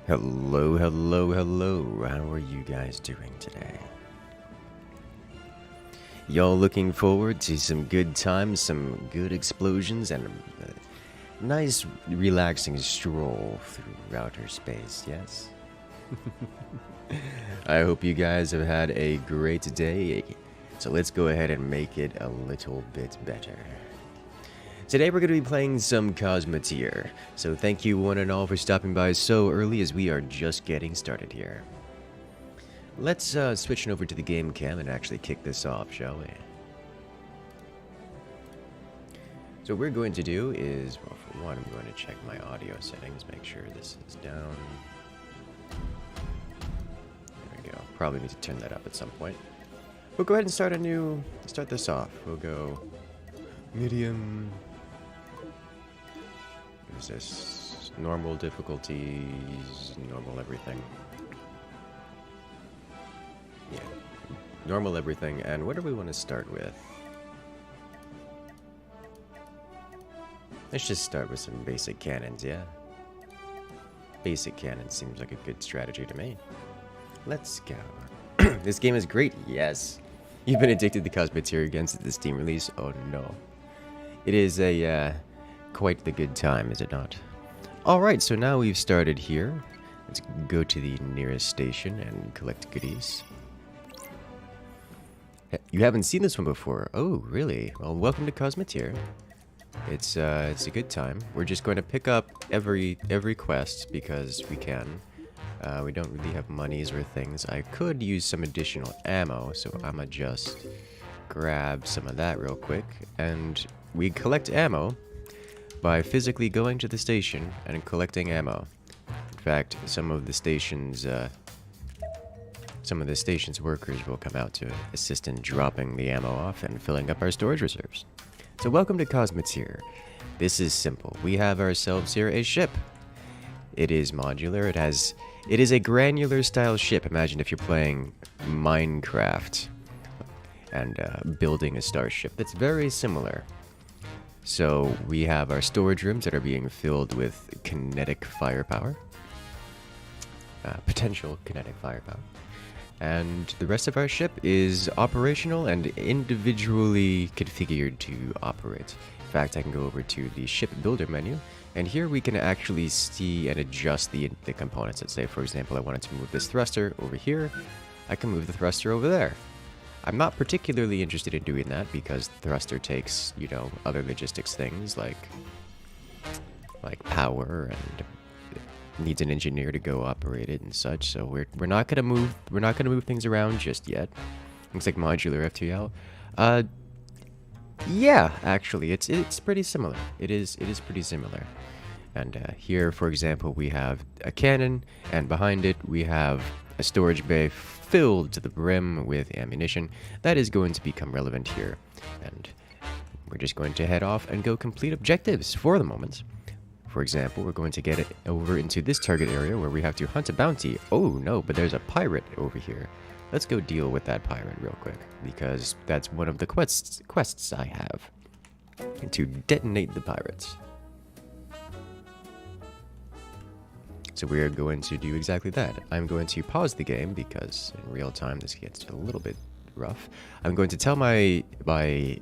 Hello, hello, hello. How are you guys doing today? Y'all looking forward to some good times, some good explosions, and a nice, relaxing stroll through outer space, yes? I hope you guys have had a great day, so let's go ahead and make it a little bit better. Today we're going to be playing some Cosmoteer, so thank you one and all for stopping by so early as we are just getting started here. Let's switch over to the game cam and actually kick this off, shall we? So what we're going to do is, well, for one, I'm going to check my audio settings, make sure this is down. There we go. Probably need to turn that up at some point. We'll go ahead and start this off. We'll go medium. Is this normal difficulties, normal everything? Yeah, normal everything. And what do we want to start with? Let's just start with some basic cannons, yeah? Basic cannons seems like a good strategy to me. Let's go. This game is great, yes. You've been addicted to Cosmoteer again since the Steam release? Oh no. It is a, quite the good time, is it not? Alright, so now we've started here. Let's go to the nearest station and collect goodies. You haven't seen this one before? Oh, really? Well, welcome to Cosmoteer. It's a good time. We're just going to pick up every quest because we can. We don't really have monies or things. I could use some additional ammo, so I'ma just grab some of that real quick. And we collect ammo by physically going to the station and collecting ammo. In fact, some of the station's workers will come out to assist in dropping the ammo off and filling up our storage reserves. So welcome to Cosmoteer. This is simple. We have ourselves here a ship. It is modular. It is a granular style ship. Imagine if you're playing Minecraft and building a starship. That's very similar. So we have our storage rooms that are being filled with kinetic firepower. Potential kinetic firepower. And the rest of our ship is operational and individually configured to operate. In fact, I can go over to the ship builder menu, and here we can actually see and adjust the components. Let's say, for example, I wanted to move this thruster over here. I can move the thruster over there. I'm not particularly interested in doing that because the thruster takes, you know, other logistics things like power and needs an engineer to go operate it and such. So we're not gonna move things around just yet. Looks like modular FTL. Yeah, actually, it's pretty similar. It is pretty similar. And here, for example, we have a cannon, and behind it we have a storage bay filled to the brim with ammunition. That is going to become relevant here. And we're just going to head off and go complete objectives for the moment. For example, we're going to get it over into this target area where we have to hunt a bounty. Oh no, but there's a pirate over here. Let's go deal with that pirate real quick, because that's one of the quests I have. To detonate the pirates. So we are going to do exactly that. I'm going to pause the game because in real time this gets a little bit rough. I'm going to tell my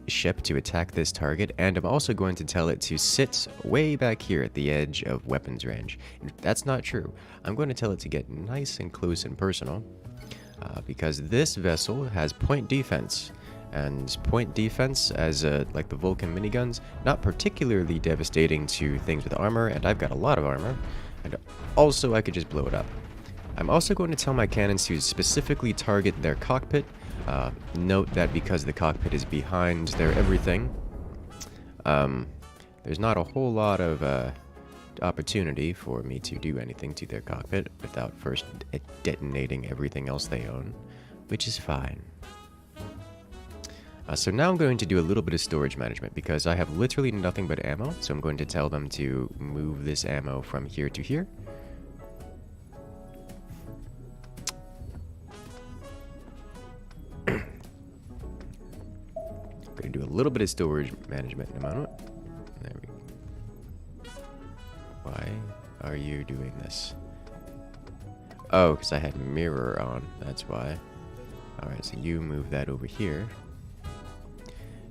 ship to attack this target, and I'm also going to tell it to sit way back here at the edge of weapons range. If that's not true, I'm going to tell it to get nice and close and personal, because this vessel has point defense. And point defense, as like the Vulcan miniguns, not particularly devastating to things with armor, and I've got a lot of armor. And also, I could just blow it up. I'm also going to tell my cannons to specifically target their cockpit. Note that because the cockpit is behind their everything, there's not a whole lot of opportunity for me to do anything to their cockpit without first detonating everything else they own, which is fine. So now I'm going to do a little bit of storage management because I have literally nothing but ammo, so I'm going to tell them to move this ammo from here to here. I'm going to do a little bit of storage management in a moment. There we go. Why are you doing this? Oh, because I had mirror on. That's why. Alright, so you move that over here.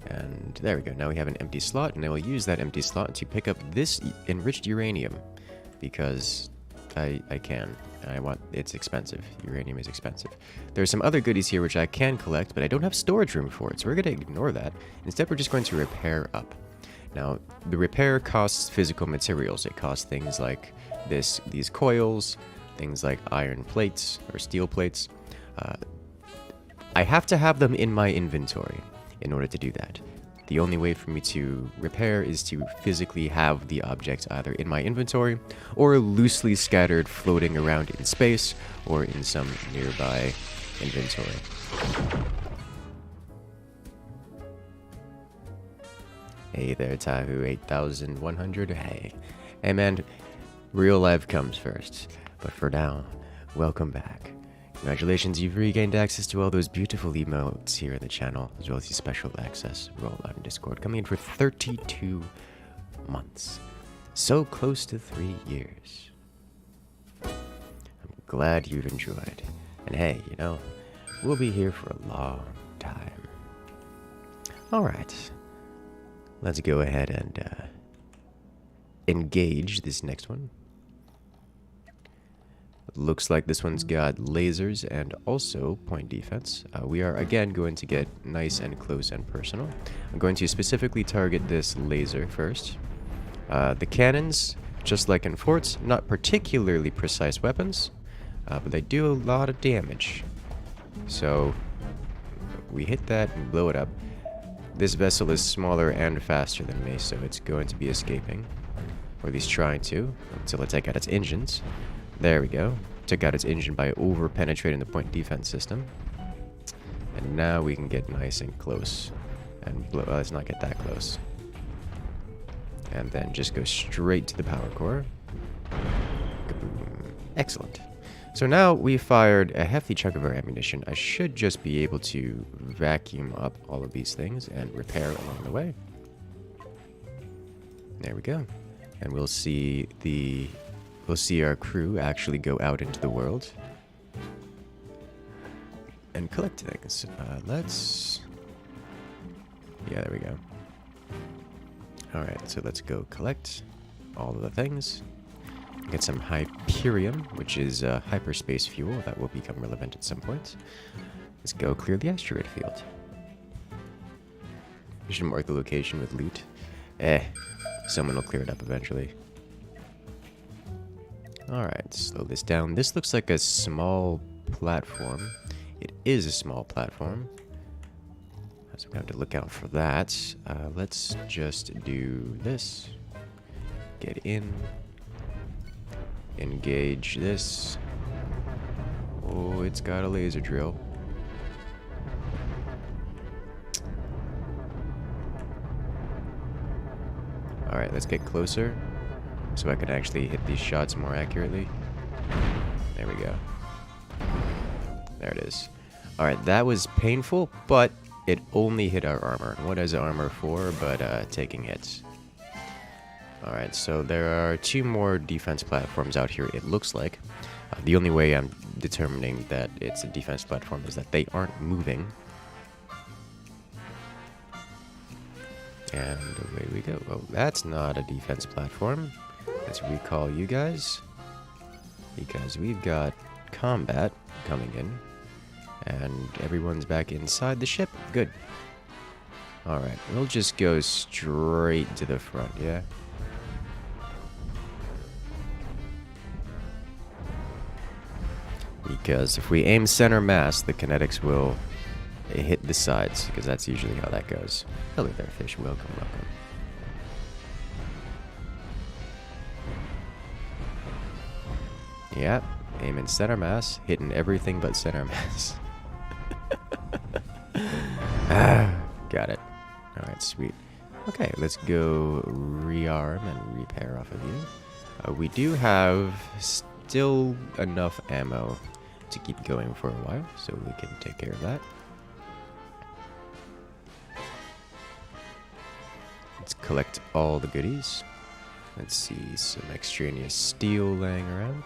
And there we go. Now we have an empty slot, and I will use that empty slot to pick up this enriched uranium. Because I can. And I want... It's expensive. Uranium is expensive. There's some other goodies here which I can collect, but I don't have storage room for it, so we're going to ignore that. Instead, we're just going to repair up. Now, the repair costs physical materials. It costs things like these coils, things like iron plates or steel plates. I have to have them in my inventory in order to do that. The only way for me to repair is to physically have the object either in my inventory or loosely scattered floating around in space or in some nearby inventory. Hey there, Tahu 8100. Hey man, real life comes first. But for now, welcome back. Congratulations, you've regained access to all those beautiful emotes here in the channel, as well as the special access rollout in Discord, coming in for 32 months. So close to 3 years. I'm glad you've enjoyed. And hey, you know, we'll be here for a long time. Alright. Let's go ahead and engage this next one. Looks like this one's got lasers and also point defense. We are again going to get nice and close and personal. I'm going to specifically target this laser first. The cannons, just like in forts, not particularly precise weapons, but they do a lot of damage. So we hit that and blow it up. This vessel is smaller and faster than me, so it's going to be escaping, or at least trying to, until I take out its engines. There we go. Took out its engine by over-penetrating the point defense system. And now we can get nice and close. And well, let's not get that close. And then just go straight to the power core. Kaboom. Excellent. So now we fired a hefty chunk of our ammunition. I should just be able to vacuum up all of these things and repair along the way. There we go. And we'll see our crew actually go out into the world and collect things. Yeah, there we go. Alright, so let's go collect all of the things. Get some Hyperium, which is hyperspace fuel that will become relevant at some point. Let's go clear the asteroid field. We should mark the location with loot. Someone will clear it up eventually. Alright, slow this down. This looks like a small platform. It is a small platform. So we have to look out for that. Let's just do this. Get in. Engage this. Oh, it's got a laser drill. Alright, let's get closer so I can actually hit these shots more accurately. There we go. There it is. Alright, that was painful, but it only hit our armor. And what is armor for but taking hits? Alright, so there are 2 more defense platforms out here, it looks like. The only way I'm determining that it's a defense platform is that they aren't moving. And away we go. Oh, that's not a defense platform. Let's recall you guys, because we've got combat coming in. And everyone's back inside the ship. Good. Alright, we'll just go straight to the front, yeah? Because if we aim center mass, the kinetics will hit the sides, because that's usually how that goes. Hello there, fish. Welcome, welcome. Yep, aiming center mass, hitting everything but center mass. Got it. Alright, sweet. Okay, let's go rearm and repair off of you. We do have still enough ammo to keep going for a while, so we can take care of that. Let's collect all the goodies. Let's see, some extraneous steel laying around.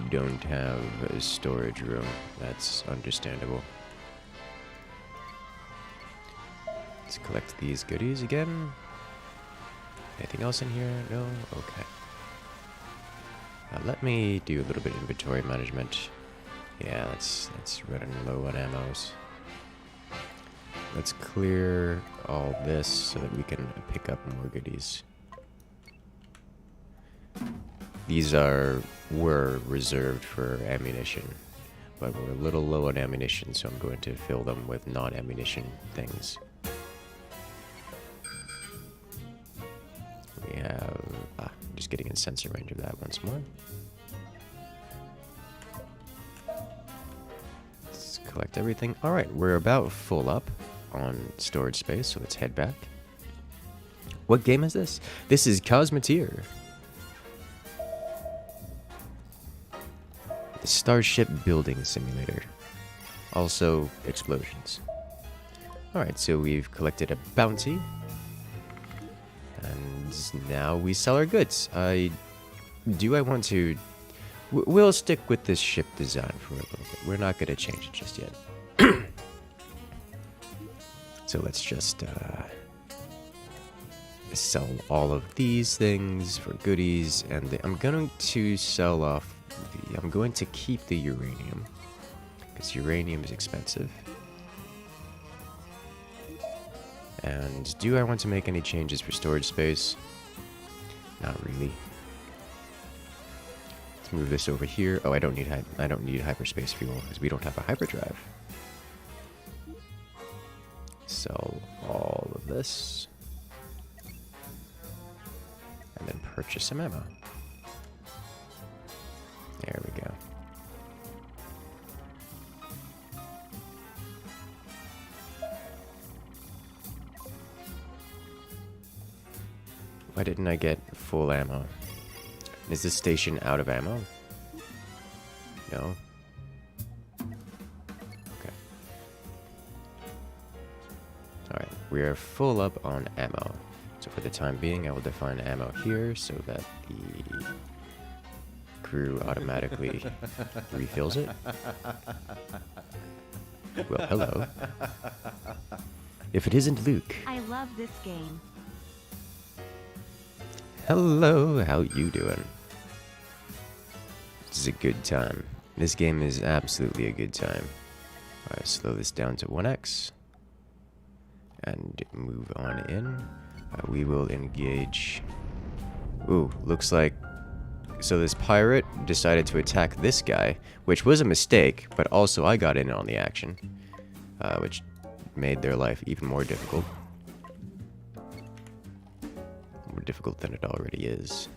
don't have a storage room. That's understandable. Let's collect these goodies again. Anything else in here? No? Okay. Let me do a little bit of inventory management. Yeah, that's running low on ammos. Let's clear all this so that we can pick up more goodies. These were reserved for ammunition, but we're a little low on ammunition, so I'm going to fill them with non-ammunition things. We have... just getting in sensor range of that once more. Let's collect everything. Alright, we're about full up on storage space, so let's head back. What game is this? This is Cosmoteer. The starship building simulator. Also, explosions. Alright, so we've collected a bounty. And now we sell our goods. I want to... We'll stick with this ship design for a little bit. We're not going to change it just yet. So let's just sell all of these things for goodies, and I'm going to sell off I'm going to keep the uranium, because uranium is expensive. And do I want to make any changes for storage space? Not really. Let's move this over here. Oh, I don't need hyperspace fuel because we don't have a hyperdrive. Sell all of this. And then purchase some ammo. There we go. Why didn't I get full ammo? Is this station out of ammo? No. Okay. Alright, we are full up on ammo. So for the time being, I will define ammo here so that the crew automatically refills it. Well, hello. If it isn't Luke. I love this game. Hello, how you doing? This is a good time. This game is absolutely a good time. Alright, slow this down to 1x. And move on in. We will engage... Ooh, looks like... So this pirate decided to attack this guy, which was a mistake, but also I got in on the action. Which made their life even more difficult. More difficult than it already is.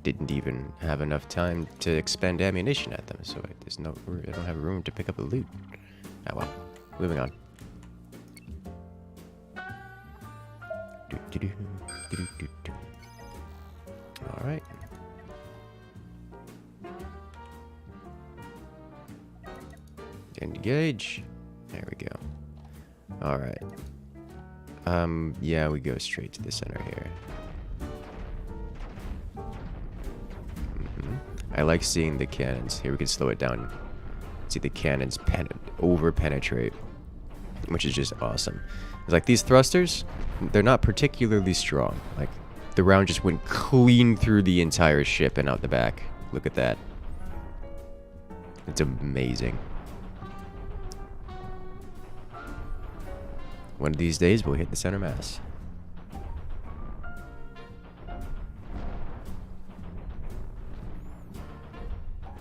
Didn't even have enough time to expend ammunition at them, so I don't have room to pick up the loot. Ah well, moving on. Alright. Engage. There we go. Alright. Yeah, we go straight to the center here. I like seeing the cannons. Here we can slow it down. See the cannons over-penetrate, which is just awesome. It's like these thrusters, they're not particularly strong. Like, the round just went clean through the entire ship and out the back. Look at that. It's amazing. One of these days, we'll hit the center mass.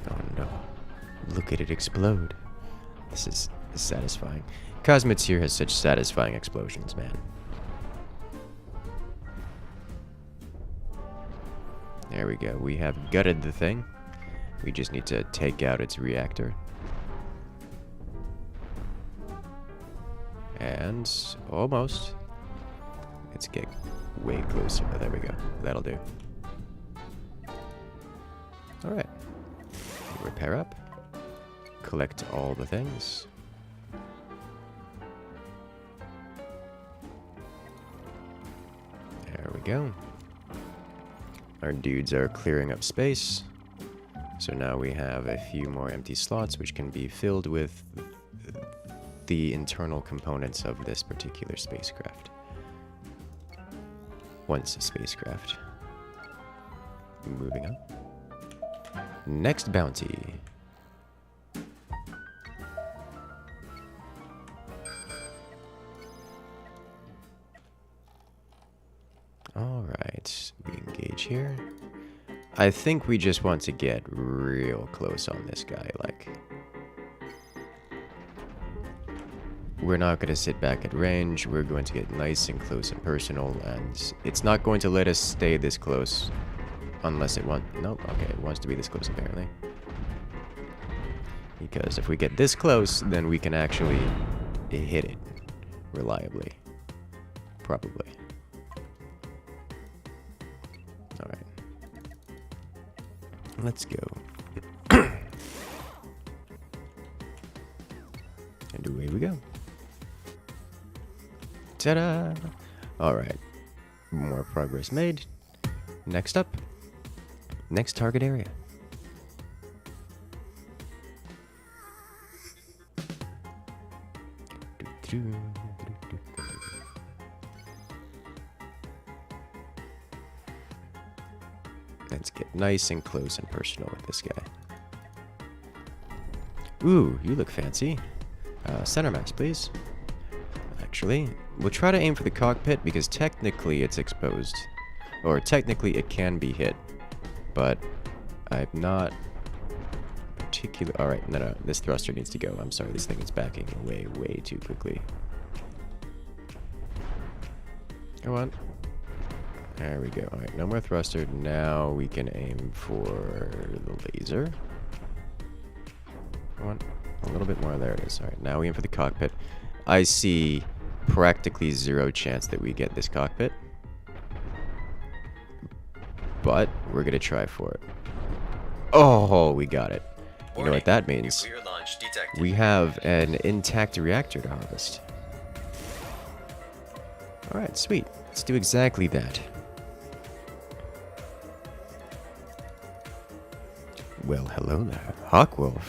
Oh no. Look at it explode. This is satisfying. Cosmoteer has such satisfying explosions, man. There we go. We have gutted the thing. We just need to take out its reactor. And almost. Let's get way closer. Oh, there we go. That'll do. Alright. Repair up. Collect all the things. There we go. Our dudes are clearing up space. So now we have a few more empty slots which can be filled with the internal components of this particular spacecraft. Once a spacecraft. Moving up. Next bounty. Alright, we engage here. I think we just want to get real close on this guy, like... We're not going to sit back at range, we're going to get nice and close and personal, and it's not going to let us stay this close. Unless it wants... Nope, okay, it wants to be this close apparently. Because if we get this close, then we can actually hit it reliably. Probably. Alright. Let's go. And away we go. Ta-da! Alright. More progress made. Next up. Next target area. Let's get nice and close and personal with this guy. Ooh, you look fancy. Center mass, please. Actually, we'll try to aim for the cockpit because technically it's exposed. Or technically it can be hit. But I'm not particular. Alright, no, this thruster needs to go. I'm sorry, this thing is backing away way too quickly. Come on. There we go. Alright, no more thruster. Now we can aim for the laser. Come on. A little bit more. There it is. Alright, now we aim for the cockpit. I see practically zero chance that we get this cockpit. But we're going to try for it. Oh, we got it. You know what that means? We have an intact reactor to harvest. Alright, sweet. Let's do exactly that. Well, hello there, Hawkwolf.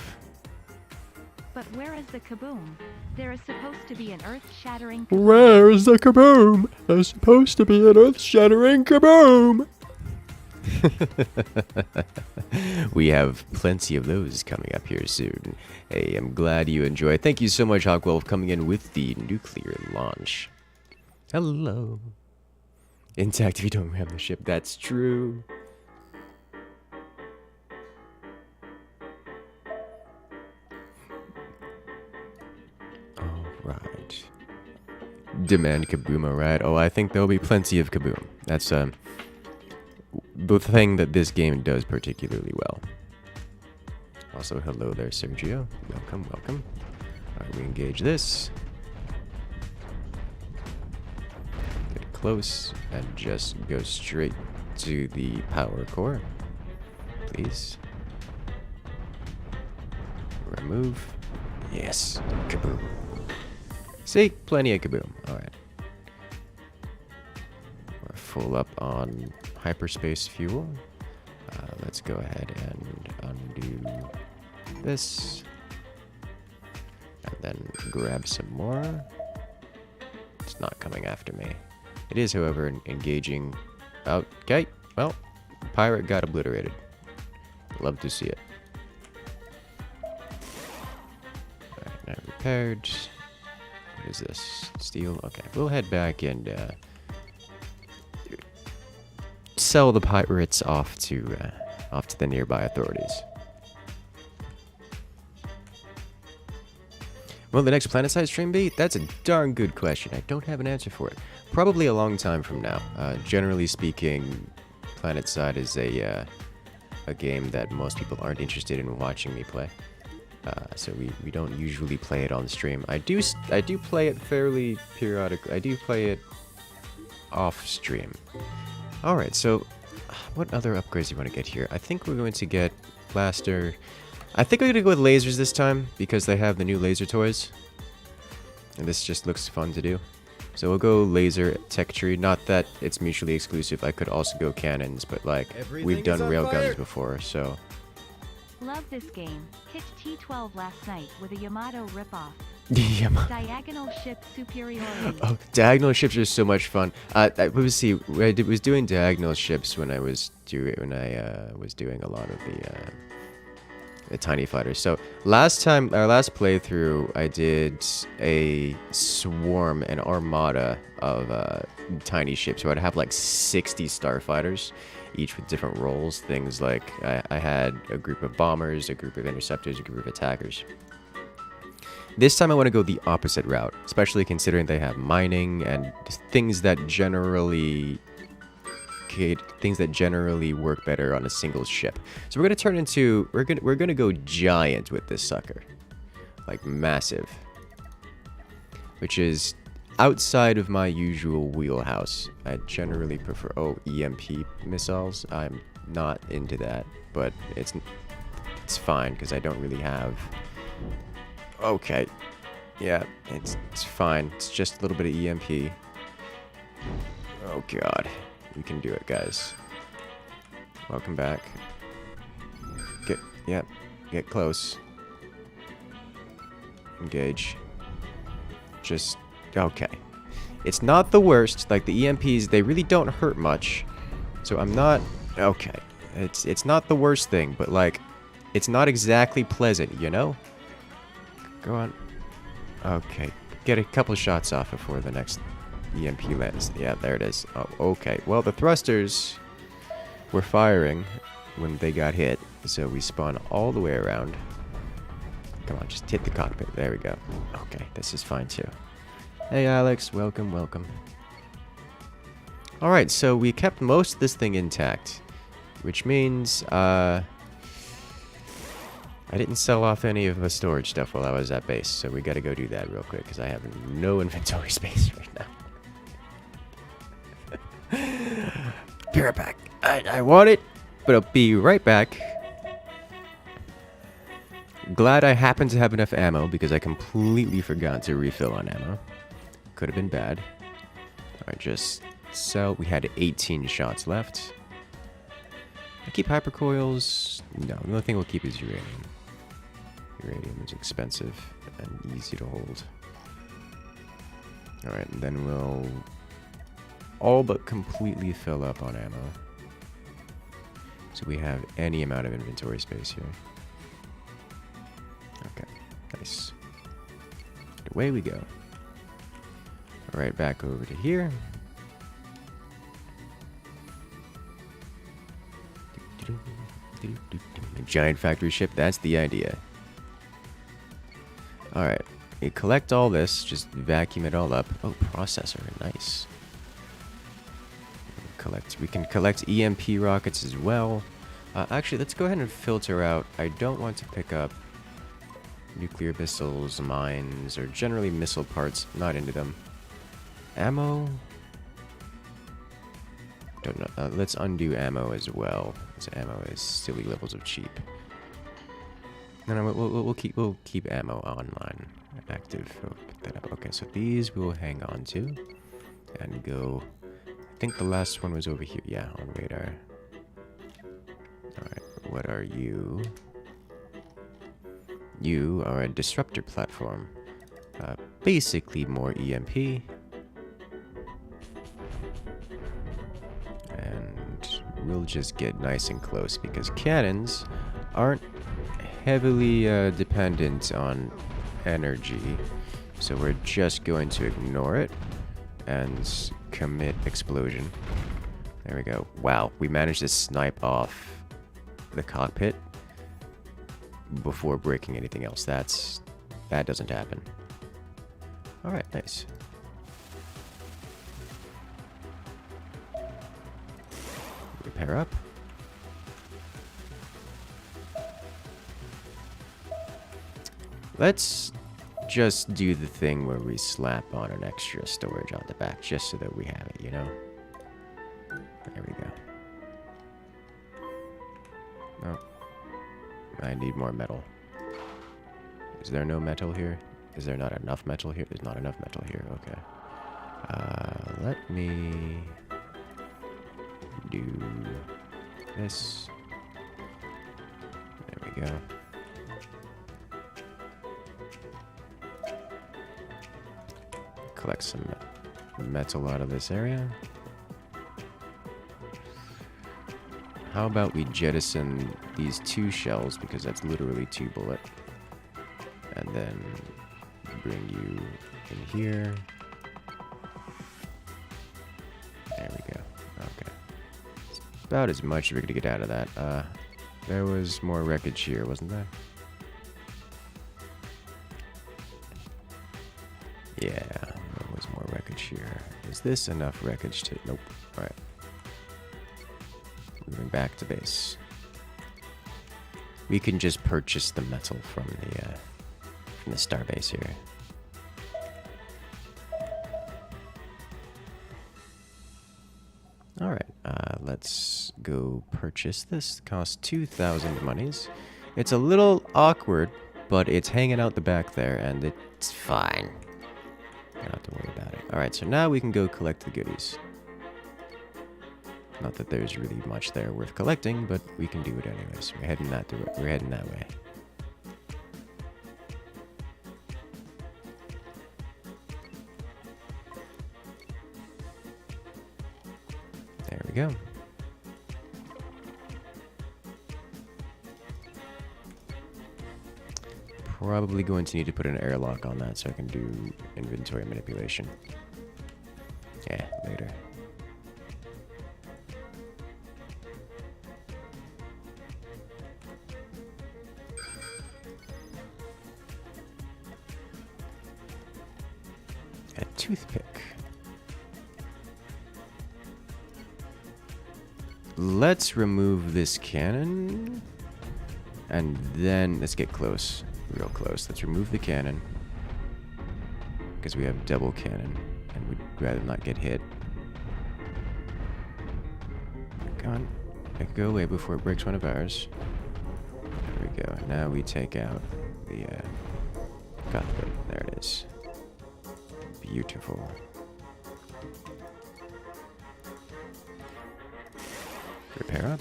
But where is the kaboom? There is supposed to be an earth-shattering kaboom. Where is the kaboom? There's supposed to be an earth-shattering kaboom. We have plenty of those coming up here soon. Hey, I'm glad you enjoy. Thank you so much, Hawkwolf, coming in with the nuclear launch. Hello. Intact if you don't ram the ship. That's true. Alright. Demand kaboom, alright. Oh, I think there'll be plenty of kaboom. That's, the thing that this game does particularly well. Also, hello there, Sergio. Welcome, welcome. Alright, we engage this. Get close and just go straight to the power core. Please. Remove. Yes. Kaboom. See? Plenty of kaboom. Alright. We're full up on hyperspace fuel. Let's go ahead and undo this. And then grab some more. It's not coming after me. It is, however, engaging. Okay. Well, pirate got obliterated. Love to see it. Alright, now repaired. What is this? Steel? Okay, we'll head back and sell the pirates off to the nearby authorities. Will the next planet-side stream be? That's a darn good question. I don't have an answer for it. Probably a long time from now. Generally speaking, planet-side is a game that most people aren't interested in watching me play. So we don't usually play it on stream. I do play it fairly periodically. I do play it off stream. Alright, so what other upgrades do you want to get here? I think we're going to get blaster. I think we're going to go with lasers this time because they have the new laser toys. And this just looks fun to do. So we'll go laser tech tree. Not that it's mutually exclusive. I could also go cannons, but like we've done railguns before, so. Love this game. Hit T12 last night with a Yamato ripoff. Diagonal ship superiority. Oh, diagonal ships are so much fun. I was doing diagonal ships when I was doing a lot of the tiny fighters. So last time, our last playthrough, I did a swarm, an armada of tiny ships. So I'd have like 60 starfighters, each with different roles. Things like I had a group of bombers, a group of interceptors, a group of attackers. This time I want to go the opposite route, especially considering they have mining and things that generally work better on a single ship. So we're gonna go giant with this sucker, like massive, which is outside of my usual wheelhouse. I generally prefer EMP missiles. I'm not into that, but it's fine because I don't really have. Okay, yeah, it's fine. It's just a little bit of EMP. Oh god, we can do it, guys. Welcome back. Get close. Engage. Just okay. It's not the worst. Like the EMPs, they really don't hurt much. So I'm not okay. It's not the worst thing, but like, it's not exactly pleasant, you know? Go on. Okay. Get a couple shots off before the next EMP lands. Yeah, there it is. Oh, okay. Well, the thrusters were firing when they got hit, so we spun all the way around. Come on, just hit the cockpit. There we go. Okay, this is fine too. Hey, Alex. Welcome, welcome. Alright, so we kept most of this thing intact, which means, I didn't sell off any of the storage stuff while I was at base, so we gotta go do that real quick, because I have no inventory space right now. Be right back. I want it, but I'll be right back. Glad I happen to have enough ammo, because I completely forgot to refill on ammo. Could have been bad. Alright, just sell. We had 18 shots left. I keep hypercoils. No, the only thing we'll keep is uranium. Uranium is expensive and easy to hold. Alright, and then we'll all but completely fill up on ammo. So we have any amount of inventory space here. Okay, nice. Away we go. Alright, back over to here. A giant factory ship, that's the idea. Alright, we collect all this, just vacuum it all up. Oh, processor, nice. We can collect EMP rockets as well. Actually, let's go ahead and filter out. I don't want to pick up nuclear missiles, mines, or generally missile parts. Not into them. Ammo? Don't know. Let's undo ammo as well. Because ammo is silly levels of cheap. No, we'll keep ammo online, active. Oh, pick that up. Okay, so these we'll hang on to and go. I think the last one was over here. Yeah, on radar. All right, what are you? You are a disruptor platform. Basically more EMP. And we'll just get nice and close because cannons aren't heavily dependent on energy. So we're just going to ignore it and commit explosion. There we go. Wow, we managed to snipe off the cockpit before breaking anything else. That doesn't happen. All right, nice. Repair up. Let's just do the thing where we slap on an extra storage on the back just so that we have it, you know? There we go. Oh. I need more metal. Is there no metal here? Is there not enough metal here? There's not enough metal here. Okay. Let me do this. There we go. Collect some metal out of this area. How about we jettison these 2 shells, because that's literally 2 bullet. And then bring you in here. There we go. Okay. It's about as much as we're gonna get out of that. There was more wreckage here, wasn't there? Yeah, there was more wreckage here. Is this enough wreckage to... Nope. Alright. Moving back to base. We can just purchase the metal from the starbase here. Alright, let's go purchase this. Costs 2,000 monies. It's a little awkward, but it's hanging out the back there, and it's fine. You don't have to worry about it. Alright, so now we can go collect the goodies. Not that there's really much there worth collecting, but we can do it anyways. We're heading that way. There we go. Probably going to need to put an airlock on that so I can do inventory manipulation. Yeah, later. A toothpick. Let's remove this cannon. And then let's get close. Real close. Let's remove the cannon. Because we have double cannon. And we'd rather not get hit. Come on. Make it go away before it breaks one of ours. There we go. Now we take out the cockpit. There it is. Beautiful. Repair up.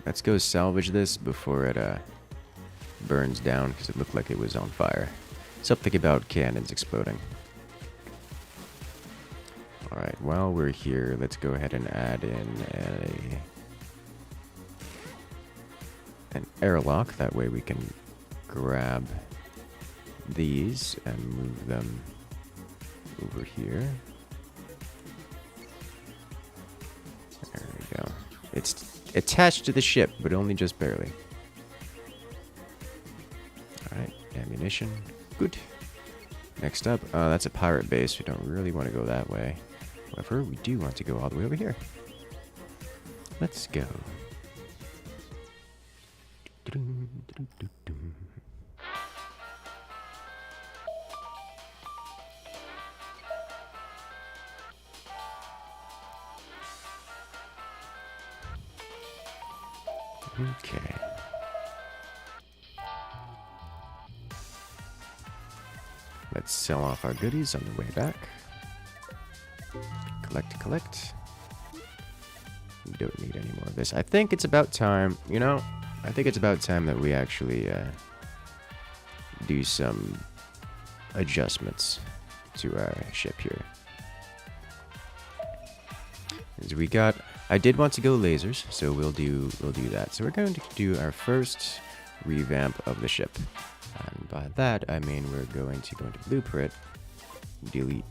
Let's go salvage this before it burns down, because it looked like it was on fire. Something about cannons exploding. Alright, while we're here, let's go ahead and add in an airlock. That way we can grab these and move them over here. There we go. It's attached to the ship, but only just barely. Alright, ammunition. Good. Next up, that's a pirate base. We don't really want to go that way. However, we do want to go all the way over here. Let's go. Okay. Let's sell off our goodies on the way back. Collect. We don't need any more of this. I think it's about time, I think it's about time that we actually do some adjustments to our ship here. As I did want to go lasers, so we'll do that. So we're going to do our first revamp of the ship. And by that, I mean we're going to go into Blueprint, delete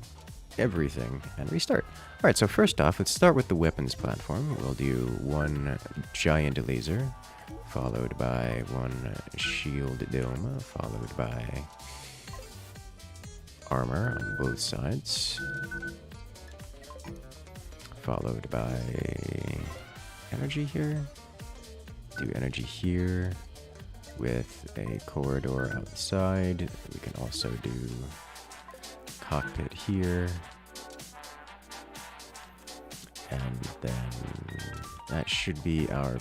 everything, and restart. Alright, so first off, let's start with the weapons platform. We'll do one giant laser, followed by one shield dome, followed by armor on both sides, followed by energy here. Do energy here with a corridor outside. We can also do cockpit here. And then that should be our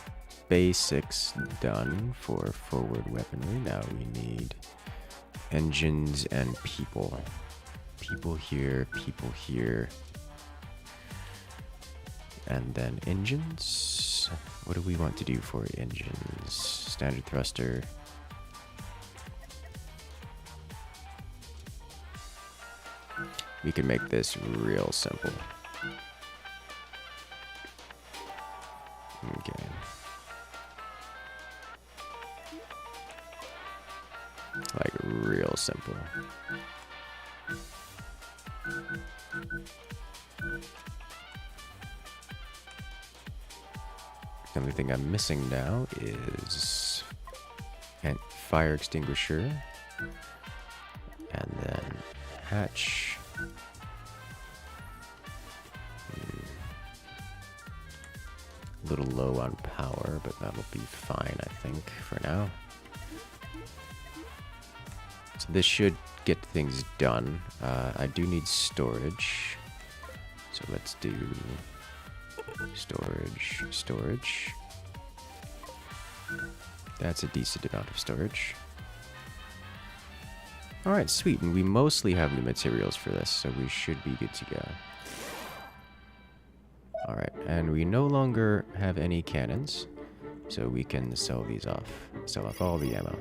basics done for forward weaponry. Now we need engines and people. people here. And then engines. What do we want to do for engines? Standard thruster. We can make this real simple. Okay. Like real simple. The only thing I'm missing now is a fire extinguisher, and then hatch. A little low on power, but that'll be fine, I think, for now. So this should get things done. I do need storage, so let's do storage. That's a decent amount of storage. Alright, sweet, and we mostly have the materials for this, so we should be good to go. Alright, and we no longer have any cannons, so we can sell these off. Sell off all the ammo.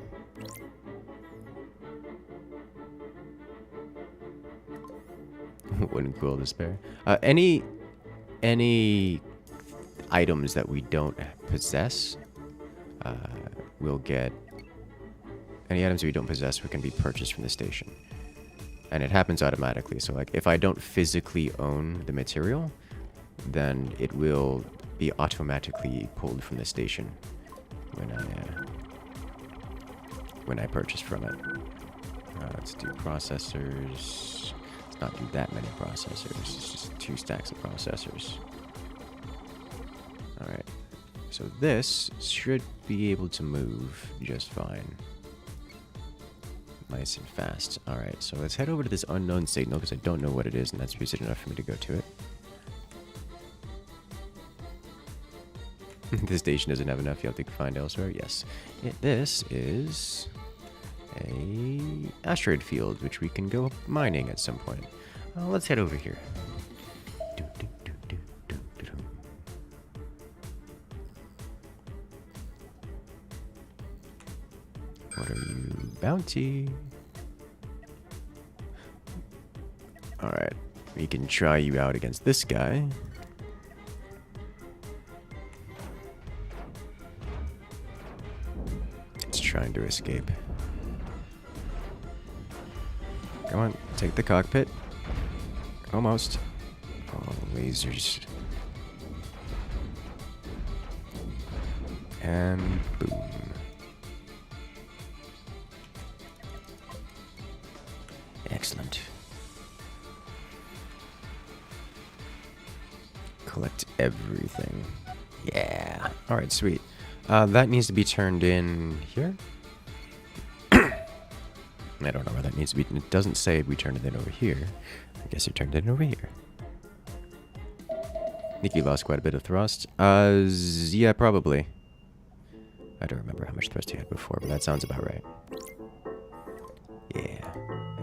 Wouldn't cool despair. Any items that we don't possess, we'll get. Any items we don't possess can be purchased from the station, and it happens automatically. So, like, if I don't physically own the material, then it will be automatically pulled from the station when I purchase from it. Let's do processors. Let's not do that many processors. It's just 2 stacks of processors. Alright. So this should be able to move just fine. Nice and fast. Alright, so let's head over to this unknown signal because I don't know what it is, and that's reason enough for me to go to it. This station doesn't have enough. You have to find elsewhere. Yes. This is a asteroid field, which we can go mining at some point. Let's head over here. What are you? Bounty. Alright. We can try you out against this guy. It's trying to escape. Come on, take the cockpit. Almost. Oh, lasers. And boom. Excellent. Collect everything. Yeah. Alright, sweet. That needs to be turned in here. I don't know where that needs to be. It doesn't say we turned it in over here. I guess it turned it in over here. I think you lost quite a bit of thrust. Yeah, probably. I don't remember how much thrust you had before, but that sounds about right. Yeah.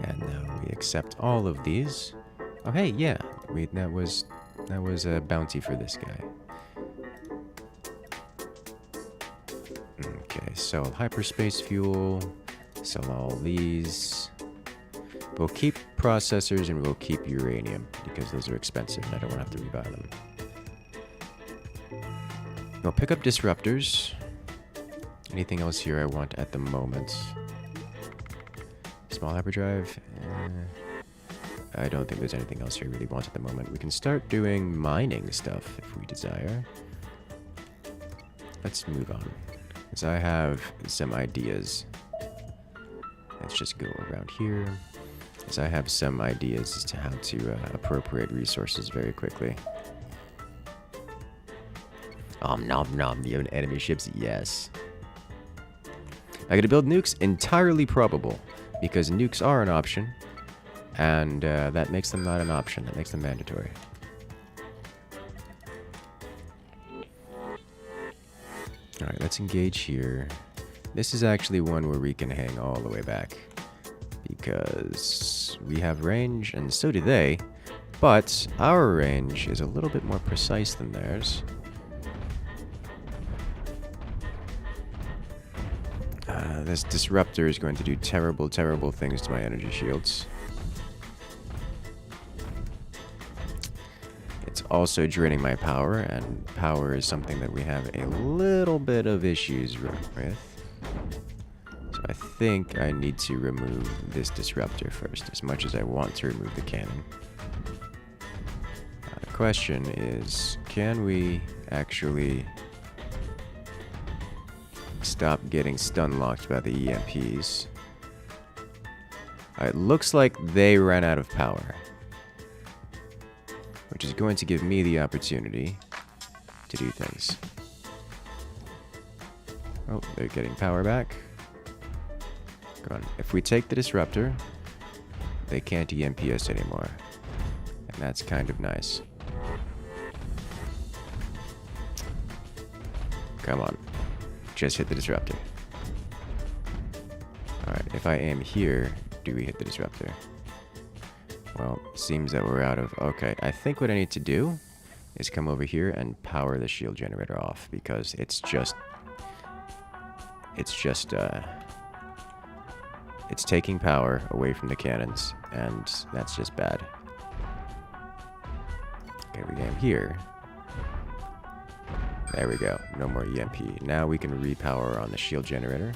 And now we accept all of these. Oh, hey, yeah. That was a bounty for this guy. Okay, so hyperspace fuel. Sell all these. We'll keep processors and we'll keep uranium because those are expensive and I don't want to have to rebuy them. We'll pick up disruptors. Anything else here I want at the moment? Small hyperdrive. I don't think there's anything else here I really want at the moment. We can start doing mining stuff if we desire. Let's move on. Because I have some ideas. Let's just go around here. Because I have some ideas as to how to appropriate resources very quickly. Nom nom, the enemy ships, yes. I gotta build nukes? Entirely probable. Because nukes are an option. And that makes them not an option. That makes them mandatory. Alright, let's engage here. This is actually one where we can hang all the way back. because we have range, and so do they. But our range is a little bit more precise than theirs. This disruptor is going to do terrible, terrible things to my energy shields. It's also draining my power, and power is something that we have a little bit of issues with. So I think I need to remove this disruptor first, as much as I want to remove the cannon. The question is, can we actually stop getting stun locked by the EMPs? It looks like they ran out of power, which is going to give me the opportunity to do things. Oh, they're getting power back. Go on. If we take the disruptor, they can't EMP us anymore. And that's kind of nice. Come on. Just hit the disruptor. Alright, if I aim here, do we hit the disruptor? Well, seems that we're out of... Okay, I think what I need to do is come over here and power the shield generator off, because it's taking power away from the cannons, and that's just bad. Okay, we aim here. There we go. No more EMP. Now we can repower on the shield generator.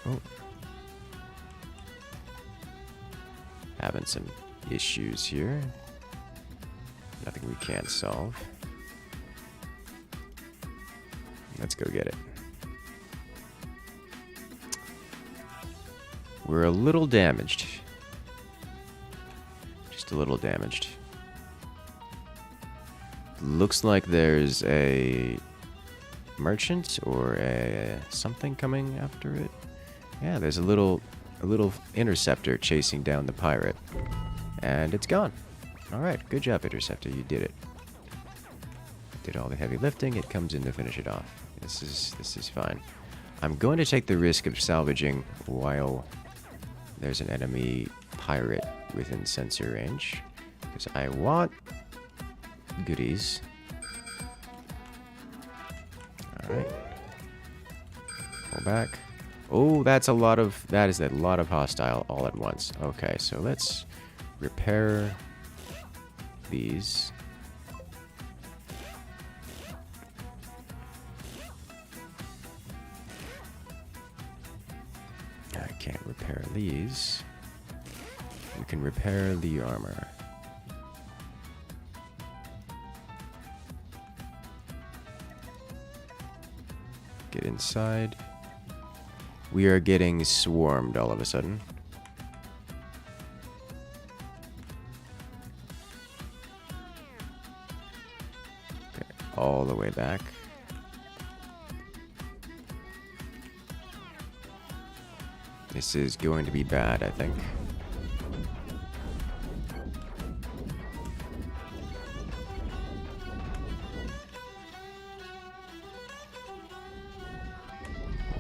Oh. Having some issues here. Nothing we can't solve. Let's go get it. We're a little damaged. Just a little damaged. Looks like there's a merchant or a something coming after it. Yeah, there's a little interceptor chasing down the pirate. And it's gone. Alright, good job, interceptor. You did it. Did all the heavy lifting. It comes in to finish it off. This is fine. I'm going to take the risk of salvaging while there's an enemy pirate within sensor range, because I want goodies. Alright. Pull back. Oh, that is a lot of hostile all at once. Okay, so let's repair these. I can't repair these. We can repair the armor. Get inside. We are getting swarmed all of a sudden. Okay, all the way back. This is going to be bad, I think.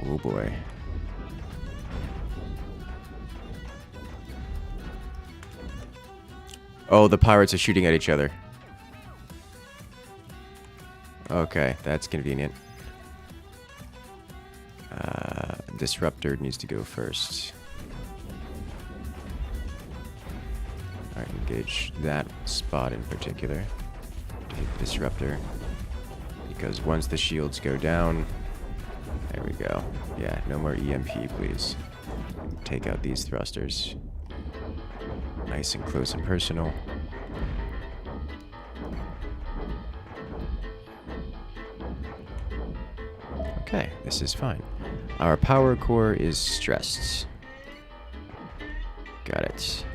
Oh boy. Oh, the pirates are shooting at each other. Okay, that's convenient. Disruptor needs to go first. Alright, engage that spot in particular to hit the disruptor. Because once the shields go down... There we go. Yeah, no more EMP, please. Take out these thrusters. Nice and close and personal. Okay, this is fine. Our power core is stressed. Got it.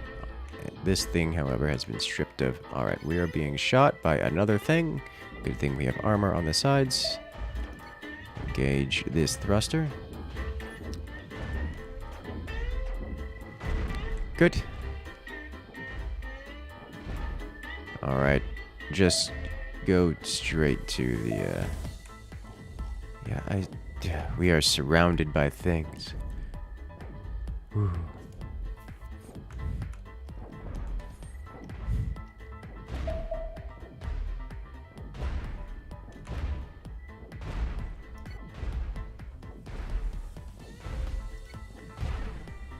This thing, however, has been stripped of... Alright, we are being shot by another thing. Good thing we have armor on the sides. Engage this thruster. Good. Alright, just go straight to the Yeah, we are surrounded by things. Ooh.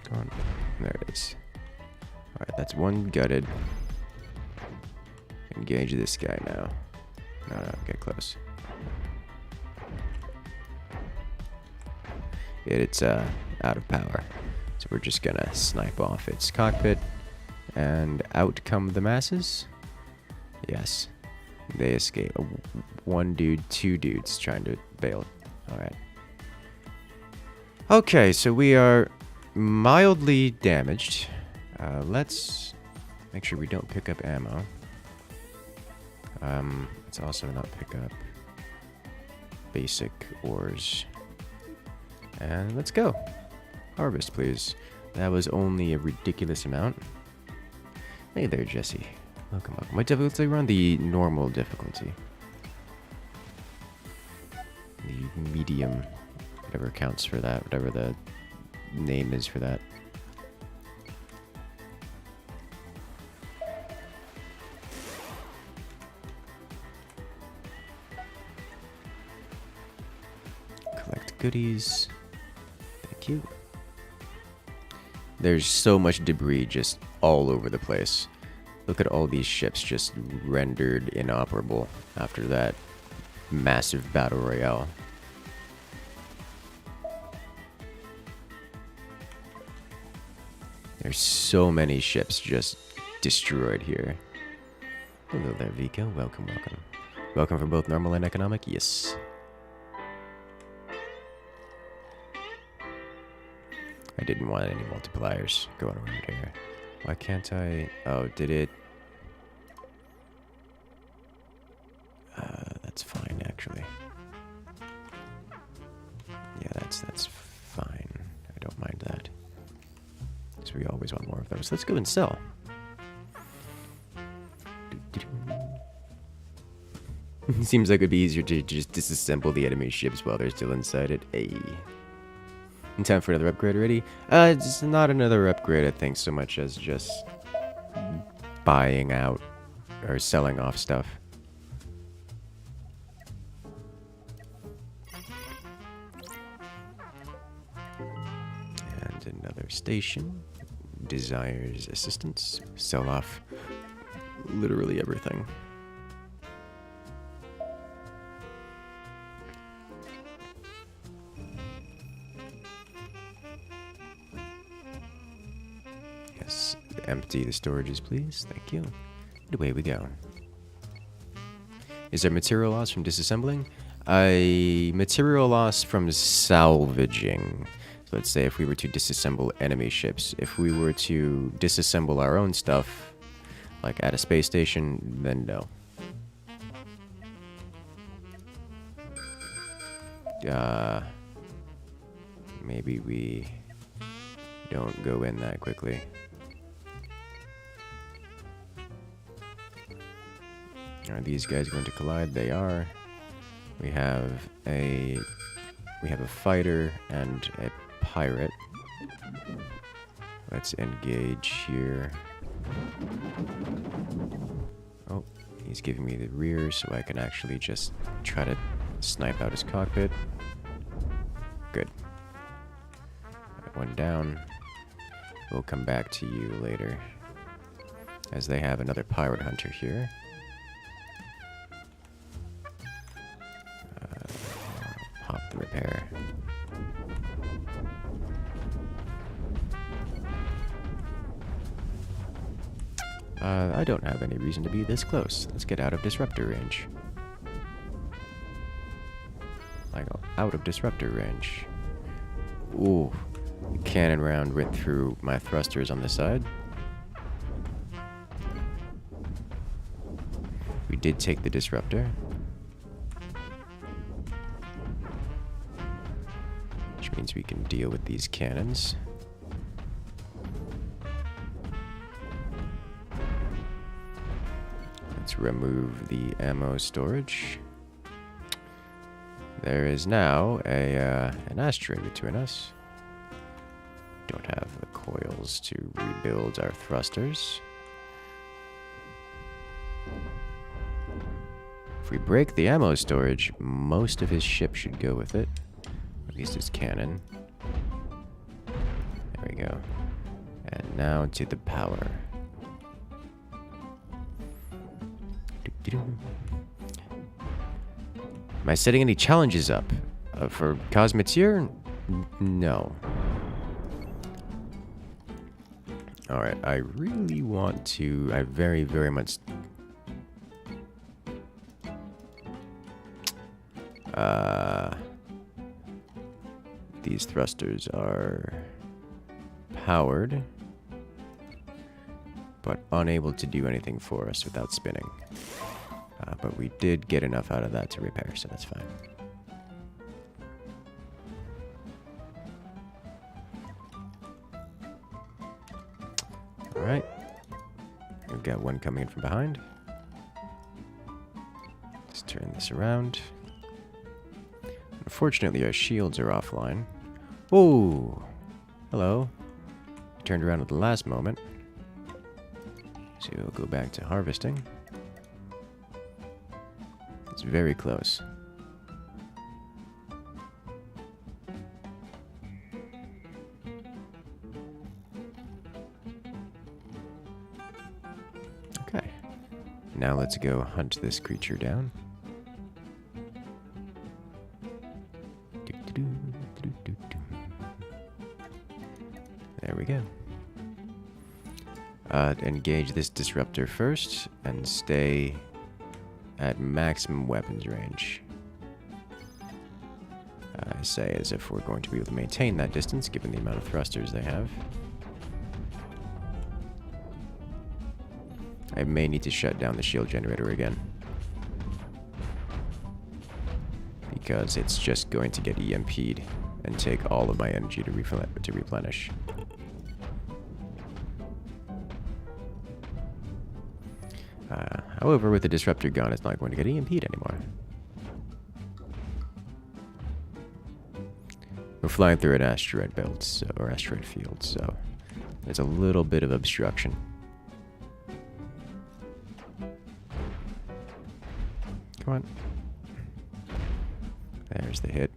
Come on. There it is. Alright, that's one gutted. Engage this guy now. No, get close. It's out of power. So we're just gonna snipe off its cockpit. And out come the masses. Yes. They escape. One dude, two dudes trying to bail. Alright. Okay, so we are mildly damaged. Let's make sure we don't pick up ammo. Let's also not pick up basic ores. And let's go. Harvest, please. That was only a ridiculous amount. Hey there, Jesse. Welcome, welcome. What difficulty? We're on the normal difficulty. The medium, whatever counts for that, whatever the name is for that. Collect goodies. Thank you. There's so much debris just all over the place. Look at all these ships just rendered inoperable after that massive battle royale. There's so many ships just destroyed here. Hello there, Vico. Welcome, welcome. Welcome for both normal and economic? Yes. I didn't want any multipliers going around here. Why can't I? Oh, did it? That's fine, actually. Yeah, that's fine. I don't mind that. So we always want more of those. Let's go and sell. Seems like it'd be easier to just disassemble the enemy ships while they're still inside it. Hey. In time for another upgrade already? It's not another upgrade, I think, so much as just buying out or selling off stuff. And another station. Desires assistance. Sell off literally everything. Yes, empty the storages, please. Thank you. And away we go. Is there material loss from disassembling? Material loss from salvaging. So let's say if we were to disassemble enemy ships, if we were to disassemble our own stuff, like at a space station, then no. Maybe we don't go in that quickly. Are these guys going to collide? They are. We have a fighter and a pirate. Let's engage here. Oh, he's giving me the rear so I can actually just try to snipe out his cockpit. Good. One down. We'll come back to you later, as they have another pirate hunter here. Pop the repair. I don't have any reason to be this close. Let's get out of disruptor range. I go out of disruptor range. Ooh. The cannon round went through my thrusters on the side. We did take the disruptor. Which means we can deal with these cannons. Let's remove the ammo storage. There is now an asteroid between us. Don't have the coils to rebuild our thrusters. If we break the ammo storage, most of his ship should go with it. At least his cannon. There we go. And now to the power. Am I setting any challenges up? For Cosmoteer? No. Alright, I really want to... I very, very much... These thrusters are powered, but unable to do anything for us without spinning. But we did get enough out of that to repair, so that's fine. Alright. We've got one coming in from behind. Let's turn this around. Unfortunately, our shields are offline. Oh! Hello. Turned around at the last moment. So we'll go back to harvesting. It's very close. Okay. Now let's go hunt this creature down. There we go. Engage this disruptor first and stay at maximum weapons range. I say as if we're going to be able to maintain that distance given the amount of thrusters they have. I may need to shut down the shield generator again, because it's just going to get EMP'd and take all of my energy to replenish. However, with the disruptor gun, it's not going to get EMP'd anymore. We're flying through an asteroid belt, or asteroid field, so there's a little bit of obstruction. Come on. There's the hit.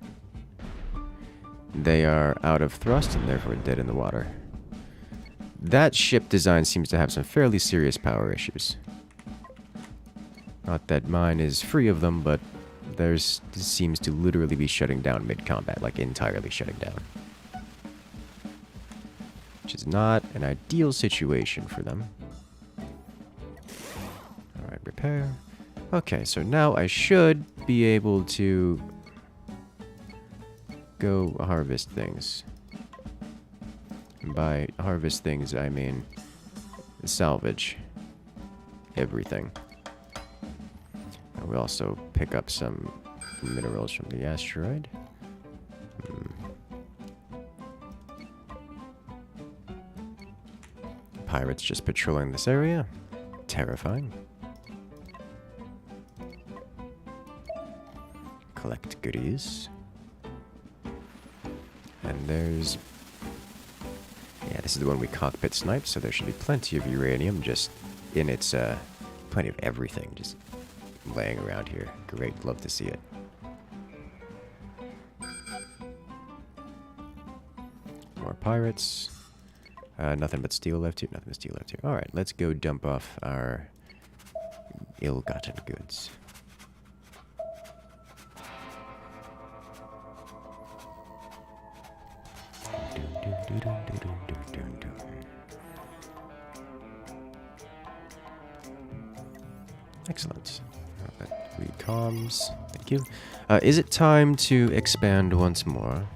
They are out of thrust and therefore dead in the water. That ship design seems to have some fairly serious power issues. Not that mine is free of them, but theirs seems to literally be shutting down mid-combat, like entirely shutting down. Which is not an ideal situation for them. Alright, repair. Okay, so now I should be able to go harvest things. And by harvest things, I mean salvage everything. And we also pick up some minerals from the asteroid. Pirates just patrolling this area. Terrifying. Collect goodies. And there's... yeah, this is the one we cockpit sniped, so there should be plenty of uranium just in its, plenty of everything just laying around here. Great, love to see it. More pirates. Nothing but steel left here, nothing but steel left here. Alright, let's go dump off our ill-gotten goods. Excellent. Read comms. Thank you. Is it time to expand once more?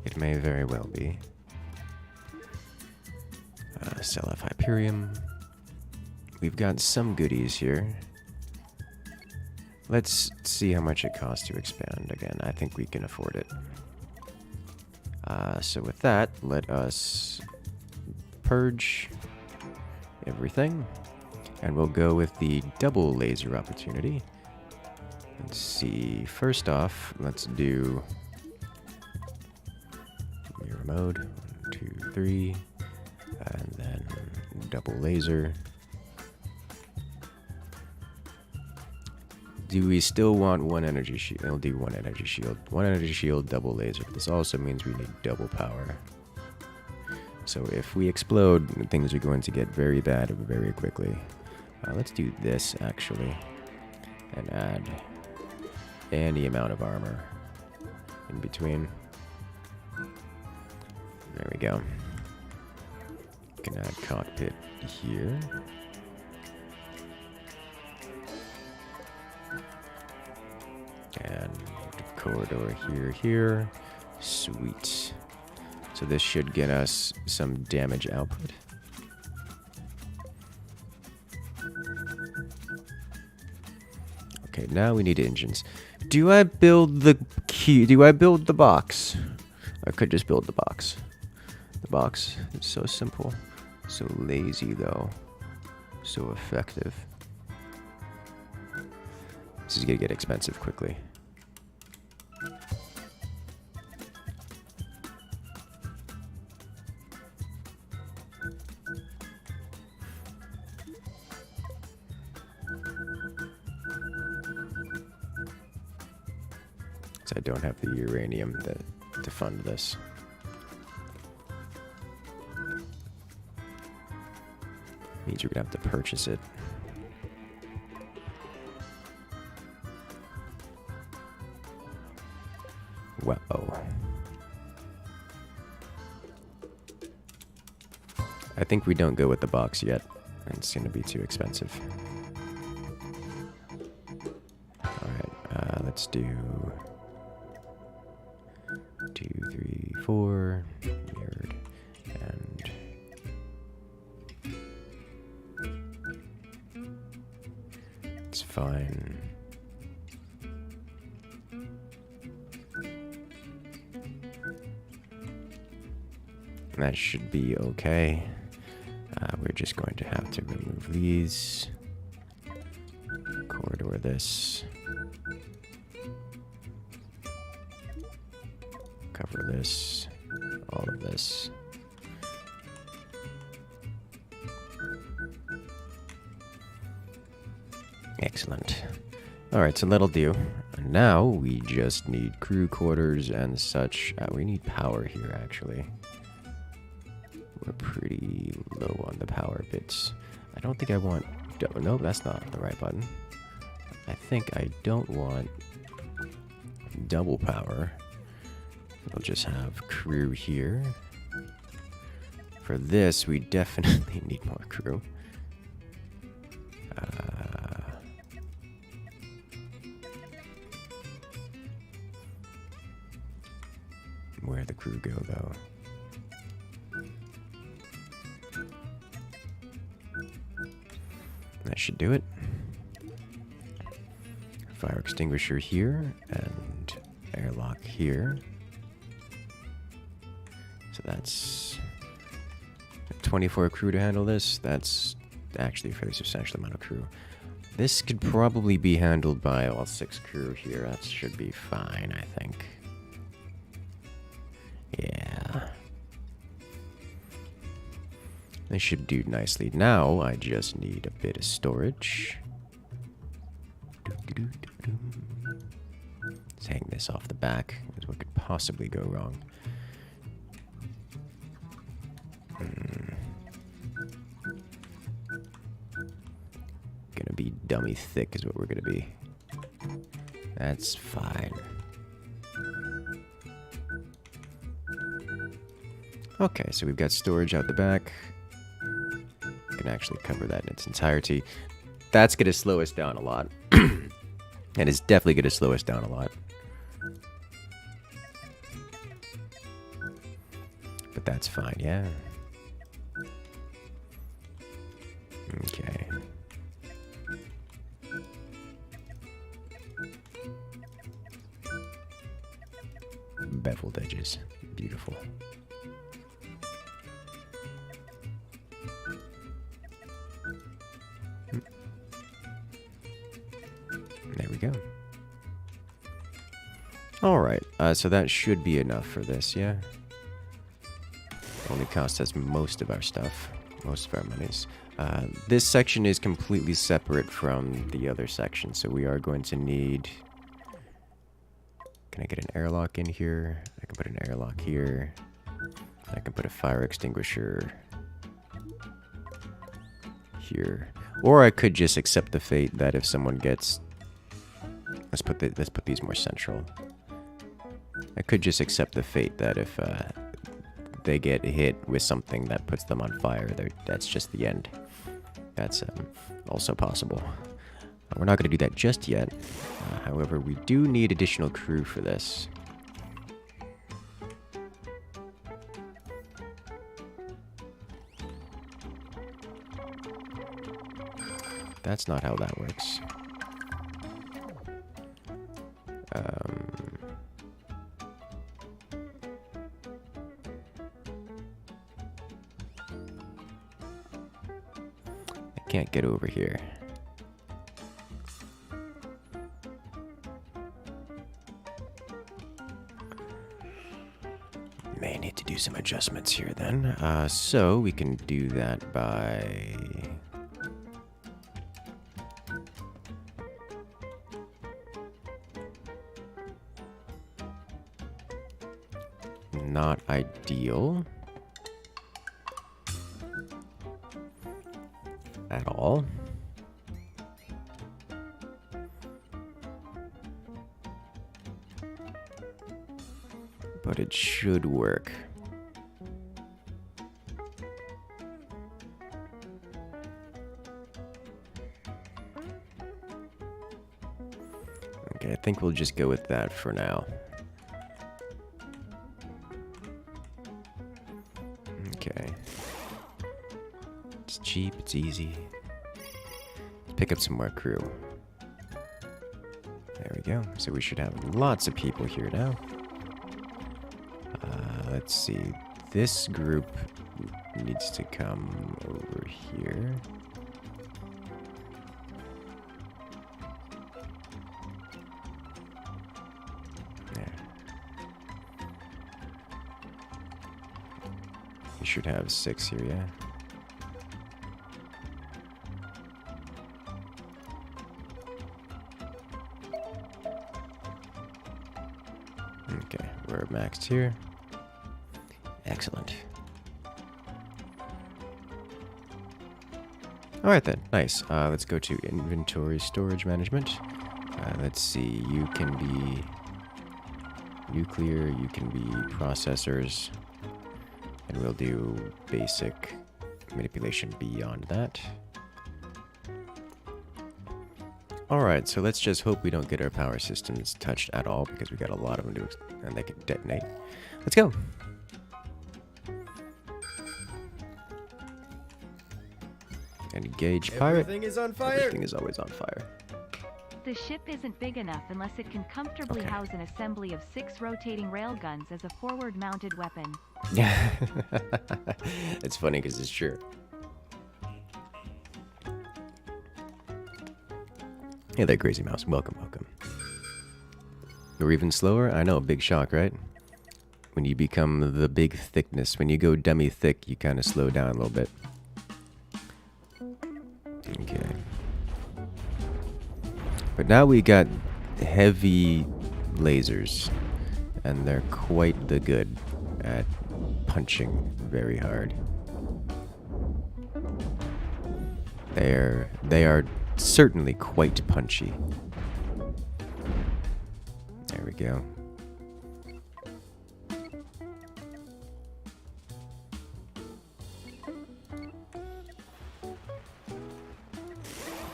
It may very well be. Sell off Hyperium. We've got some goodies here. Let's see how much it costs to expand again. I think we can afford it. So with that, let us purge everything. And we'll go with the double laser opportunity. Let's see. First off, let's do mirror mode. 1, 2, 3. And then double laser. Do we still want one energy shield? I'll do one energy shield. One energy shield, double laser. This also means we need double power. So if we explode, things are going to get very bad very quickly. Let's do this, actually. And add any amount of armor in between. There we go. Can add cockpit here. And corridor here. Sweet. So this should get us some damage output. Okay, now we need engines. Do I build the key? Do I build the box? I could just build the box. The box is so simple. So lazy, though. So effective. This is gonna get expensive quickly. So I don't have the uranium to fund this. Means you're gonna have to purchase it. Wow. I think we don't go with the box yet. It's gonna be too expensive. Alright, let's do 2, 3, 4, mirrored, and it's fine. That should be okay. We're just going to have to remove these. Corridor this. Cover this. All of this. Excellent. Alright, so that'll do. And now we just need crew quarters and such. We need power here, actually. We're pretty low on the power bits. I don't think I want... No, that's not the right button. I think I don't want double power. We'll just have crew here. For this, we definitely need more crew. Where'd the crew go, though? That should do it. Fire extinguisher here, and airlock here. So that's 24 crew to handle this. That's actually a fairly substantial amount of crew. This could probably be handled by all 6 crew here. That should be fine, I think. Yeah. They should do nicely. Now, I just need a bit of storage. Let's hang this off the back, because what could possibly go wrong? Gonna be dummy thick is what we're gonna be. That's fine. Okay, so we've got storage out the back. Can actually cover that in its entirety. That's gonna slow us down a lot. And it's definitely gonna slow us down a lot. But that's fine, yeah. Okay. Beveled edges. Beautiful. There we go. Alright, so that should be enough for this, yeah? Only cost us most of our stuff. Most of our monies. This section is completely separate from the other section, so we are going to need... Can I get an airlock in here? I can put an airlock here. I can put a fire extinguisher here. Or I could just accept the fate that if someone gets... Let's put these more central. I could just accept the fate that if they get hit with something that puts them on fire, that's just the end. That's also possible. We're not going to do that just yet. However, we do need additional crew for this. That's not how that works. I can't get over here. May need to do some adjustments here then. So we can do that by... Not ideal. At all. But it should work. Okay, I think we'll just go with that for now. Okay. It's cheap, it's easy. Let's pick up some more crew. There we go. So we should have lots of people here now. Let's see. This group needs to come over here. There. We should have 6 here, yeah? Okay, we're maxed here. Excellent. Alright then, nice. Let's go to inventory storage management. Let's see, you can be nuclear, you can be processors, and we'll do basic manipulation beyond that. Alright, so let's just hope we don't get our power systems touched at all, because we got a lot of them and they can detonate. Let's go! Engage pirate. Everything is on fire. Everything is always on fire. The ship isn't big enough unless it can comfortably house an assembly of 6 rotating railguns as a forward-mounted weapon. Yeah, it's funny because it's true. Hey there, Crazy Mouse. Welcome, welcome. You're even slower? I know, big shock, right? When you become the big thickness, when you go dummy thick, you kind of slow down a little bit. Okay. But now we got heavy lasers, and they're quite the good at punching very hard. They are certainly quite punchy. There we go.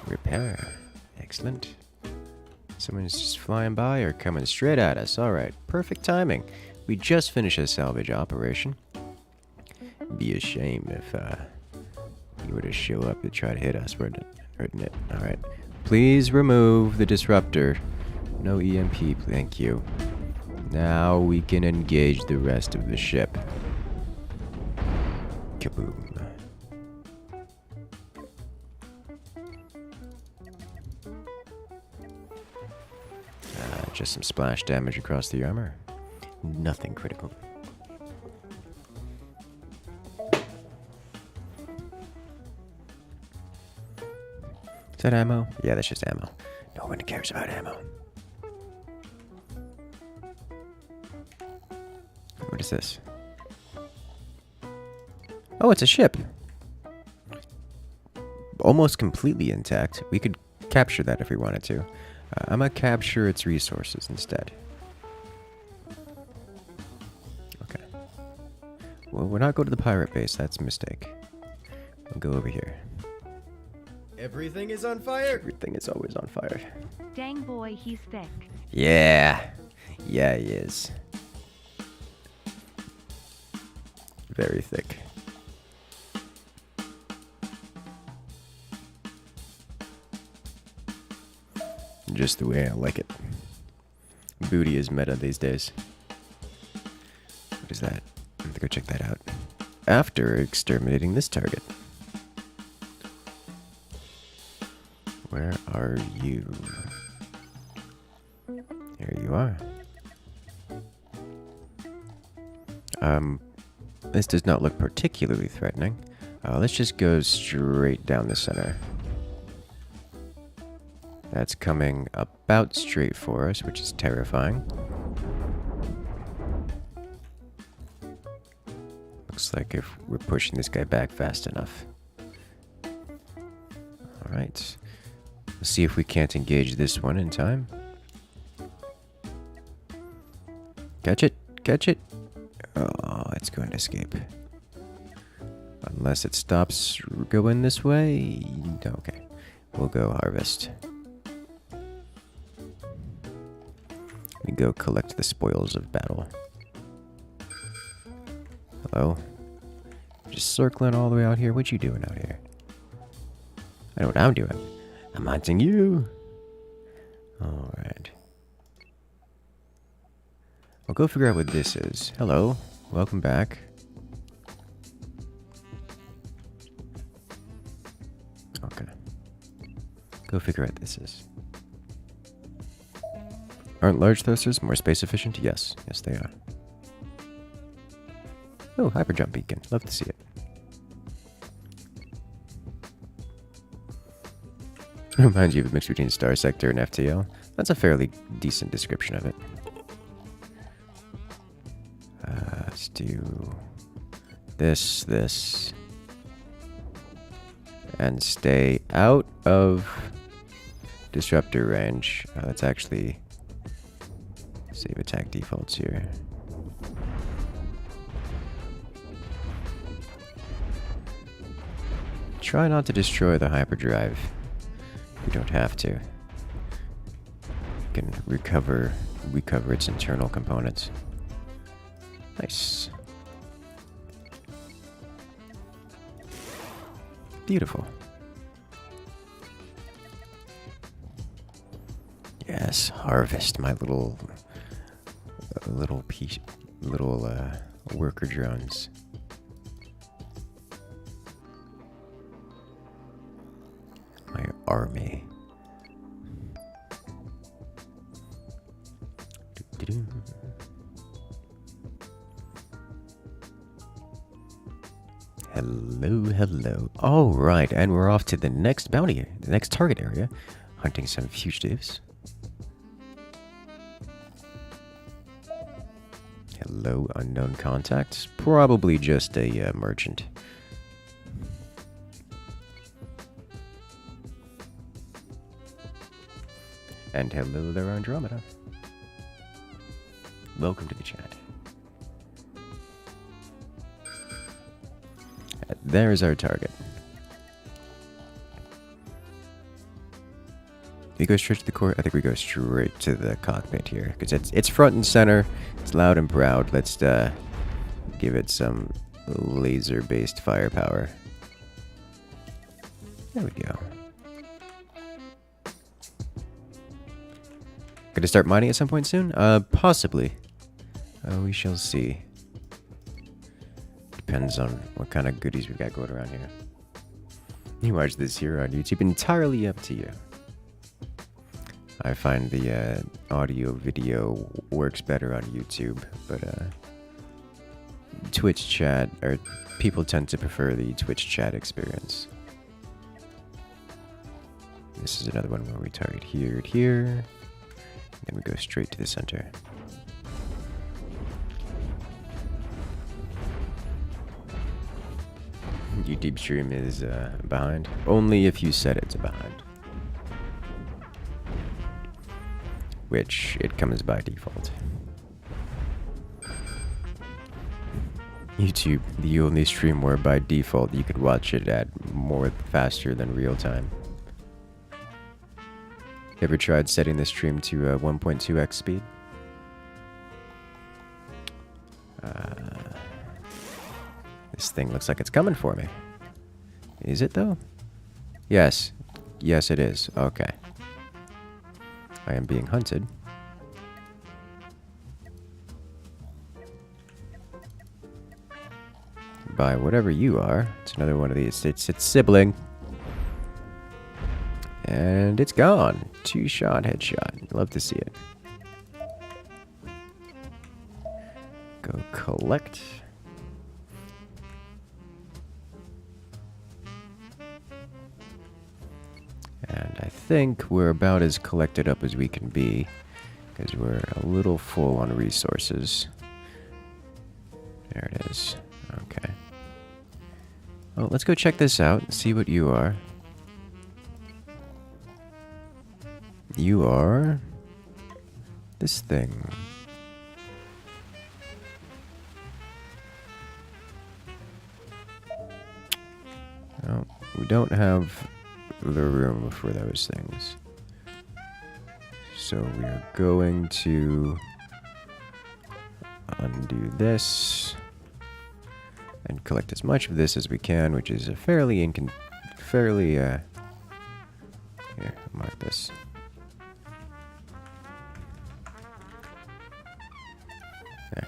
Repair. Excellent. Someone's just flying by or coming straight at us. Alright, perfect timing. We just finished a salvage operation. Be a shame if you were to show up to try to hit us, wouldn't it? Alright. Please remove the disruptor. No EMP, thank you. Now we can engage the rest of the ship. Kaboom. Just some splash damage across the armor. Nothing critical. Is that ammo? Yeah, that's just ammo. No one cares about ammo. What is this? Oh, it's a ship. Almost completely intact. We could capture that if we wanted to. I'm gonna capture its resources instead. Okay. Well, we're not going to the pirate base. That's a mistake. We'll go over here. Everything is on fire. Everything is always on fire. Dang boy, he's thick. Yeah. Yeah, he is. Very thick. Just the way I like it. Booty is meta these days. What is that? I have to go check that out. After exterminating this target. Where are you? Here you are. This does not look particularly threatening. Let's just go straight down the center. That's coming about straight for us, which is terrifying. Looks like if we're pushing this guy back fast enough. Alright. Let's see if we can't engage this one in time. Catch it! Catch it! Oh, it's going to escape. Unless it stops going this way. Okay. We'll go harvest. We go collect the spoils of battle. Hello? Just circling all the way out here. What you doing out here? I know what I'm doing. I'm hunting you. Alright. I'll go figure out what this is. Hello. Welcome back. Okay. Go figure out what this is. Aren't large thrusters more space efficient? Yes. Yes, they are. Oh, hyperjump beacon. Love to see it. Reminds you of a mix between Star Sector and FTL. That's a fairly decent description of it. Let's do this, and stay out of disruptor range. Let's actually save attack defaults here. Try not to destroy the hyperdrive. You don't have to. You can recover its internal components. Nice. Beautiful. Yes, harvest my little worker drones. My army. Hello, hello. All right, and we're off to the next bounty, the next target area, hunting some fugitives. Hello, unknown contacts. Probably just a merchant. And hello there, Andromeda. Welcome to the chat. There's our target. We go straight to the core. I think we go straight to the cockpit here because it's front and center. It's loud and proud. Let's give it some laser-based firepower. There we go. Gonna start mining at some point soon? Possibly. We shall see. Depends on what kind of goodies we've got going around here. You watch this here on YouTube, entirely up to you. I find the audio video works better on YouTube, but Twitch chat, or people tend to prefer the Twitch chat experience. This is another one where we target here and here, and then we go straight to the center. YouTube stream is behind. Only if you set it to behind. Which it comes by default. YouTube, the only stream where by default you could watch it at more faster than real time. Ever tried setting the stream to 1.2x speed? This thing looks like it's coming for me. Is it though? Yes. Yes, it is. Okay. I am being hunted. By whatever you are. It's another one of these. It's its sibling. And it's gone. 2-shot headshot. Love to see it. Go collect. And I think we're about as collected up as we can be, because we're a little full on resources. There it is. Okay. Well, let's go check this out and see what you are. You are this thing. Oh, we don't have the room for those things. So we are going to undo this and collect as much of this as we can, which is a fairly here, mark this. There.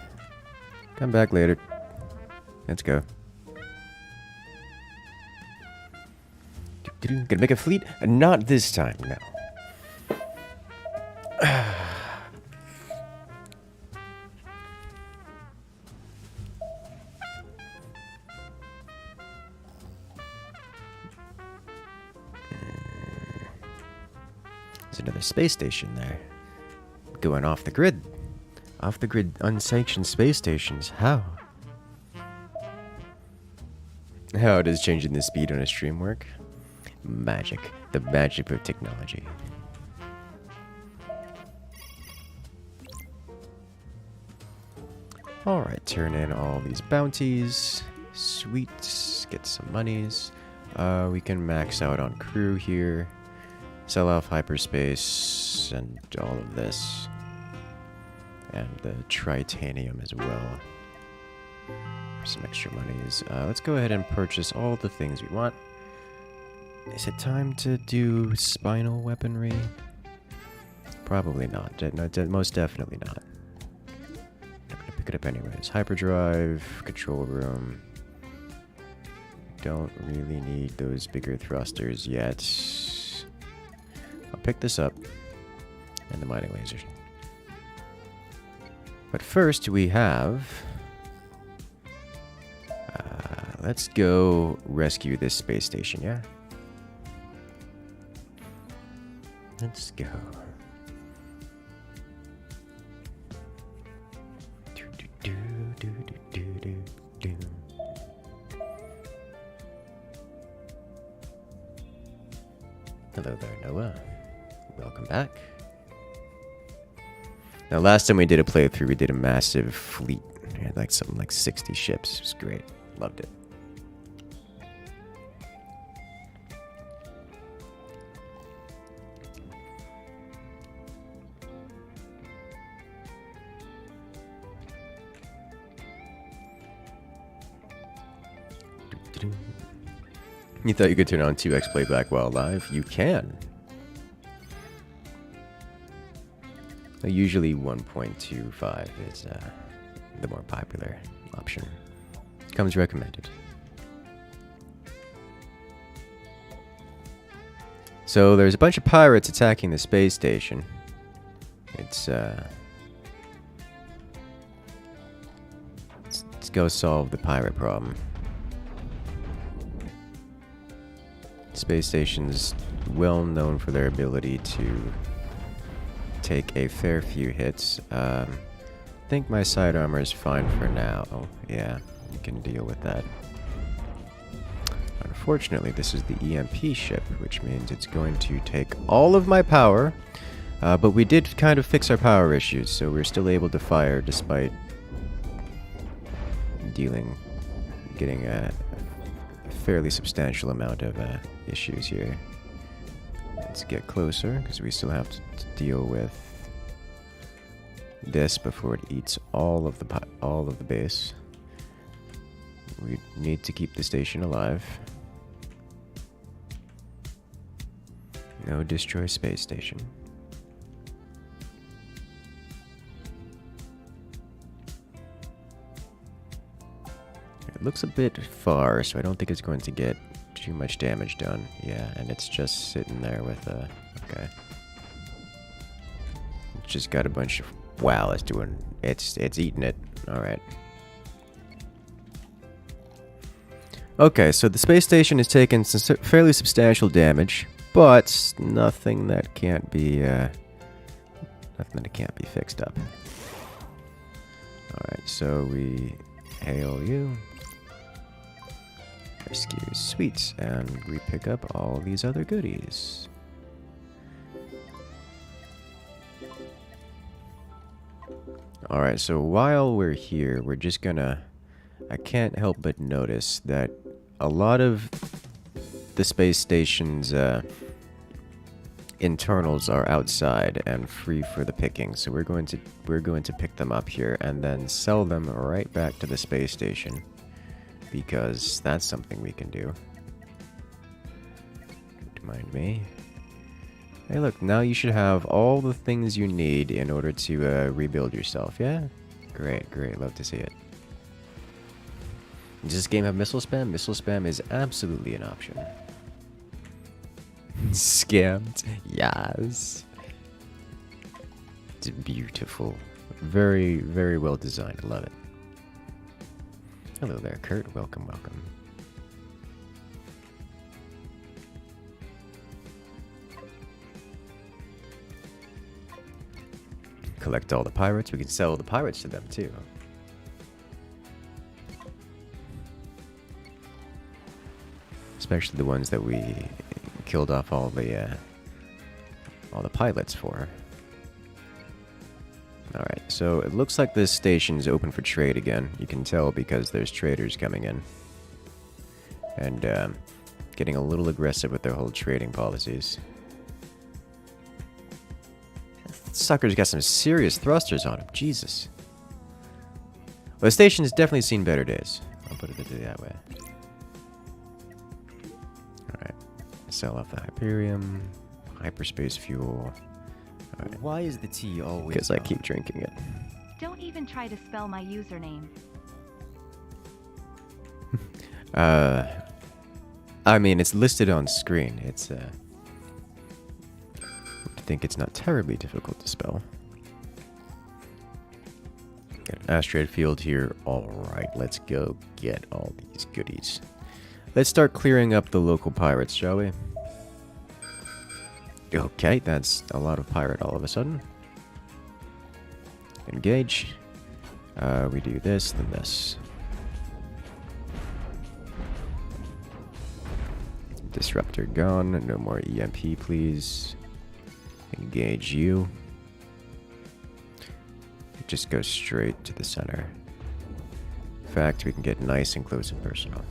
Come back later. Let's go. Gonna make a fleet? Not this time, no. There's another space station there. Going off the grid. Off the grid, unsanctioned space stations. How? How does changing the speed on a stream work? Magic. The magic of technology. Alright, turn in all these bounties. Sweet. Get some monies. We can max out on crew here. Sell off hyperspace and all of this. And the tritanium as well. For some extra monies. Let's go ahead and purchase all the things we want. Is it time to do spinal weaponry? Probably not. No, most definitely not. I'm gonna pick it up anyways. Hyperdrive, control room. Don't really need those bigger thrusters yet. I'll pick this up. And the mining laser. But first we have... let's go rescue this space station, yeah? Let's go. Hello there, Noah. Welcome back. Now, last time we did a playthrough, we did a massive fleet. We had like something like 60 ships. It was great. Loved it. You thought you could turn on 2x playback while live? You can. Usually 1.25 is the more popular option. Comes recommended. So there's a bunch of pirates attacking the space station. Let's go solve the pirate problem. Space station's well known for their ability to take a fair few hits. I think my side armor is fine for now. Oh, yeah, we can deal with that. Unfortunately, this is the EMP ship, which means it's going to take all of my power. But we did kind of fix our power issues, so we're still able to fire despite getting a fairly substantial amount of issues here. Let's get closer, because we still have to deal with this before it eats all of the base. We need to keep the station alive. No destroy space station. It looks a bit far, so I don't think it's going to get too much damage done. Yeah, and it's just sitting there with okay. It's just got a bunch of... Wow, it's eating it. Alright. Okay, so the space station has taken some fairly substantial damage, but nothing that can't be fixed up. Alright, so we hail you. Rescue, sweet, and we pick up all these other goodies. Alright, so while we're here, we're just gonna... I can't help but notice that a lot of the space station's internals are outside and free for the picking, so we're going to pick them up here and then sell them right back to the space station, because that's something we can do. Don't mind me. Hey, look, now you should have all the things you need in order to rebuild yourself. Yeah, great, love to see it. Does this game have missile spam? Missile spam is absolutely an option. Scammed. Yes. It's beautiful. Very, very well designed. I love it. Hello there, Kurt. Welcome, welcome. Collect all the pirates. We can sell the pirates to them, too. Especially the ones that we killed off all the pilots for. Alright, so it looks like this station is open for trade again. You can tell because there's traders coming in. And getting a little aggressive with their whole trading policies. Sucker's got some serious thrusters on him. Jesus. Well, the station has definitely seen better days. I'll put it that way. Alright. Sell off the Hyperium. Hyperspace fuel. Right. Why is the tea always... Because I keep drinking it. Don't even try to spell my username. I mean, it's listed on screen. It's, I think it's not terribly difficult to spell. Got an asteroid field here. Alright, let's go get all these goodies. Let's start clearing up the local pirates, shall we? Okay, that's a lot of pirate all of a sudden. Engage. We do this, then this. Disruptor gone. No more EMP, please. Engage you. Just go straight to the center. In fact, we can get nice and close and personal.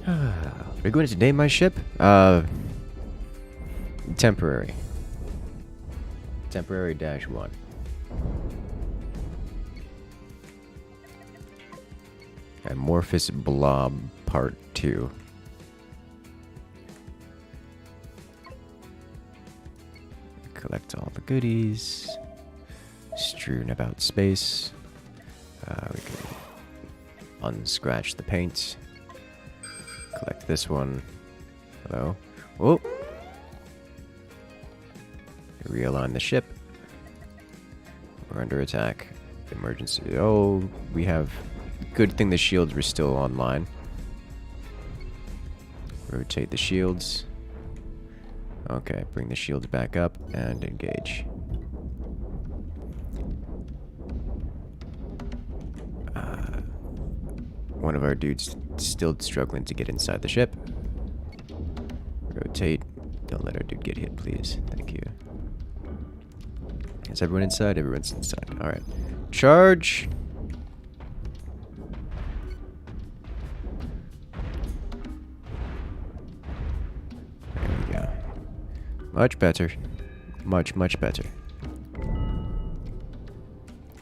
We're going to name my ship? Temporary. Temporary -1. Amorphous Blob Part 2. Collect all the goodies. Strewn about space. We can unscratch the paint. Collect this one. though. Oh! Realign the ship. We're under attack. Emergency. Oh, we have... Good thing the shields were still online. Rotate the shields. Okay, bring the shields back up and engage. One of our dudes still struggling to get inside the ship. Rotate. Don't let our dude get hit, please. Thank you. Is everyone inside? Everyone's inside. Alright. Charge! There we go. Much better. Much, much better.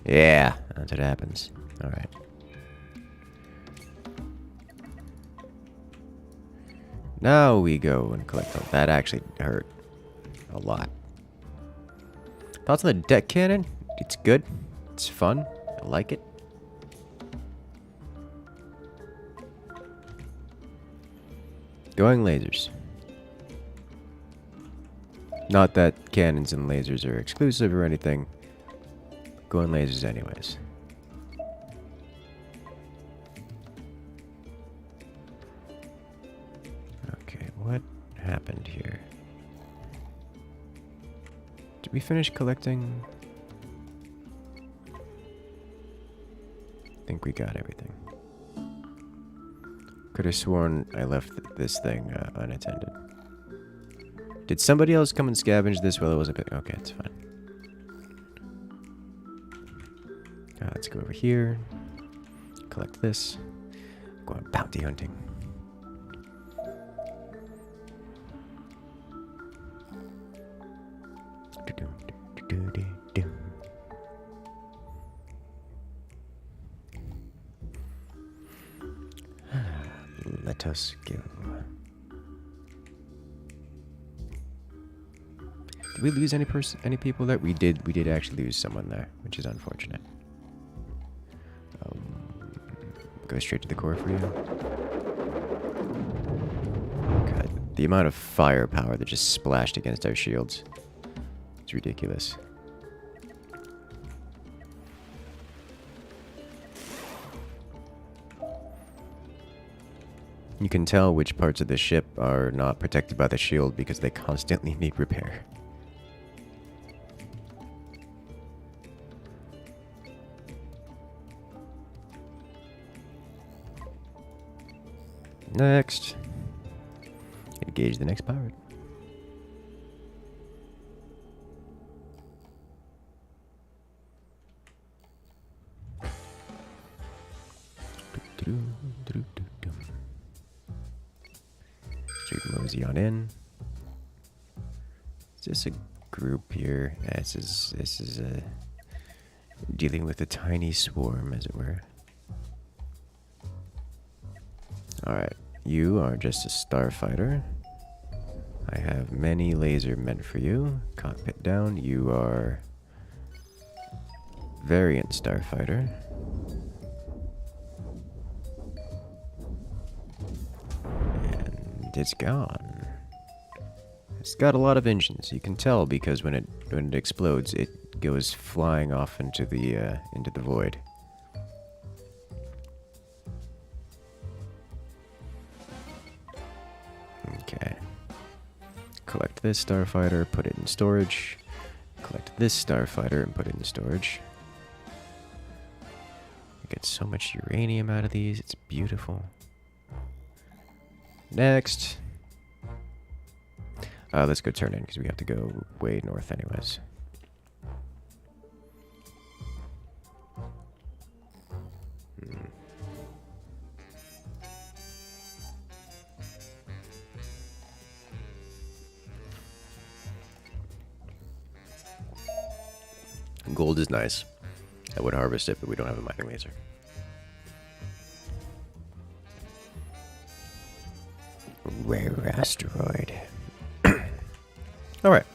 Yeah, that's what happens. Alright. Now we go and collect them. That actually hurt a lot. Thoughts on the deck cannon? It's good. It's fun. I like it. Going lasers. Not that cannons and lasers are exclusive or anything. Going lasers anyways. What happened here? Did we finish collecting? I think we got everything. Could have sworn I left this thing unattended. Did somebody else come and scavenge this while I wasn't picking? Okay, it's fine. Let's go over here. Collect this. Go on bounty hunting. Let us go. Did we lose any people there? We did actually lose someone there, which is unfortunate. Go straight to the core for you. God, the amount of firepower that just splashed against our shields. It's ridiculous. You can tell which parts of the ship are not protected by the shield because they constantly need repair. Next. Engage the next pirate. Straight mosey on in. Is this a group here? Yeah, this is dealing with a tiny swarm, as it were. Alright, you are just a starfighter. I have many laser meant for you. Cockpit down. You are variant starfighter. And it's gone. It's got a lot of engines. You can tell because when it explodes, it goes flying off into the void. Okay. Collect this starfighter, put it in storage. Collect this starfighter and put it in storage. You get so much uranium out of these. It's beautiful. Next. Let's go turn in because we have to go way north anyways. Gold is nice. I would harvest it, but we don't have a mining laser. Rare asteroid. Alright.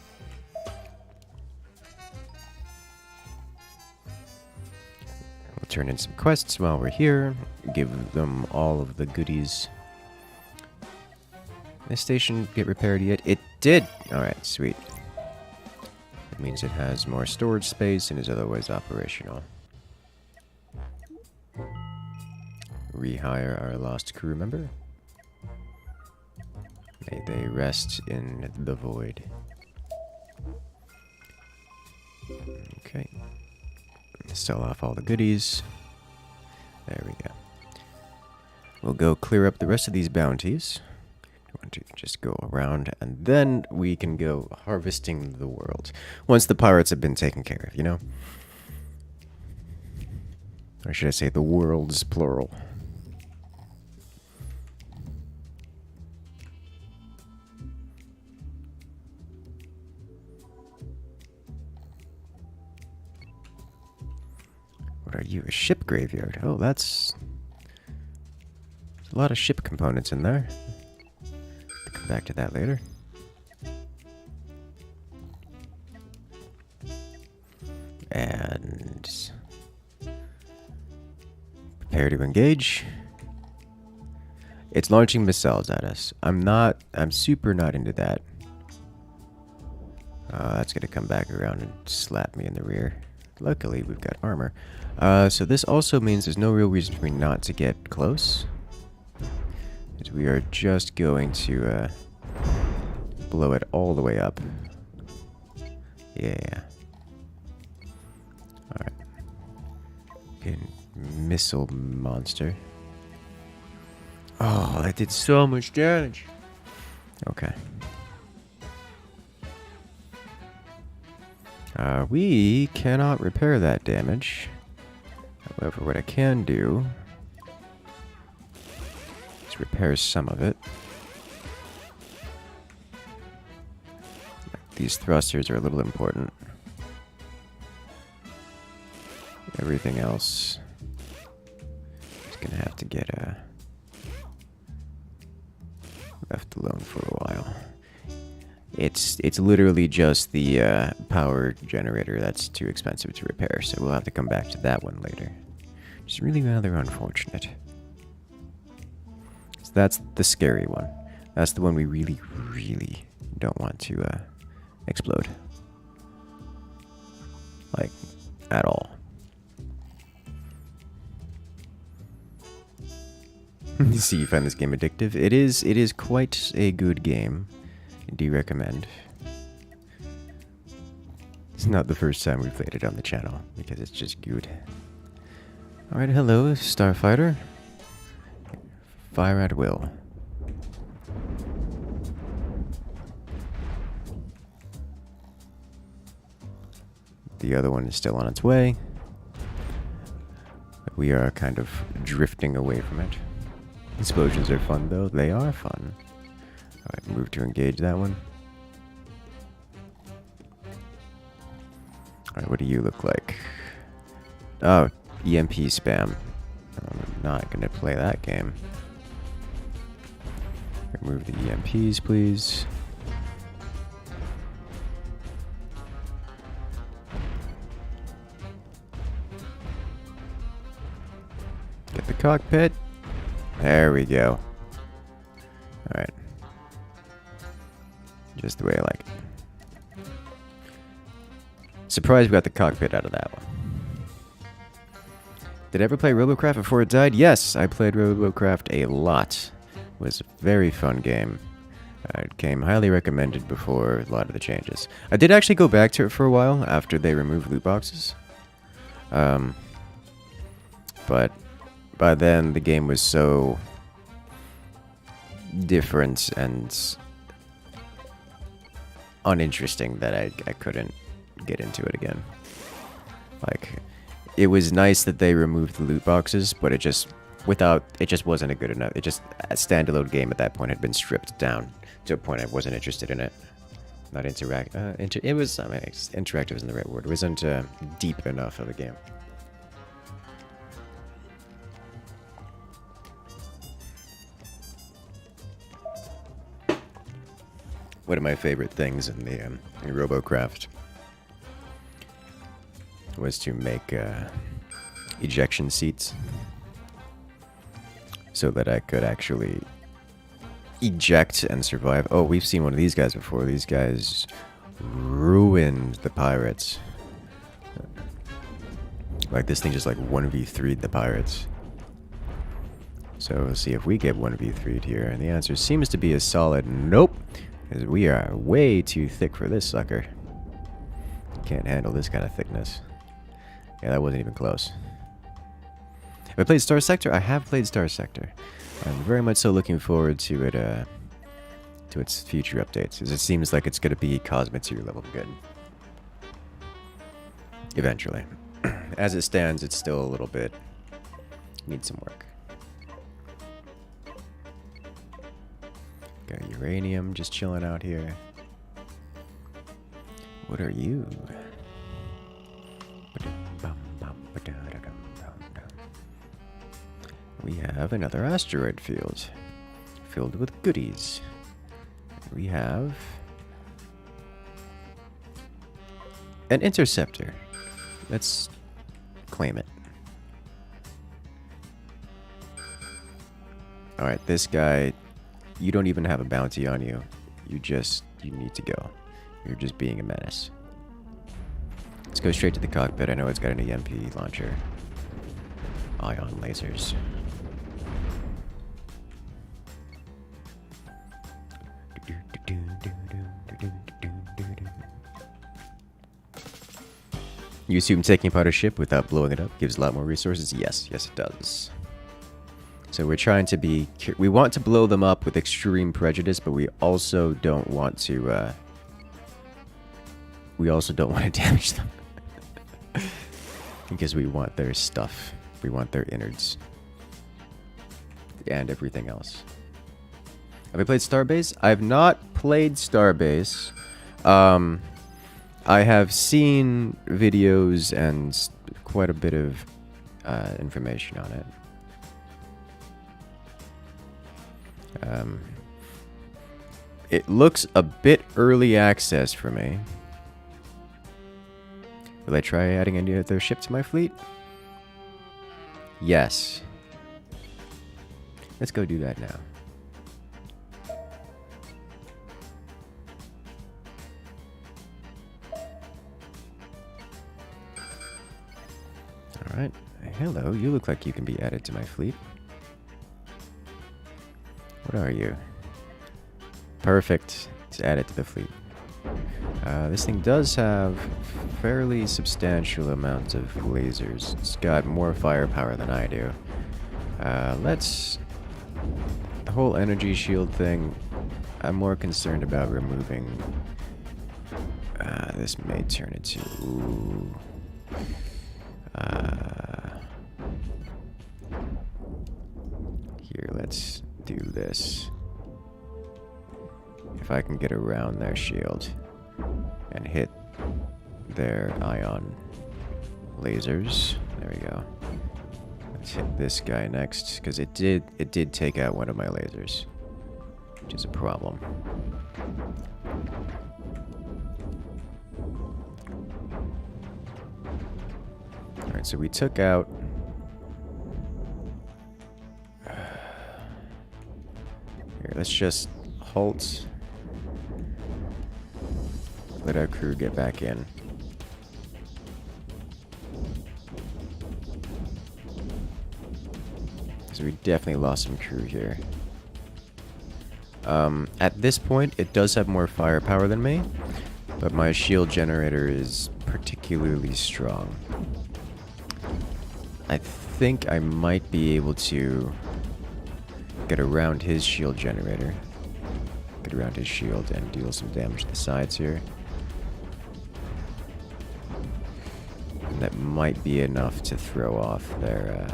We'll turn in some quests while we're here. Give them all of the goodies. This station get repaired yet? It did! Alright, sweet. It means it has more storage space and is otherwise operational. Rehire our lost crew member. May they rest in the void. Okay. Sell off all the goodies. There we go. We'll go clear up the rest of these bounties. I want to just go around, and then we can go harvesting the world. Once the pirates have been taken care of, you know? Or should I say the worlds, plural. What are you? A ship graveyard? Oh, that's... There's a lot of ship components in there. I'll come back to that later. And... Prepare to engage. It's launching missiles at us. I'm super not into that. That's gonna come back around and slap me in the rear. Luckily, we've got armor. So this also means there's no real reason for me not to get close. As we are just going to blow it all the way up. Yeah. Alright. Good missile monster. Oh, that did so much damage. Okay. We cannot repair that damage. However, what I can do is repair some of it. These thrusters are a little important. Everything else is gonna have to get left alone for a while. It's literally just the power generator that's too expensive to repair, so we'll have to come back to that one later. Which is really rather unfortunate. So that's the scary one. That's the one we really, really don't want to explode. Like, at all. You see, you find this game addictive. It is quite a good game. I do recommend. It's not the first time we've played it on the channel, because it's just good. Alright, hello, Starfighter. Fire at will. The other one is still on its way. We are kind of drifting away from it. Explosions are fun, though. They are fun. Alright, move to engage that one. Alright, what do you look like? Oh, EMP spam. I'm not gonna play that game. Remove the EMPs, please. Get the cockpit. There we go. Alright. Just the way I like it. Surprised we got the cockpit out of that one. Did I ever play Robocraft before it died? Yes, I played Robocraft a lot. It was a very fun game. It came highly recommended before a lot of the changes. I did actually go back to it for a while after they removed loot boxes. But by then the game was so different and uninteresting that I couldn't get into it again. Like, it was nice that they removed the loot boxes, but it just wasn't a good enough. It just, a standalone game at that point had been stripped down to a point I wasn't interested in it. Not interactive. It was, I mean, interactive isn't the right word. It wasn't deep enough of a game. One of my favorite things in the in Robocraft was to make ejection seats so that I could actually eject and survive. Oh, we've seen one of these guys before. These guys ruined the pirates. Like, this thing just like 1v3'd the pirates. So we'll see if we get 1v3'd here. And the answer seems to be a solid nope. Because we are way too thick for this sucker. Can't handle this kind of thickness. Yeah, that wasn't even close. Have I played Star Sector? I have played Star Sector. I'm very much so looking forward to it, to its future updates, as it seems like it's going to be Cosmoteer level good. Eventually. As it stands, it's still a little bit... needs some work. Got uranium just chilling out here. What are you? We have another asteroid field. Filled with goodies. We have... an interceptor. Let's claim it. Alright, this guy... you don't even have a bounty on you. You need to go. You're just being a menace. Let's go straight to the cockpit. I know it's got an EMP launcher. Ion lasers. You assume taking apart a ship without blowing it up gives a lot more resources? Yes, yes it does. So we're trying to be... we want to blow them up with extreme prejudice, but we also don't want to... we also don't want to damage them. Because we want their stuff. We want their innards. And everything else. Have I played Starbase? I've not played Starbase. I have seen videos and quite a bit of information on it. It looks a bit early access for me. Will I try adding any other ship to my fleet? Yes. Let's go do that now. Alright. Hello, you look like you can be added to my fleet. What are you? Perfect. Let's add it to the fleet. This thing does have fairly substantial amounts of lasers. It's got more firepower than I do. Let's... the whole energy shield thing, I'm more concerned about removing... this may turn it to... ooh. Here, let's do this. If I can get around their shield and hit their ion lasers. There we go. Let's hit this guy next, because it did take out one of my lasers, which is a problem. Alright, so we took out... here, let's just halt. Let our crew get back in. So we definitely lost some crew here. At this point, it does have more firepower than me, but my shield generator is particularly strong. I think I might be able to get around his shield generator. Get around his shield and deal some damage to the sides here. And that might be enough to throw off their...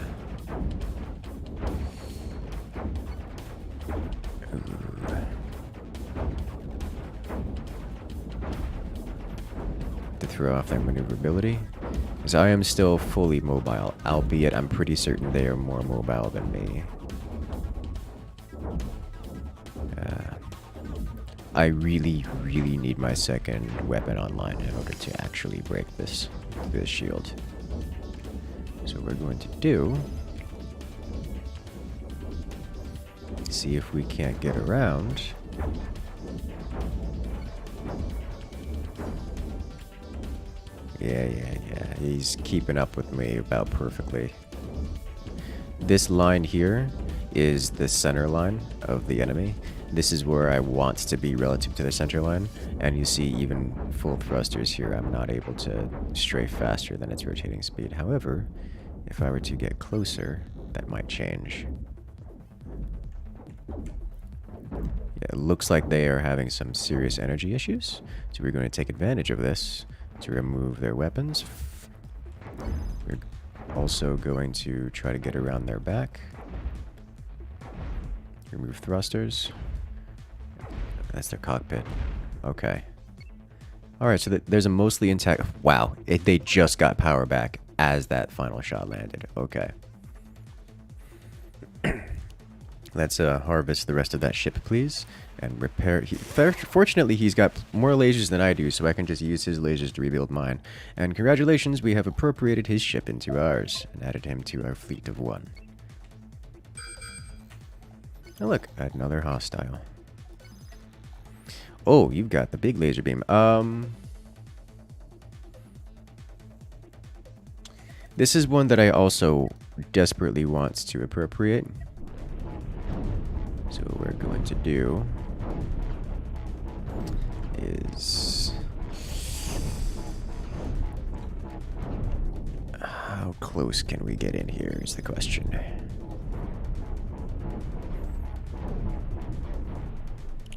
to throw off their maneuverability. Because I am still fully mobile, albeit I'm pretty certain they are more mobile than me. I really, really need my second weapon online in order to actually break this shield. So what we're going to do See if we can't get around. Yeah. He's keeping up with me about perfectly. This line here is the center line of the enemy. This is where I want to be relative to the center line. And you see even full thrusters here, I'm not able to strafe faster than its rotating speed. However, if I were to get closer, that might change. Yeah, it looks like they are having some serious energy issues. So we're going to take advantage of this to remove their weapons. We're also going to try to get around their back. Remove thrusters. That's their cockpit. Okay. Alright, so there's a mostly intact... Wow, they just got power back as that final shot landed. Okay. Let's harvest the rest of that ship, please. And repair... Fortunately, he's got more lasers than I do, so I can just use his lasers to rebuild mine. And congratulations, we have appropriated his ship into ours and added him to our fleet of 1. Oh, look, another hostile. Oh, you've got the big laser beam. This is one that I also desperately want to appropriate. So what we're going to do is... How close can we get in here is the question.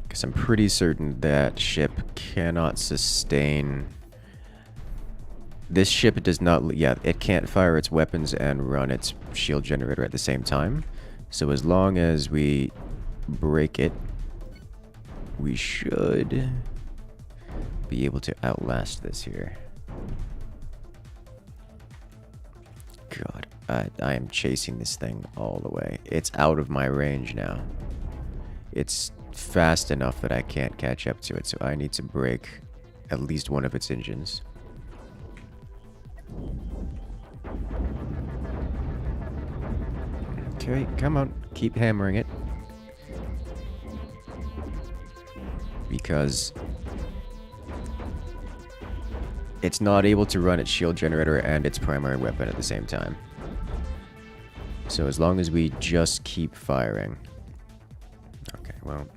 Because I'm pretty certain that ship cannot sustain... This ship does not... Yeah, it can't fire its weapons and run its shield generator at the same time. So as long as we break it, we should be able to outlast this here. God, I am chasing this thing all the way. It's out of my range now. It's fast enough that I can't catch up to it, so I need to break at least one of its engines. Okay, come on, keep hammering it. Because it's not able to run its shield generator and its primary weapon at the same time. So as long as we just keep firing. Okay, well.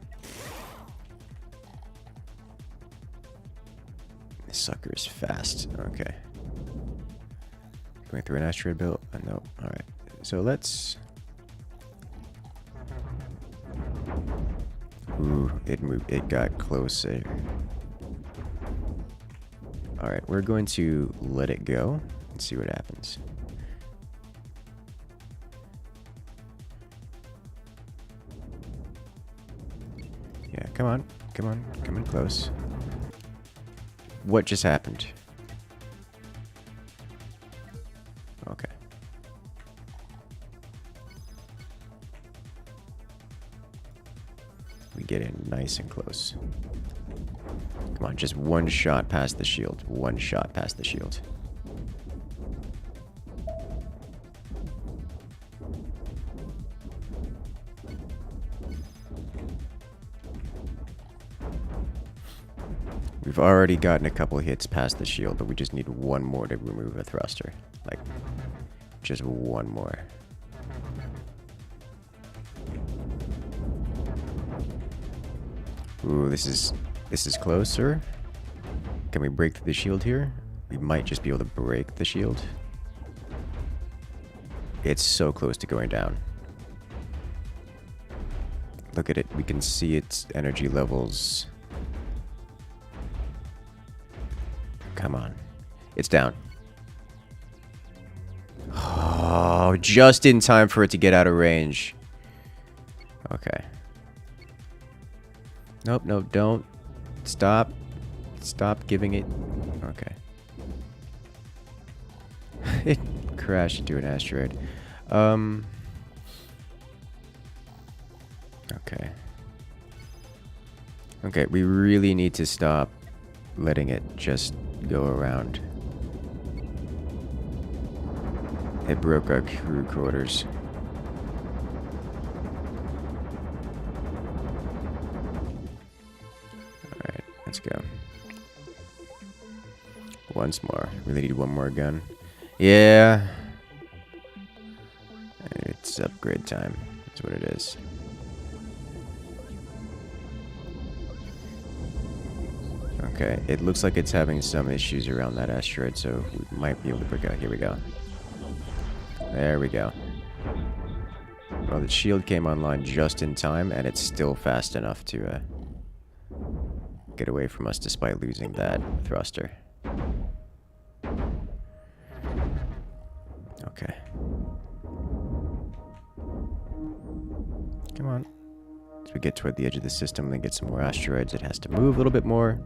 This sucker is fast. Okay. Going through an asteroid belt? No. Alright. So let's... Ooh, it moved. It got closer. Alright, we're going to let it go and see what happens. Yeah, come on. Come on. Come in close. What just happened? Okay. We get in nice and close. Come on, just one shot past the shield. One shot past the shield. We've already gotten a couple hits past the shield, but we just need one more to remove a thruster. Like, just one more. Ooh, this is closer. Can we break through the shield here? We might just be able to break the shield. It's so close to going down. Look at it. We can see its energy levels. Come on. It's down. Oh, just in time for it to get out of range. Okay. Nope, no, don't. Stop. Stop giving it... Okay. It crashed into an asteroid. Okay. Okay, we really need to stop letting it just go around. It broke our crew quarters. once more. Really need one more gun. Yeah. It's upgrade time. That's what it is. Okay, it looks like it's having some issues around that asteroid, so we might be able to break out. Here we go. There we go. Well, the shield came online just in time, and it's still fast enough to get away from us despite losing that thruster. Okay. Come on. As we get toward the edge of the system and get some more asteroids, it has to move a little bit more.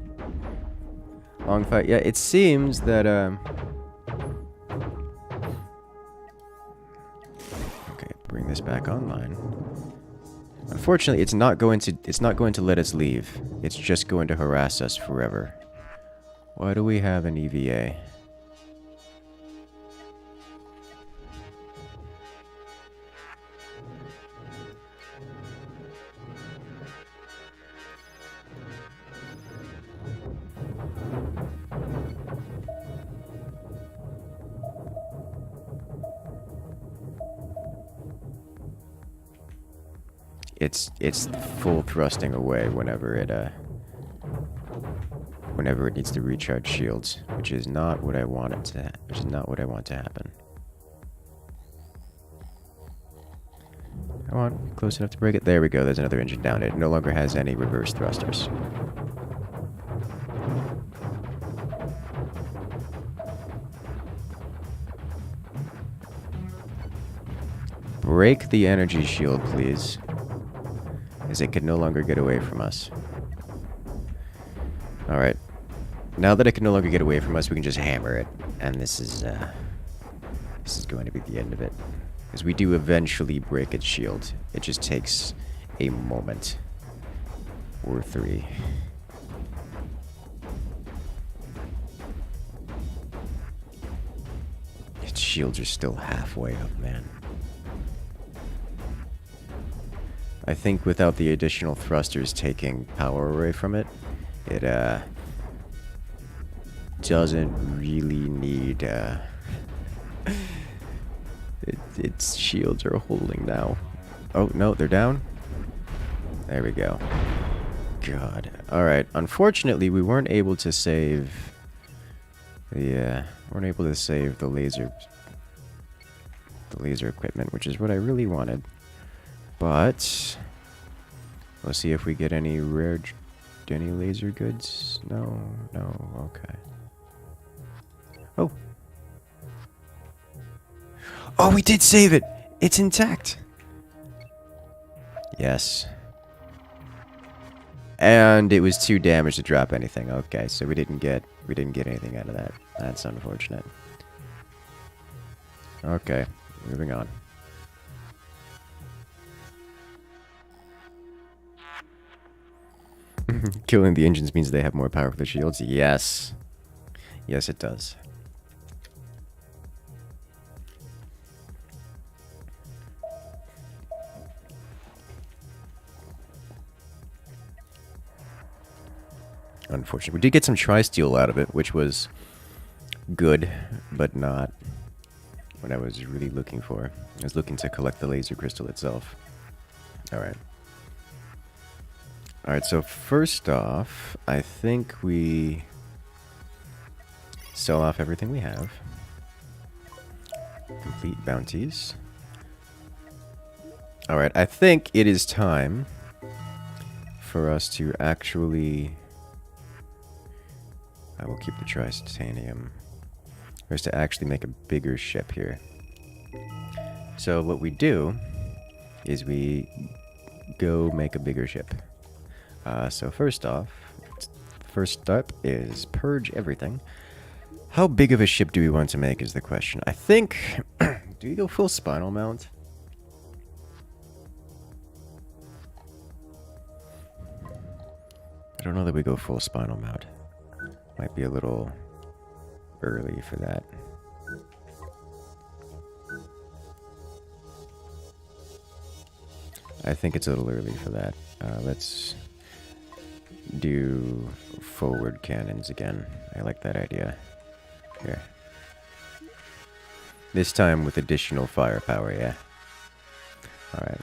Long fight. Yeah, it seems that, okay, bring this back online. Unfortunately, it's not going to let us leave. It's just going to harass us forever. Why do we have an EVA? It's full thrusting away whenever it needs to recharge shields, which is not what I want it to. Which is not what I want to happen. Come on, close enough to break it. There we go. There's another engine down. It no longer has any reverse thrusters. Break the energy shield, please. As it can no longer get away from us. Alright. Now that it can no longer get away from us, we can just hammer it. And this is going to be the end of it. As we do eventually break its shield. It just takes a moment. Or 3. Its shields are still halfway up, man. I think without the additional thrusters taking power away from it, it doesn't really need its shields are holding now. Oh no, they're down. There we go. God. All right. Unfortunately, we weren't able to save the laser equipment, which is what I really wanted. But we'll see if we get any any laser goods. No, okay. Oh, we did save it. It's intact. Yes. And it was too damaged to drop anything. Okay, so we didn't get anything out of that. That's unfortunate. Okay, moving on. Killing the engines means they have more power for the shields? Yes. Yes, it does. Unfortunately. We did get some tri-steel out of it, which was good, but not what I was really looking for. I was looking to collect the laser crystal itself. Alright. Alright, so first off, I think we sell off everything we have. Complete bounties. Alright, I think it is time for us to actually... I will keep the titanium. For us to actually make a bigger ship here. So what we do is we go make a bigger ship. So first off, first step is purge everything. How big of a ship do we want to make is the question. I think, do we go full spinal mount? I don't know that we go full spinal mount. Might be a little early for that. I think it's a little early for that. Let's do forward cannons again. I like that idea. Here. This time with additional firepower, yeah. Alright.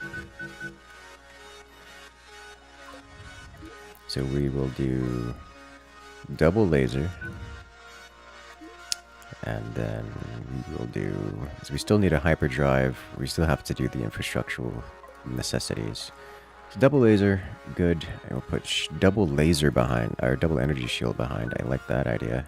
So we will do double laser. And then we will do... So we still need a hyperdrive. We still have to do the infrastructural necessities. So double laser, good. I will put double laser behind, or double energy shield behind. I like that idea.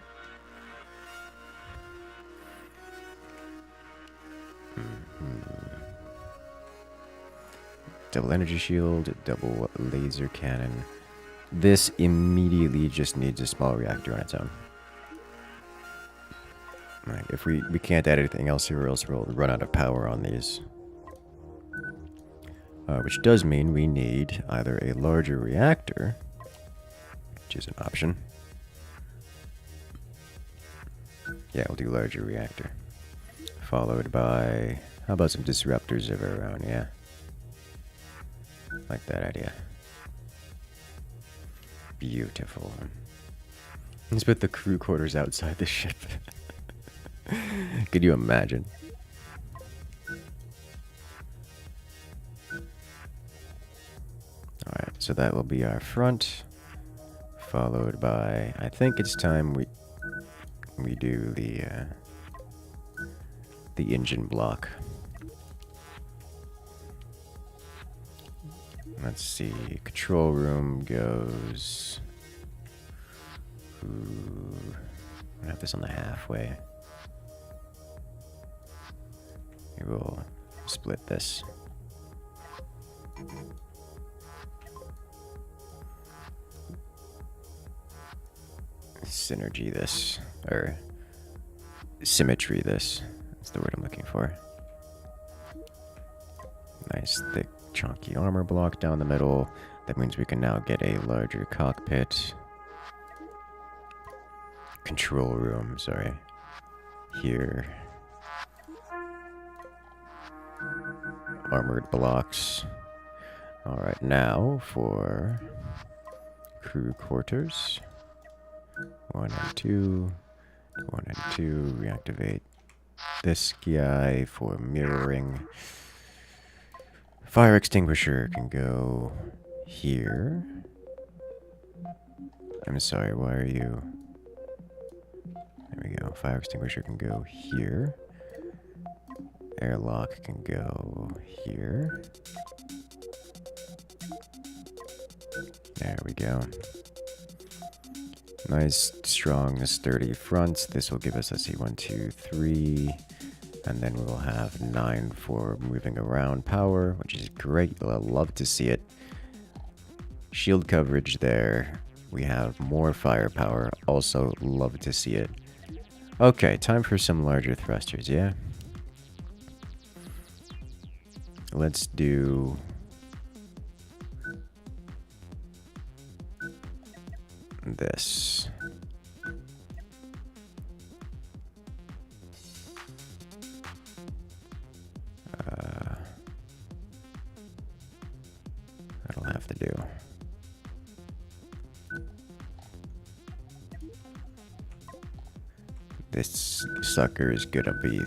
Double energy shield, double laser cannon. This immediately just needs a small reactor on its own. Right, if we can't add anything else here, or else we'll run out of power on these. Which does mean we need either a larger reactor, which is an option. Yeah, we'll do larger reactor. Followed by, how about some disruptors of our own, yeah. Like that idea. Beautiful. Let's put the crew quarters outside the ship. Could you imagine? Alright, so that will be our front. Followed by, I think it's time we do the engine block. Let's see, control room goes... Ooh, I have this on the halfway. We will split this. Synergy this, or symmetry this. That's the word I'm looking for. Nice thick chunky armor block down the middle. That means we can now get a larger cockpit. Control room, sorry. Here. Armored blocks. Alright, now for crew quarters. 1 and 2. 1 and 2. Reactivate this guy for mirroring. Fire extinguisher can go here. I'm sorry, why are you... There we go. Fire extinguisher can go here. Airlock can go here. There we go. Nice, strong, sturdy front. This will give us, let's see, 1, 2, 3. And then we'll have 9 for moving around power, which is great. I'll love to see it. Shield coverage there. We have more firepower. Also love to see it. Okay, time for some larger thrusters, yeah? Let's do... this. That'll have to do. This sucker is gonna be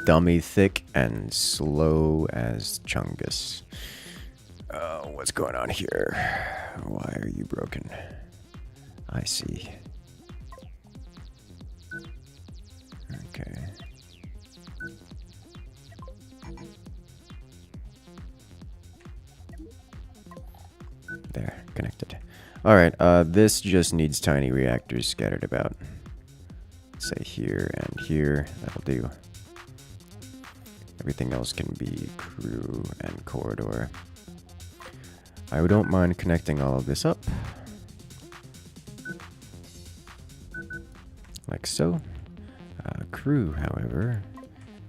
dummy thick and slow as Chungus. What's going on here? Why are you broken? I see. Okay. There, connected. Alright, this just needs tiny reactors scattered about. Say here and here. That'll do. Everything else can be crew and corridor. I don't mind connecting all of this up. Like so. Crew, however,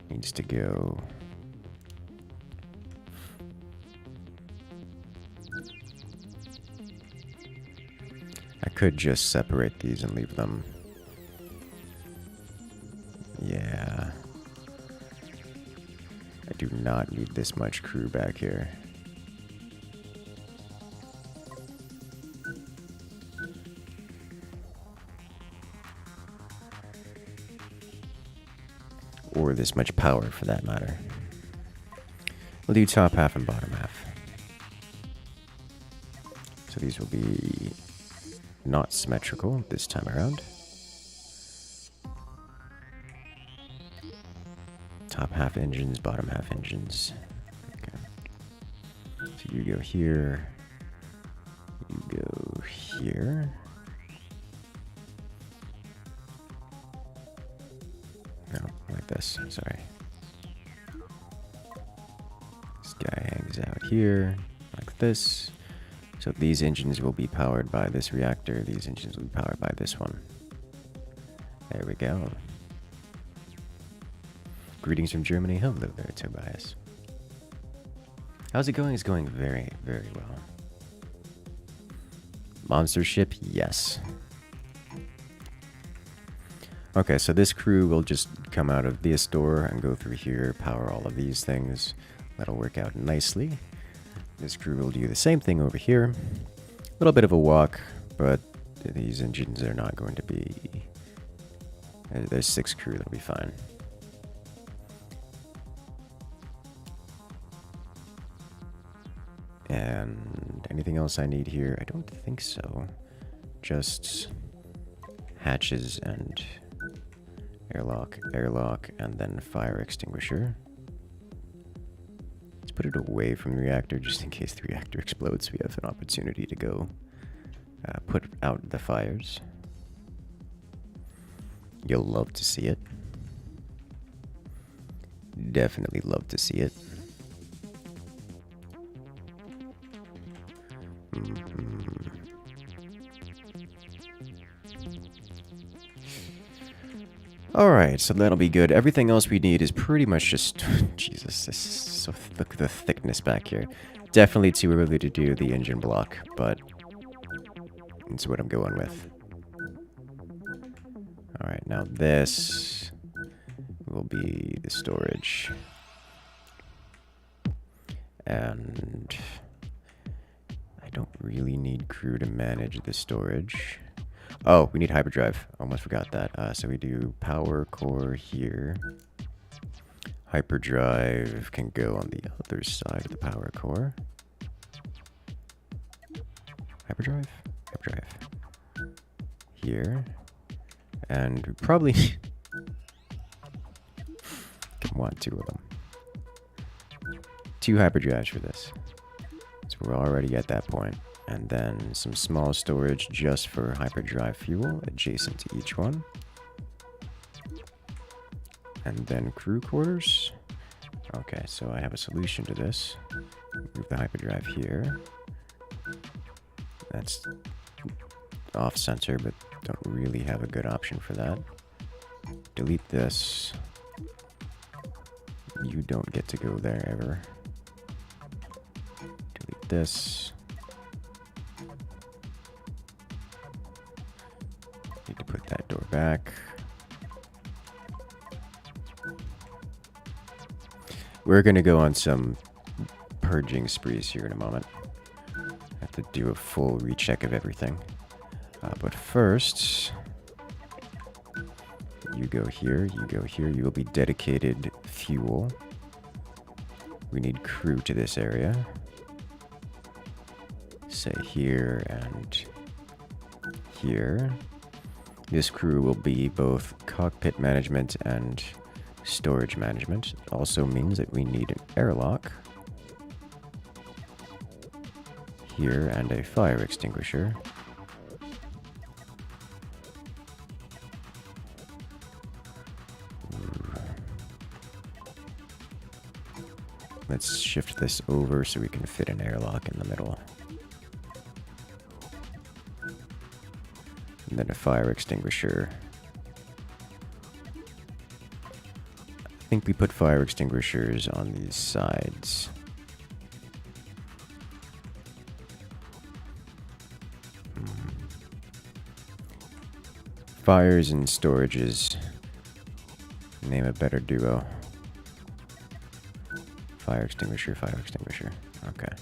needs to go... I could just separate these and leave them. Yeah. I do not need this much crew back here. this much power for that matter. We'll do top half and bottom half. So these will be not symmetrical this time around. Top half engines, bottom half engines. Okay. So you go here. You go here. No, like this. Sorry. This guy hangs out here, like this. So these engines will be powered by this reactor. These engines will be powered by this one. There we go. Greetings from Germany. Hello there, Tobias. How's it going? It's going very, very well. Monster ship? Yes. Okay, so this crew will just come out of this door and go through here, power all of these things. That'll work out nicely. This crew will do the same thing over here. A little bit of a walk, but these engines are not going to be... There's 6 crew, that'll be fine. And anything else I need here? I don't think so. Just hatches and airlock, and then fire extinguisher. Let's put it away from the reactor just in case the reactor explodes. We have an opportunity to go put out the fires. You'll love to see it. Definitely love to see it. Alright, so that'll be good. Everything else we need is pretty much just... Jesus, this is so look at the thickness back here. Definitely too early to do the engine block, but that's what I'm going with. Alright, now this will be the storage. And I don't really need crew to manage the storage. Oh, we need hyperdrive. Almost forgot that. So we do power core here. Hyperdrive can go on the other side of the power core. Hyperdrive? Hyperdrive. Here. And we probably can want 2 of them. 2 hyperdrives for this. So we're already at that point. And then some small storage just for hyperdrive fuel adjacent to each one. And then crew quarters. Okay, so I have a solution to this. Move the hyperdrive here. That's off center, but don't really have a good option for that. Delete this. You don't get to go there ever. Delete this. Need to put that door back. We're gonna go on some purging sprees here in a moment. Have to do a full recheck of everything. But first, you go here, you go here. You will be dedicated fuel. We need crew to this area. Say here and here. This crew will be both cockpit management and storage management. Also means that we need an airlock here and a fire extinguisher. Let's shift this over so we can fit an airlock in the middle. And then a fire extinguisher. I think we put fire extinguishers on these sides. Fires and storages. Name a better duo. Fire extinguisher, fire extinguisher. Okay.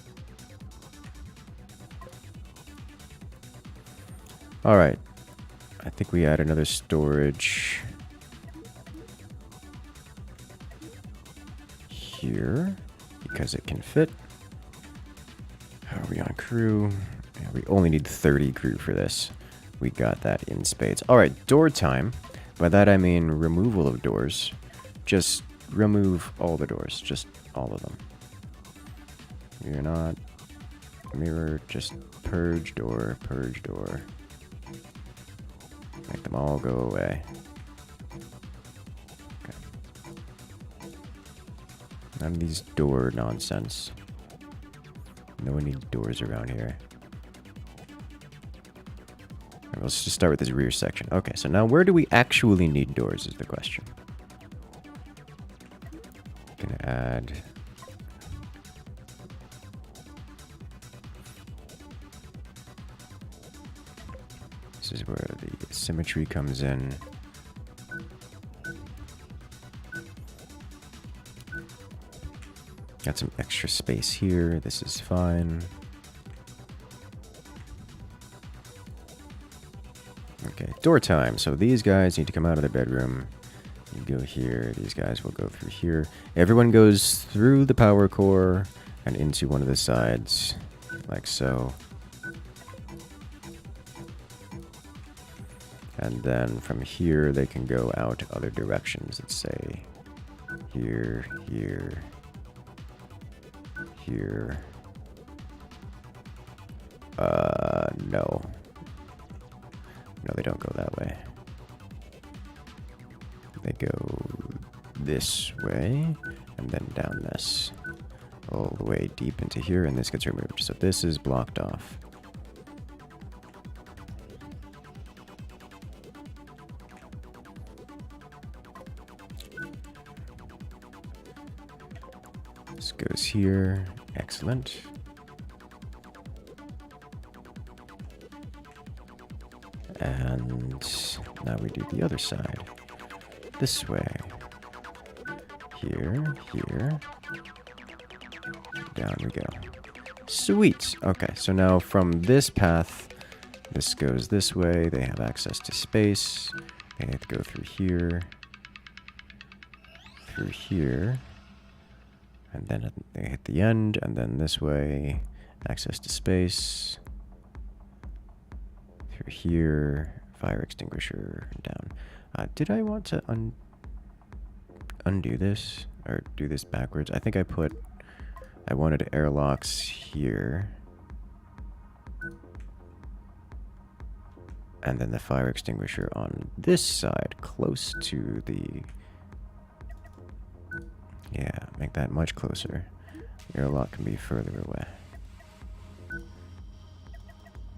Alright. I think we add another storage. here because it can fit. How are we on crew? Yeah, we only need 30 crew for this. We got that in spades. Alright, door time. By that I mean removal of doors. Just remove all the doors. Just all of them. You're not... Mirror, just purge door, purge door. Make them all go away. Okay. None of these door nonsense. No one needs doors around here. Right, let's just start with this rear section. Okay, so now where do we actually need doors is the question. Gonna add... This is where the symmetry comes in. Got some extra space here. This is fine. Okay, door time. So these guys need to come out of the bedroom. You go here. These guys will go through here. Everyone goes through the power core and into one of the sides, like so. And then from here, they can go out other directions. Let's say here, here, here. No. No, they don't go that way. They go this way, and then down this. All the way deep into here, and this gets removed. So this is blocked off. This goes here. Excellent. And now we do the other side. This way. Here, here. Down we go. Sweet! Okay, so now from this path, this goes this way. They have access to space. They have to go through here. Through here. And then they hit the end, and then this way, access to space. Through here, fire extinguisher, down. Did I want to undo this? Or do this backwards? I think I wanted airlocks here. And then the fire extinguisher on this side, close to the... Yeah, make that much closer. Airlock can be further away.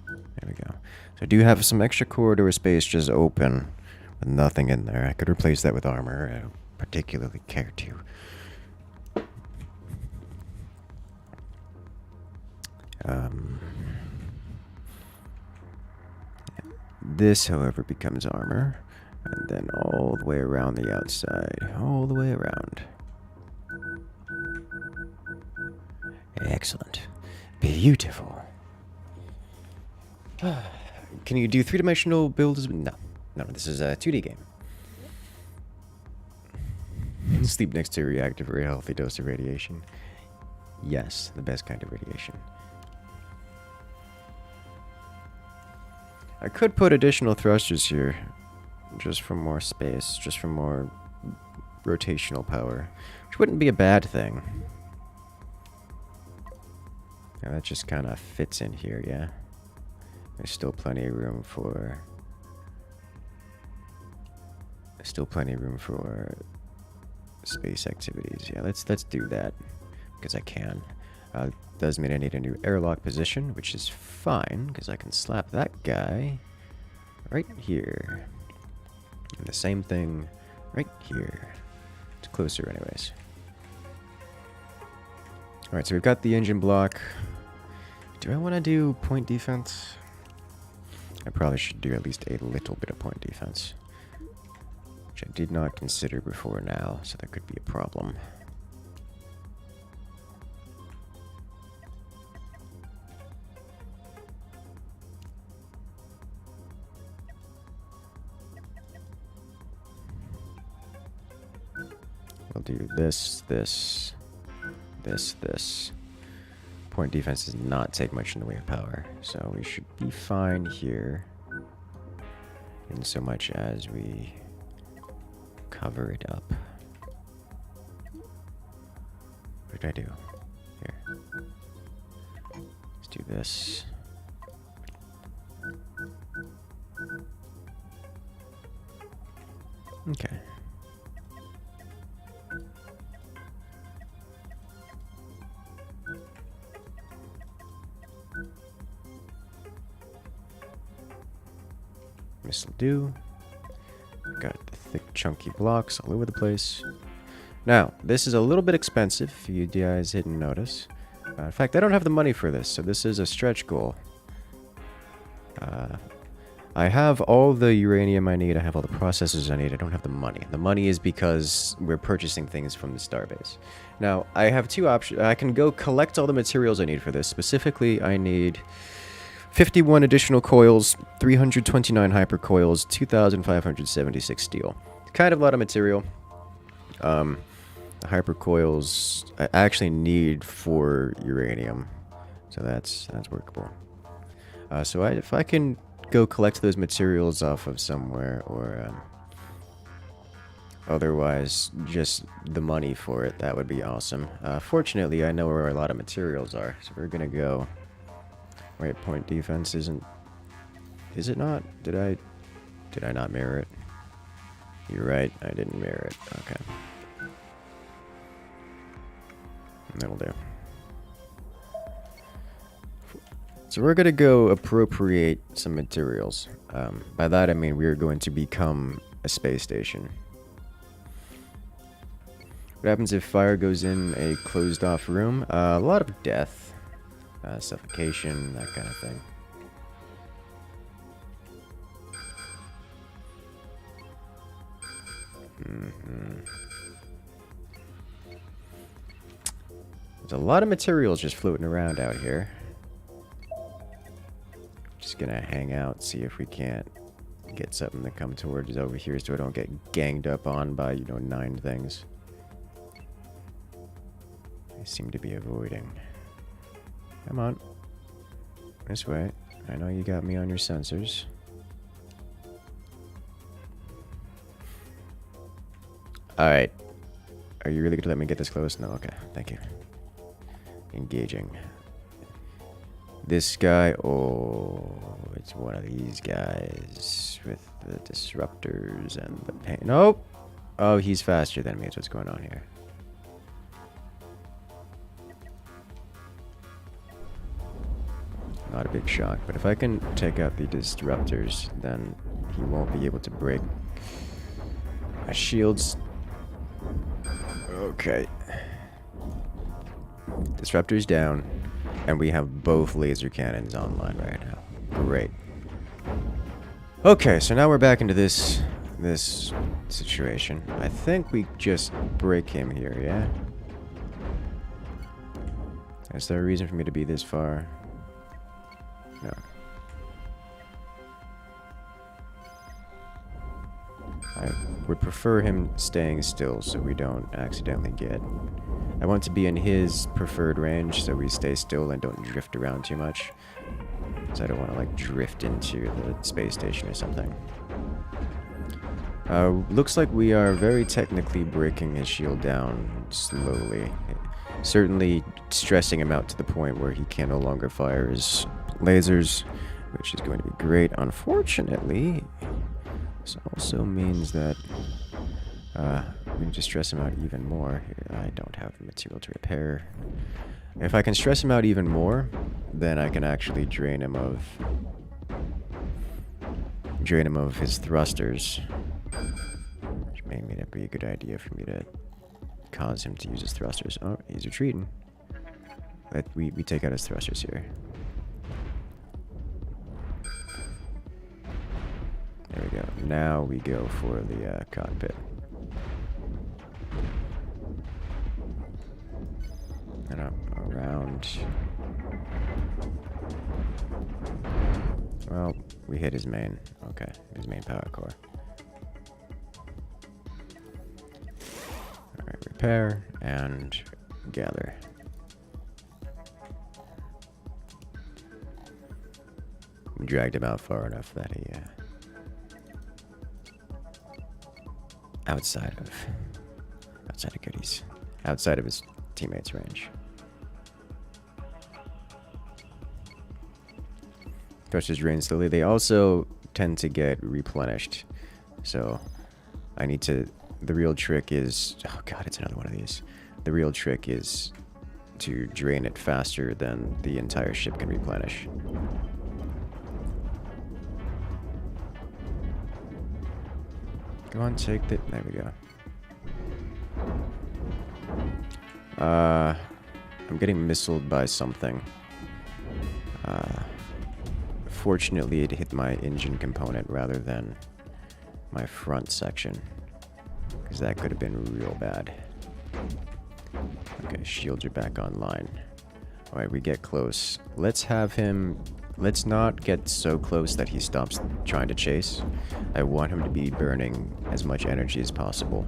There we go. So I do have some extra corridor space just open with nothing in there. I could replace that with armor. I don't particularly care to. This, however, becomes armor. And then all the way around the outside. All the way around. Excellent. Beautiful. Can you do three-dimensional builds? No. No, this is a 2D game. Sleep next to a reactor for a healthy dose of radiation. Yes, the best kind of radiation. I could put additional thrusters here. Just for more space. Just for more rotational power. Which wouldn't be a bad thing. Yeah, that just kind of fits in here, yeah. There's still plenty of room for... There's still plenty of room for space activities. Yeah, let's do that. Because I can. Does mean I need a new airlock position, which is fine, because I can slap that guy right here. And the same thing right here. It's closer anyways. Alright, so we've got the engine block. Do I want to do point defense? I probably should do at least a little bit of point defense. Which I did not consider before now, so that could be a problem. We'll do this, this, this. Point defense does not take much in the way of power, so we should be fine here. In so much as we cover it up. What did I do? Here. Let's do this. Okay. This'll do. Got the thick, chunky blocks all over the place. Now, this is a little bit expensive, if you guys didn't notice. In fact, I don't have the money for this, so this is a stretch goal. I have all the uranium I need, I have all the processors I need, I don't have the money. The money is because we're purchasing things from the starbase. Now, I have two options. I can go collect all the materials I need for this. Specifically, I need 51 additional coils, 329 hypercoils, 2,576 steel. Kind of a lot of material. The hypercoils I actually need for uranium, so that's workable. So if I can go collect those materials off of somewhere, or otherwise just the money for it, that would be awesome. Fortunately, I know where a lot of materials are, so we're gonna go. Wait, point defense isn't... Is it not? Did I not mirror it? You're right, I didn't mirror it. Okay. That'll do. So we're gonna go appropriate some materials. By that I mean we're going to become a space station. What happens if fire goes in a closed off room? A lot of death, suffocation, that kind of thing. There's a lot of materials just floating around out here. Just gonna hang out, see if we can't get something to come towards over here so I don't get ganged up on by, 9 things. I seem to be avoiding. Come on. This way. I know you got me on your sensors. Alright. Are you really gonna let me get this close? No, okay. Thank you. Engaging. This guy, oh, it's one of these guys with the disruptors and the pain. Nope. Oh, he's faster than me. That's what's going on here. Not a big shock, but if I can take out the disruptors, then he won't be able to break my shields. Okay. Disruptors down. And we have both laser cannons online right now. Great. Okay, so now we're back into this situation. I think we just break him here, yeah? Is there a reason for me to be this far? No. I would prefer him staying still so we don't accidentally get... I want to be in his preferred range so we stay still and don't drift around too much. Because I don't want to, like, drift into the space station or something. Looks like we are very technically breaking his shield down slowly. Certainly stressing him out to the point where he can no longer fire his lasers, which is going to be great. Unfortunately, this also means that we need to stress him out even more. Here, I don't have the material to repair. If I can stress him out even more, then I can actually drain him of his thrusters. Which may be a good idea for me to cause him to use his thrusters. Oh, he's retreating. We take out his thrusters here. There we go. Now we go for the cockpit. And up around. Well, we hit his main. Okay, his main power core. Alright, repair and gather. dragged him out far enough that he, outside of goodies, outside of his teammates' range. Thrusters drain slowly. They also tend to get replenished, so I need to. The real trick is, oh god, it's another one of these. The real trick is to drain it faster than the entire ship can replenish. Go on, take the. There we go. I'm getting missiled by something. Fortunately, it hit my engine component rather than my front section, because that could have been real bad. Okay, shields are back online. Alright, we get close. Let's have him... Let's not get so close that he stops trying to chase. I want him to be burning as much energy as possible.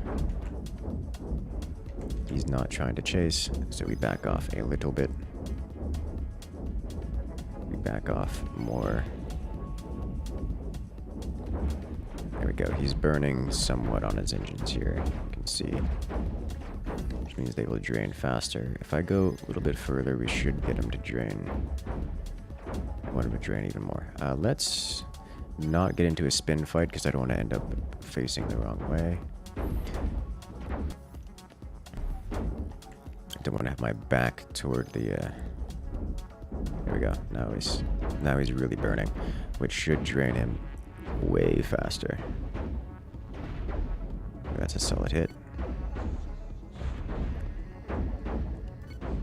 He's not trying to chase, so we back off a little bit. We back off more. There we go. He's burning somewhat on his engines here. You can see. Which means they will drain faster. If I go a little bit further, we should get him to drain. I want him to drain even more. Let's not get into a spin fight because I don't want to end up facing the wrong way. I don't want to have my back toward the... There we go. Now he's really burning, which should drain him way faster. That's a solid hit.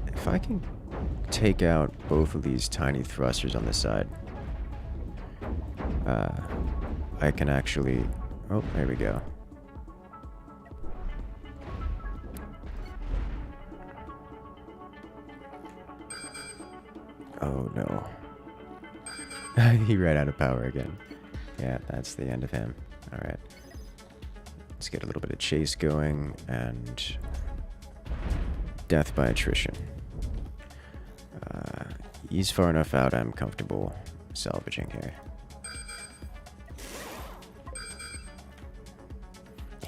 If I can take out both of these tiny thrusters on the side, I can actually... Oh, there we go. Oh no. He ran out of power again. Yeah, that's the end of him. Alright. Let's get a little bit of chase going, and death by attrition. He's far enough out, I'm comfortable salvaging here.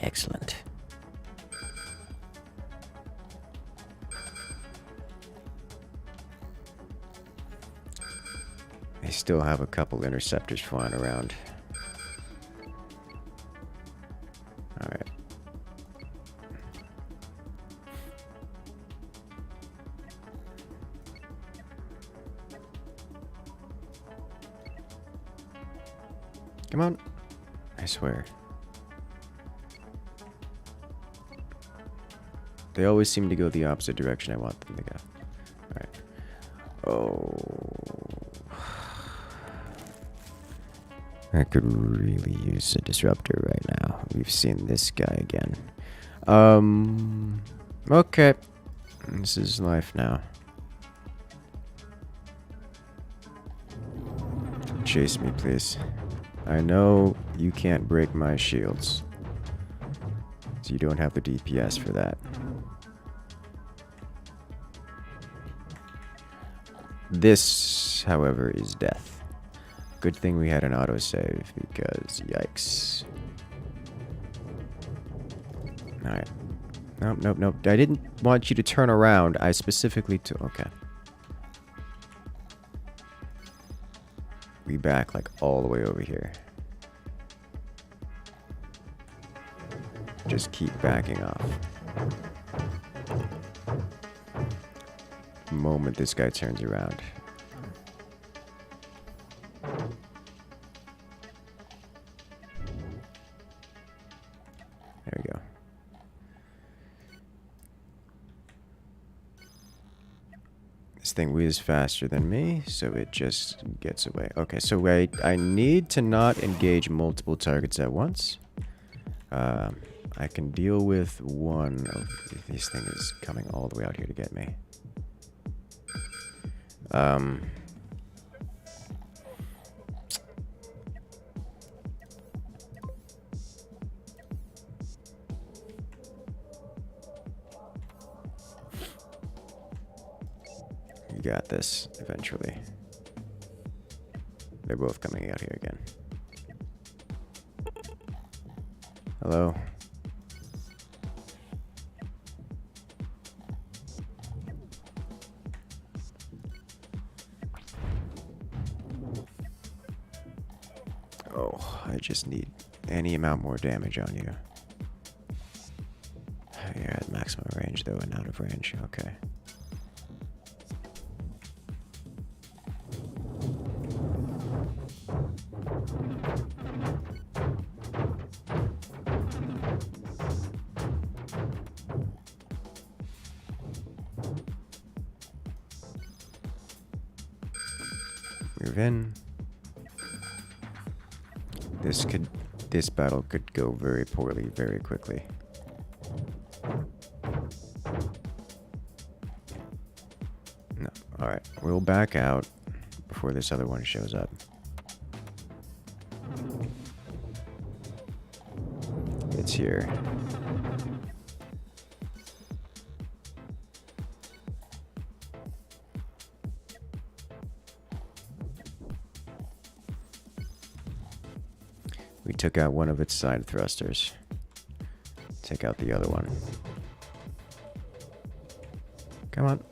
Excellent. They still have a couple interceptors flying around. Alright. Come on. I swear. They always seem to go the opposite direction I want them to go. Alright. Oh. I could really use a disruptor right now. We've seen this guy again. Okay. This is life now. Chase me, please. I know you can't break my shields, so you don't have the DPS for that. This, however, is death. Good thing we had an autosave, because yikes. Alright. Nope, nope, nope. I didn't want you to turn around. I specifically okay. We back like all the way over here. Just keep backing off. The moment this guy turns around. There we go. This thing whizzes faster than me, so it just gets away. Okay, so I need to not engage multiple targets at once. I can deal with one of these things coming all the way out here to get me. You got this eventually. they're both coming out here again. Hello? Oh, I just need any amount more damage on you. You're at maximum range though and out of range. Okay. Move in. This battle could go very poorly very quickly. No. Alright, we'll back out before this other one shows up. It's here. We took out one of its side thrusters. Take out the other one. Come on.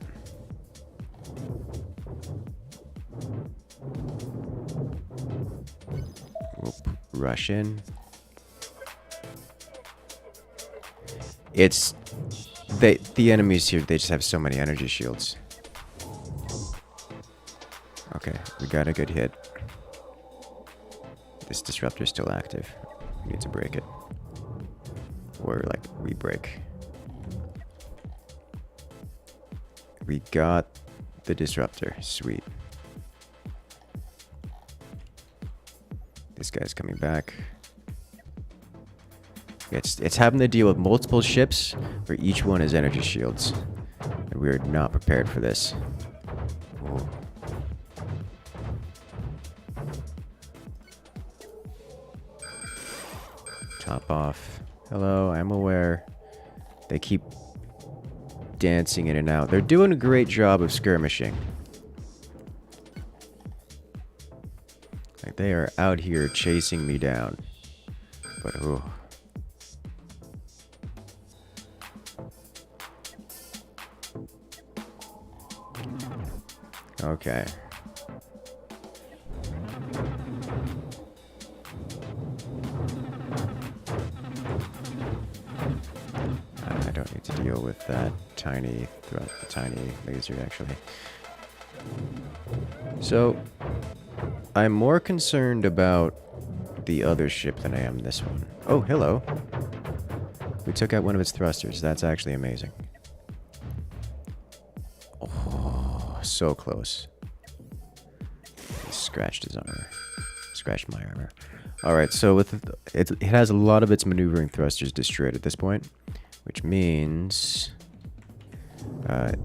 We'll rush in. It's... the enemies here, they just have so many energy shields. Okay, we got a good hit. This disruptor is still active. We need to break it. Or, like, we break. We got the disruptor. Sweet. This guy's coming back. It's having to deal with multiple ships where each one has energy shields. And we're not prepared for this. Whoa. Top off. Hello, I'm aware. They keep dancing in and out. They're doing a great job of skirmishing. Like they are out here chasing me down. But ooh. Okay. I don't need to deal with that tiny laser, actually. So, I'm more concerned about the other ship than I am this one. Oh, hello. We took out one of its thrusters. That's actually amazing. Oh, so close. He scratched his armor. Scratched my armor. Alright, so with it has a lot of its maneuvering thrusters destroyed at this point, which means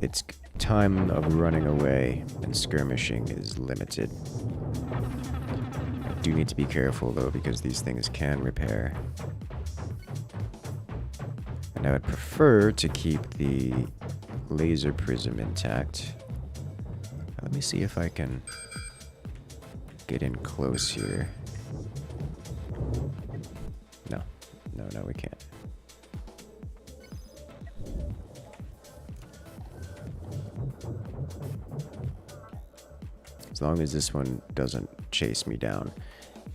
its time of running away and skirmishing is limited. I do need to be careful though, because these things can repair. And I would prefer to keep the laser prism intact. Let me see if I can get in close here. No, we can't. As long as this one doesn't chase me down.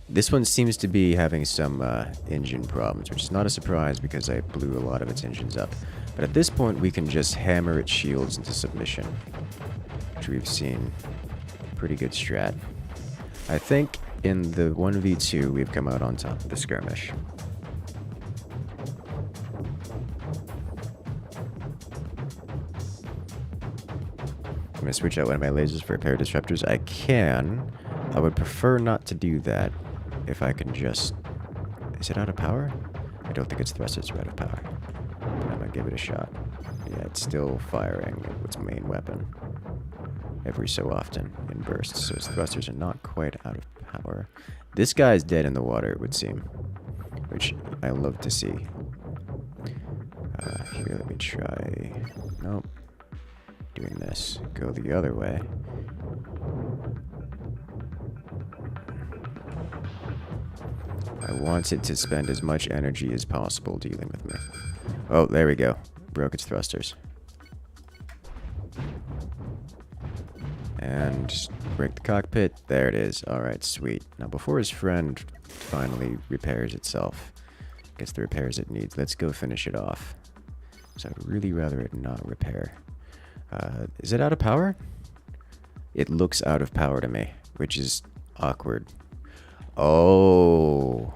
This one seems to be having some engine problems, which is not a surprise because I blew a lot of its engines up. But at this point, we can just hammer its shields into submission, which we've seen. Pretty good strat. I think in the 1v2, we've come out on top of the skirmish. I'm going to switch out one of my lasers for a pair of disruptors. I can. I would prefer not to do that if I can just... Is it out of power? I don't think its thrusters are out of power. But I'm going to give it a shot. Yeah, it's still firing its main weapon. Every so often in bursts, so its thrusters are not quite out of power. This guy's dead in the water, it would seem. Which I love to see. Here, let me try... Nope. Doing this. Go the other way. wants it to spend as much energy as possible dealing with me. Oh, there we go. Broke its thrusters. And break the cockpit. There it is. Alright, sweet. Now, before his friend finally repairs itself, gets the repairs it needs, let's go finish it off. So I'd really rather it not repair. Is it out of power? It looks out of power to me, which is awkward. Oh,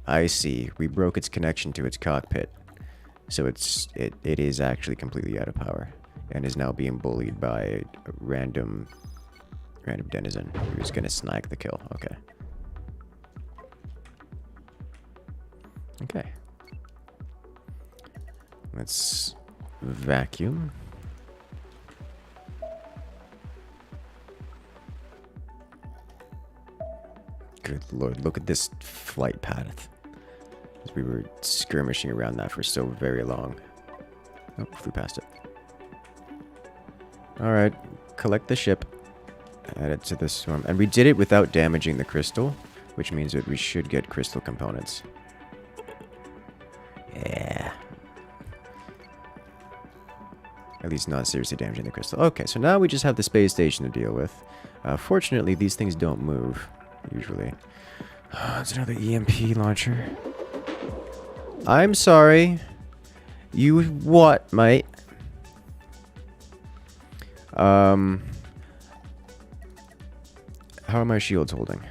I see. We broke its connection to its cockpit. So it is actually completely out of power and is now being bullied by a random denizen who's gonna snag the kill. Okay. Okay. Let's vacuum. Good lord, look at this flight path. As we were skirmishing around that for so very long. Oh, flew past it. Alright, collect the ship. Add it to the swarm. And we did it without damaging the crystal, which means that we should get crystal components. Yeah. At least not seriously damaging the crystal. Okay, so now we just have the space station to deal with. Fortunately, these things don't move, usually. It's another EMP launcher. I'm sorry. You what, mate? How are my shields holding?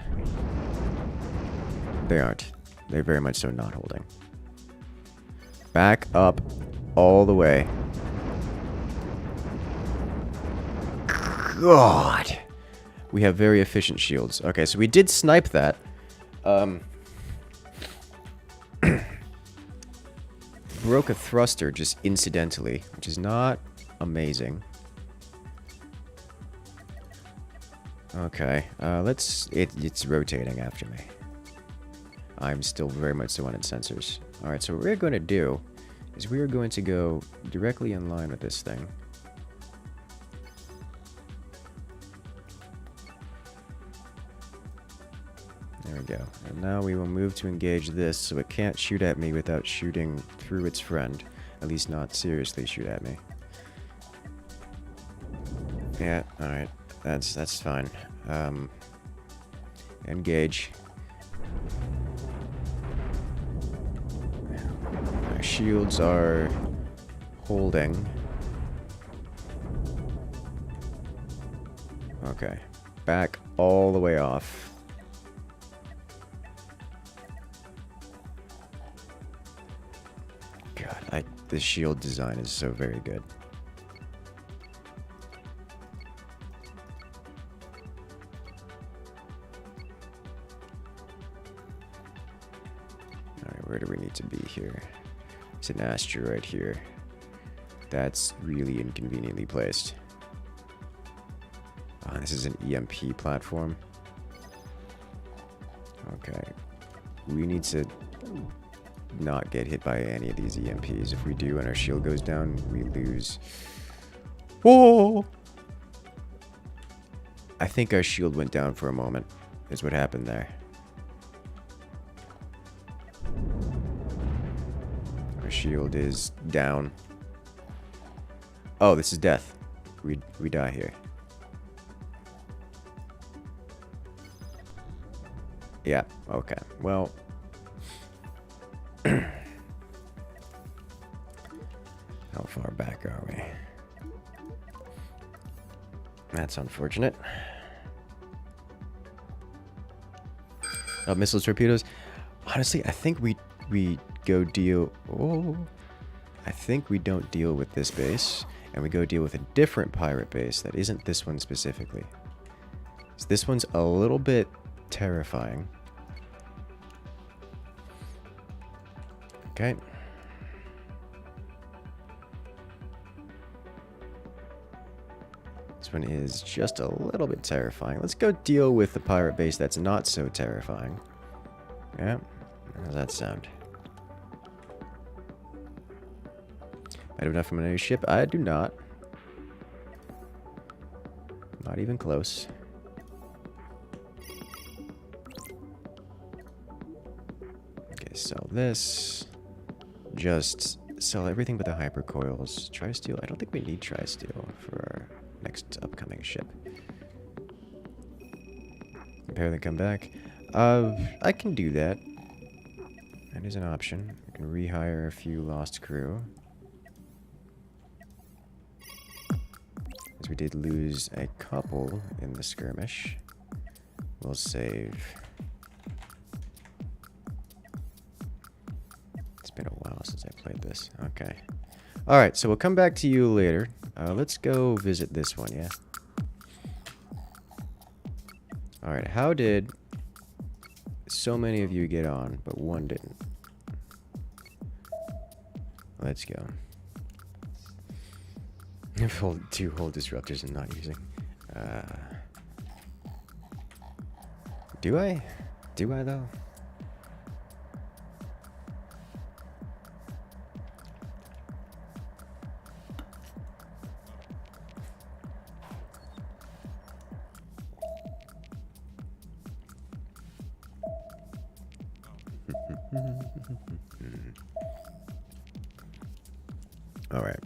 They aren't. They're very much so not holding. Back up all the way. God. We have very efficient shields. Okay, so we did snipe that. Broke a thruster just incidentally, which is not amazing. Okay, it's rotating after me. I'm still very much so on its sensors. Alright, so what we're going to do is we are going to go directly in line with this thing. There we go. And now we will move to engage this so it can't shoot at me without shooting through its friend. At least not seriously shoot at me. Yeah, alright. That's fine. Engage. Our shields are holding. Okay. Back all the way off. God, this shield design is so very good. Where do we need to be here? It's an asteroid here. That's really inconveniently placed. Oh, this is an EMP platform. Okay. We need to not get hit by any of these EMPs. If we do and our shield goes down, we lose. Whoa! I think our shield went down for a moment, is what happened there. Our shield is down. Oh, this is death. We die here. Yeah, okay. Well. How far back are we? That's unfortunate. Oh, missile torpedoes. Honestly, I think we go deal... Oh. I think we don't deal with this base, and we go deal with a different pirate base that isn't this one specifically. So this one's a little bit terrifying. Okay. This one is just a little bit terrifying. Let's go deal with the pirate base that's not so terrifying. Yeah. How does that sound? I have enough from a new ship? I do not. Not even close. Sell this. Just sell everything but the hypercoils. Tri-steel? I don't think we need tri-steel for our next upcoming ship. Repair then come back. I can do that. That is an option. I can rehire a few lost crew. As we did lose a couple in the skirmish. We'll save. It's been a while since I played this. Okay. Alright, so we'll come back to you later. Let's go visit this one, yeah? Alright, how did so many of you get on, but one didn't? Let's go. Two whole disruptors and not using. Do I? Do I though? All right.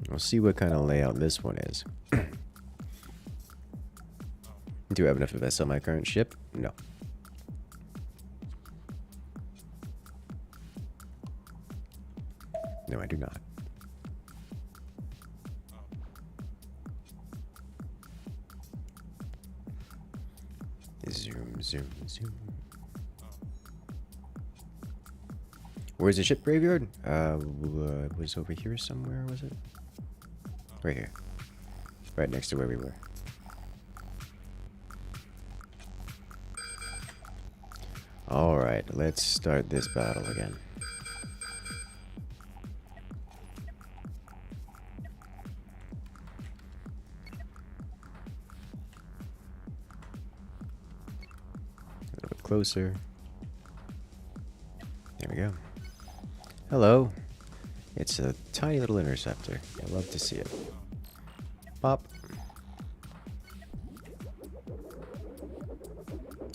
We'll see what kind of layout this one is. Do I have enough invest on my current ship? No. No, I do not. Zoom, zoom, zoom. Where's the ship graveyard? Was over here somewhere, was it? Right here. Right next to where we were. Alright, let's start this battle again. A little bit closer. There we go. Hello. It's a tiny little interceptor. I love to see it. Pop.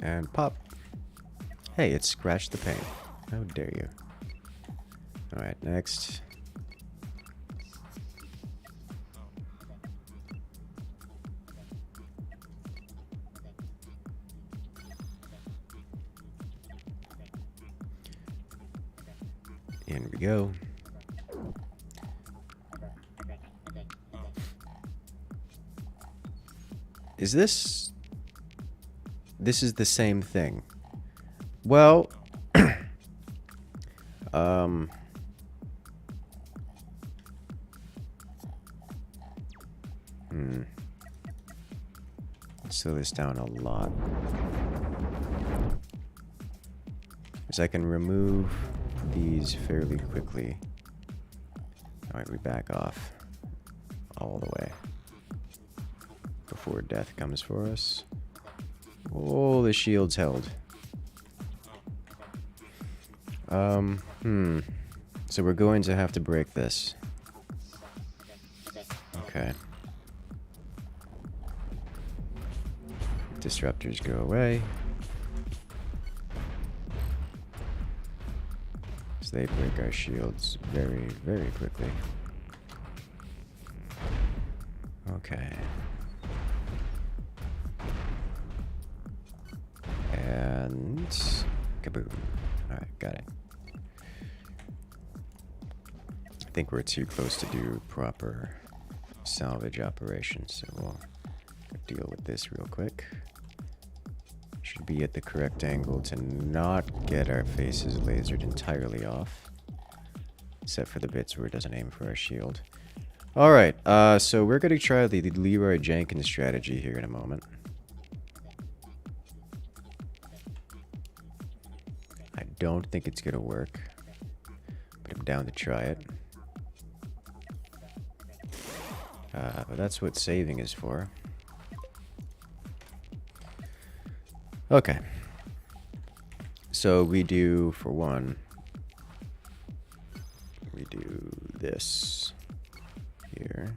And pop. Hey, it scratched the paint. How dare you. Alright, next. In we go. Is this... This is the same thing. Well... Let's slow this down a lot. Because I can remove these fairly quickly. Alright, we back off. All the way. Before death comes for us. Oh, the shield's held. So we're going to have to break this. Okay. Disruptors go away. So they break our shields very, very quickly. Okay. And kaboom. Alright, got it. I think we're too close to do proper salvage operations, so we'll deal with this real quick. Should be at the correct angle to not get our faces lasered entirely off. Except for the bits where it doesn't aim for our shield. Alright, so we're going to try the Leroy Jenkins strategy here in a moment. I don't think it's going to work, but I'm down to try it. But that's what saving is for. Okay. So we do, for one, we do this here.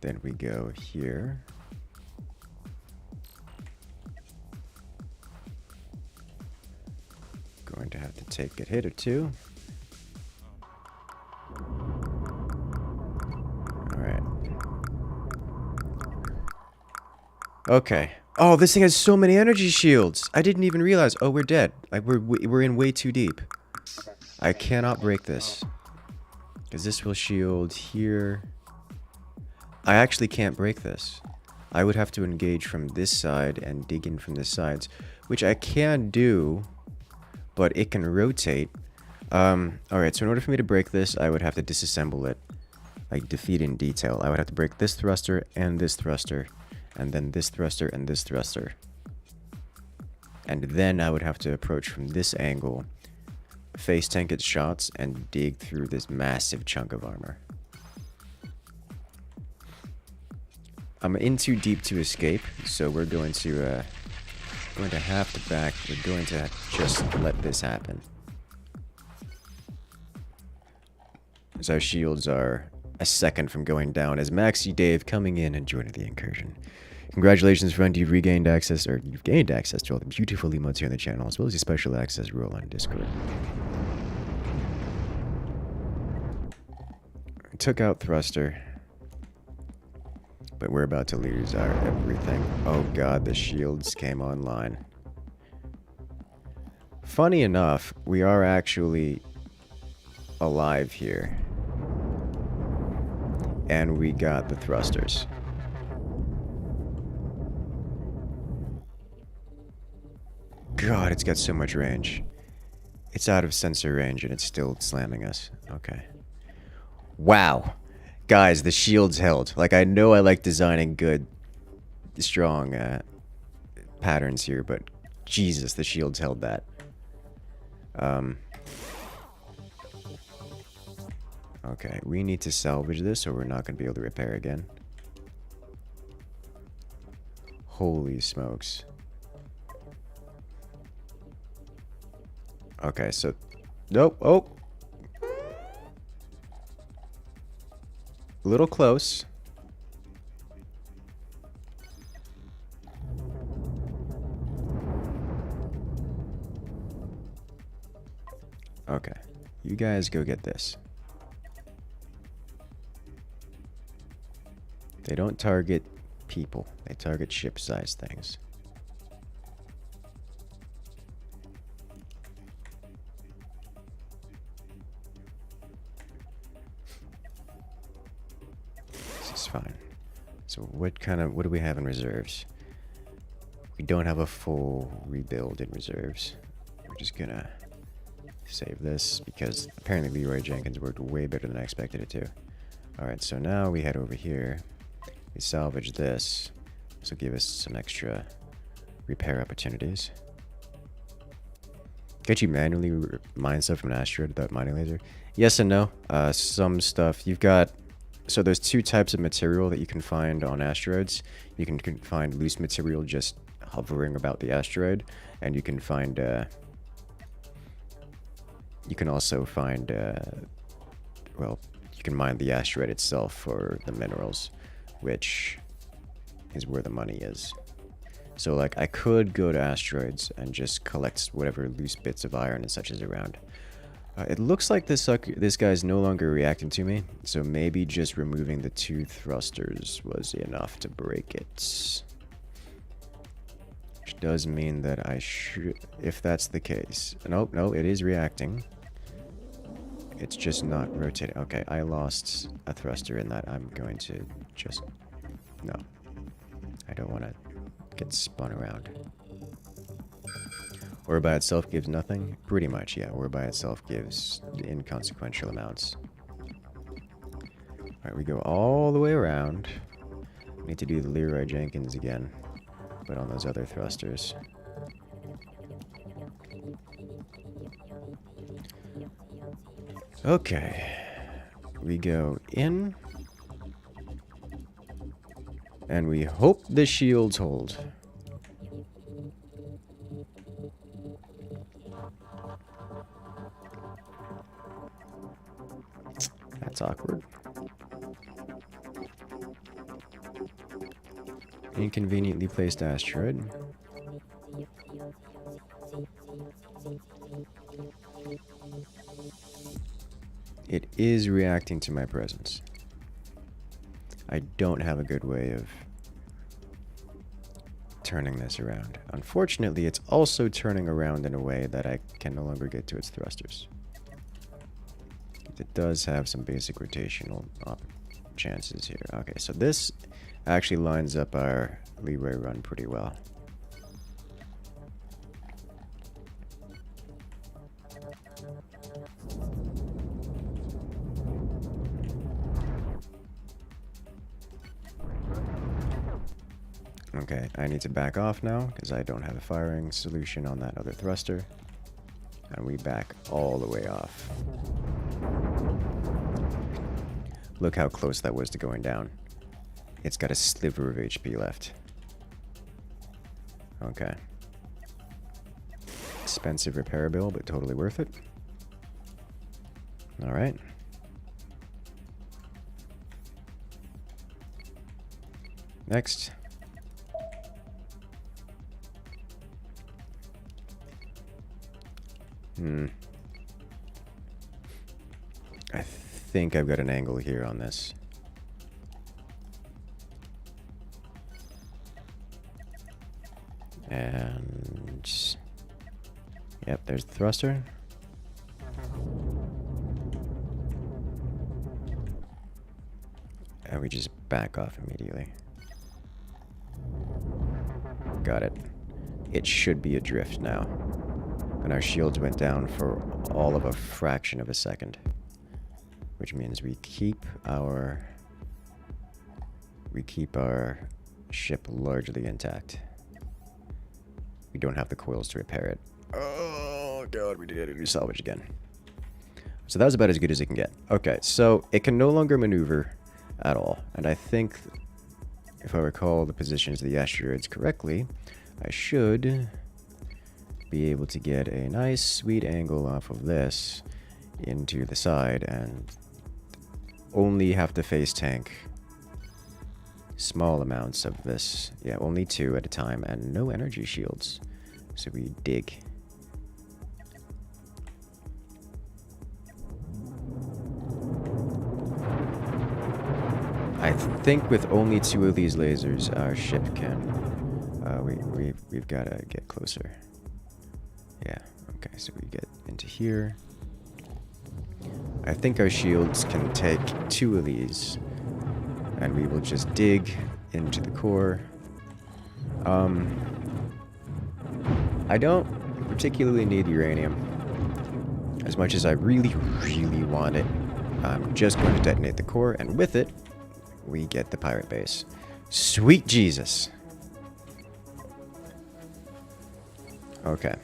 Then we go here. take a hit or two. Alright. Okay. Oh, this thing has so many energy shields. I didn't even realize. Oh, we're dead. Like, we're in way too deep. I cannot break this. Because this will shield here. I actually can't break this. I would have to engage from this side and dig in from this side, which I can do, but it can rotate. Alright, so in order for me to break this, I would have to disassemble it. Like, defeat in detail. I would have to break this thruster and this thruster, and then this thruster and this thruster. And then I would have to approach from this angle, face tank its shots, and dig through this massive chunk of armor. I'm in too deep to escape, so we're going to have to back. We're going to just let this happen. As our shields are a second from going down, as Maxi Dave coming in and joining the incursion. Congratulations, friend, you've regained access, or you've gained access to all the beautiful emotes here on the channel, as well as your special access role on Discord. I took out thruster. But we're about to lose our everything. Oh god, the shields came online. Funny enough, we are actually alive here. And we got the thrusters. God, it's got so much range. It's out of sensor range and it's still slamming us. Okay. Wow. Guys, the shield's held. Like, I know I like designing good, strong patterns here, but Jesus, the shield's held that. Okay, we need to salvage this or we're not going to be able to repair again. Holy smokes. Okay, so... Nope, oh! A little close. Okay. You guys go get this. They don't target people. They target ship-sized things. Fine. So what do we have in reserves? We don't have a full rebuild in reserves. We're just gonna save this because apparently Leroy Jenkins worked way better than I expected it to. Alright, so now we head over here. We salvage this. This will give us some extra repair opportunities. Can't you manually mine stuff from an asteroid without mining laser? Yes and no. Some stuff you've got. So there's two types of material that you can find on asteroids. You can find loose material just hovering about the asteroid, and you can find. You can also find. Well, you can mine the asteroid itself for the minerals, which is where the money is. So like I could go to asteroids and just collect whatever loose bits of iron and such is around. It looks like this guy's no longer reacting to me, so maybe just removing the two thrusters was enough to break it. Which does mean that I should, if that's the case. Nope, no, it is reacting. It's just not rotating. Okay, I lost a thruster in that. I'm going to just... No. I don't want to get spun around. Ore by itself gives nothing? Pretty much, yeah. Ore by itself gives inconsequential amounts. Alright, we go all the way around. We need to do the Leroy Jenkins again, but on those other thrusters. Okay. We go in. And we hope the shields hold. That's awkward. Inconveniently placed asteroid. It is reacting to my presence. I don't have a good way of turning this around. Unfortunately, it's also turning around in a way that I can no longer get to its thrusters. It does have some basic rotational chances here. Okay, so this actually lines up our leeway run pretty well. Okay, I need to back off now because I don't have a firing solution on that other thruster. And we back all the way off. Look how close that was to going down. It's got a sliver of HP left. Okay. Expensive repair bill, but totally worth it. Alright. Next. I think I've got an angle here on this. And... yep, there's the thruster. And we just back off immediately. Got it. It should be adrift now. And our shields went down for all of a fraction of a second. Which means we keep our ship largely intact. We don't have the coils to repair it. Oh god, we did do salvage again. So that was about as good as it can get. Okay, so it can no longer maneuver at all. And I think, if I recall the positions of the asteroids correctly, I should be able to get a nice sweet angle off of this into the side and only have to face tank small amounts of this. Yeah, only 2 at a time and no energy shields. So we dig. I think with only 2 of these lasers, our ship can. We've got to get closer. Yeah. Okay. So we get into here. I think our shields can take 2 of these, and we will just dig into the core. I don't particularly need uranium as much as I really, really want it. I'm just going to detonate the core, and with it, we get the pirate base. Sweet Jesus. Okay.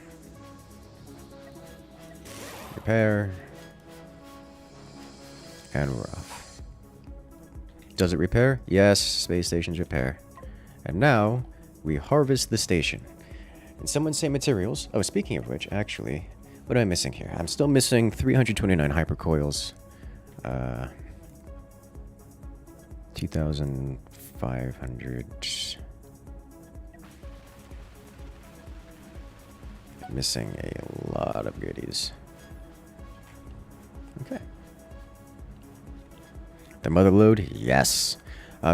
Repair. And we're off. Does it repair? Yes, space stations repair. And now, we harvest the station. And someone say materials. Oh, speaking of which, actually, what am I missing here? I'm still missing 329 hypercoils. 2,500. Missing a lot of goodies. Okay. The mother load? Yes.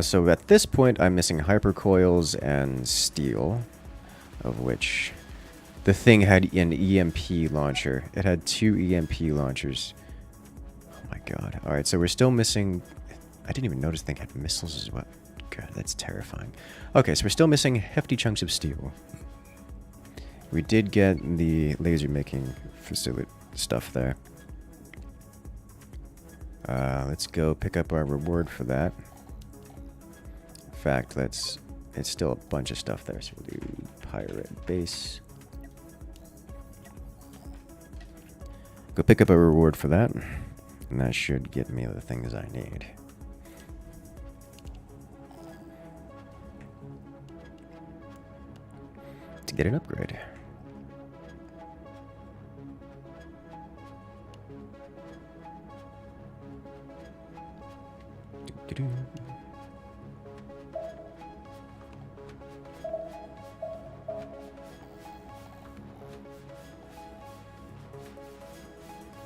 So at this point, I'm missing hypercoils and steel, of which the thing had an EMP launcher. It had 2 EMP launchers. Oh my god. Alright, so we're still missing... I didn't even notice the thing had missiles as well. God, that's terrifying. Okay, so we're still missing hefty chunks of steel. We did get the laser making facility stuff there. Let's go pick up our reward for that. In fact, it's still a bunch of stuff there, so we'll do pirate base. Go pick up a reward for that, and that should get me the things I need. To get an upgrade. Do-do-do.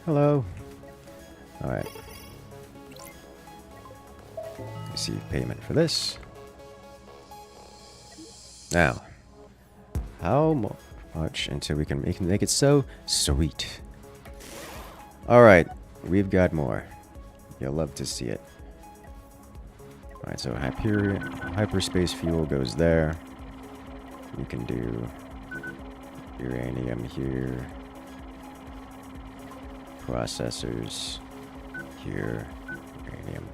Hello. Alright. Receive payment for this. Now, how much until we can make it so sweet? Alright, we've got more. You'll love to see it. Alright, so hyperspace fuel goes there. You can do uranium here. Processors here. Uranium.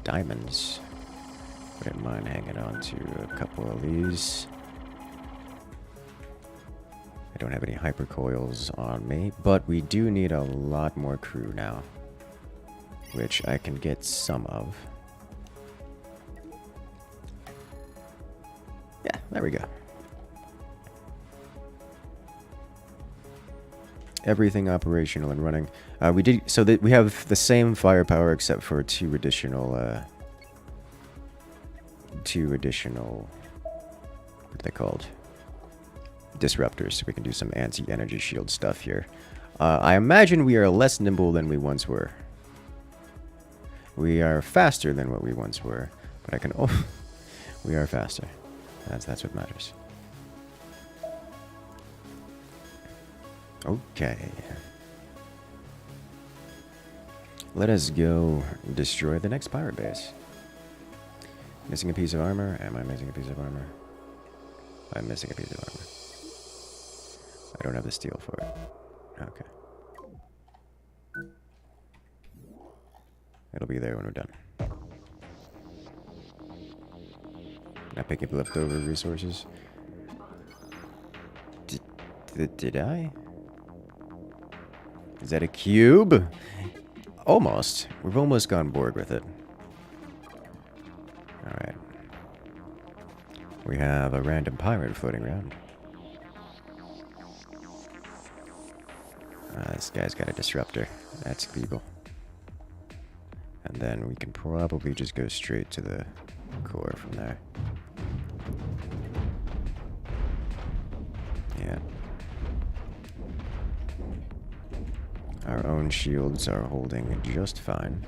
Diamonds. Wouldn't mind hanging on to a couple of these. I don't have any hypercoils on me, but we do need a lot more crew now, which I can get some of. Yeah, there we go. Everything operational and running. We did so that we have the same firepower except for two additional. What are they called? Disruptors. So we can do some anti-energy shield stuff here. I imagine we are less nimble than we once were. We are faster than what we once were, but I can. Oh, we are faster. That's what matters. Okay. Let us go destroy the next pirate base. Missing a piece of armor? Am I missing a piece of armor? I'm missing a piece of armor. I don't have the steel for it. Okay. It'll be there when we're done. Not picking up leftover resources. Did I? Is that a cube? Almost. We've almost gone Borg with it. Alright. We have a random pirate floating around. This guy's got a disruptor. That's people. And then we can probably just go straight to the core from there. Yeah. Our own shields are holding just fine.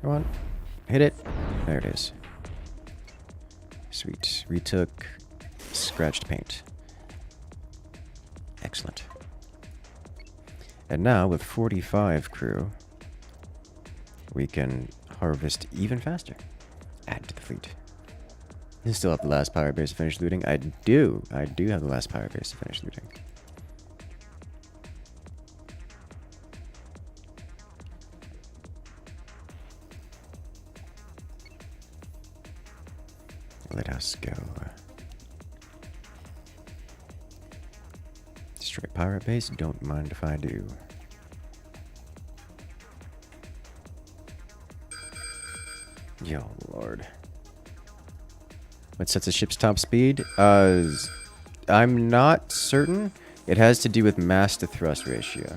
Come on. Hit it. There it is. Sweet. We took scratched paint. Excellent. And now, with 45 crew, we can harvest even faster. Add to the fleet. You still have the last pirate base to finish looting? I do. I do have the last pirate base to finish looting. Let us go. Destroy pirate base? Don't mind if I do. Yo, Lord. What sets a ship's top speed? I'm not certain. It has to do with mass to thrust ratio.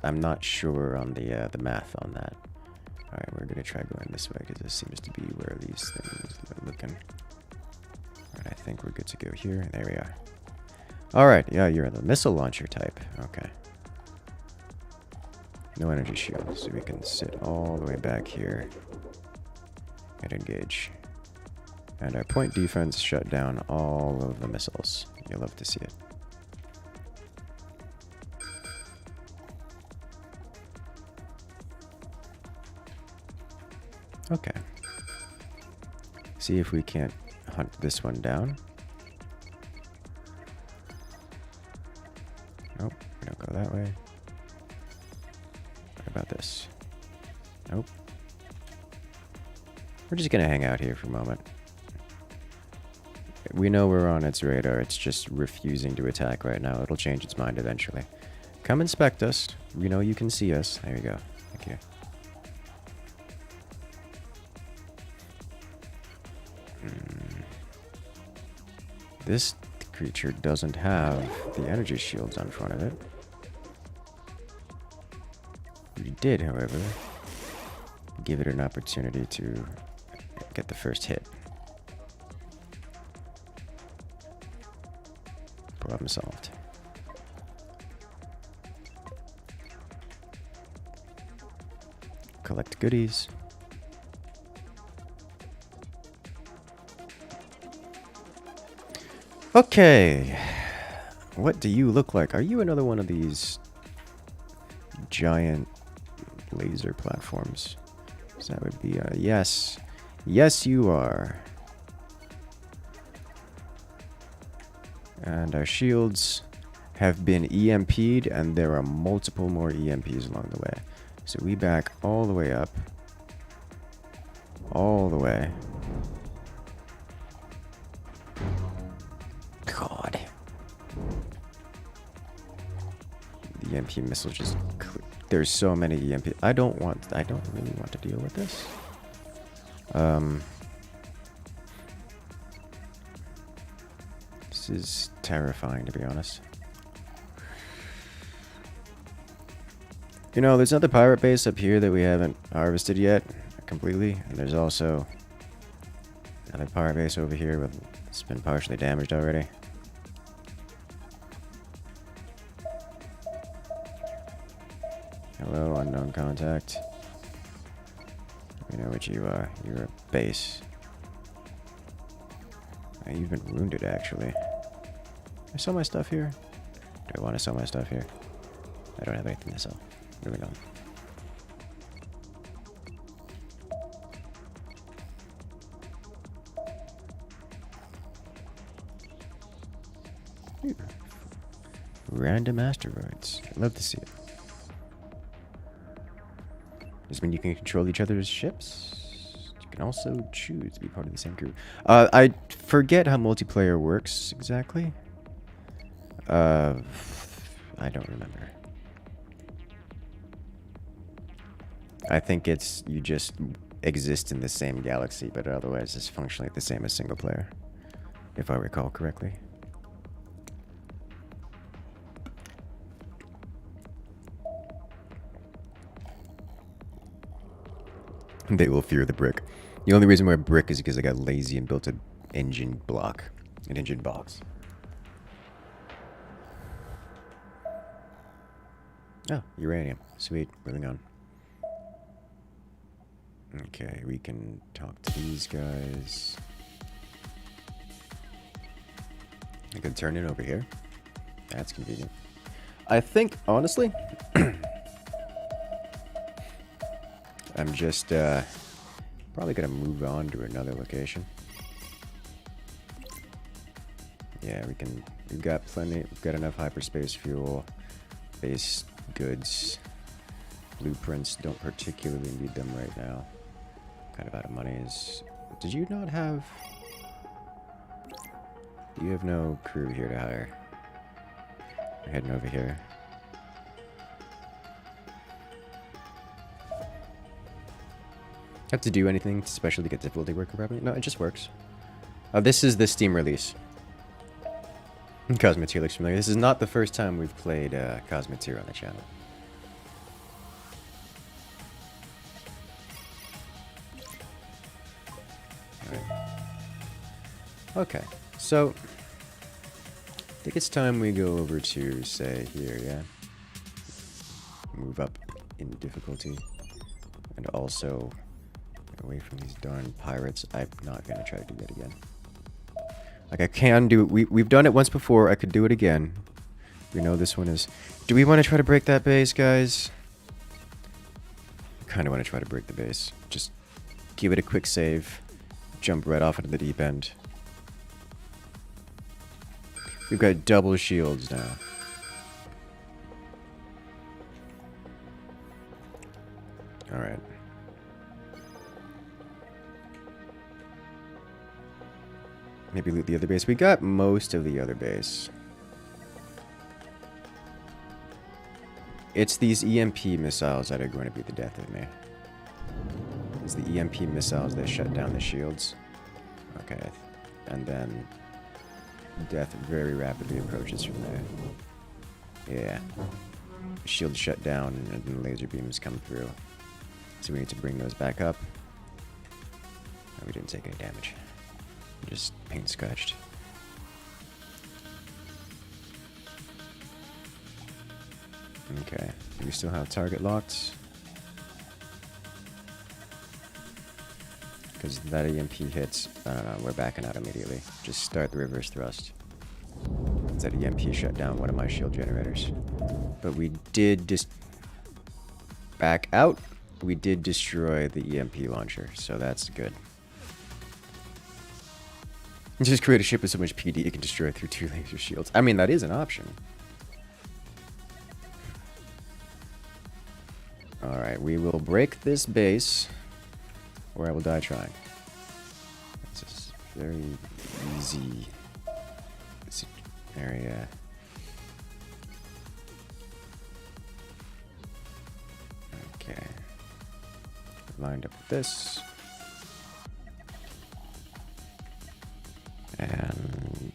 I'm not sure on the math on that. Alright, we're gonna try going this way because this seems to be where these things are looking. Alright, I think we're good to go here. There we are. Alright, yeah, you're the missile launcher type. Okay. No energy shield, so we can sit all the way back here and engage. And our point defense shut down all of the missiles. You'll love to see it. Okay. See if we can't hunt this one down. Nope, we don't go that way. What about this? Nope. We're just gonna hang out here for a moment. We know we're on its radar, it's just refusing to attack right now. It'll change its mind eventually. Come inspect us. We know you can see us. There you go. Thank you. This creature doesn't have the energy shields on front of it. We did, however, give it an opportunity to get the first hit. Problem solved. Collect goodies. Okay. What do you look like? Are you another one of these giant laser platforms? So that would be a yes. Yes, you are. And our shields have been EMP'd, and there are multiple more EMPs along the way. So we back all the way up. All the way. God. The EMP missiles just... There's so many EMP... I don't really want to deal with this. This is terrifying, to be honest. You know, there's another pirate base up here that we haven't harvested yet completely, and there's also another pirate base over here with it's been partially damaged already. Hello, unknown contact. We know what you are. You're a base. You've been wounded, actually. Can I sell my stuff here? Do I want to sell my stuff here? I don't have anything to sell. Moving on. Ooh. Random asteroids. I'd love to see it. Does this mean you can control each other's ships? You can also choose to be part of the same crew. I forget how multiplayer works exactly. I don't remember. I think it's you just exist in the same galaxy, but otherwise it's functionally the same as single player, if I recall correctly. They will fear the brick. The only reason why brick is because I got lazy and built an engine block, an engine box. Oh, uranium. Sweet. Moving on. Okay, we can talk to these guys. I can turn it over here. That's convenient. I think, honestly, I'm just probably gonna move on to another location. Yeah, we've got plenty, we've got enough hyperspace fuel, base goods, blueprints, don't particularly need them right now. Kind of out of money. Did you not have... You have no crew here to hire. We're heading over here. Have to do anything special to get difficulty working properly? No, it just works. This is the Steam release. Cosmoteer looks familiar. This is not the first time we've played Cosmoteer on the channel. Okay, so I think it's time we go over to, say, here, yeah? Move up in difficulty. And also, get away from these darn pirates. I'm not going to try to do that again. Like, I can do it. We've done it once before. I could do it again. We know this one is... Do we want to try to break that base, guys? I kind of want to try to break the base. Just give it a quick save. Jump right off into the deep end. We've got double shields now. Alright. Maybe loot the other base. We got most of the other base. It's these EMP missiles that are going to be the death of me. It's the EMP missiles that shut down the shields. Okay. And then... death very rapidly approaches from there. Yeah. shield shut down and the laser beams come through. So we need to bring those back up. Oh, we didn't take any damage. Just paint scratched. Okay, do we still have target locked? Because that EMP hits, we're backing out immediately. Just start the reverse thrust. That EMP shut down one of my shield generators. But we did just back out. We did destroy the EMP launcher, so that's good. Just create a ship with so much PD you can destroy through 2 laser shields. I mean, that is an option. Alright, we will break this base, or I will die trying. It's just very easy area. Okay. Lined up with this. And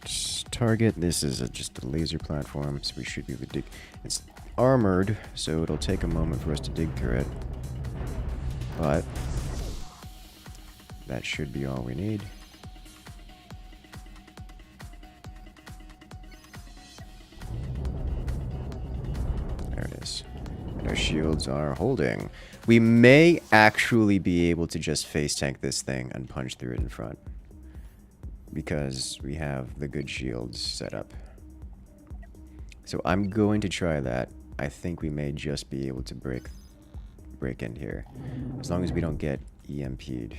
target. This is just a laser platform, so we should be able to dig. It's armored, so it'll take a moment for us to dig through it. But that should be all we need. There it is. And our shields are holding. We may actually be able to just face tank this thing and punch through it in front, because we have the good shields set up. So I'm going to try that. I think we may just be able to break in here, as long as we don't get EMP'd,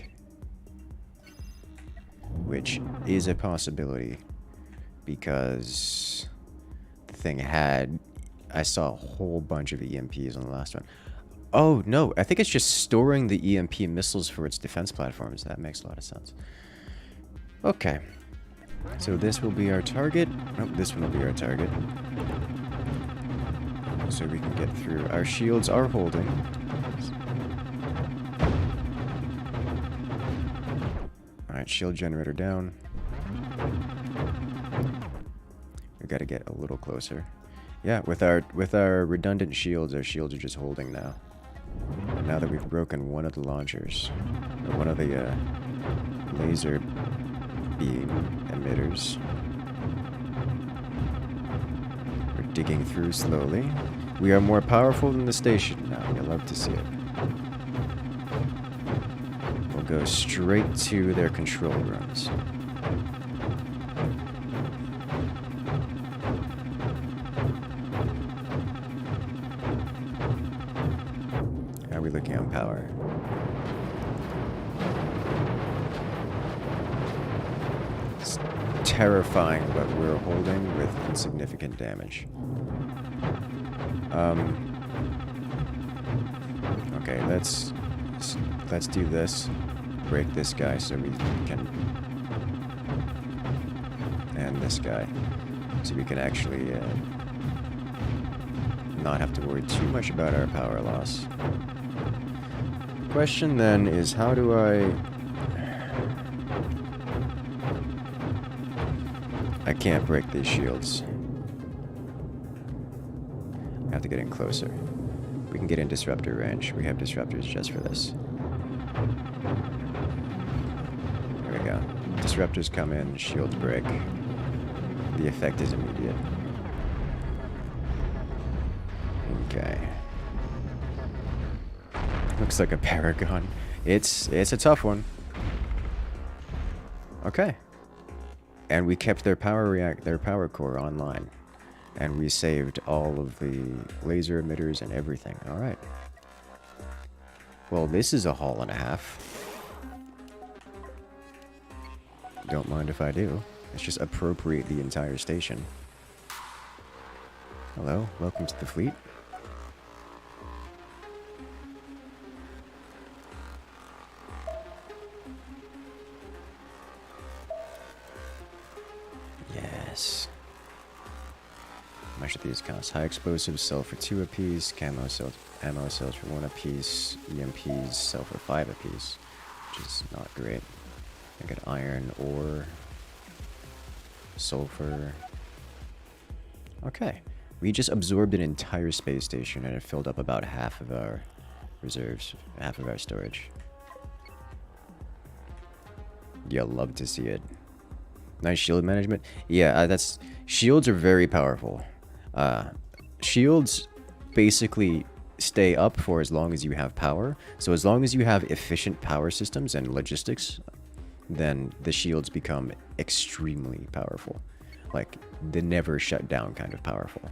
which is a possibility, because the thing had, I saw a whole bunch of EMPs on the last one. Oh no, I think it's just storing the EMP missiles for its defense platforms. That makes a lot of sense. Okay, so this will be our target. Oh, this one will be our target. So we can get through. Our shields are holding. Alright, shield generator down. We gotta get a little closer. Yeah, with our redundant shields, our shields are just holding now. And now that we've broken one of the launchers, or one of the laser beam emitters, we're digging through slowly. We are more powerful than the station now. You'll love to see it. We'll go straight to their control rooms. How are we looking on power? It's terrifying what we're holding with insignificant damage. Okay, let's do this. Break this guy so we can, and this guy, so we can actually not have to worry too much about our power loss. Question then is, how do I can't break these shields. I have to get in closer. We can get in disruptor range. We have disruptors just for this. There we go. Disruptors come in, shields break. The effect is immediate. Okay. Looks like a paragon. It's a tough one. Okay. And we kept their power core online. And we saved all of the laser emitters and everything. Alright. Well, this is a haul and a half. Don't mind if I do. Let's just appropriate the entire station. Hello, welcome to the fleet. Yes. How much do these cost? High explosives sell for 2 apiece, ammo sells for 1 apiece, EMPs sell for 5 apiece, which is not great. I got iron, ore, sulfur. Okay, We just absorbed an entire space station and it filled up about half of our reserves, half of our storage. You'll love to see it. Nice shield management. Yeah, that's... Shields are very powerful. Shields basically stay up for as long as you have power. So as long as you have efficient power systems and logistics, then the shields become extremely powerful. Like, the never shut down kind of powerful.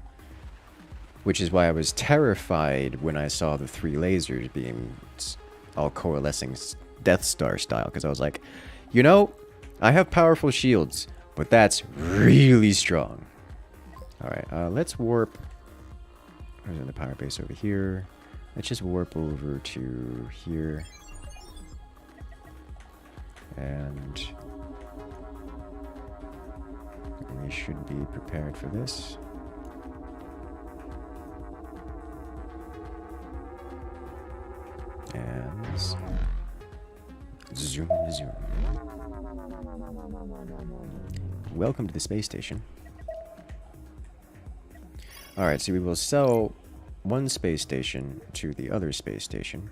Which is why I was terrified when I saw the 3 lasers being all coalescing Death Star style. Because I was like, you know, I have powerful shields, but that's really strong. Alright, let's warp. There's another power base over here. Let's just warp over to here. And we should be prepared for this. And zoom, zoom. Welcome to the space station. Alright, so we will sell one space station to the other space station.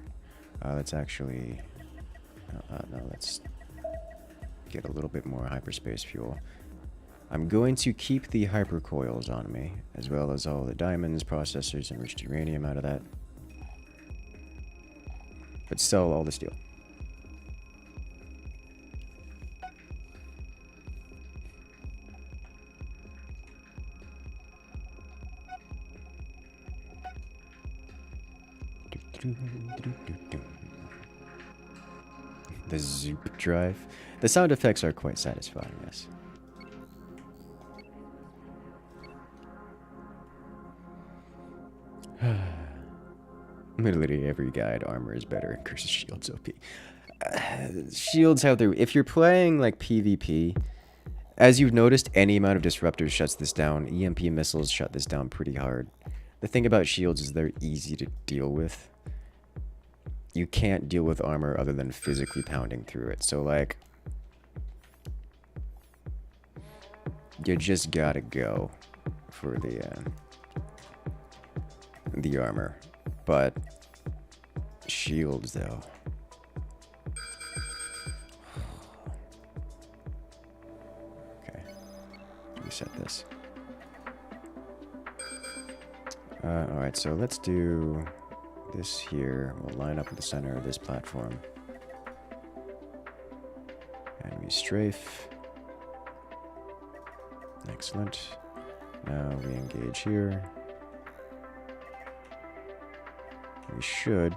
Let's actually... no, let's get a little bit more hyperspace fuel. I'm going to keep the hypercoils on me, as well as all the diamonds, processors, enriched uranium out of that. But sell all the steel. The Zoop drive. The sound effects are quite satisfying, yes. Literally every guide armor is better. Incursus shields OP. Shields have their... If you're playing like PvP, as you've noticed, any amount of disruptors shuts this down. EMP missiles shut this down pretty hard. The thing about shields is they're easy to deal with. You can't deal with armor other than physically pounding through it. So like, you just gotta go for the armor. But shields though. Okay. Reset this. Alright, so let's do this here. We'll line up at the center of this platform. And we strafe. Excellent. Now we engage here. We should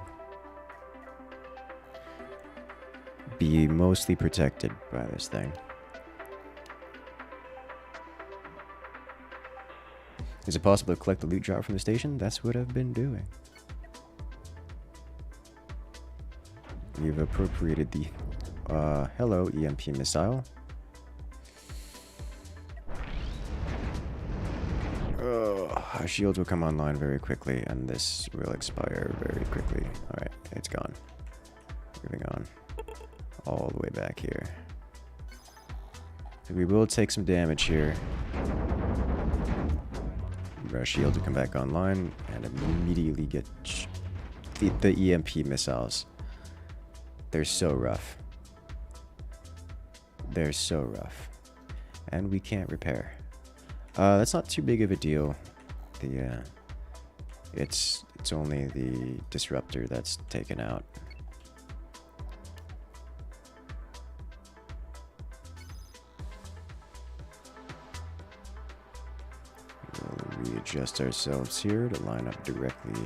be mostly protected by this thing. Is it possible to collect the loot drop from the station? That's what I've been doing. We've appropriated the hello EMP missile. Our shields will come online very quickly, and this will expire very quickly. Alright, it's gone. Moving on. All the way back here. So we will take some damage here. Our shields will come back online, and immediately get the EMP missiles. They're so rough. They're so rough. And we can't repair. That's not too big of a deal. It's only the disruptor that's taken out. We'll readjust ourselves here to line up directly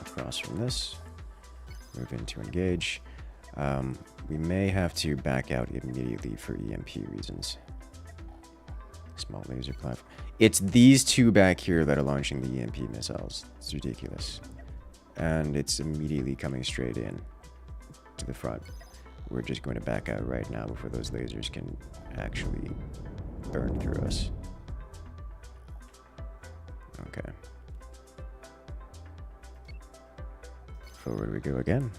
across from this. Move in to engage. We may have to back out immediately for EMP reasons. Small laser platform. It's these two back here that are launching the EMP missiles. It's ridiculous. And it's immediately coming straight in to the front. We're just going to back out right now before those lasers can actually burn through us. Okay. Forward we go again.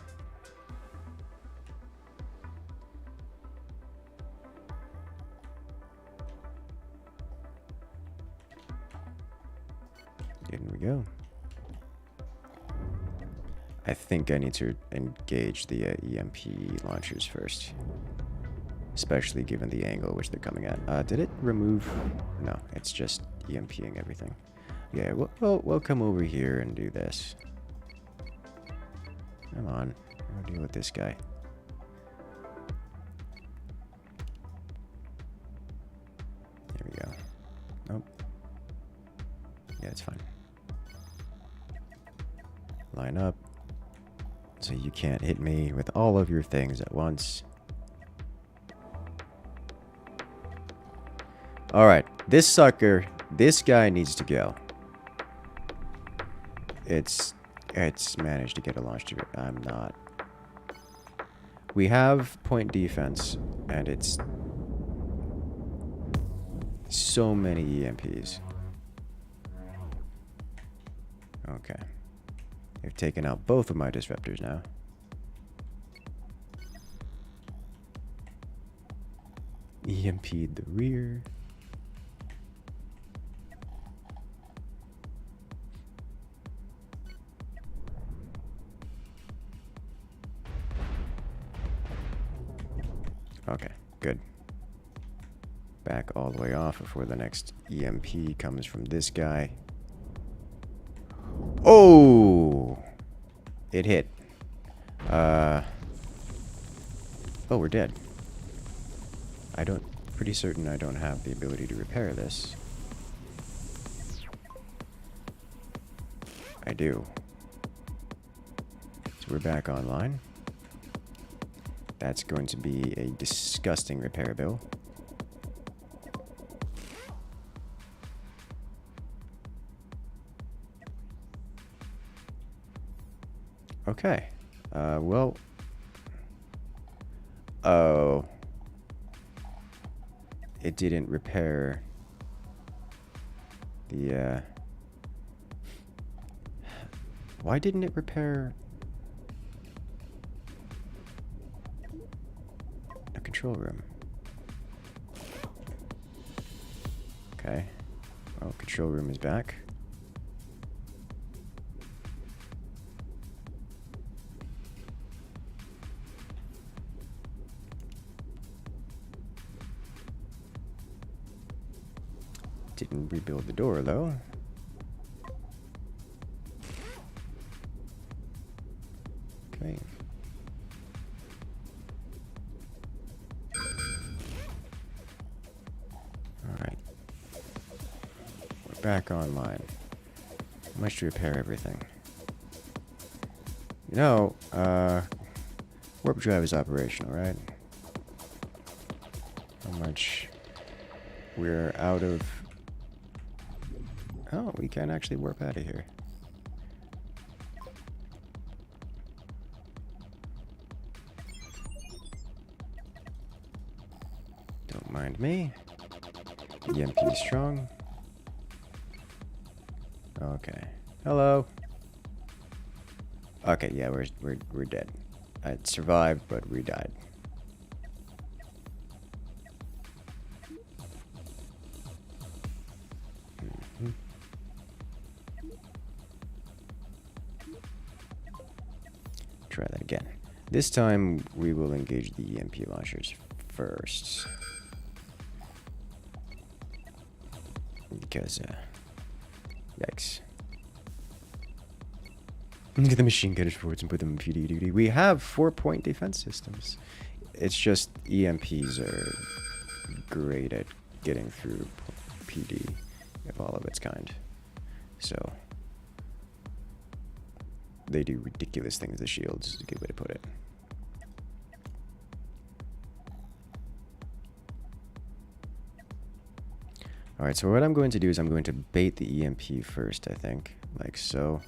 go. I think I need to engage the EMP launchers first. Especially given the angle which they're coming at. Did it remove? No, it's just EMPing everything. Yeah, we'll come over here and do this. Come on. I'll deal with this guy. There we go. Nope. Yeah, it's fine. Line up. So you can't hit me with all of your things at once. Alright, this sucker, this guy needs to go. It's managed to get a launch to it. I'm not. We have point defense, and it's so many EMPs. Okay. They've taken out both of my disruptors now. EMP'd the rear. Okay, good. Back all the way off before the next EMP comes from this guy. Oh! It hit. Oh, we're dead. Pretty certain I don't have the ability to repair this. I do. So we're back online. That's going to be a disgusting repair bill. Okay. Well. Oh. It didn't repair the, Why didn't it repair the control room? Okay. Well, control room is back. Didn't rebuild the door, though. Okay. Alright. We're back online. How much to repair everything? You know, warp drive is operational, right? How much? We're out of... Oh, we can actually warp out of here. Don't mind me. EMP strong. Okay. Hello. Okay, yeah, we're dead. I survived, but we died. Try that again. This time we will engage the EMP launchers first. Because, yikes. Get the machine gunners forwards and put them in PD duty. We have 4-point defense systems. It's just EMPs are great at getting through PD of all of its kind. So they do ridiculous things. The shields is a good way to put it. Alright, so what I'm going to do is I'm going to bait the EMP first, I think. Like so.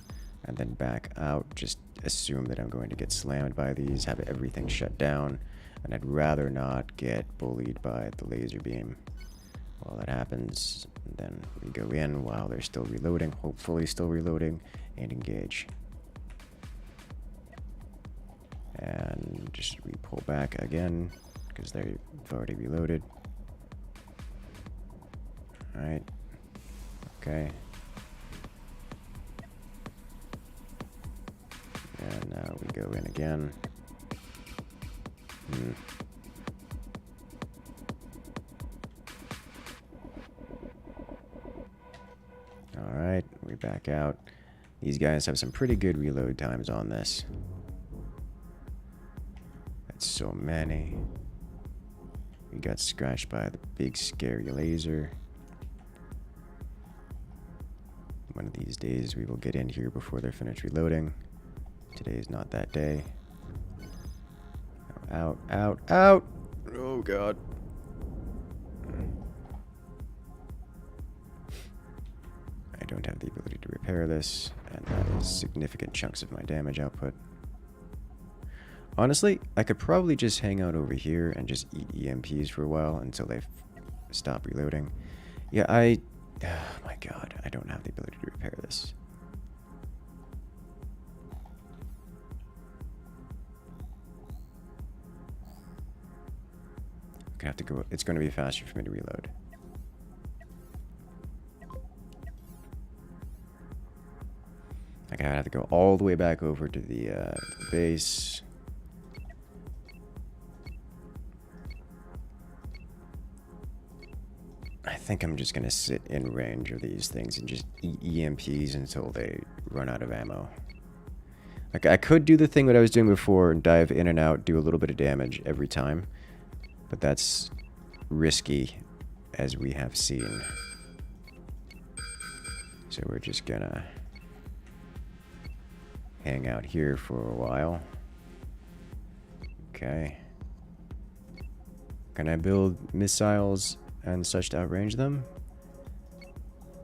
And then back out. Just assume that I'm going to get slammed by these, have everything shut down. And I'd rather not get bullied by the laser beam. While that happens, then we go in while they're still reloading, hopefully still reloading, and engage. And just pull back again, because they've already reloaded. Alright. Okay. Now we go in again. Alright, we back out. These guys have some pretty good reload times on this. That's so many. We got scratched by the big scary laser. One of these days we will get in here before they're finished reloading. Today is not that day. Out, out, out! Oh god. I don't have the ability to repair this, and that is significant chunks of my damage output. Honestly, I could probably just hang out over here and just eat EMPs for a while until they stop reloading. Yeah, oh my god, I don't have the ability to repair this. I'm gonna have to go. It's going to be faster for me to reload. Like I have to go all the way back over to the base. I think I'm just gonna sit in range of these things and just eat EMPs until they run out of ammo. Like I could do the thing that I was doing before and dive in and out, do a little bit of damage every time, but that's risky, as we have seen. So we're just gonna hang out here for a while. Okay. Can I build missiles and such to outrange them?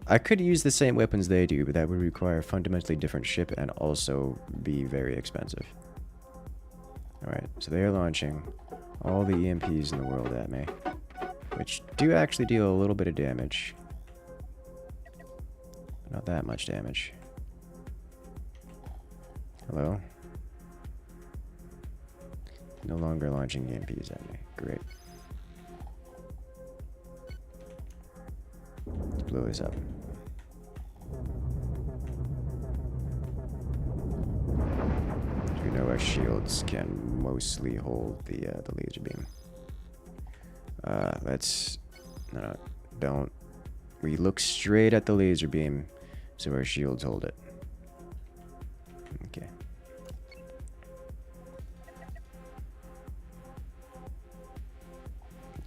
I could use the same weapons they do, but that would require a fundamentally different ship and also be very expensive. Alright, so they are launching all the EMPs in the world at me, which do actually deal a little bit of damage. Not that much damage. Hello? No longer launching EMPs at me. Great. Let's blow this up. You know our shields can mostly hold the laser beam. No, don't. We look straight at the laser beam, so our shields hold it. Okay.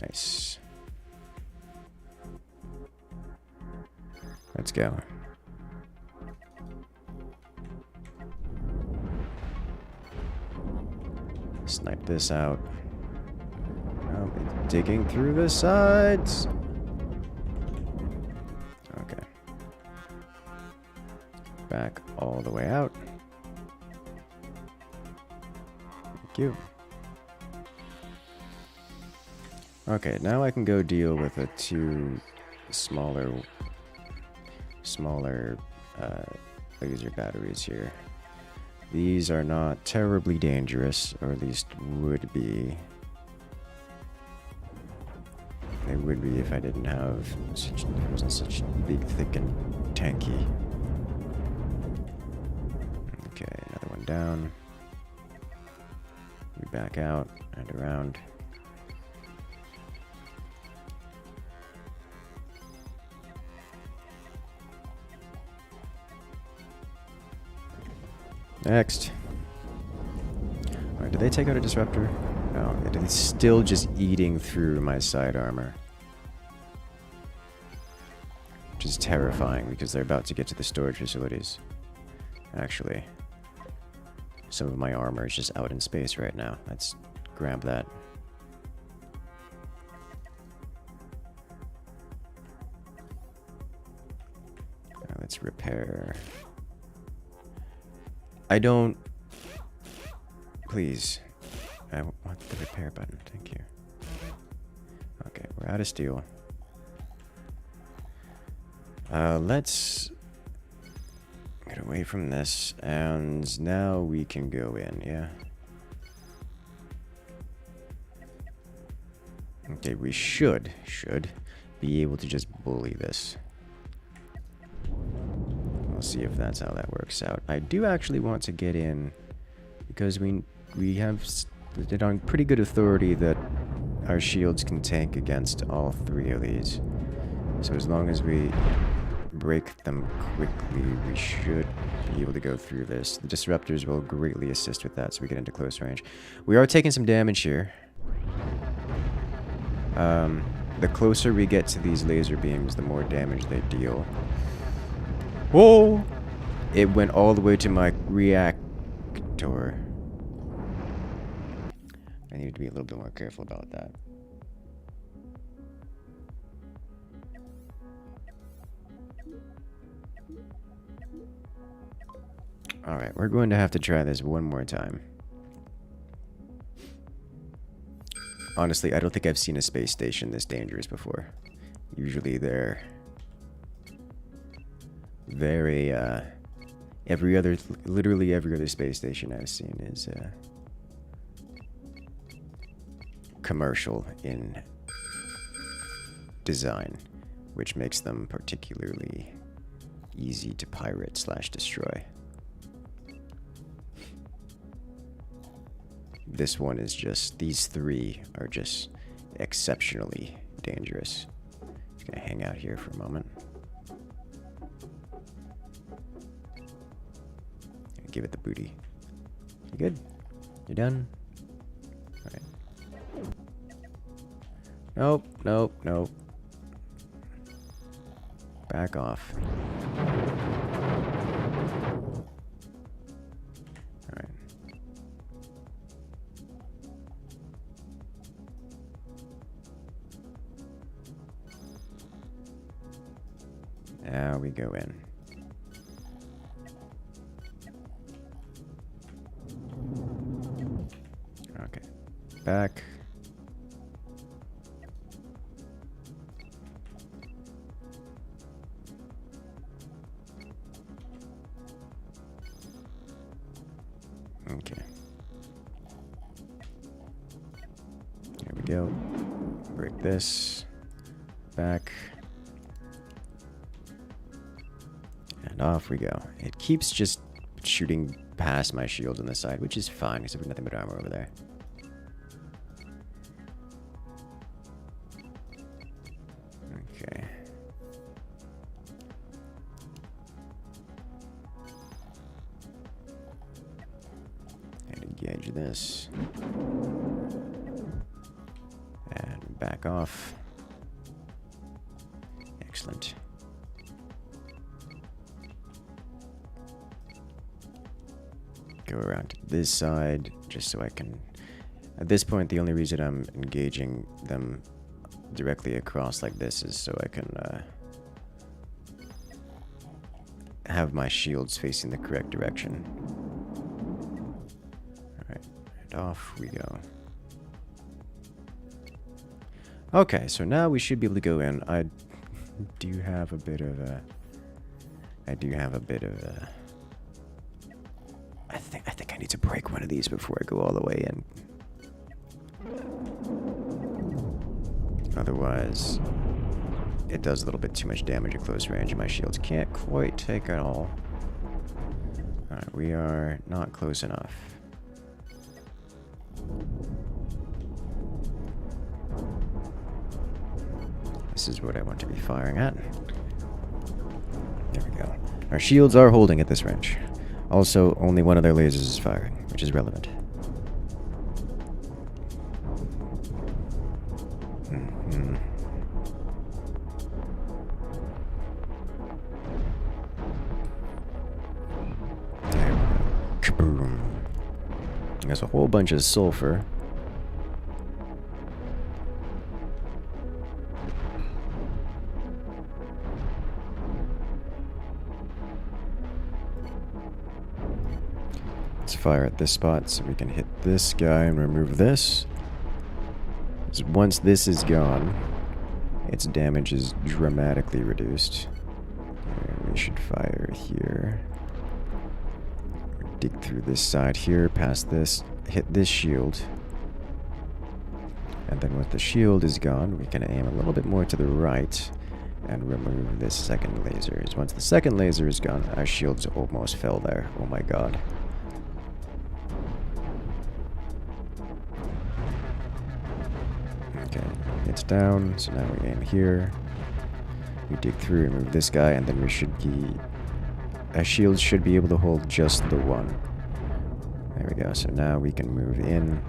Nice. Let's go. Snipe this out. Oh, it's digging through the sides. Okay. Back all the way out. Thank you. Okay, now I can go deal with the two smaller laser batteries here. These are not terribly dangerous, or at least would be. They would be if I didn't have such, it wasn't such big, thick, and tanky. Okay, another one down. We back out and around. Next. Alright, did they take out a disruptor? No, it's still just eating through my side armor. Which is terrifying because they're about to get to the storage facilities. Actually, some of my armor is just out in space right now. Let's grab that. Let's repair. I don't... Please. I want the repair button. Thank you. Okay, we're out of steel. Let's get away from this, and now we can go in, yeah? Okay, we should be able to just bully this. We'll see if that's how that works out. I do actually want to get in because we have it on pretty good authority that our shields can tank against all 3 of these. So as long as we break them quickly, we should be able to go through this. The disruptors will greatly assist with that, so we get into close range. We are taking some damage here. The closer we get to these laser beams, the more damage they deal. Whoa! It went all the way to my reactor. I need to be a little bit more careful about that. Alright, we're going to have to try this one more time. Honestly, I don't think I've seen a space station this dangerous before. Usually they're very, literally every other space station I've seen is, commercial in design, which makes them particularly easy to pirate / destroy. This one is just, these 3 are just exceptionally dangerous. Just gonna hang out here for a moment. Give it the booty. You good? You done? Alright. Nope, nope, nope. Back off. Alright. Now we go in. Okay. Back. Okay. Here we go. Break this. Back. And off we go. It keeps just shooting past my shields on the side, which is fine, because there's nothing but armor over there. Okay. And engage this. And back off. Excellent. Go around to this side, just so I can... At this point, the only reason I'm engaging them directly across like this is so I can have my shields facing the correct direction. Alright, and off we go. Okay, so now we should be able to go in. I do have a bit of a... I think I need to break one of these before I go all the way in. Otherwise, it does a little bit too much damage at close range, and my shields can't quite take it all. Alright, we are not close enough. This is what I want to be firing at. There we go. Our shields are holding at this range. Also, only one of their lasers is firing, which is relevant. There we go. Kaboom. There's a whole bunch of sulfur. Fire at this spot so we can hit this guy and remove this. So once this is gone, its damage is dramatically reduced. We should fire here. Dig through this side here, past this, hit this shield. And then once the shield is gone, we can aim a little bit more to the right and remove this second laser. Once the second laser is gone, our shields almost fell there. Oh my god. Okay, it's down, so now we aim here. We dig through, remove this guy, and then we should be... Our shields should be able to hold just the one. There we go, so now we can move in.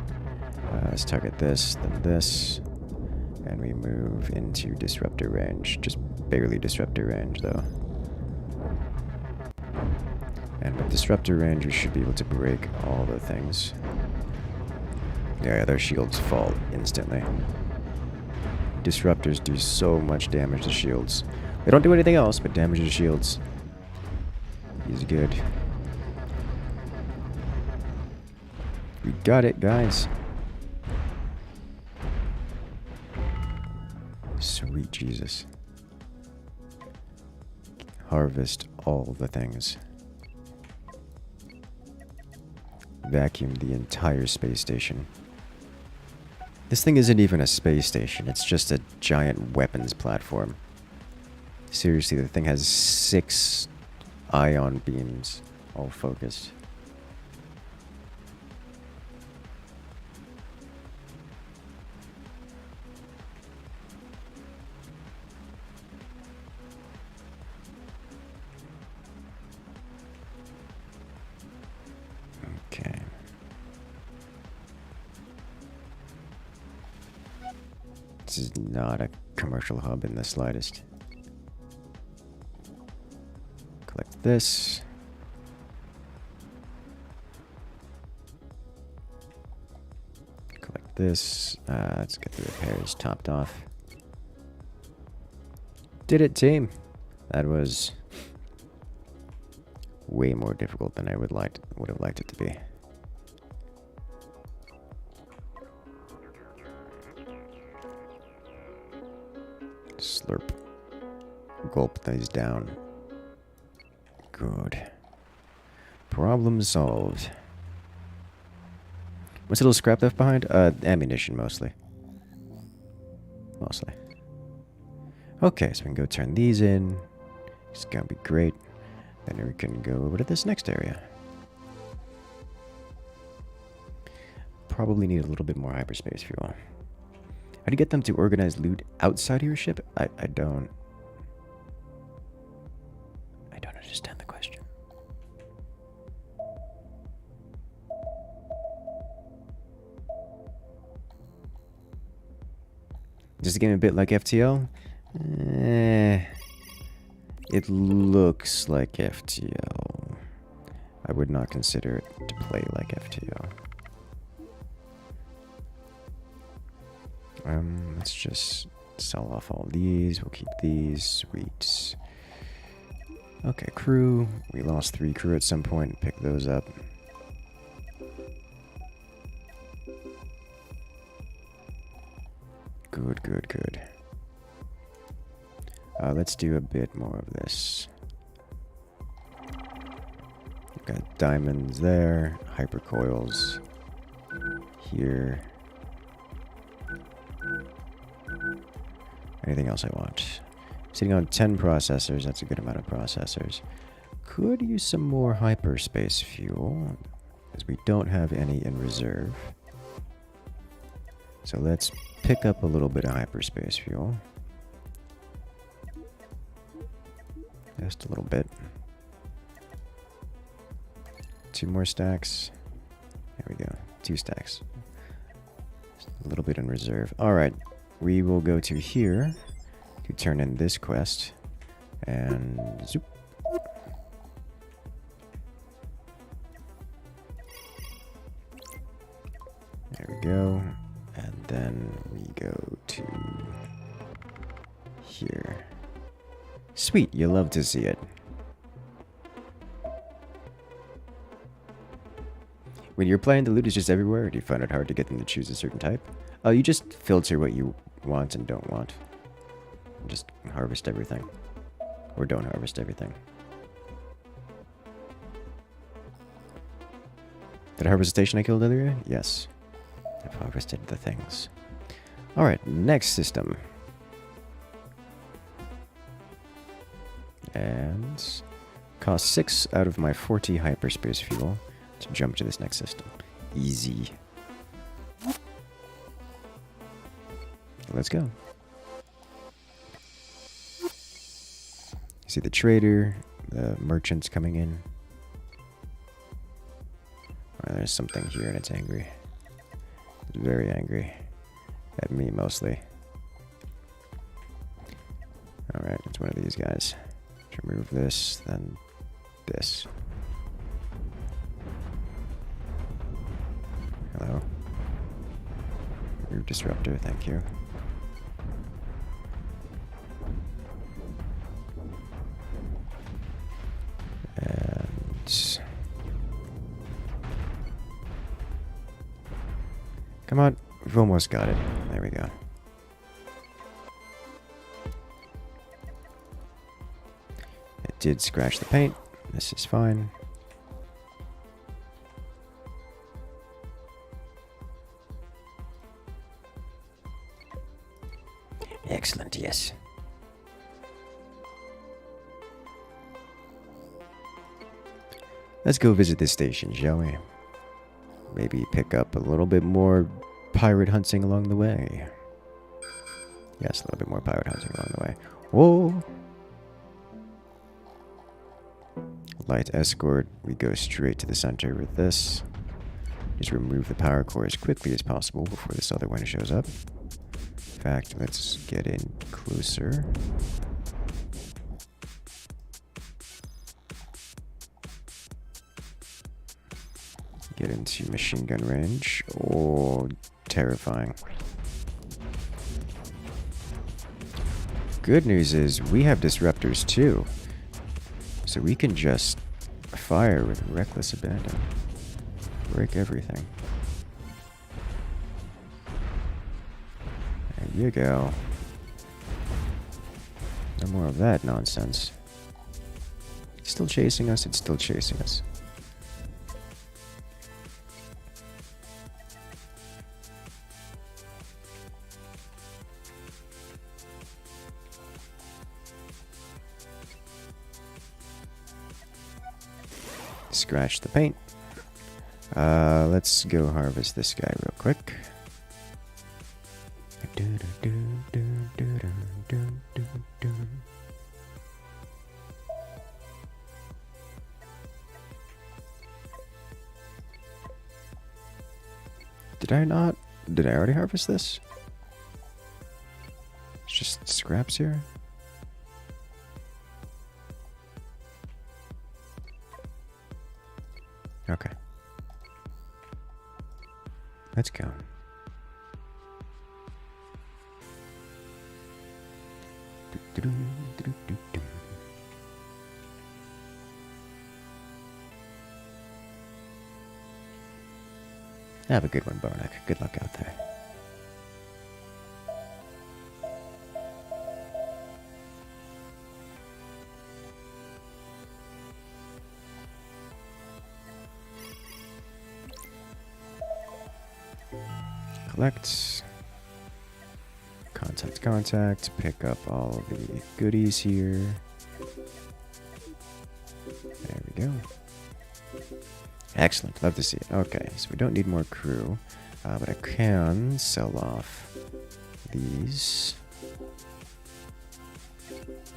Let's target this, then this. And we move into disruptor range. Just barely disruptor range, though. And with disruptor range, we should be able to break all the things. Yeah, their shields fall instantly. Disruptors do so much damage to shields. They don't do anything else, but damage to shields is good. We got it, guys. Sweet Jesus. Harvest all the things. Vacuum the entire space station. This thing isn't even a space station, it's just a giant weapons platform. Seriously, the thing has 6 ion beams, all focused. Okay. This is not a commercial hub in the slightest. Collect this. Collect this. Let's get the repairs topped off. Did it, team? That was way more difficult than I would have liked it to be. Slurp. Gulp these down. Good. Problem solved. What's a little scrap left behind? Ammunition mostly. Mostly. Okay, so we can go turn these in. It's gonna be great. Then we can go over to this next area. Probably need a little bit more hyperspace fuel. How do you get them to organize loot outside of your ship? I don't understand the question. Is this game a bit like FTL? It looks like FTL. I would not consider it to play like FTL. Let's just sell off all these. We'll keep these. Sweet. Okay, crew. We lost 3 crew at some point. Pick those up. Good, good, good. Let's do a bit more of this. We've got diamonds there. Hypercoils here. Anything else I want? Sitting on 10 processors, that's a good amount of processors. Could use some more hyperspace fuel, because we don't have any in reserve. So let's pick up a little bit of hyperspace fuel. Just a little bit. 2 more stacks. There we go. 2 stacks. Just a little bit in reserve. Alright. We will go to here to turn in this quest. And zoop. There we go. And then we go to here. Sweet, you love to see it. When you're playing, the loot is just everywhere, or do you find it hard to get them to choose a certain type? Oh, you just filter what you want and don't want. Just harvest everything. Or don't harvest everything. Did I harvest the station I killed earlier? Yes. I've harvested the things. Alright, next system. And cost 6 out of my 40 hyperspace fuel to jump to this next system. Easy. let's go. See the trader, the merchants coming in. Oh, there's something here and it's angry. It's very angry. At me mostly. Alright, it's one of these guys. Let's remove this, then this. Hello. Remove disruptor, thank you. And come on, we've almost got it. There we go. It did scratch the paint. This is fine. Excellent, yes. Let's go visit this station, shall we? Maybe pick up a little bit more pirate hunting along the way. Yes, a little bit more pirate hunting along the way. Whoa! Light escort. We go straight to the center with this. Just remove the power core as quickly as possible before this other one shows up. In fact, let's get in closer. Get into machine gun range. Oh, terrifying. Good news is we have disruptors too. So we can just fire with reckless abandon. Break everything. There you go. No more of that nonsense. It's still chasing us, it's still chasing us. Scratch the paint. Let's go harvest this guy real quick. Did I not? Did I already harvest this? It's just scraps here. Okay. Let's go. Have a good one, Barnack. Good luck out there. Collect. Contact. Pick up all the goodies here. There we go. Excellent. Love to see it. Okay, so we don't need more crew. But I can sell off these.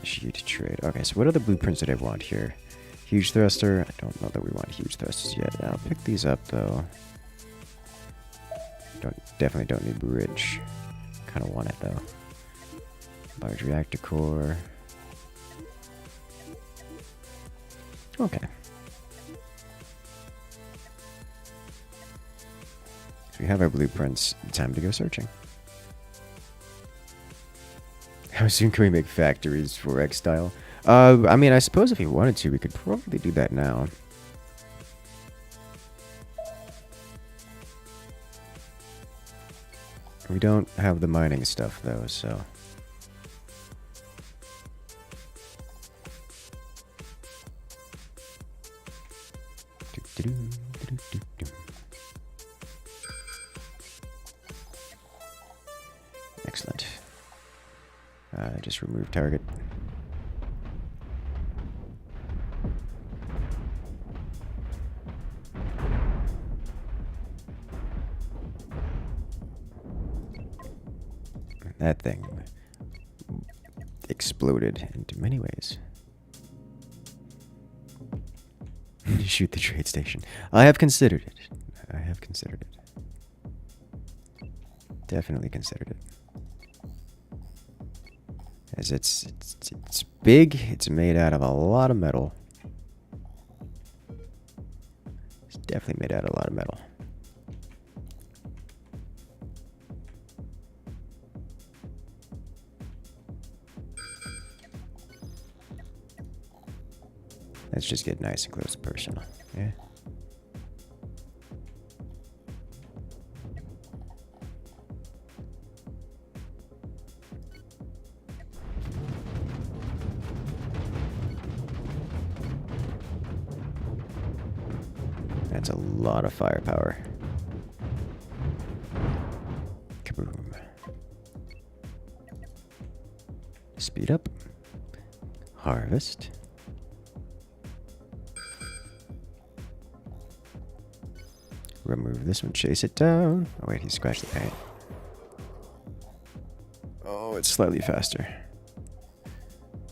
Issue to trade. Okay, so what are the blueprints that I want here? Huge thruster. I don't know that we want huge thrusters yet. I'll pick these up, though. Definitely don't need bridge. Kind of want it though. Large reactor core. Okay. So we have our blueprints. Time to go searching. How soon can we make factories for X-Style? I mean, I suppose if we wanted to, we could probably do that now. We don't have the mining stuff, though, so... Excellent. Just remove target. that thing exploded into many ways. Shoot the trade station. I have considered it. I have considered it. Definitely considered it. As it's big, it's made out of a lot of metal. It's definitely made out of a lot of metal. Let's just get nice and close and personal. Yeah. That's a lot of firepower. Kaboom. Speed up. Harvest. Remove this one, chase it down. Oh wait, he scratched the paint. Oh, it's slightly faster.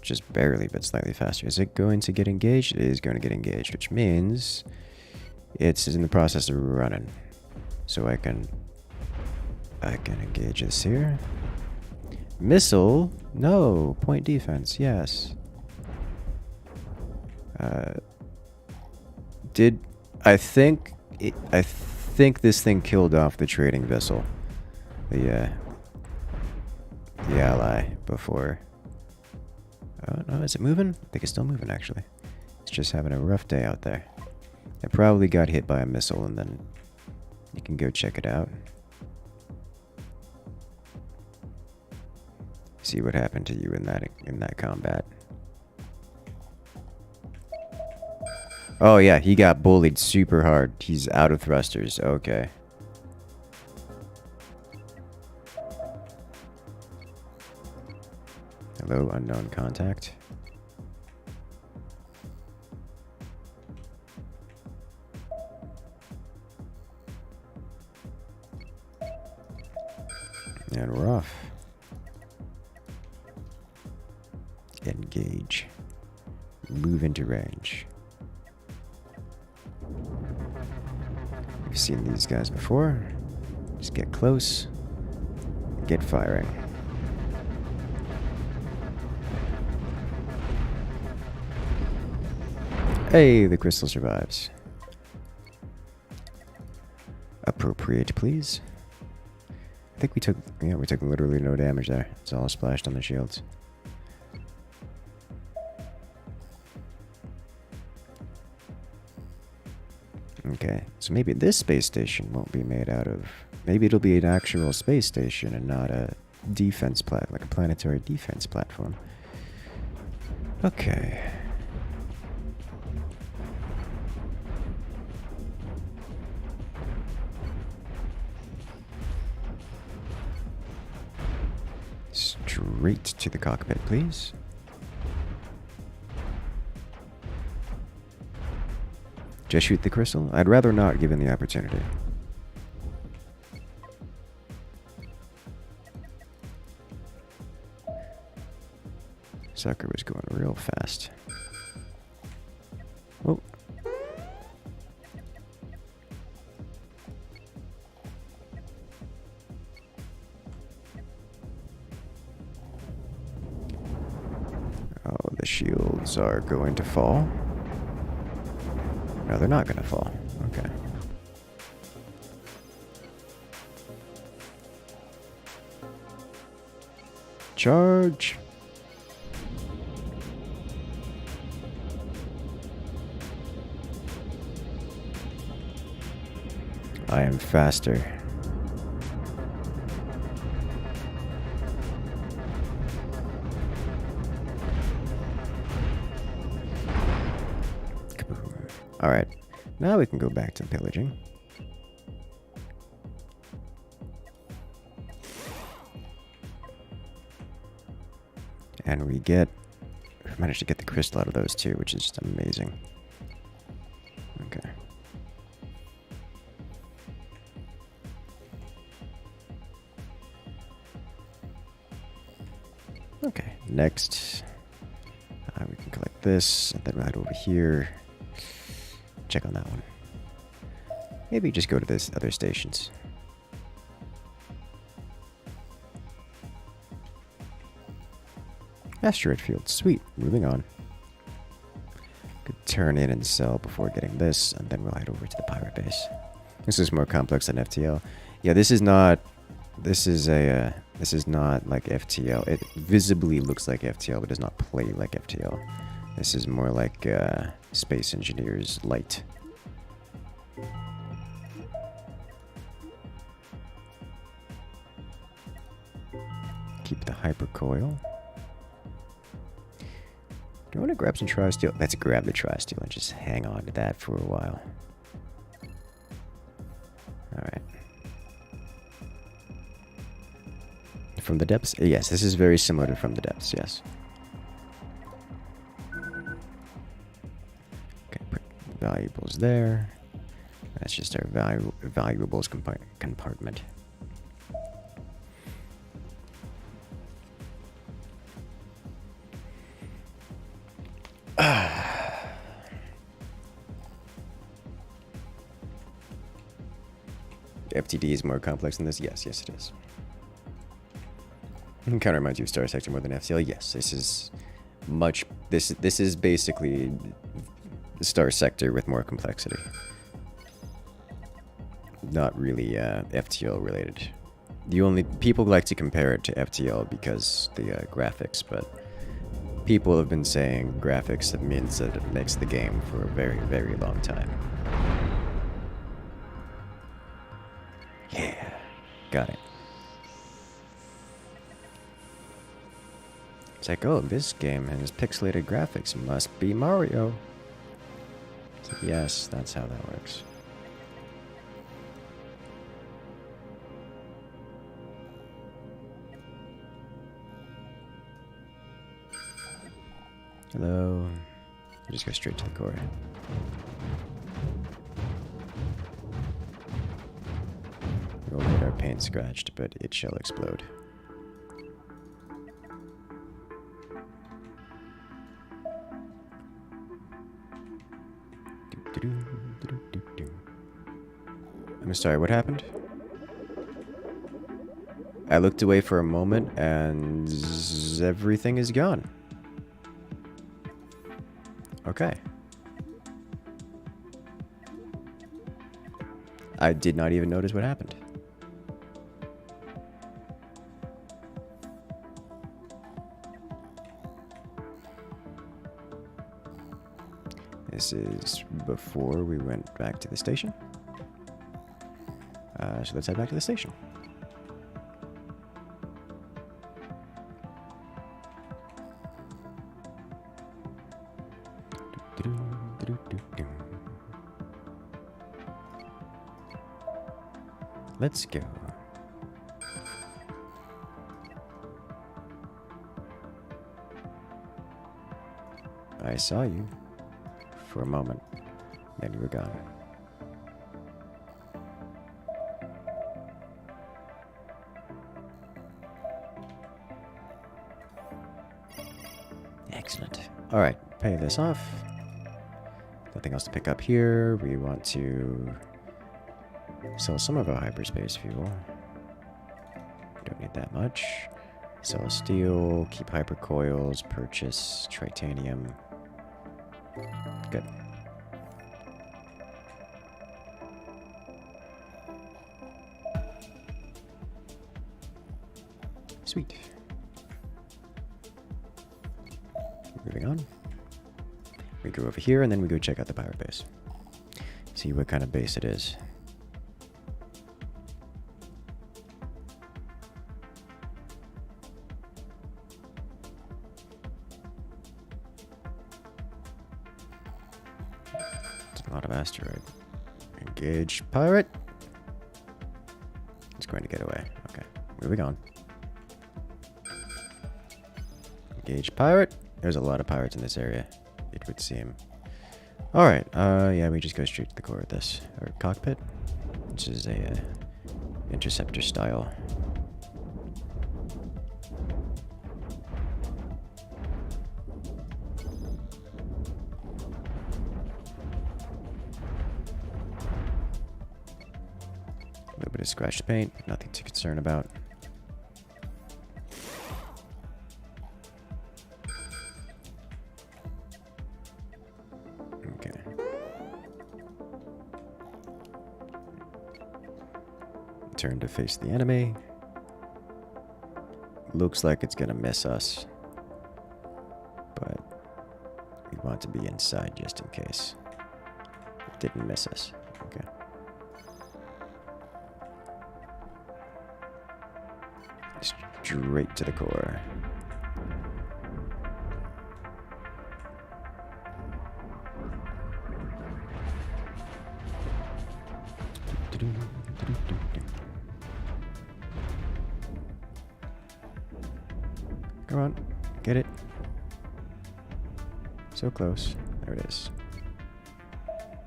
Just barely, but slightly faster. Is it going to get engaged? It is going to get engaged, which means it's in the process of running. So I can engage this here. Missile? No. Point defense, yes. I think this thing killed off the trading vessel. The ally before. Oh no, is it moving? I think it's still moving actually. It's just having a rough day out there. It probably got hit by a missile and then you can go check it out. See what happened to you in that combat. Oh yeah, he got bullied super hard. He's out of thrusters. Okay. Hello, unknown contact. And we're off. Engage. Move into range. We've seen these guys before. Just get close. Get firing. Hey, the crystal survives. Appropriate, please. I think we took literally no damage there. It's all splashed on the shields. Okay, so maybe this space station won't be made out of... Maybe it'll be an actual space station and not a defense like a planetary defense platform. Okay. Straight to the cockpit, please. Just shoot the crystal? I'd rather not, given the opportunity. Sucker was going real fast. Oh. Oh, the shields are going to fall. No, they're not going to fall. Okay. Charge. I am faster. Alright, now we can go back to pillaging. And we managed to get the crystal out of those two, which is just amazing. Okay. Okay, next. We can collect this, and then right over here. Check on that one. Maybe just go to this other stations. Asteroid field, sweet. Moving on. Could turn in and sell before getting this, and then we'll head over to the pirate base. This is more complex than FTL. Yeah, this is not. This is a. This is not like FTL. It visibly looks like FTL, but does not play like FTL. This is more like Space Engineers Light. Keep the hypercoil. Do you want to grab some tri-steel? Let's grab the tri-steel and just hang on to that for a while. Alright. From the depths? Yes, this is very similar to From the Depths, yes. Okay, put valuables there. That's just our valuables compartment. FTD is more complex than this? Yes, yes it is. Kind of reminds you of Star Sector more than FTL? Yes, this is much... This is basically Star Sector with more complexity. Not really FTL related. The only... People like to compare it to FTL because the graphics, but people have been saying graphics means that it makes the game for a very, very long time. Yeah, got it. It's like, oh, this game has pixelated graphics. Must be Mario. It's like, yes, that's how that works. Hello. I'll just go straight to the core. We'll get our paint scratched, but it shall explode. I'm sorry, what happened? I looked away for a moment and everything is gone. Okay. I did not even notice what happened. This is before we went back to the station. So let's head back to the station. Let's go. I saw you for a moment, then you were gone. Excellent. All right, pay this off. Nothing else to pick up here. We want to sell some of our hyperspace fuel. Don't need that much. Sell steel, keep hypercoils, purchase tritanium. Good. Sweet. Moving on. We go over here and then we go check out the pirate base. See what kind of base it is. It's a lot of asteroid. Engage pirate. It's going to get away. Okay, moving on. Engage pirate. There's a lot of pirates in this area, it would seem. Alright, yeah, we just go straight to the core of this. Our cockpit, which is a interceptor style. scratched paint, nothing to concern about. Okay. Turn to face the enemy. Looks like it's gonna miss us, but we want to be inside just in case. It didn't miss us. Okay. Straight to the core. Come on, get it. So close. There it is.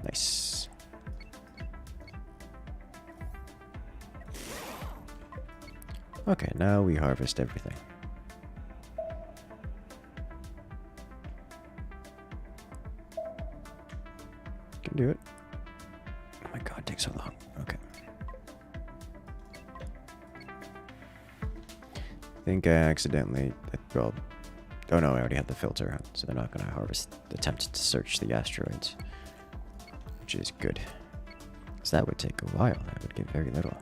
Nice. Okay, now we harvest everything. Can do it. Oh my god, it takes so long. Okay. I think I accidentally... Well, oh no, I already had the filter on, so they're not going to attempt to search the asteroids. Which is good. Because that would take a while. That would give very little.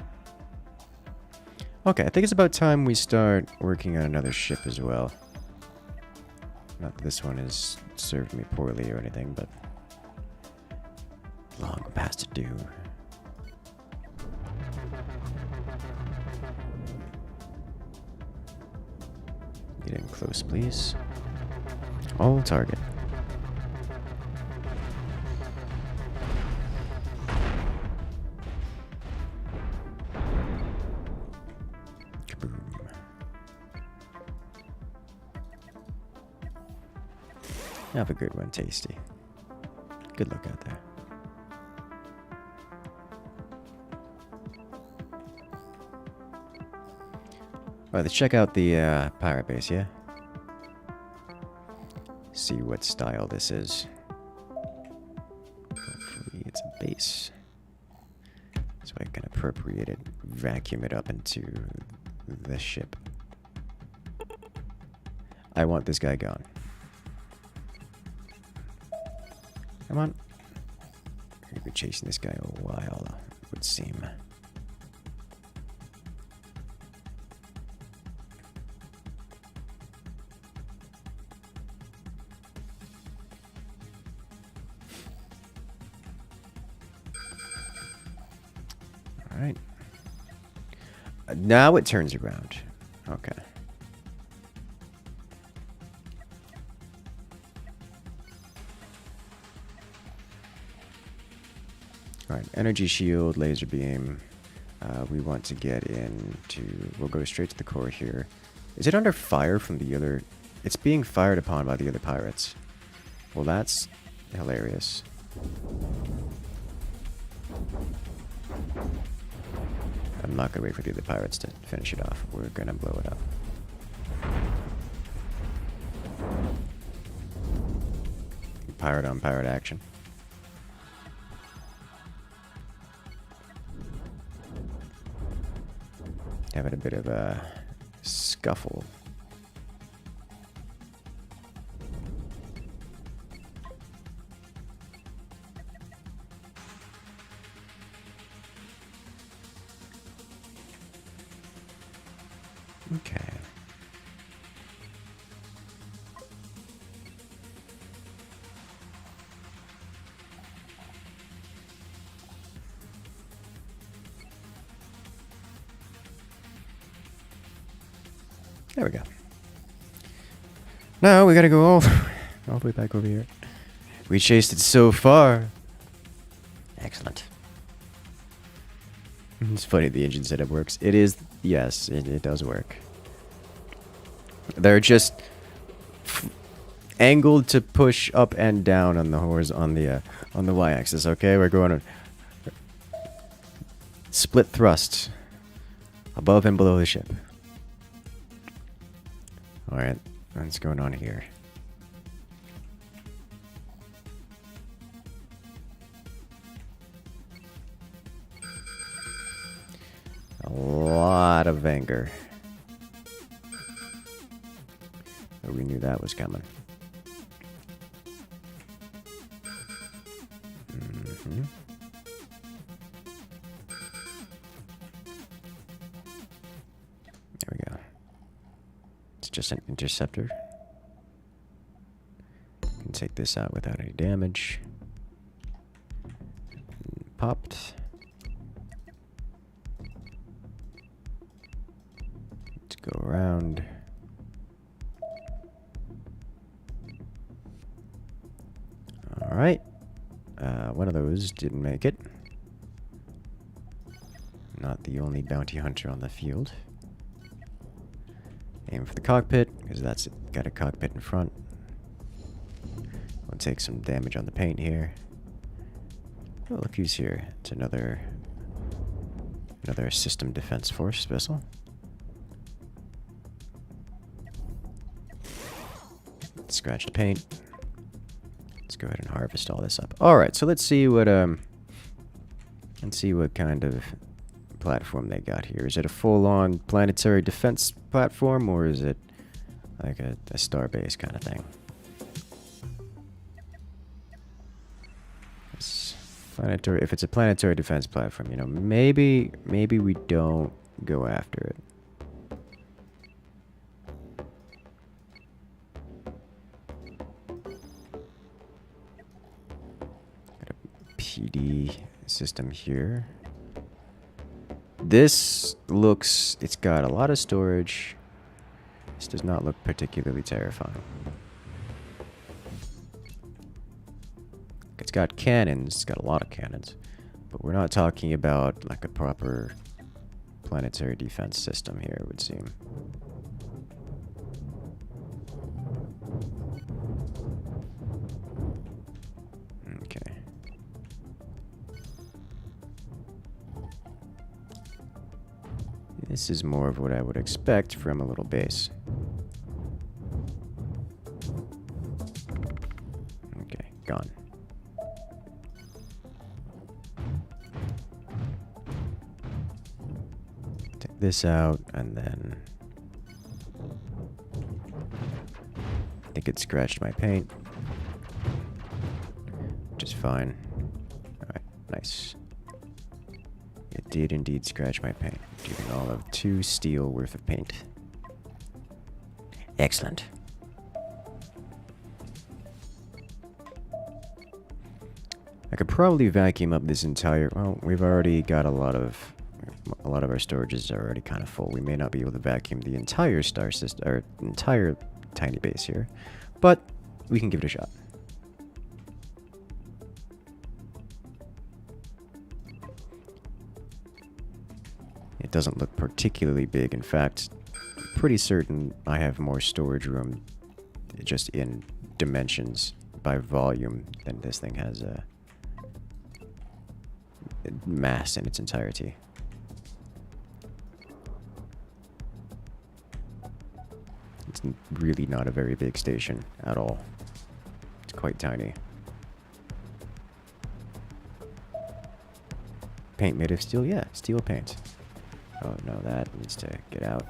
Okay, I think it's about time we start working on another ship as well. Not that this one has served me poorly or anything, but... long past due. Get in close, please. All target. Kaboom. Have a good one, Tasty. Good luck out there. Alright, let's check out the pirate base, yeah? See what style this is. Hopefully it's a base. So I can appropriate it, vacuum it up into the ship. I want this guy gone. Come on. We're gonna be chasing this guy a while, it would seem. Alright. Now it turns around. Okay. Alright, energy shield, laser beam. We want to get into... We'll go straight to the core here. Is it under fire from the other... It's being fired upon by the other pirates. Well, that's hilarious. I'm not gonna wait for the other pirates to finish it off. We're gonna blow it up. Pirate on pirate action. Having a bit of a scuffle. Okay. There we go. Now we gotta go all the way back over here. We chased it so far. Excellent. It's funny the engine setup works. It is, yes, it does work. They're just angled to push up and down on the on the y-axis. Okay, we're going on split thrust above and below the ship. All right, what's going on here? lot of anger. But we knew that was coming. Mm-hmm. There we go. It's just an interceptor. Can take this out without any damage. Popped. Let's go around. Alright. One of those didn't make it. Not the only bounty hunter on the field. Aim for the cockpit, because that's got a cockpit in front. We'll take some damage on the paint here. Oh, look who's here. It's another system defense force vessel. Scratch the paint. Let's go ahead and harvest all this up. All right, so let's see what kind of platform they got here. Is it a full-on planetary defense platform, or is it like a starbase kind of thing? Planetary. If it's a planetary defense platform, you know, maybe we don't go after it. Got a PD system here. This looks, it's got a lot of storage. This does not look particularly terrifying. It's got cannons, it's got a lot of cannons, but we're not talking about like a proper planetary defense system here, it would seem. Okay. This is more of what I would expect from a little base. Okay, gone. This out, and then I think it scratched my paint, which is fine. Alright, nice. It did indeed scratch my paint, giving all of 2 steel worth of paint. Excellent. I could probably vacuum up this entire, well, we've already got a lot of our storages are already kind of full. We may not be able to vacuum the entire star system, or entire tiny base here, but we can give it a shot. It doesn't look particularly big. In fact, I'm pretty certain I have more storage room just in dimensions by volume than this thing has a mass in its entirety. It's really not a very big station at all. It's quite tiny. Paint made of steel? Yeah, steel paint. Oh no, that needs to get out.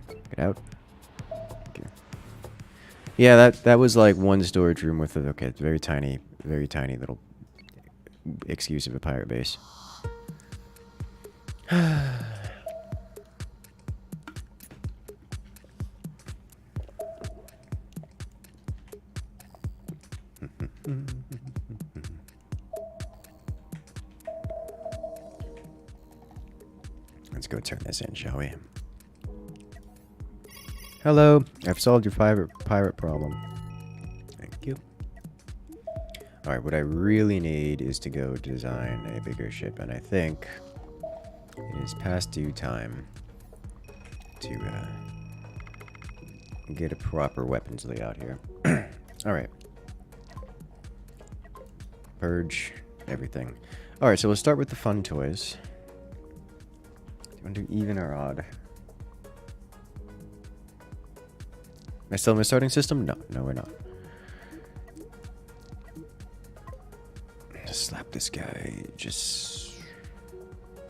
Get out. Okay. Yeah, that was like one storage room with a, okay, it's very tiny little excuse of a pirate base. Let's go turn this in, shall we? Hello, I've solved your pirate problem. Thank you. Alright, what I really need is to go design a bigger ship, and I think it is past due time to get a proper weapons layout here. Alright. Purge everything. Alright, so we'll start with the fun toys. Do you want to do even or odd? Am I still in my starting system? No, we're not. Just slap this guy. Just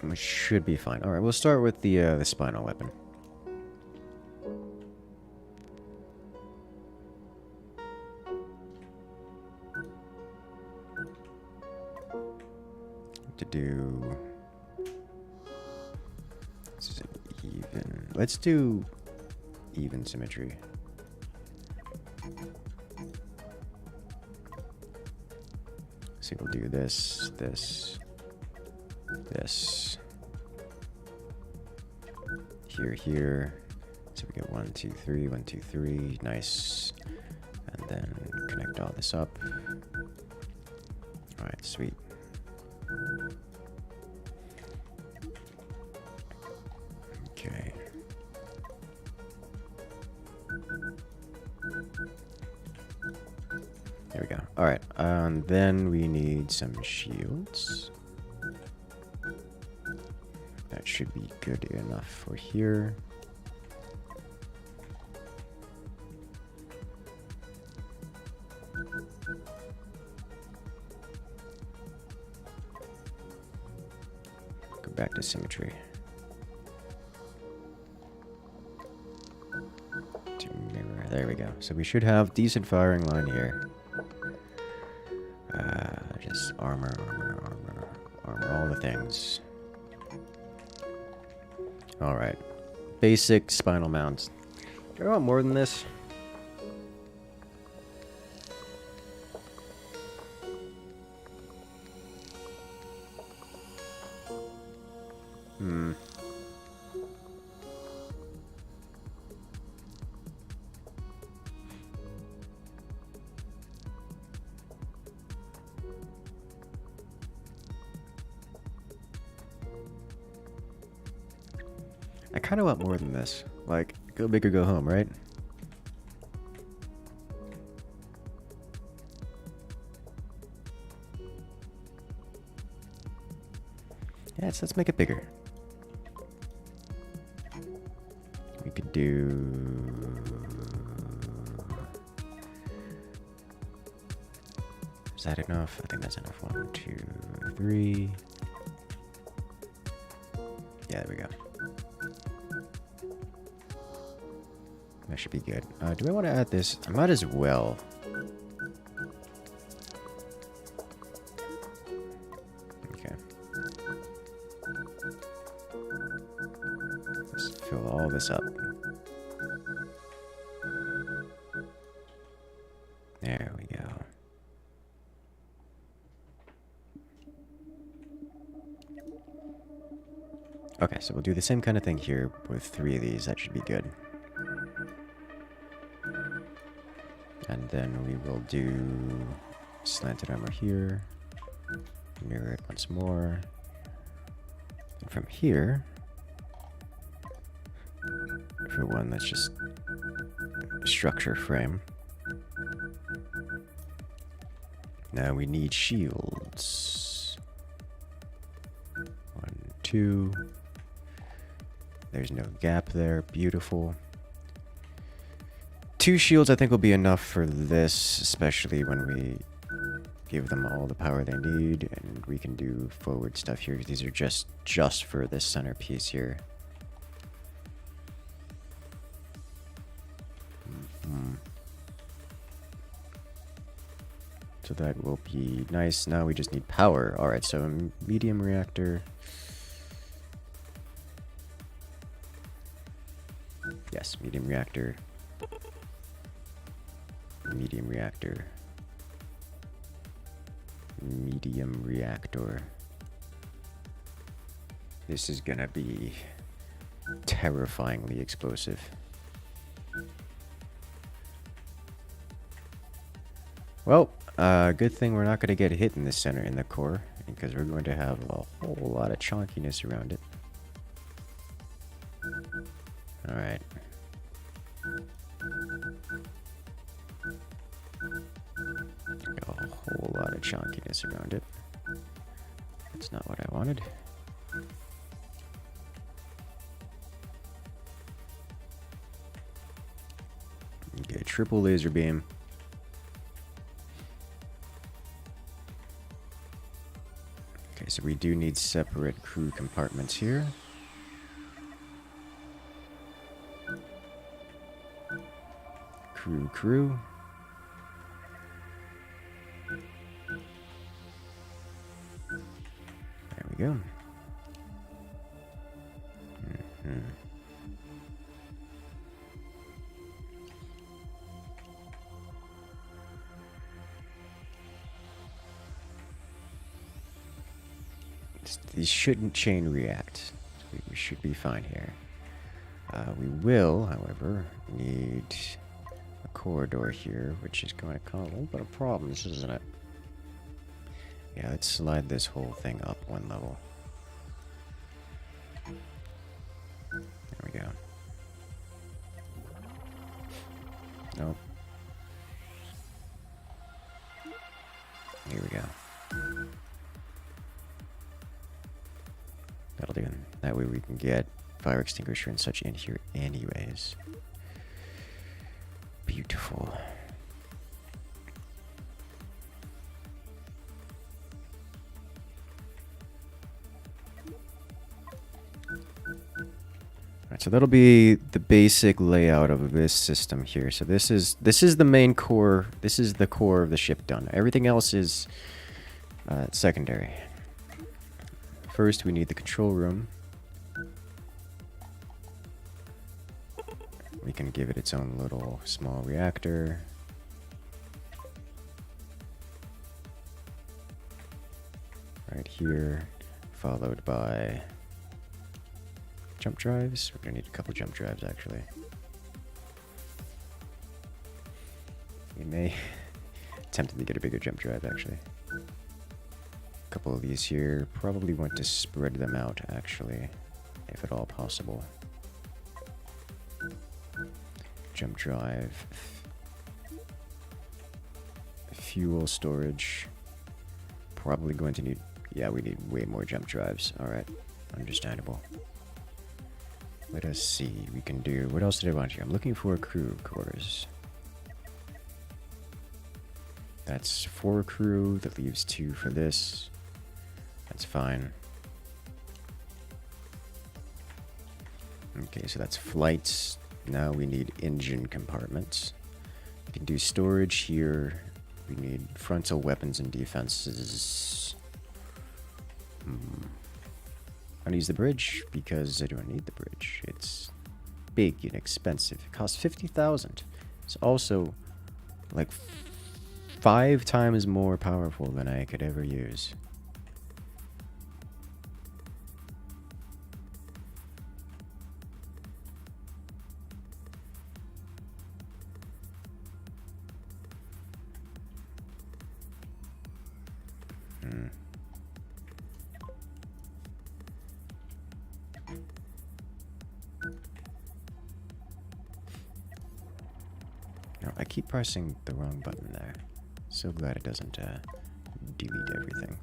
which should be fine. All right, we'll start with the spinal weapon. To do. This is an even. Let's do even symmetry. So we'll do this, this, this. Here, here. So we get 1, 2, 3, 1, 2, 3. Nice. And then connect all this up. Alright, sweet. Okay. There we go. Alright, and then we need some shields. That should be good enough for here. Go back to symmetry. To mirror. There we go. So we should have decent firing line here. Just armor, all the things. Alright. Basic spinal mounts. Do I want more than this? I kind of want more than this. Like, go big or go home, right? Yeah, let's make it bigger. We could do... Is that enough? I think that's enough. 1, 2, 3. Yeah, there we go. That should be good. Do I want to add this? I might as well. Okay. Let's fill all this up. There we go. Okay, so we'll do the same kind of thing here with 3 of these. That should be good. And then we will do slanted armor here. Mirror it once more. And from here, for one, that's just structure frame. Now we need shields. 1, 2. There's no gap there. Beautiful. 2 shields I think will be enough for this, especially when we give them all the power they need, and we can do forward stuff here. These are just for this centerpiece here. So that will be nice. Now we just need power. Alright, so a medium reactor. Yes, medium reactor. Medium reactor. Medium reactor. This is gonna be terrifyingly explosive. Well, good thing we're not gonna get hit in the center, in the core, because we're going to have a whole lot of chunkiness around it. Alright. A whole lot of chunkiness around it. That's not what I wanted. Okay, triple laser beam. Okay, so we do need separate crew compartments here. Crew. There we go. These shouldn't chain react. We should be fine here. We will, however, need a corridor here, which is going to cause a little bit of problems, isn't it? Yeah, let's slide this whole thing up one level. There we go. Nope. Here we go. That'll do. That way we can get fire extinguisher and such in here anyways. Beautiful. Alright, so that'll be the basic layout of this system here. So this is the main core. This is the core of the ship done. Everything else is secondary. First, we need the control room. We can give it its own little small reactor. Right here, followed by jump drives. We're gonna need a couple jump drives, actually. We may tempted to get a bigger jump drive, actually. A couple of these here. Probably want to spread them out, actually, if at all possible. Jump drive. Fuel storage. Probably going to need... Yeah, we need way more jump drives. Alright, understandable. Let us see. We can do... What else did I want here? I'm looking for crew quarters. That's 4 crew. That leaves 2 for this. That's fine. Okay, so that's flights. Now we need engine compartments. We can do storage here. We need frontal weapons and defenses. I'm gonna use the bridge because I don't need the bridge. It's big and expensive. It costs 50,000. It's also like 5 times more powerful than I could ever use. No, I keep pressing the wrong button there. So glad it doesn't delete everything.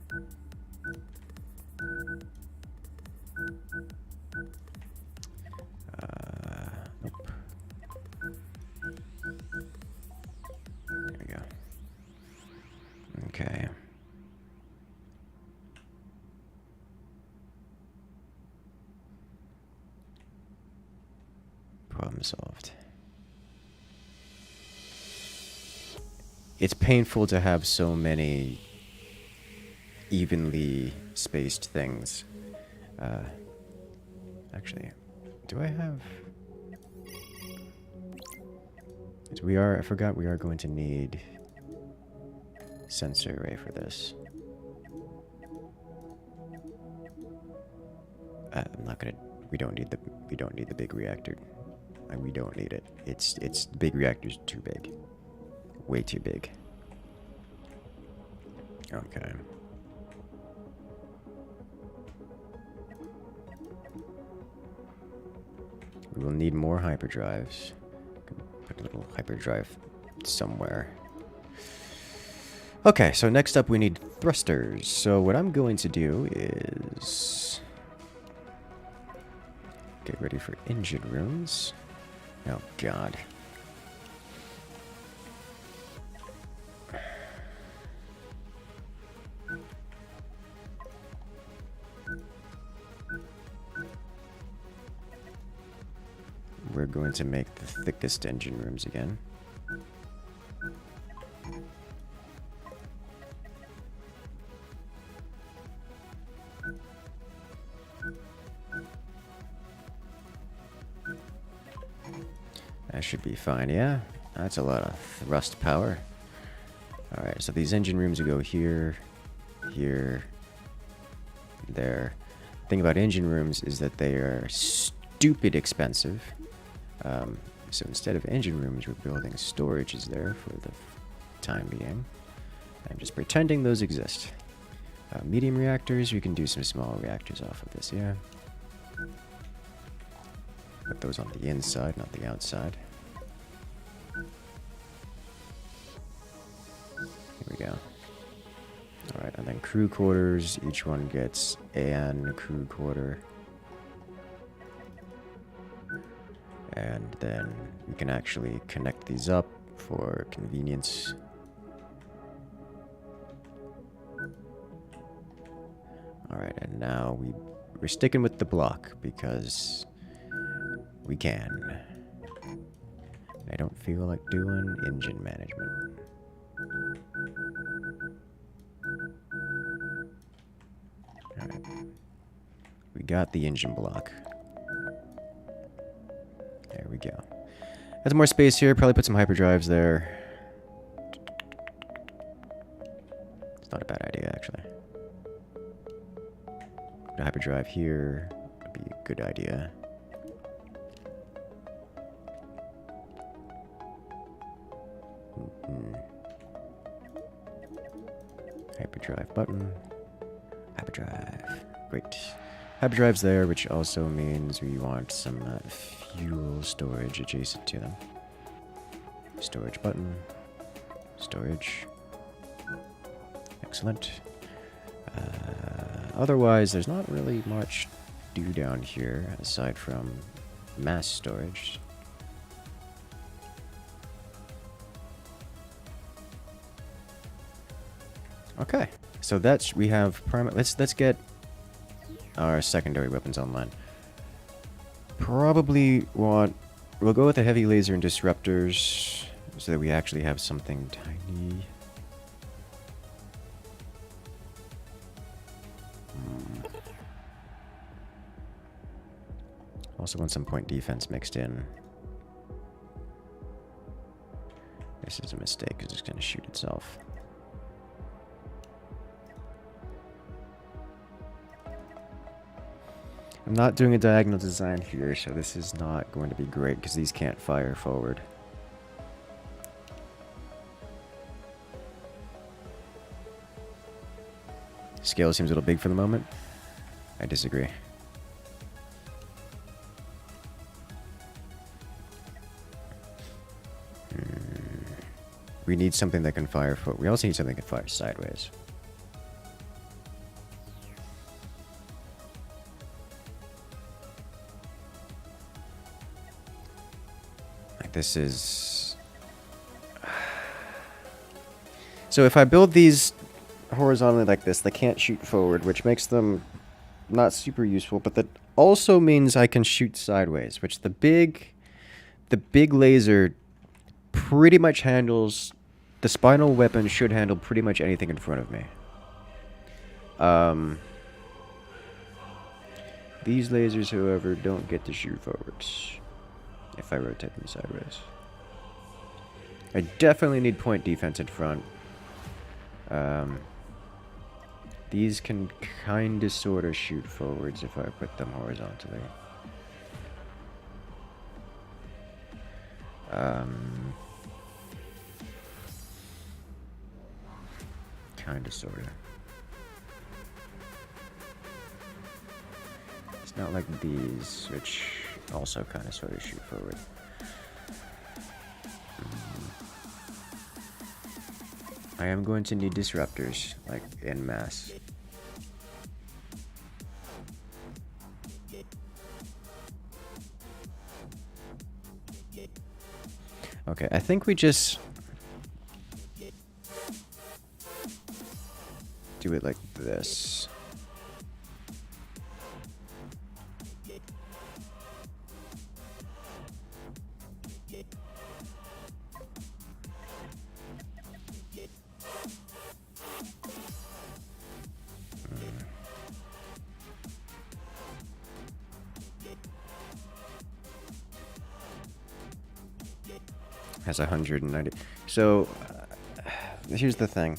Nope. There we go. Okay. Problem solved. It's painful to have so many evenly spaced things. Actually, do I have... I forgot we are going to need sensor array for this. I'm not gonna... We don't need the big reactor. We don't need it. The big reactor's too big. Way too big. Okay. We will need more hyperdrives. Put a little hyperdrive somewhere. Okay, so next up we need thrusters. So what I'm going to do is get ready for engine rooms. Oh god. we're going to make the thickest engine rooms again. That should be fine, yeah. That's a lot of thrust power. Alright, so these engine rooms will go here, here, there. The thing about engine rooms is that they are stupid expensive. So instead of engine rooms, we're building storages there for the time being. I'm just pretending those exist. Medium reactors, we can do some small reactors off of this, yeah. Put those on the inside, not the outside. Here we go. Alright, and then crew quarters, each one gets an crew quarter. And then we can actually connect these up for convenience. Alright, and now we're sticking with the block because we can. I don't feel like doing engine management. Alright. We got the engine block. There we go. Has more space here. Probably put some hyperdrives there. It's not a bad idea, actually. Put a hyperdrive here would be a good idea. Hyperdrive button. Hyperdrive. Great. Hyperdrive's there, which also means we want some fuel storage adjacent to them. Storage button. Storage. Excellent. Otherwise, there's not really much to do down here aside from mass storage. Okay, so that's we have let's get our secondary weapons online. Probably we'll go with the heavy laser and disruptors so that we actually have something tiny. Also want some point defense mixed in. This is a mistake because it's going to shoot itself. I'm not doing a diagonal design here, so this is not going to be great because these can't fire forward. Scale seems a little big for the moment. I disagree. We need something that can fire forward. We also need something that can fire sideways. This is... So if I build these horizontally like this, they can't shoot forward, which makes them not super useful, but that also means I can shoot sideways, which the big laser pretty much handles... The spinal weapon should handle pretty much anything in front of me. These lasers, however, don't get to shoot forwards. If I rotate them sideways. I definitely need point defense in front. These can kinda sorta shoot forwards if I put them horizontally. Kinda sorta. It's not like these, which also kind of sort of shoot forward. I am going to need disruptors, like, en masse. Okay, I think we just... do it like this. Has 190. So, here's the thing.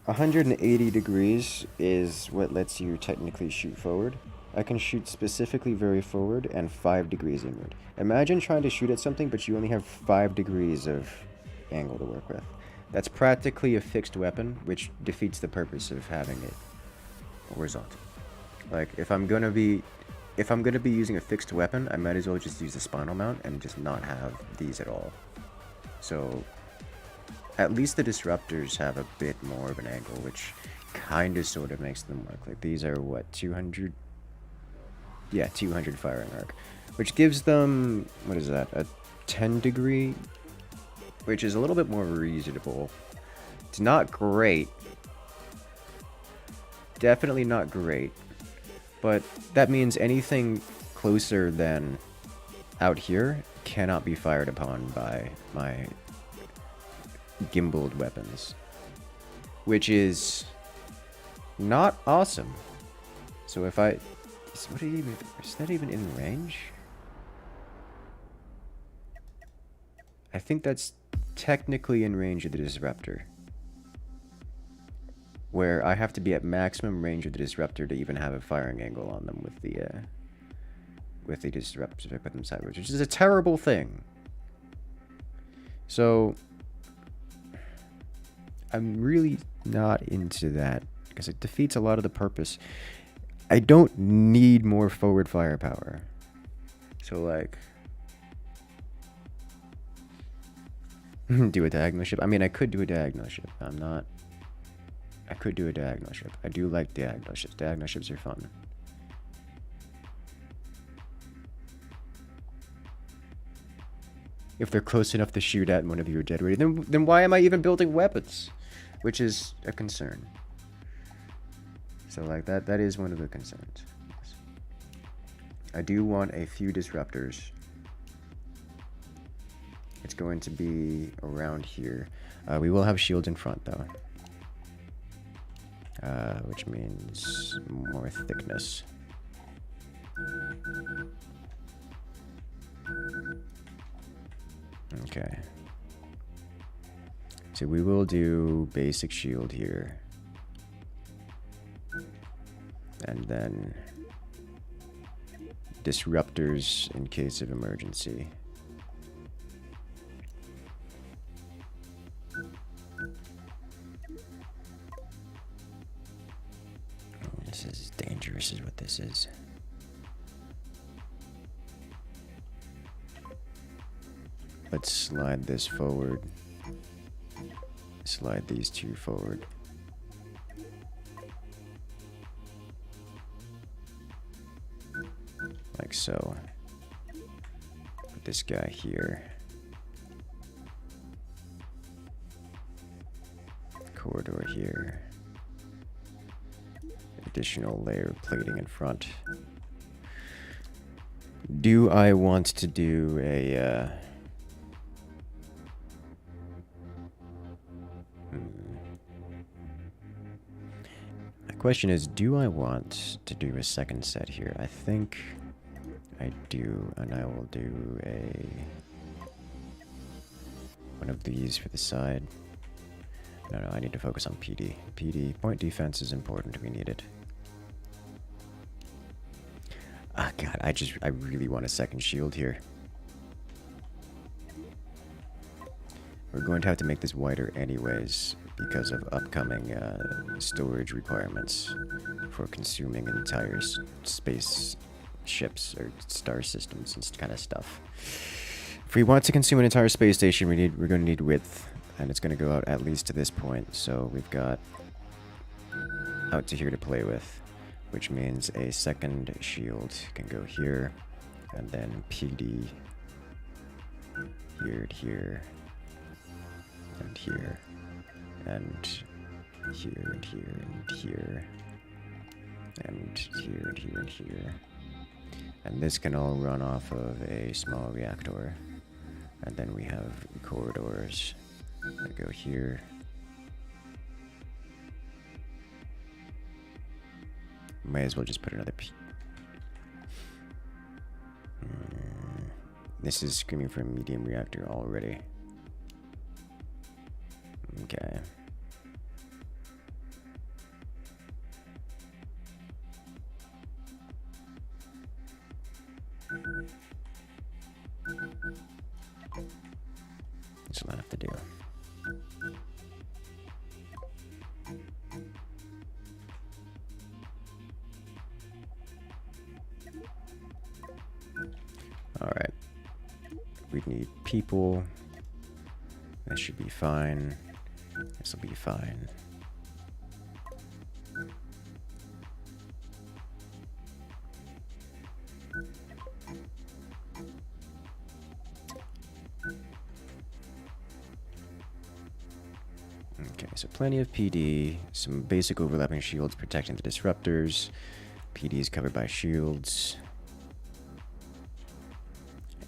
180 degrees is what lets you technically shoot forward. I can shoot specifically very forward and 5 degrees inward. Imagine trying to shoot at something, but you only have 5 degrees of angle to work with. That's practically a fixed weapon, which defeats the purpose of having it horizontal. Like, if I'm gonna be using a fixed weapon, I might as well just use the spinal mount and just not have these at all. So, at least the disruptors have a bit more of an angle, which kind of sort of makes them work. Like, these are, what, 200? Yeah, 200 firing arc. Which gives them, what is that, a 10 degree? Which is a little bit more reasonable. It's not great. Definitely not great. But that means anything closer than out here cannot be fired upon by my gimbaled weapons, which is not awesome. So if I, is that even in range? I think that's technically in range of the disruptor, where I have to be at maximum range of the disruptor to even have a firing angle on them with the disruptor weapon sideways, which is a terrible thing. So I'm really not into that because it defeats a lot of the purpose. I don't need more forward firepower. So, like, do a diagonal ship. I mean, I could do a diagonal ship. I could do a diagonal ship. I do like diagonal ships. Diagonal ships are fun. If they're close enough to shoot at and one of you are dead ready, then why am I even building weapons? Which is a concern. So, like, that is one of the concerns. I do want a few disruptors. It's going to be around here. We will have shields in front, though. Which means more thickness. Okay. So we will do basic shield here. And then disruptors in case of emergency. This is dangerous, is what this is. Let's slide this forward. Slide these two forward. Like so. Put this guy here. Corridor here. Additional layer of plating in front. Do I want to do a the question is, do I want to do a second set here? I think I do, and I will do one of these for the side. No, I need to focus on PD. PD, point defense is important, we need it. Ah, God, I really want a second shield here. We're going to have to make this wider anyways because of upcoming storage requirements for consuming entire space ships or star systems and kind of stuff. If we want to consume an entire space station, we're going to need width, and it's going to go out at least to this point. So we've got out to here to play with, which means a second shield can go here, and then PD here to here, and here, and here, and here, and here, and here, and here, and here. And this can all run off of a small reactor. And then we have corridors that go here. Might as well just put another This is screaming for a medium reactor already. Okay. That's what I have to do. Alright. We need people. That should be fine. This will be fine. Okay, so plenty of PD, some basic overlapping shields protecting the disruptors. PD is covered by shields.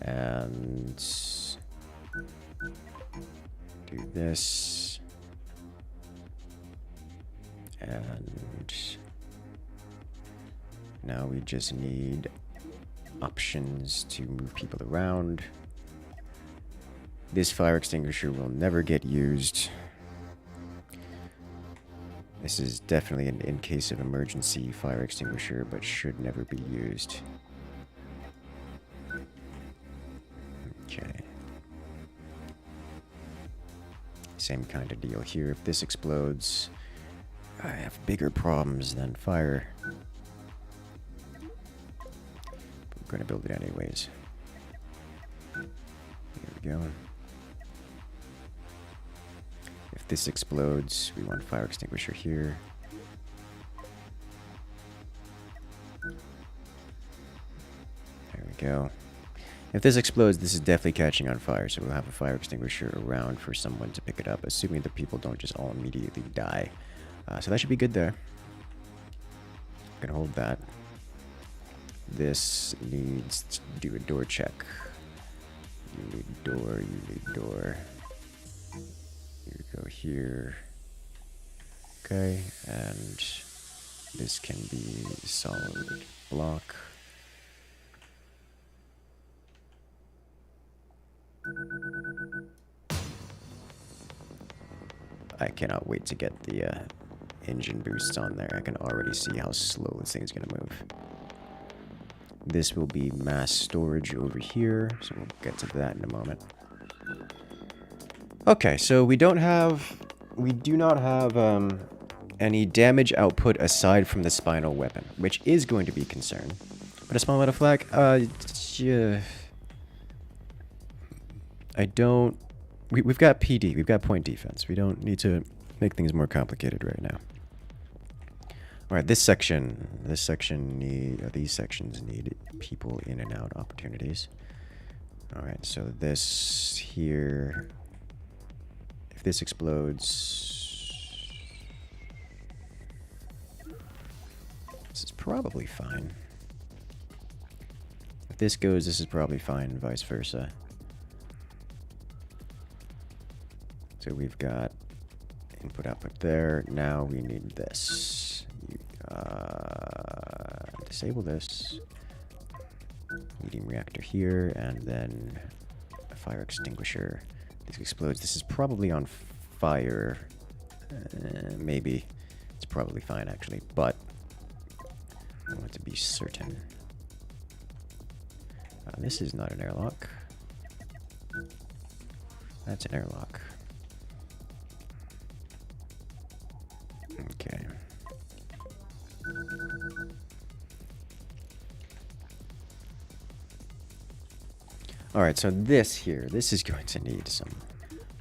And do this. And now we just need options to move people around. This fire extinguisher will never get used. This is definitely an in case of emergency fire extinguisher, but should never be used. Okay. Same kind of deal here. If this explodes, I have bigger problems than fire. But we're going to build it anyways. There we go. If this explodes, we want fire extinguisher here. There we go. If this explodes, this is definitely catching on fire, so we'll have a fire extinguisher around for someone to pick it up, assuming the people don't just all immediately die. So that should be good there. Gonna hold that. This needs to do a door check. You need door, you need door. You go here. Okay, and this can be solid block. I cannot wait to get the engine boosts on there. I can already see how slow this thing's gonna move. This will be mass storage over here, so we'll get to that in a moment. Okay, so we do not have any damage output aside from the spinal weapon, which is going to be a concern. But a small amount of flak, yeah. I don't... We've got PD, we've got point defense. We don't need to make things more complicated right now. Alright, these sections need people in and out opportunities. Alright, so this here... If this explodes... This is probably fine. If this goes, this is probably fine, vice versa. So we've got input output there. Now we need this. Disable this. Medium reactor here, and then a fire extinguisher. This explodes. This is probably on fire. Maybe. It's probably fine, actually, but I want to be certain. This is not an airlock. That's an airlock. Okay. Alright, so this here, this is going to need some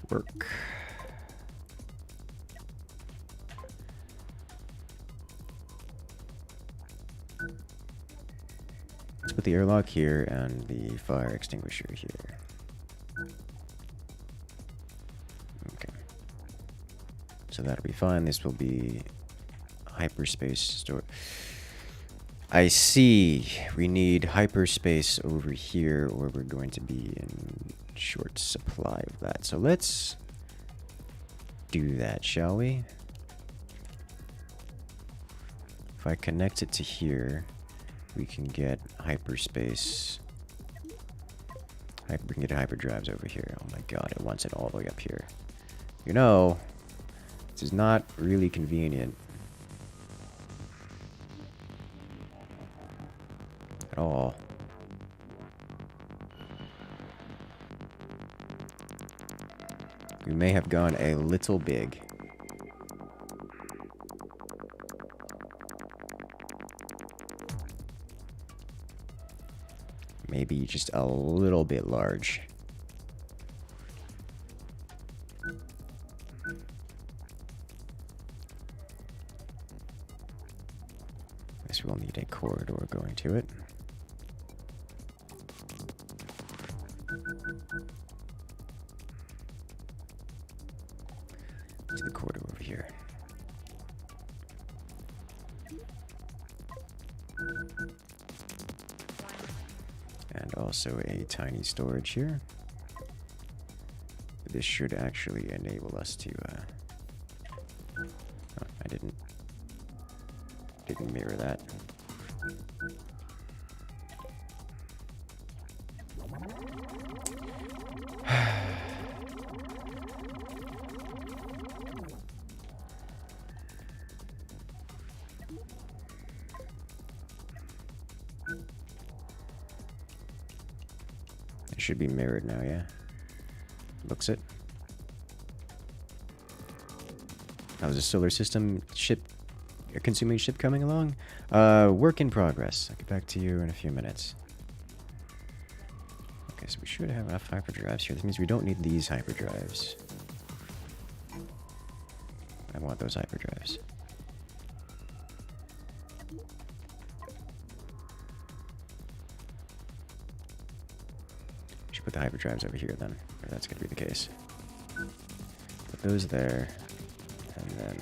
work. Let's put the airlock here and the fire extinguisher here. Okay. So that'll be fine. This will be hyperspace store. I see. We need hyperspace over here, or we're going to be in short supply of that. So let's do that, shall we? If I connect it to here, we can get hyperspace. We can get hyperdrives over here. Oh my god, it wants it all the way up here. You know, This is not really convenient. At all. We may have gone a little big. Maybe just a little bit large. Guess we'll need a corridor going to it. To the corridor over here. And also a tiny storage here. This should actually enable us to, oh, I didn't mirror that. It should be mirrored now, yeah? Looks it. How's the solar system ship, a consuming ship coming along? Work in progress. I'll get back to you in a few minutes. Okay, so we should have enough hyperdrives here. This means we don't need these hyperdrives. I want those hyperdrives. Should put the hyperdrives over here then, if that's going to be the case. Put those there, and then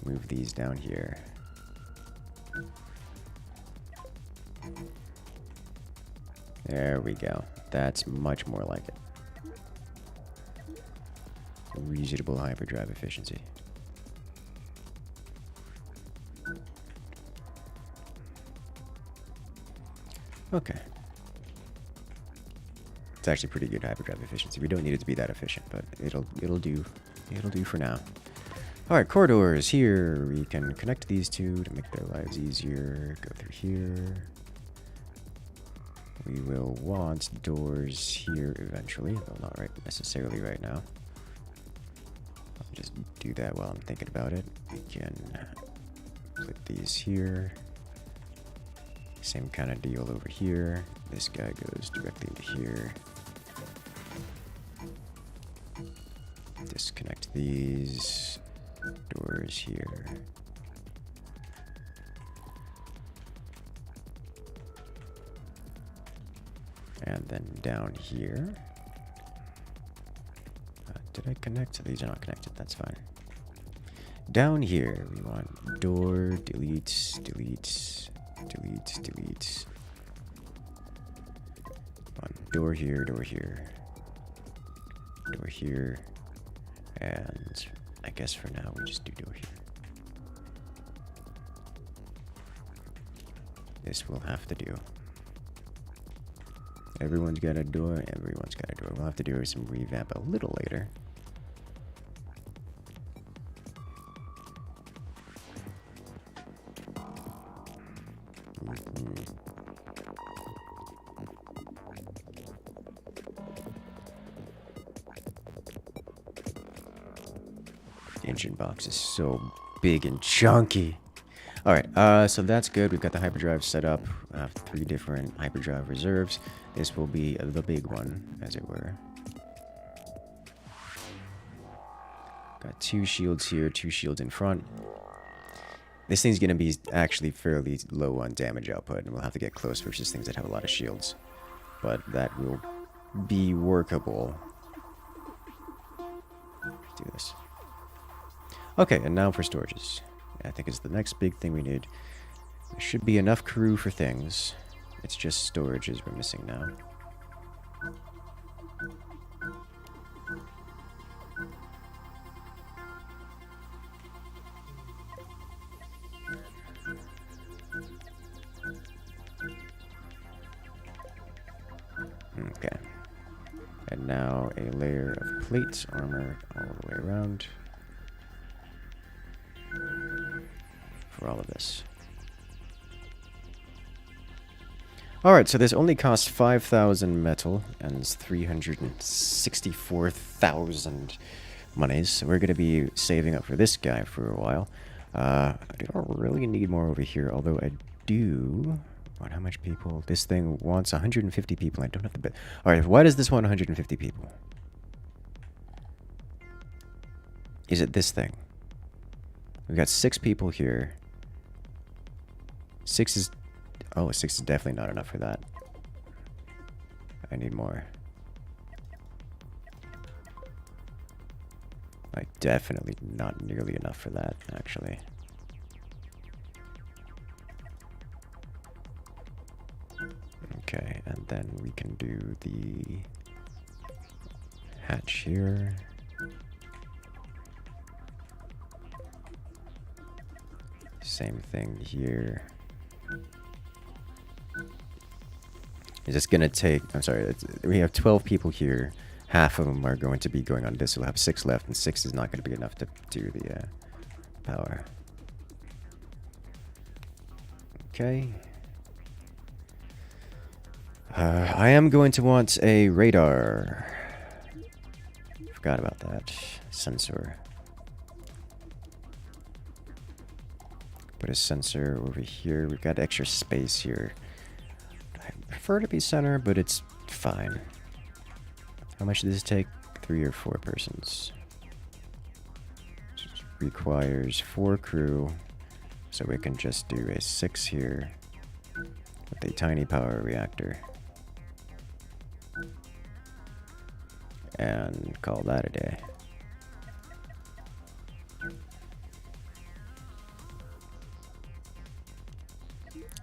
move these down here. There we go. That's much more like it. Reasonable hyperdrive efficiency. Okay. It's actually pretty good hyperdrive efficiency. We don't need it to be that efficient, but it'll do. It'll do for now. Alright, corridors. Here we can connect these two to make their lives easier. Go through here. We will want doors here eventually, though not necessarily right now. I'll just do that while I'm thinking about it. We can put these here. Same kind of deal over here. This guy goes directly into here. Disconnect these doors here. And then down here. Did I connect? These are not connected. That's fine. Down here, we want door, delete, delete, delete, delete. Want door here, door here, door here, and I guess for now we just do door here. This will have to do. Everyone's got a door, everyone's got a door. We'll have to do some revamp a little later. Engine box is so big and chunky. Alright, so that's good. We've got the hyperdrive set up. I have 3 different hyperdrive reserves. This will be the big one, as it were. Got 2 shields here, 2 shields in front. This thing's going to be actually fairly low on damage output, and we'll have to get close versus things that have a lot of shields. But that will be workable. Do this. Okay, and now for storages. I think it's the next big thing we need. There should be enough crew for things. It's just storages we're missing now. Okay. And And now a layer of plate armor all the way around for all of this. Alright, so this only costs 5,000 metal and 364,000 monies. So we're going to be saving up for this guy for a while. I don't really need more over here, although I do want how much people? This thing wants 150 people. I don't have the bit. Alright, why does this want 150 people? Is it this thing? We've got 6 people here. 6 is... Oh, 6 is definitely not enough for that. I need more. Like, definitely not nearly enough for that, actually. Okay, and then we can do the hatch here. Same thing here. It's just gonna take, I'm sorry, we have 12 people here. Half of them are going to be going on this. We'll have 6 left, and 6 is not going to be enough to do the power. Okay. I am going to want a radar. Forgot about that. Sensor. Put a sensor over here. We've got extra space here. I prefer to be center, but it's fine. How much does this take? 3 or 4 persons. It requires 4 crew, so we can just do a 6 here with a tiny power reactor. And call that a day.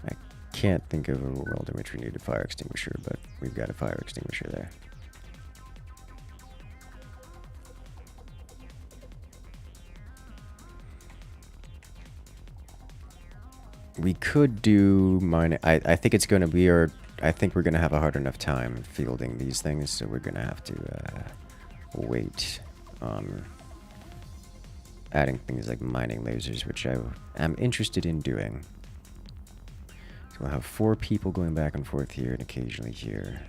I can't think of a world in which we need a fire extinguisher, but we've got a fire extinguisher there. We could do mine. I think it's going to be I think we're going to have a hard enough time fielding these things, so we're going to have to wait on adding things like mining lasers, which I am interested in doing. So we'll have 4 people going back and forth here and occasionally here.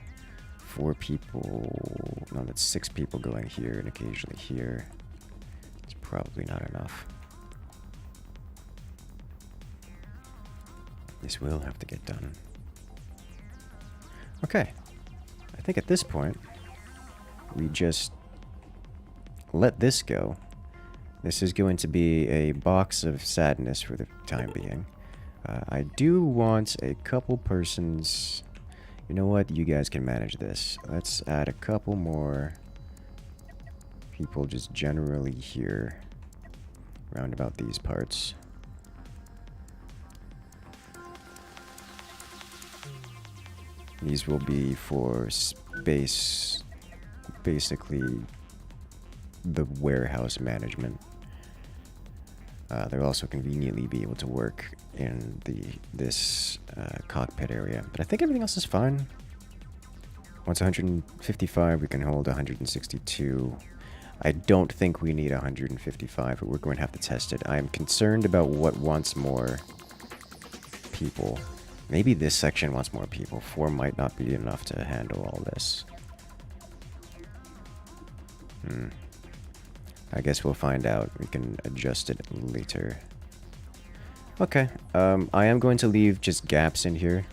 4 people... No, that's 6 people going here and occasionally here. It's probably not enough. This will have to get done. Okay. I think at this point, we just let this go. This is going to be a box of sadness for the time being. I do want a couple persons... You know what? You guys can manage this. Let's add a couple more people just generally here. Round about these parts. These will be for space, basically the warehouse management. They'll also conveniently be able to work in this cockpit area. But I think everything else is fine. Once 155, we can hold 162. I don't think we need 155, but we're going to have to test it. I'm concerned about what wants more people. Maybe this section wants more people. 4 might not be enough to handle all this. I guess we'll find out. We can adjust it later. Okay. I am going to leave just gaps in here.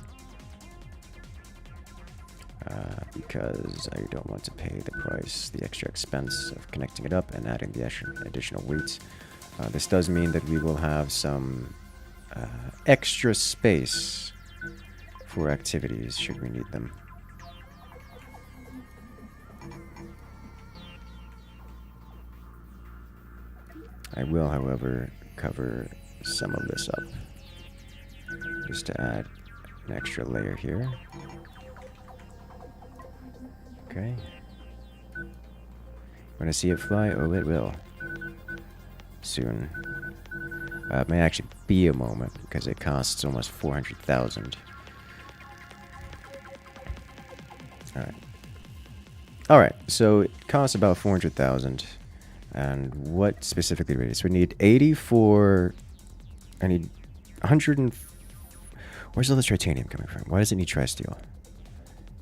Because I don't want to pay the price, the extra expense of connecting it up and adding the additional weight. This does mean that we will have some extra space for activities should we need them. I will, however, cover some of this up just to add an extra layer here. Okay. Want to see it fly? Oh, it will. Soon. It may actually be a moment because it costs almost 400,000. Alright. All right, so it costs about 400,000. And what specifically it is? We need 80 for... I need 100 and... Where's all this titanium coming from? Why does it need tri-steel?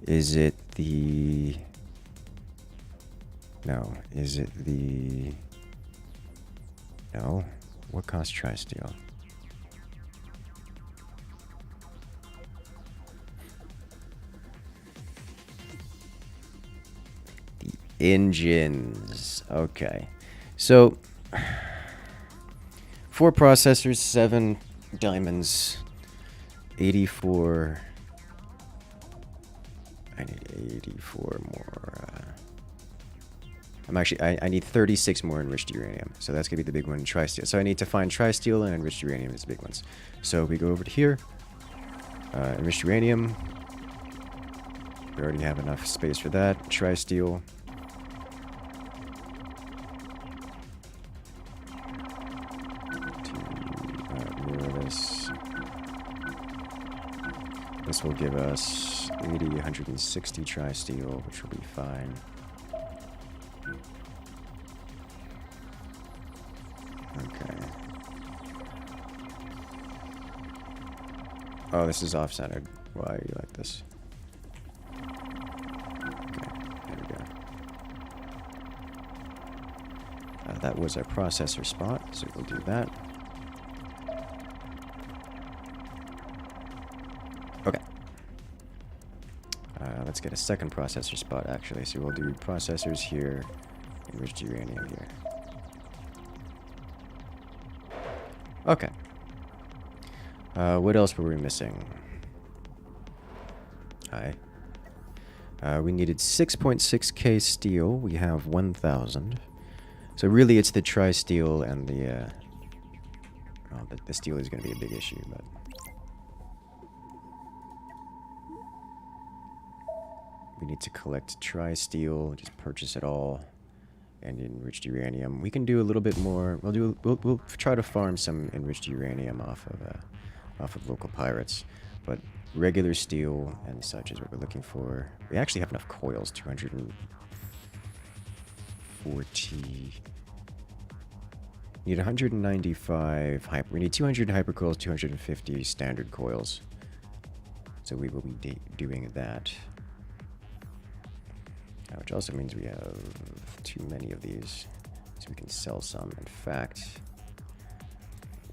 Is it the... No. Is it the... No. What costs tri-steel? The engines. Okay. So... 4 processors, 7 diamonds, 84... I need 84 more... I need 36 more enriched uranium. So that's going to be the big one, tri-steel. So I need to find tri-steel and enriched uranium as the big ones. So we go over to here. Enriched uranium. We already have enough space for that. Tri-steel. Mirror this. This will give us 80, 160 tri-steel, which will be fine. Okay. Oh, this is off-centered. Why are you like this? Okay, there we go. That was our processor spot, so we'll do that. Okay. Let's get a second processor spot, actually. So we'll do processors here, enriched uranium here. Okay. What else were we missing? Hi. We needed 6.6k steel. We have 1,000. So really it's the tri-steel and the... well, the steel is going to be a big issue, but... We need to collect tri-steel, just purchase it all, and enriched uranium. We can do a little bit more. We'll try to farm some enriched uranium off of local pirates, but regular steel and such is what we're looking for. We actually have enough coils, 240. We need 195 we need 200 hyper coils, 250 standard coils. So we will be doing that. Which also means we have too many of these, so we can sell some. In fact,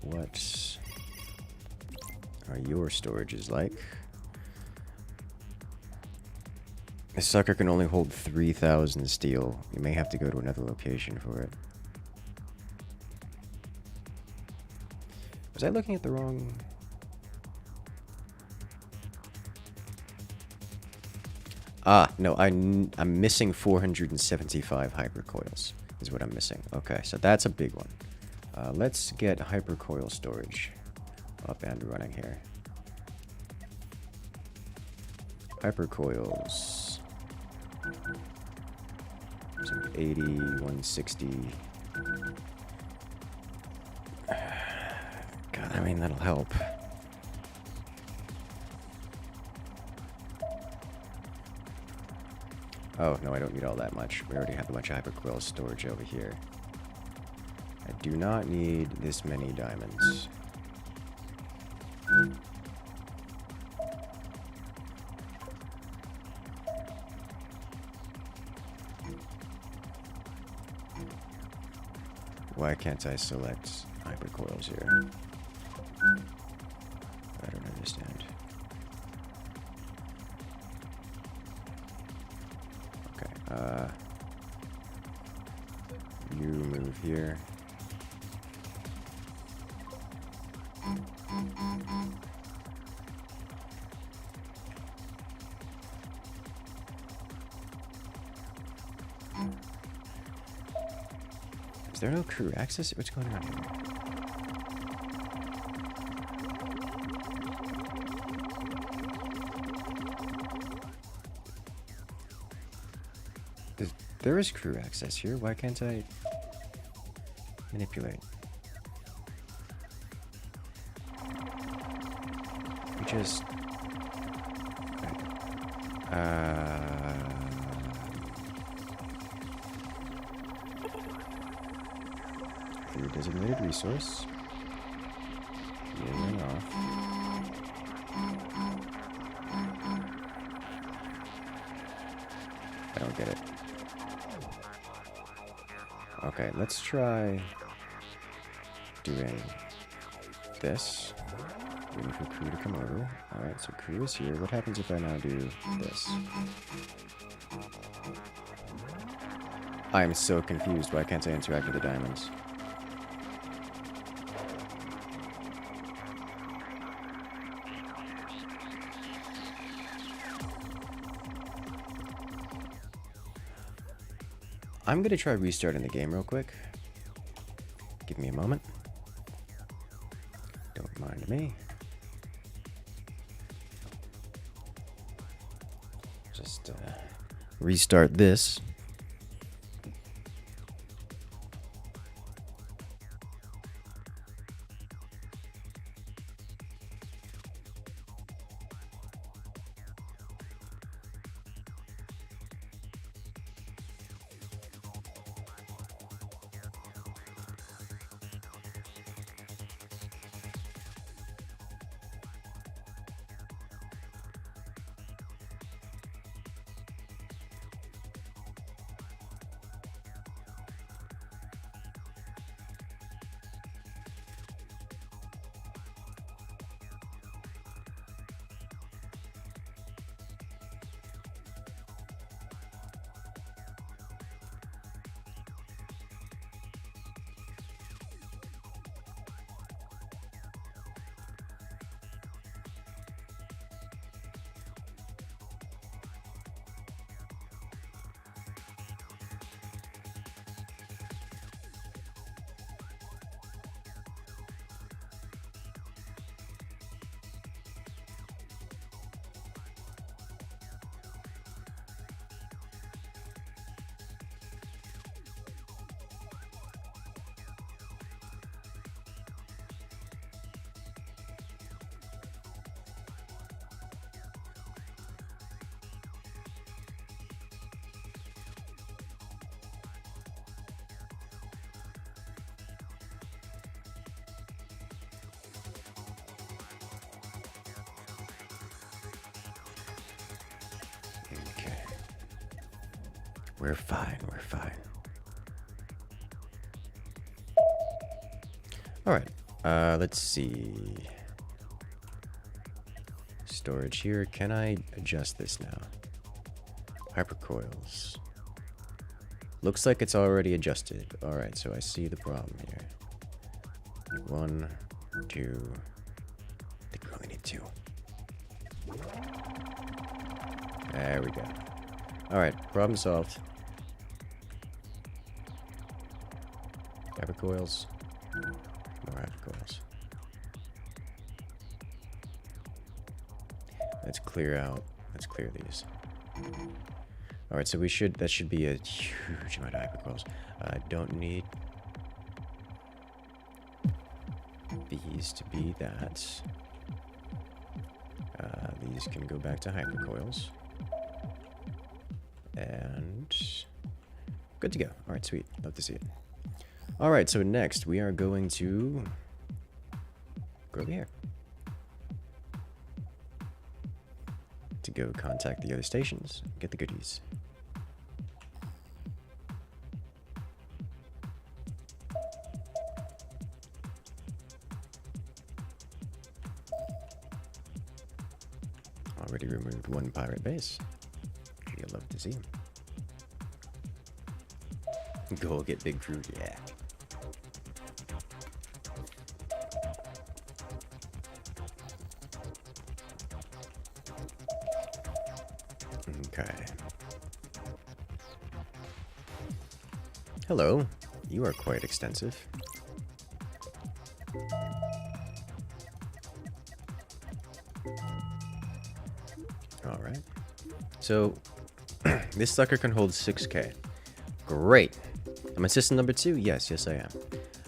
what are your storages like? This sucker can only hold 3,000 steel. We may have to go to another location for it. Was I looking at the wrong... Ah, no, I'm missing 475 hypercoils, is what I'm missing. Okay, so that's a big one. Let's get hypercoil storage up and running here. Hypercoils. So 80, 160. God, I mean, that'll help. Oh, no, I don't need all that much. We already have a bunch of hypercoil storage over here. I do not need this many diamonds. Why can't I select hypercoils here? I don't understand. You move here. Is there no crew access? What's going on here? There is crew access here. Why can't I manipulate? We just... to designated resource. In and off. I don't get it. Okay, let's try doing this. Waiting for crew to come over. Alright, so crew is here. What happens if I now do this? I'm so confused. Why can't I interact with the diamonds? I'm gonna try restarting the game real quick. Give me a moment. Don't mind me. Just restart this. We're fine, we're fine. Alright, let's see. Storage here. Can I adjust this now? Hypercoils. Looks like it's already adjusted. Alright, so I see the problem here. 1, 2. I think we only need 2. There we go. Alright, problem solved. Hypercoils. More hypercoils. Let's clear out. Let's clear these. Alright, so that should be a huge amount of hypercoils. I don't need these to be that. These can go back to hypercoils. And good to go. Alright, sweet. Love to see it. Alright, so next we are going to go over here. To go contact the other stations, get the goodies. Already removed one pirate base. You'd love to see him. Go get big fruit, yeah. Okay. Hello. You are quite extensive. Alright. So, this sucker can hold 6K. Great. Am I system number 2? Yes, I am.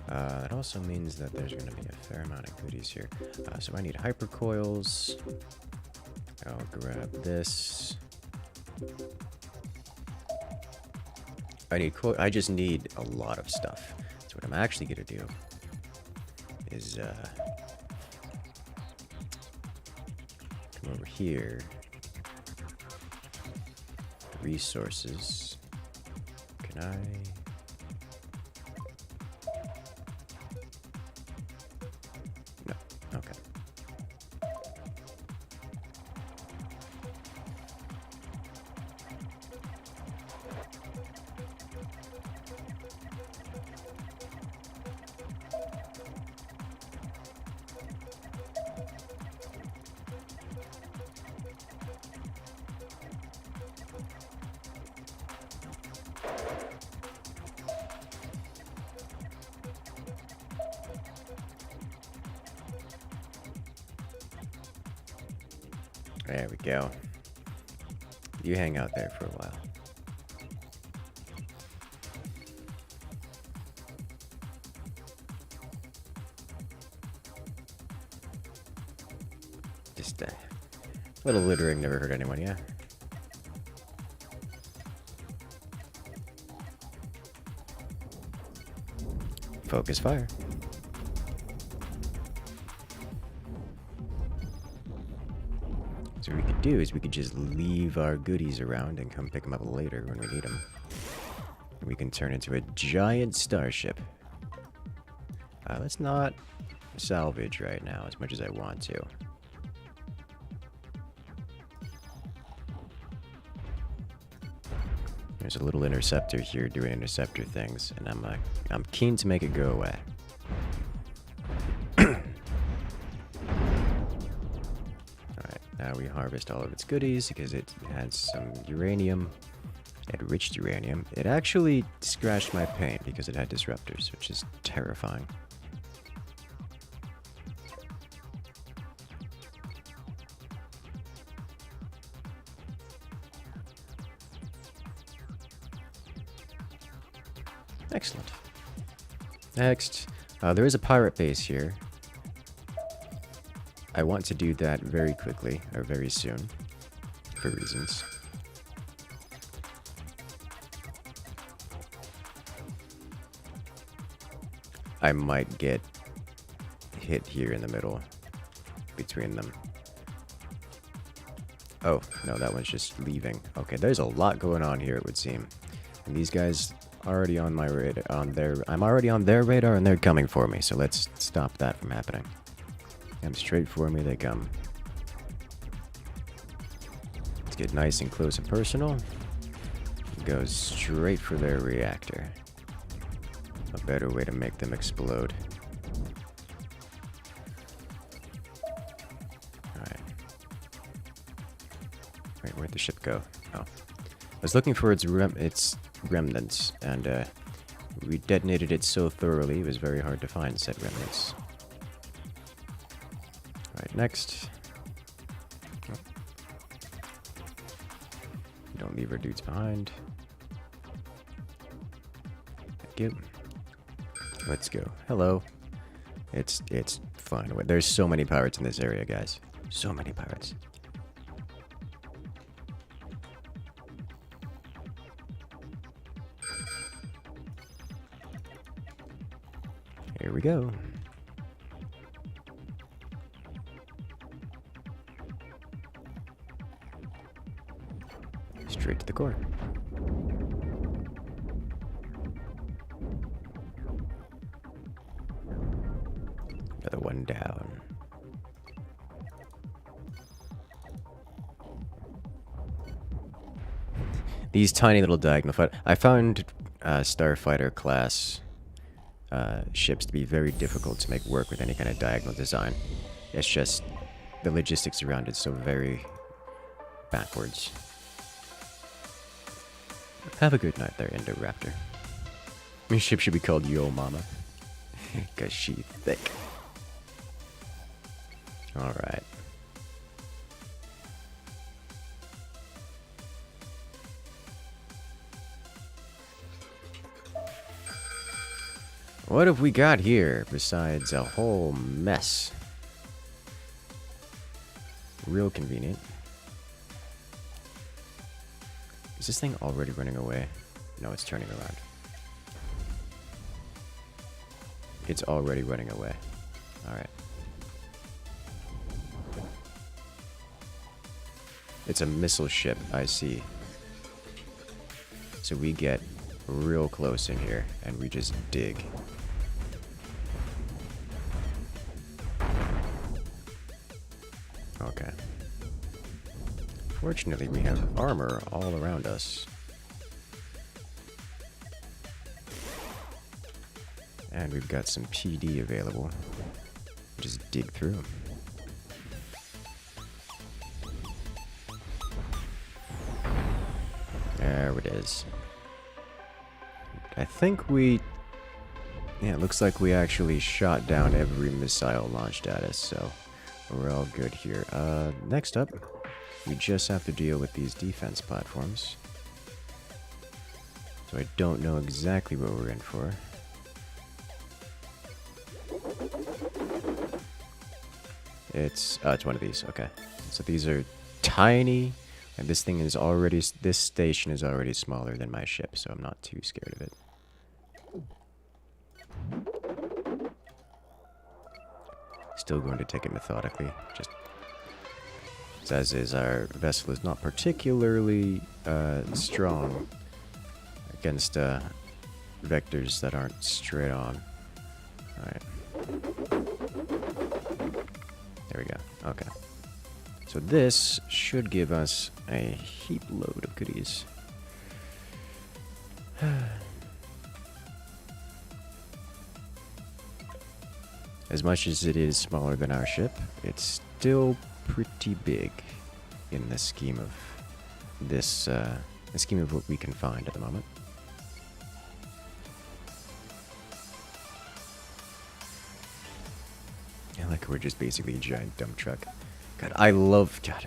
That also means that there's going to be a fair amount of goodies here. So I need hypercoils. I'll grab this. I just need a lot of stuff. So what I'm actually gonna do is come over here. Resources. Can I? No. Okay. There we go. You hang out there for a while. Just a little littering never hurt anyone, yeah? Focus fire. So what we could do is we could just leave our goodies around and come pick them up later when we need them. We can turn into a giant starship. Let's not salvage right now as much as I want to. There's a little interceptor here doing interceptor things, and I'm keen to make it go away. Now we harvest all of its goodies because it had some uranium, enriched uranium. It actually scratched my paint because it had disruptors, which is terrifying. Excellent. Next, there is a pirate base here. I want to do that very quickly, or very soon, for reasons. I might get hit here in the middle, between them. Oh, no, that one's just leaving. Okay, there's a lot going on here, it would seem. And these guys already on my radar, I'm already on their radar, and they're coming for me, so let's stop that from happening. Come straight for me, they come. Let's get nice and close and personal. Go straight for their reactor. A better way to make them explode. Alright. Wait, where'd the ship go? Oh. I was looking for its remnants, and we detonated it so thoroughly it was very hard to find said remnants. Alright, next. Oh. Don't leave our dudes behind. Thank you. Let's go. Hello. It's fine. There's so many pirates in this area, guys. So many pirates. Here we go. Straight to the core. Another one down. These tiny little diagonal fight. I found starfighter class ships to be very difficult to make work with any kind of diagonal design. It's just the logistics around it so very backwards. Have a good night there, Indoraptor. Your ship should be called Yo Mama. Cause she thick. Alright. What have we got here besides a whole mess? Real convenient. Is this thing already running away? No, it's turning around. it's already running away. Alright. It's a missile ship, I see. So we get real close in here, and we just dig. Okay. Fortunately, we have armor all around us. And we've got some PD available. Just dig through them. There it is. I think we... Yeah, it looks like we actually shot down every missile launched at us, so we're all good here. Next up, we just have to deal with these defense platforms. So I don't know exactly what we're in for. It's one of these, okay. So these are tiny, and this thing is already, this station is already smaller than my ship, so I'm not too scared of it. Still going to take it methodically, just as is, our vessel is not particularly strong against vectors that aren't straight on. Alright. There we go. Okay. So this should give us a heap load of goodies. As much as it is smaller than our ship, it's still pretty big in the scheme of this, the scheme of what we can find at the moment. I like we're just basically a giant dump truck. God, I love... God,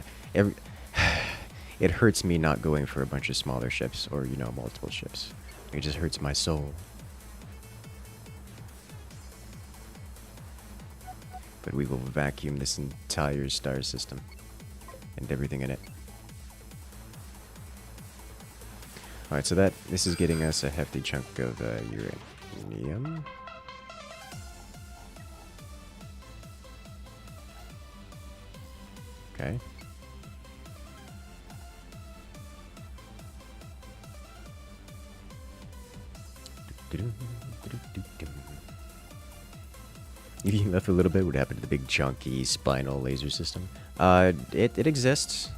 it hurts me not going for a bunch of smaller ships, or, you know, multiple ships. It just hurts my soul. But we will vacuum this entire star system and everything in it. Alright, so this is getting us a hefty chunk of uranium. Okay. If you left a little bit, what happened to the big chunky spinal laser system? It exists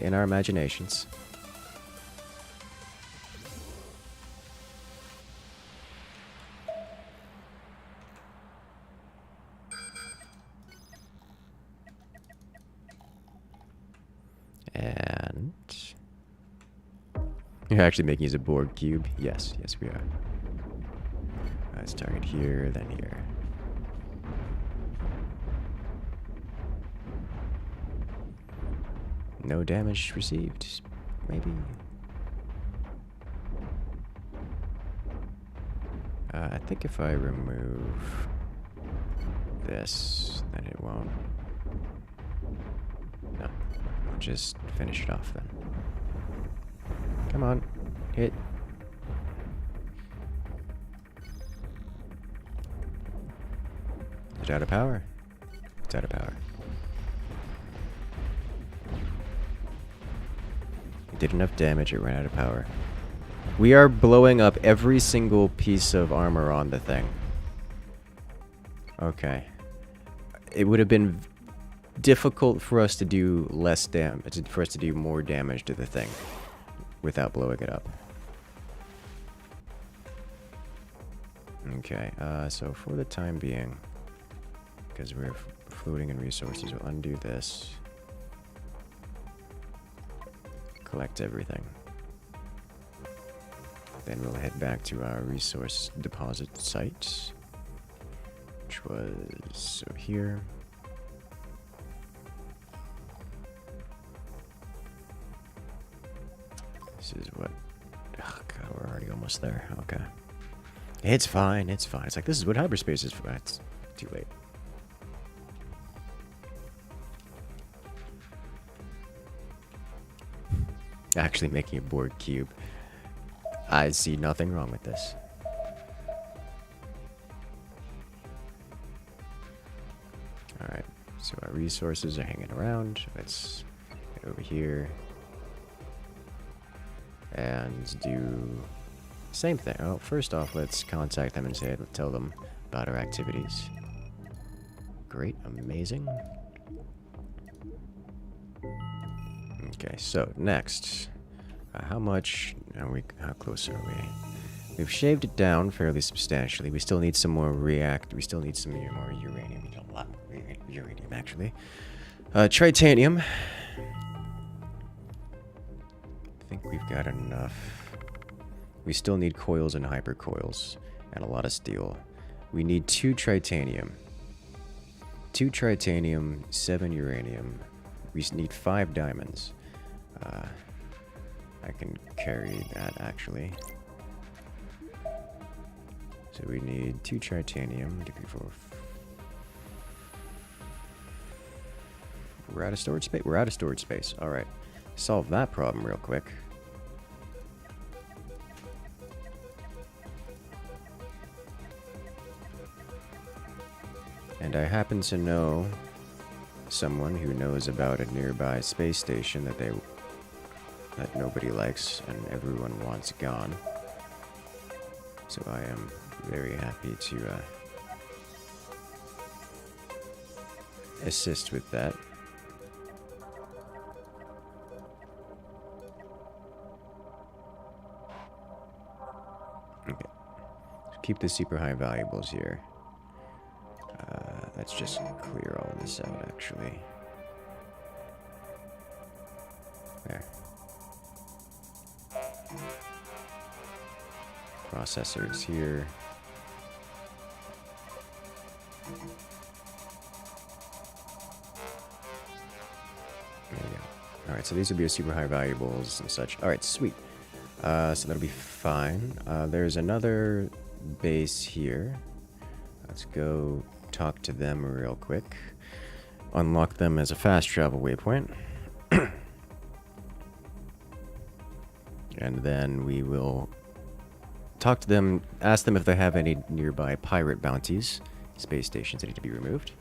in our imaginations. And you're actually making use of board cube? Yes, yes we are. Let's target here, then here. No damage received, maybe. I think if I remove this, then it won't. No, I'll just finish it off then. Come on, hit. Is it out of power? It's out of power. It did enough damage, it ran out of power. We are blowing up every single piece of armor on the thing. Okay. It would have been difficult for us to do less damage, for us to do more damage to the thing without blowing it up. Okay, so for the time being, because we're floating in resources, we'll undo this. Collect everything. Then we'll head back to our resource deposit site, which was so here. This is what... Oh god, we're already almost there. Okay. It's fine, it's fine. It's like, this is what hyperspace is for. It's too late. Actually making a board cube. I see nothing wrong with this. resources are hanging around. Let's get over here and do same thing. Oh, first off, let's contact them and tell them about our activities. Great, amazing. Okay, so next, how close are we? We've shaved it down fairly substantially. We still need some more we still need some more uranium. A lot more uranium, actually. Tritanium. I think we've got enough. We still need coils and hypercoils, and a lot of steel. We need 2 tritanium. 2 tritanium, 7 uranium. We need 5 diamonds. I can carry that, actually. So we need 2 tritanium. We're out of storage space. We're out of storage space. All right. Solve that problem real quick. And I happen to know someone who knows about a nearby space station that nobody likes and everyone wants gone. So I am very happy to assist with that. Okay. So keep the super high valuables here. Let's just clear all this out, actually. There. Processors here. There you go. Alright, so these will be super high valuables and such. Alright, sweet. So that'll be fine. There's another base here. Let's go talk to them real quick. Unlock them as a fast travel waypoint. And then we will talk to them, ask them if they have any nearby pirate bounties, space stations that need to be removed.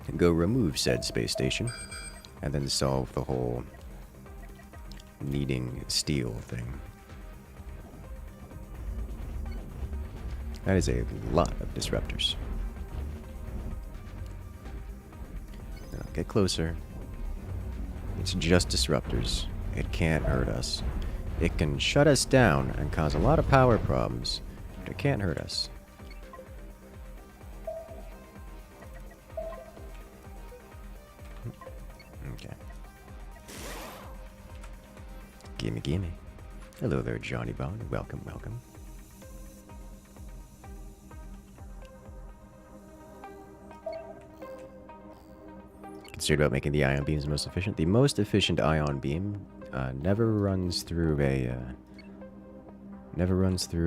And go remove said space station, and then solve the whole needing steel thing. That is a lot of disruptors. Now get closer. It's just disruptors. It can't hurt us. It can shut us down and cause a lot of power problems, but it can't hurt us. Okay. Gimme, gimme. Hello there, Johnny Bond. Welcome, welcome. Concerned about making the ion beams most efficient. The most efficient ion beam never runs through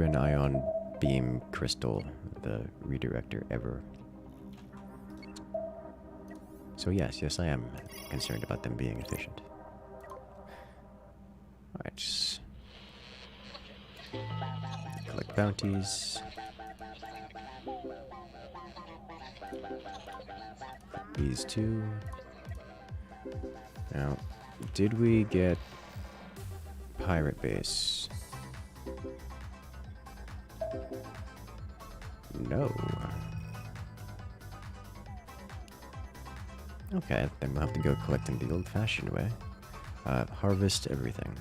an ion beam crystal, the redirector, ever. So yes, I am concerned about them being efficient. Alright, just collect bounties. These two. Now, did we get pirate base? No. Okay, then we'll have to go collect them the old-fashioned way. Harvest everything.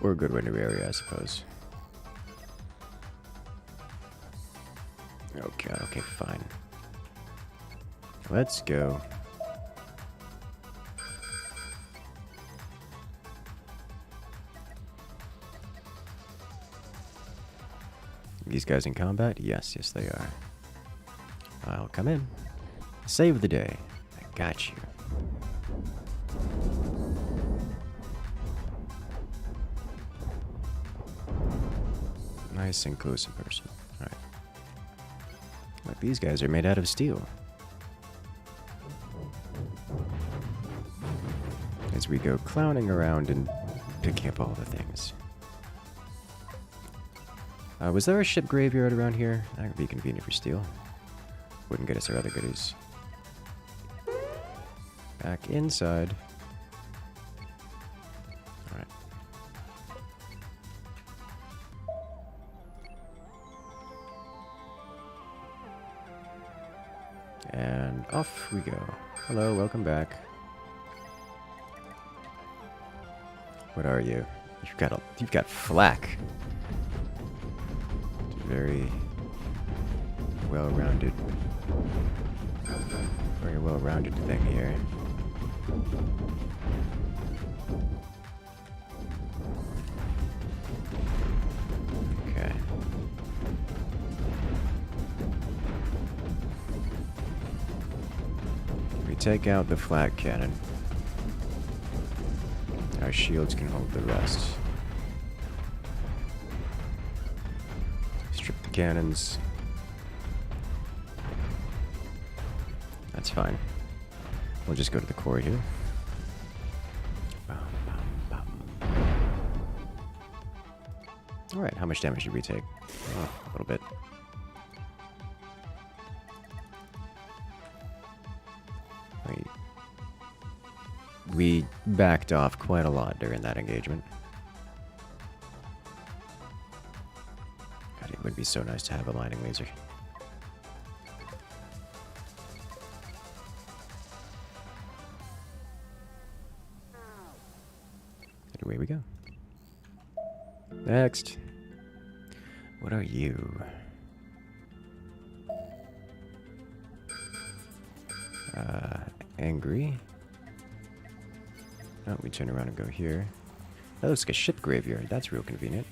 Or a good way to area, I suppose. Okay, fine. Let's go. These guys in combat? Yes, they are. I'll come in. Save the day. I got you. Nice and close in person. Alright. Like these guys are made out of steel. as we go clowning around and picking up all the things. Was there a ship graveyard around here? That would be convenient for steel. Wouldn't get us our other goodies. Back inside. Alright. And off we go. Hello, welcome back. What are you? You've got flak. It's very well-rounded thing here. Okay. We take out the flak cannon. Our shields can hold the rest. Strip the cannons. That's fine. We'll just go to the core here. Alright, how much damage did we take? Oh, a little bit. We backed off quite a lot during that engagement. God, it would be so nice to have a mining laser. And away we go. Next. What are you? Angry. Oh, we turn around and go here. That looks like a ship graveyard. That's real convenient.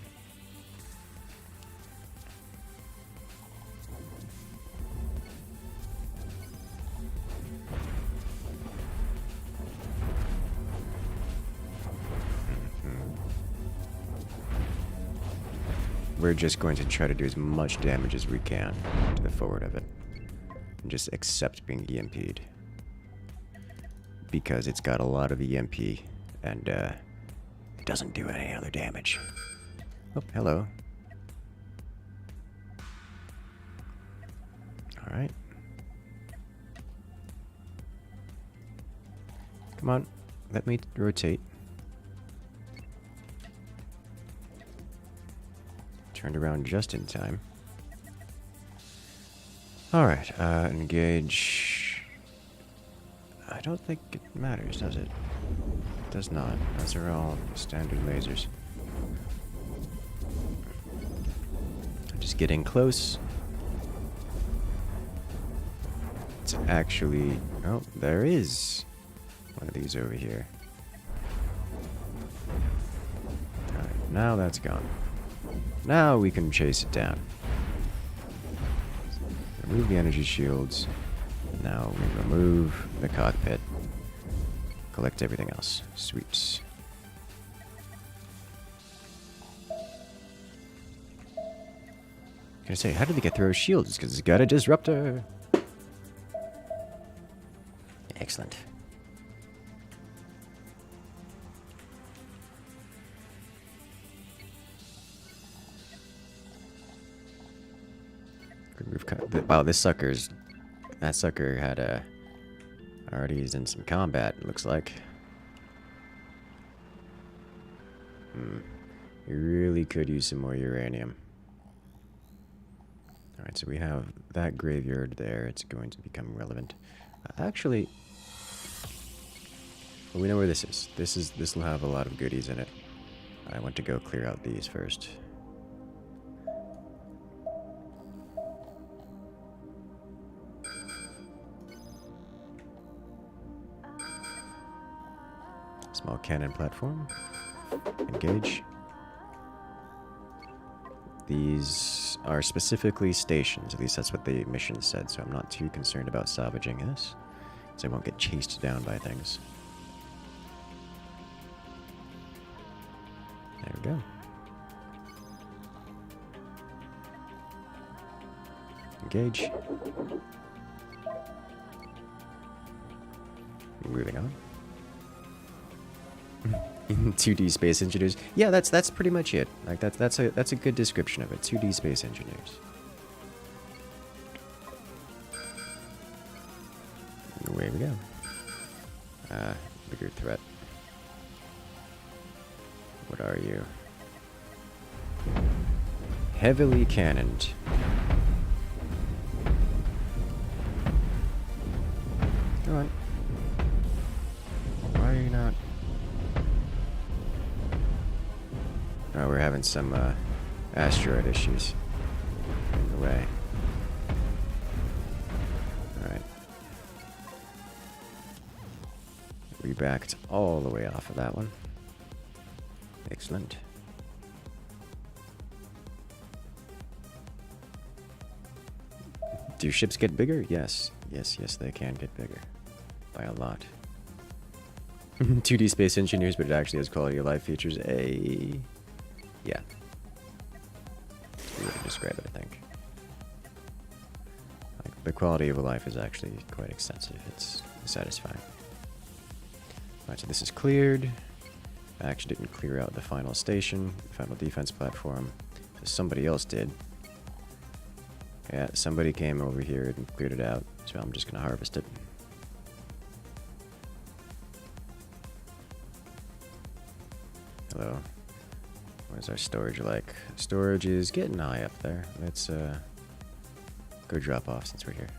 We're just going to try to do as much damage as we can to the forward of it. And just accept being EMP'd. Because it's got a lot of EMP and it doesn't do any other damage. Oh, hello. Alright. Come on, let me rotate. Turned around just in time. Alright, engage. I don't think it matters, does it? It does not. Those are all standard lasers. I'm just getting close. It's actually... Oh, there is one of these over here. Alright, now that's gone. Now we can chase it down. Remove the energy shields. Now we remove the cockpit. Collect everything else. Sweet. Gonna say, how did they get through our shields? Because it's got a disruptor. Excellent. Wow, this sucker's... That sucker had a... Already is in some combat, it looks like. We really could use some more uranium. Alright, so we have that graveyard there. It's going to become relevant. Actually... Well, we know where this is. This will have a lot of goodies in it. I want to go clear out these first. Small cannon platform. Engage. These are specifically stations, at least that's what the mission said, so I'm not too concerned about salvaging this, so I won't get chased down by things. There we go. Engage. Moving on. 2D space engineers. Yeah, that's pretty much it. Like that's a good description of it. 2D space engineers. Away we go. Bigger threat. What are you? Heavily cannoned. Come on. Why are you not? Oh, we're having some asteroid issues in the way. Alright. We backed all the way off of that one. Excellent. Do ships get bigger? Yes. Yes, they can get bigger. By a lot. 2D space engineers, but it actually has quality of life features. Yeah. That's a way to describe it, I think. Like, the quality of life is actually quite extensive. It's satisfying. Alright, so this is cleared. I actually didn't clear out the final station, final defense platform. So somebody else did. Yeah, somebody came over here and cleared it out, so I'm just gonna harvest it. Hello. What is our storage like? Storage is getting high up there. Let's go drop off since we're here.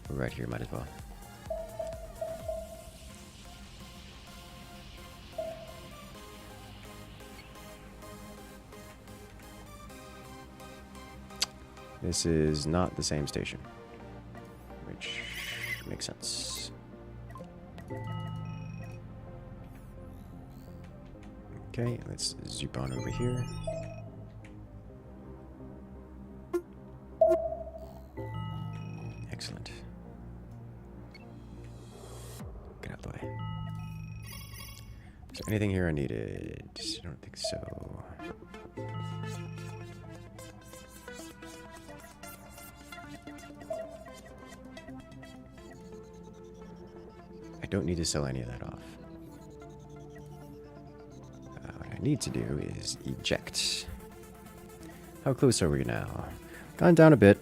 We're right here, might as well. This is not the same station, which makes sense. Okay, let's zoop on over here. Excellent. Get out of the way. Is there anything here I needed? I don't think so. I don't need to sell any of that off. What I need to do is eject. How close are we now? Gone down a bit.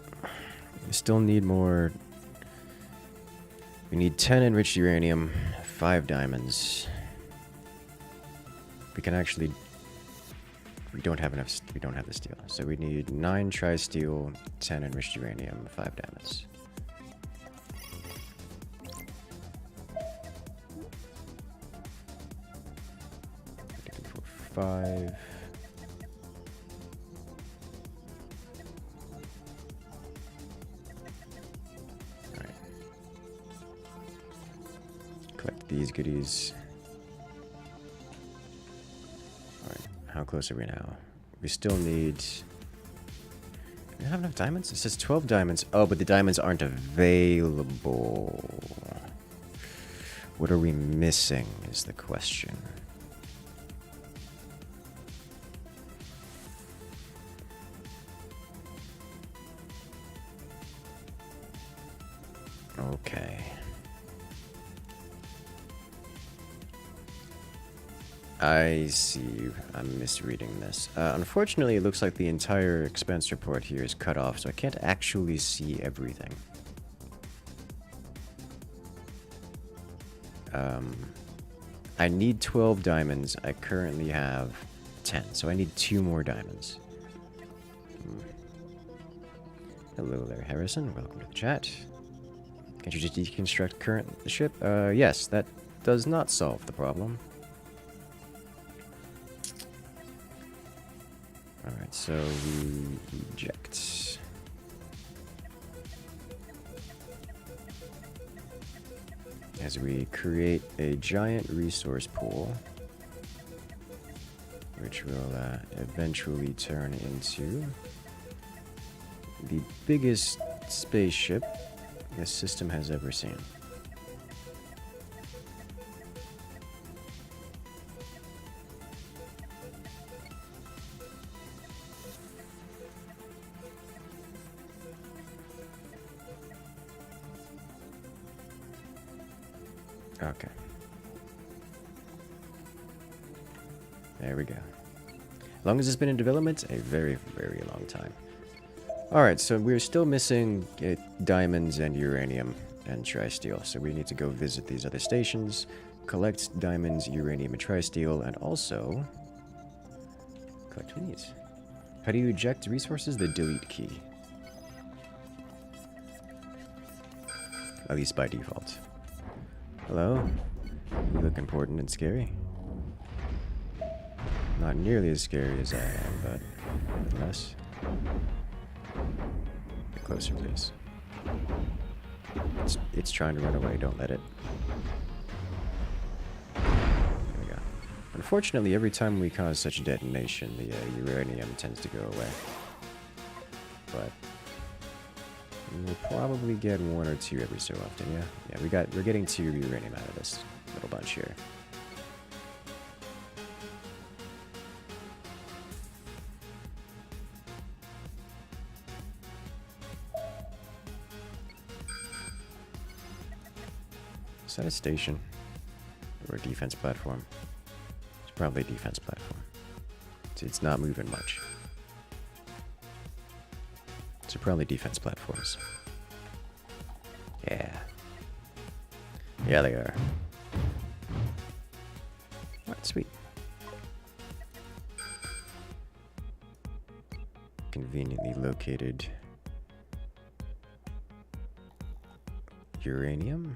We still need more. We need 10 enriched uranium, 5 diamonds. We can actually. We don't have enough. We don't have the steel, so we need 9 tri-steel, 10 enriched uranium, 5 diamonds. 5. Alright. Collect these goodies. Alright, how close are we now? We still need... Do we have enough diamonds? It says 12 diamonds. Oh, but the diamonds aren't available. What are we missing is the question. Okay. I see. I'm misreading this. Unfortunately, it looks like the entire expense report here is cut off, so I can't actually see everything. I need 12 diamonds. I currently have 10, so I need 2 more diamonds. Hello there, Harrison. Welcome to the chat. Can't you just deconstruct the ship? Yes, that does not solve the problem. Alright, so we eject. As we create a giant resource pool, which will eventually turn into the biggest spaceship this system has ever seen. Okay. There we go. As long as it's been in development, a very, very long time. Alright, so we're still missing diamonds and uranium and tri-steel. So we need to go visit these other stations, collect diamonds, uranium, and tri-steel, and also collect these. How do you eject resources? The delete key. At least by default. Hello? You look important and scary. Not nearly as scary as I am, but less. Get closer, please. It's trying to run away. Don't let it. There we go. Unfortunately, every time we cause such a detonation, the uranium tends to go away. But we'll probably get one or two every so often. Yeah, we're getting 2 uranium out of this little bunch here. Is that a station? Or a defense platform? It's probably a defense platform. It's not moving much. So probably defense platforms. Yeah. Yeah, they are. Alright, sweet. Conveniently located uranium.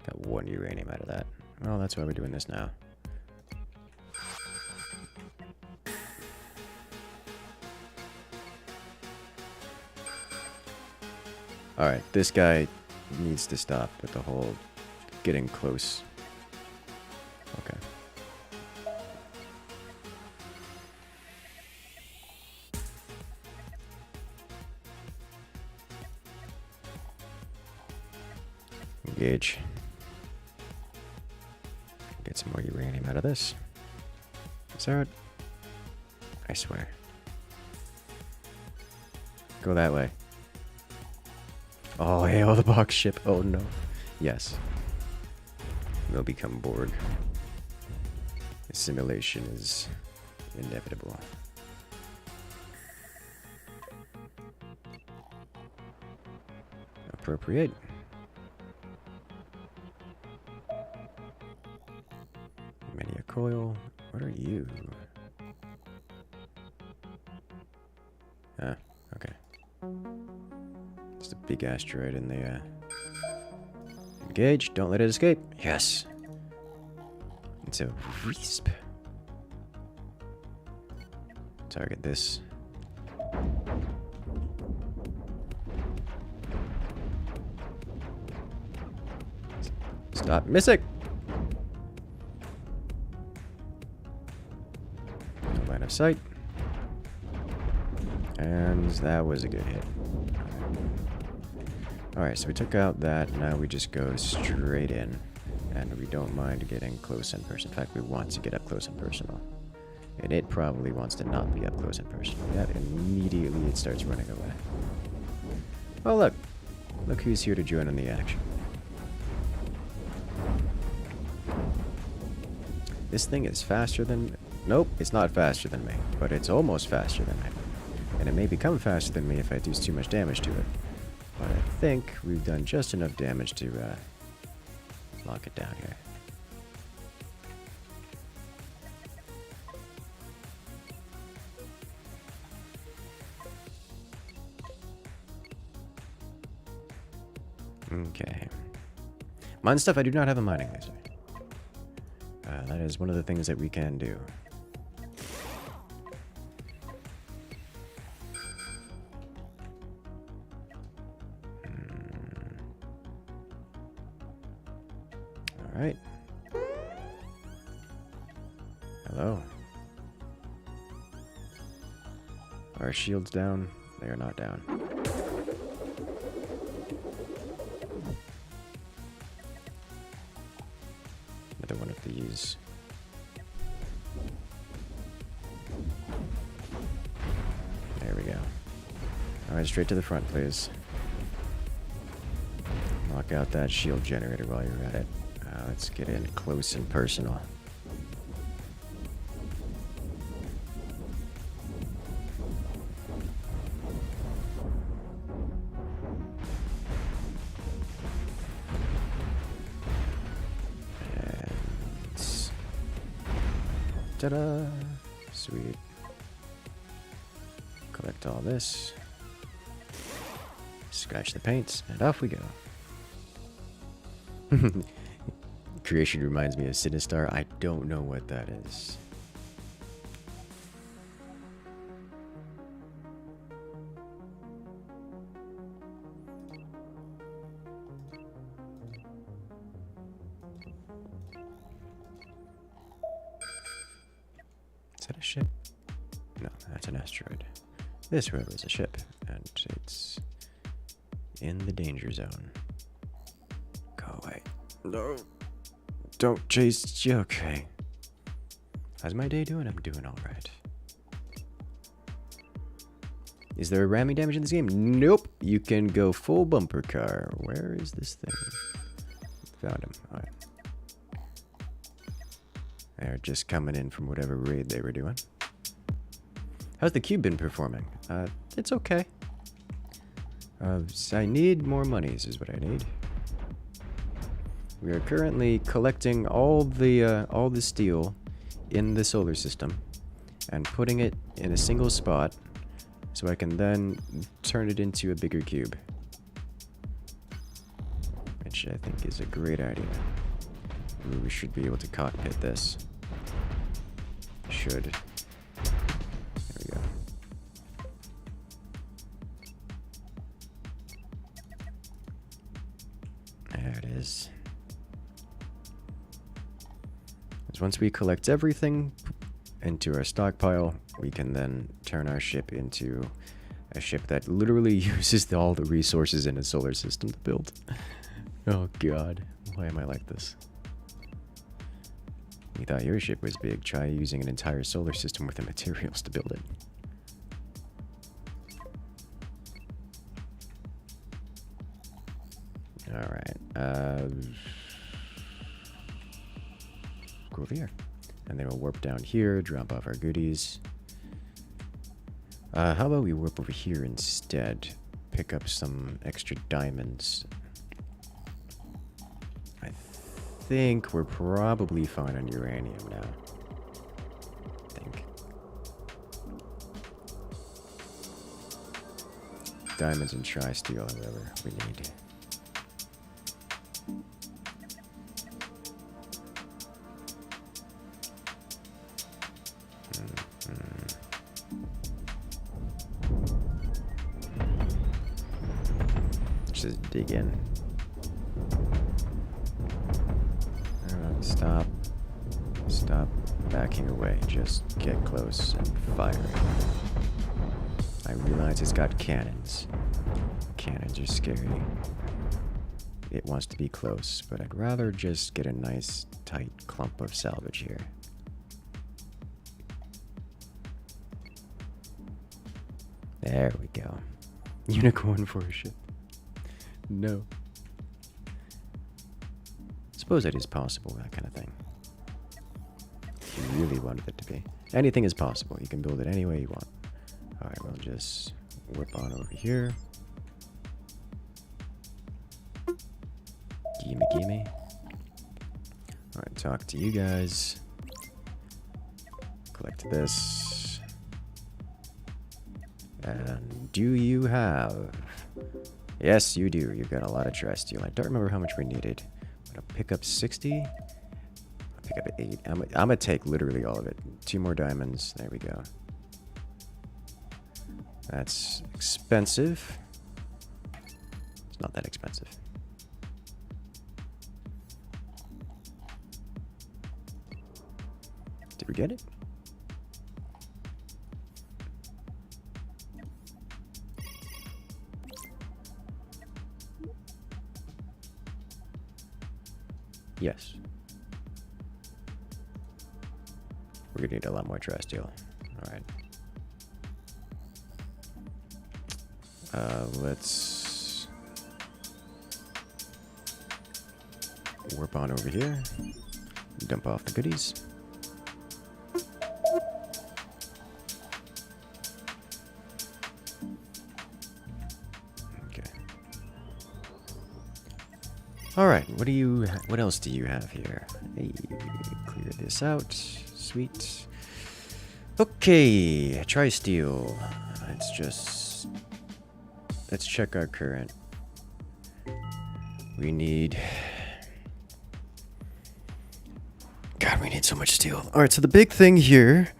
Got 1 uranium out of that. Well, that's why we're doing this now. Alright, this guy needs to stop with the whole getting close. Okay. Engage. Get some more uranium out of this. Is that? I swear. Go that way. Oh, hail the box ship. Oh no. Yes. We'll become Borg. Assimilation is inevitable. Appropriate. Many a coil. What are you? Ah, okay. Just a big asteroid in the, Engage, don't let it escape. Yes. It's a Wisp. Target this. Stop missing! No line of sight. And that was a good hit. Alright, so we took out that, now we just go straight in. And we don't mind getting close and personal. In fact, we want to get up close and personal. And it probably wants to not be up close and personal. Yet immediately it starts running away. Oh look! Look who's here to join in the action. This thing is faster than... Nope, it's not faster than me. But it's almost faster than me. And it may become faster than me if I do too much damage to it. But I think we've done just enough damage to lock it down here. Okay. Mine stuff, I do not have a mining laser. That is one of the things that we can do. Alright. Hello. Are shields down? They are not down. Another one of these. There we go. Alright, straight to the front, please. Knock out that shield generator while you're at it. Let's get in close and personal. Ta-da! Sweet. Collect all this. Scratch the paint, and off we go. Creation reminds me of Sinistar. I don't know what that is. Is that a ship? No, that's an asteroid. This, however, is a ship, and it's in the danger zone. Go away. No. Don't chase. Okay. How's my day doing? I'm doing alright. Is there ramming damage in this game? Nope. You can go full bumper car. Where is this thing? Found him. Alright. They're just coming in from whatever raid they were doing. How's the cube been performing? It's okay. So I need more monies is what I need. We are currently collecting all the steel in the solar system and putting it in a single spot so I can then turn it into a bigger cube. Which I think is a great idea. We should be able to cockpit this. Should. There we go. There it is. Once we collect everything into our stockpile, we can then turn our ship into a ship that literally uses all the resources in a solar system to build. Oh god, why am I like this? You thought your ship was big, try using an entire solar system worth of materials to build it. Alright, go over here. And then we'll warp down here, drop off our goodies. How about we warp over here instead? Pick up some extra diamonds. I think we're probably fine on uranium now. I think. Diamonds and tri-steel, however, we need. Just dig in. Stop. Stop backing away. Just get close and fire. I realize it's got cannons. Cannons are scary. It wants to be close, but I'd rather just get a nice, tight clump of salvage here. There we go. Unicorn for a ship. No. Suppose it is possible, that kind of thing. If you really wanted it to be. Anything is possible. You can build it any way you want. Alright, we'll just whip on over here. Gimme, gimme. Alright, talk to you guys. Collect this. And do you have... Yes, you do. You've got a lot of tri-steel. I don't remember how much we needed. I'm gonna pick up 60. I'll pick up 8. I'm gonna take literally all of it. 2 more diamonds. There we go. That's expensive. It's not that expensive. Did we get it? Yes. We're gonna need a lot more tri-steel. Alright. Let's warp on over here. Dump off the goodies. Okay. All right. What else do you have here? Hey, clear this out. Sweet. Okay, tri-steel. Let's check our current. We need... God, we need so much steel. Alright, so the big thing here...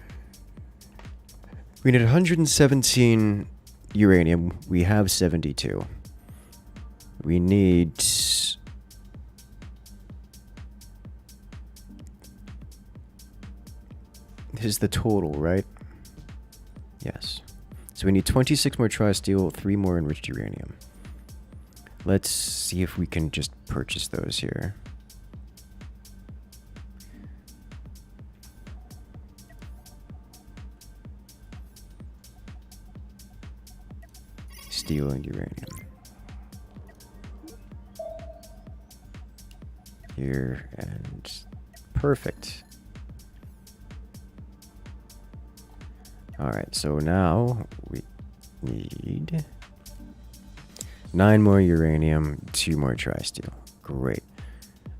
We need 117 uranium. We have 72. We need... This is the total, right? Yes. So we need 26 more tri-steel, 3 more enriched uranium. Let's see if we can just purchase those here. Steel and uranium. Here, and perfect. Alright, so now we need 9 more uranium, 2 more tri-steel. Great.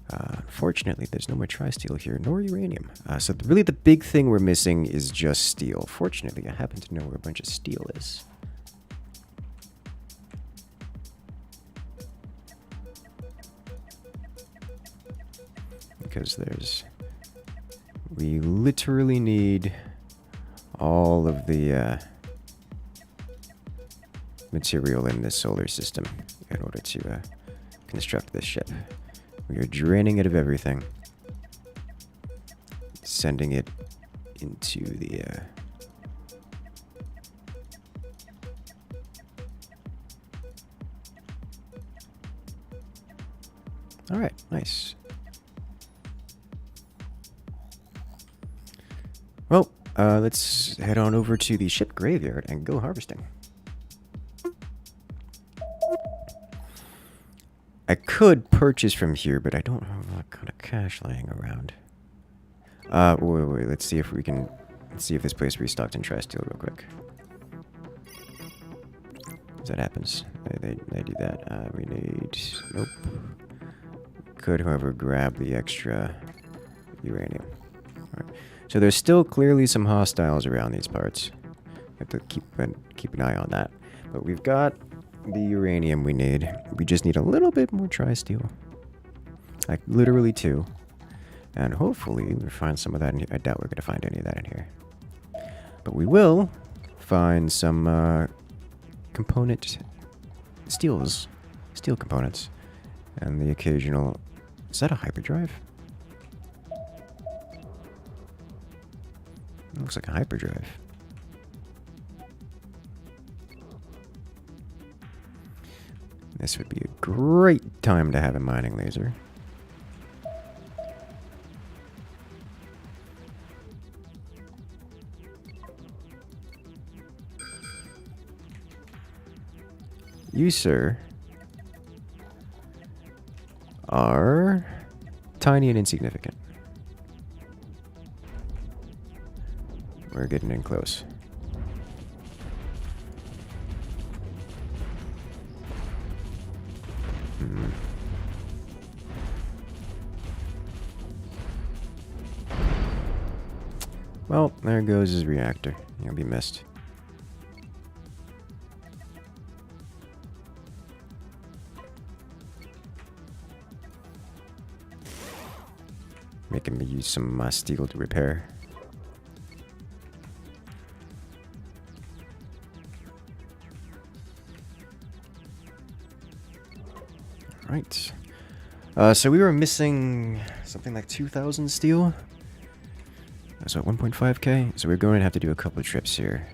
Unfortunately, there's no more tri-steel here, nor uranium. So really the big thing we're missing is just steel. Fortunately, I happen to know where a bunch of steel is. Because we literally need all of the material in this solar system in order to construct this ship. We are draining it of everything, sending it into the all right, nice. Well, let's head on over to the ship graveyard and go harvesting. I could purchase from here, but I don't have that kind of cash laying around. Wait, let's see if this place restocked in tri-steel real quick. That happens. They do that. We need... Nope. Could, however, grab the extra uranium. Alright. So there's still clearly some hostiles around these parts. Have to keep an eye on that. But we've got the uranium we need. We just need a little bit more tri-steel. Like, literally 2. And hopefully we'll find some of that in here. I doubt we're going to find any of that in here. But we will find some component steel components. And the occasional... Is that a hyperdrive? It looks like a hyperdrive. This would be a great time to have a mining laser. You, sir, are tiny and insignificant. We're getting in close. Well, there goes his reactor. He'll be missed. Making me use some steel to repair. Right. So we were missing something like 2,000 steel. So at 1.5k. So we're going to have to do a couple of trips here.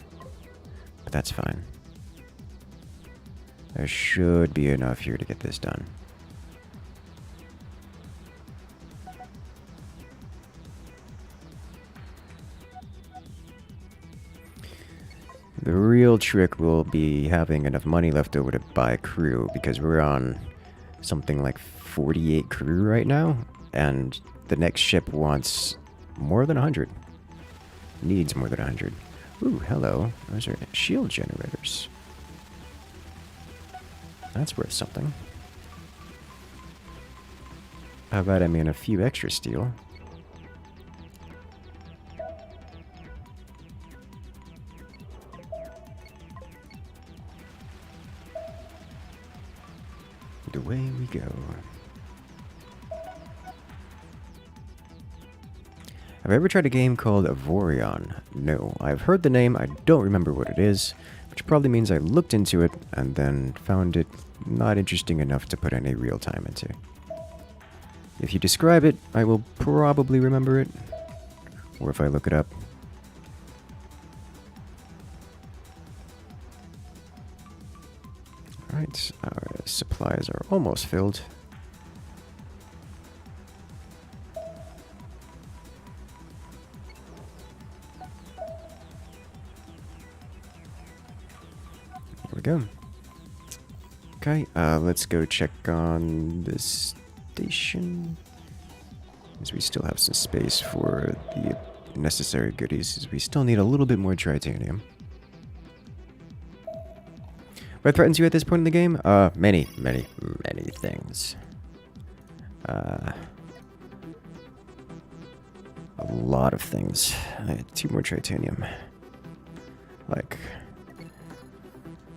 But that's fine. There should be enough here to get this done. The real trick will be having enough money left over to buy crew, because we're on something like 48 crew right now, and the next ship wants more than 100. Needs more than 100. Ooh, hello. Those are shield generators. That's worth something. How about, I mean, a few extra steel? away we go. Have I ever tried a game called Vorion? No. I've heard the name, I don't remember what it is, which probably means I looked into it and then found it not interesting enough to put any real time into. If you describe it, I will probably remember it, or if I look it up. Alright, our supplies are almost filled. There we go. Okay, let's go check on this station. As we still have some space for the necessary goodies, as we still need a little bit more tritanium. What threatens you at this point in the game? Many things. A lot of things. I had 2 more tritanium. Like,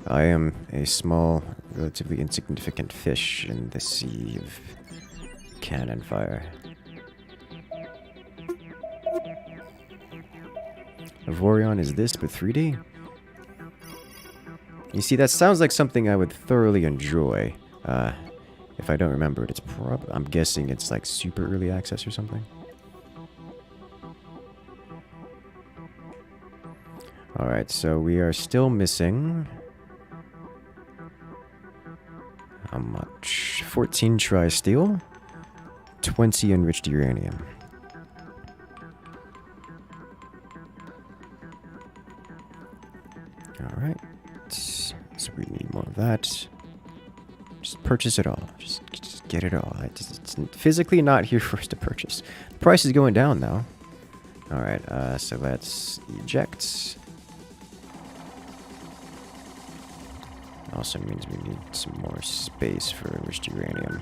I am a small, relatively insignificant fish in the sea of cannon fire. Vorion is this, but 3D? You see, that sounds like something I would thoroughly enjoy. If I don't remember it, it's I'm guessing it's like super early access or something. Alright, so we are still missing... how much? 14 tri-steel, 20 enriched uranium. Alright, so we need more of that. Just purchase it all. Just get it all. It's physically not here for us to purchase. The price is going down now. Alright, so let's eject. Also means we need some more space for enriched uranium.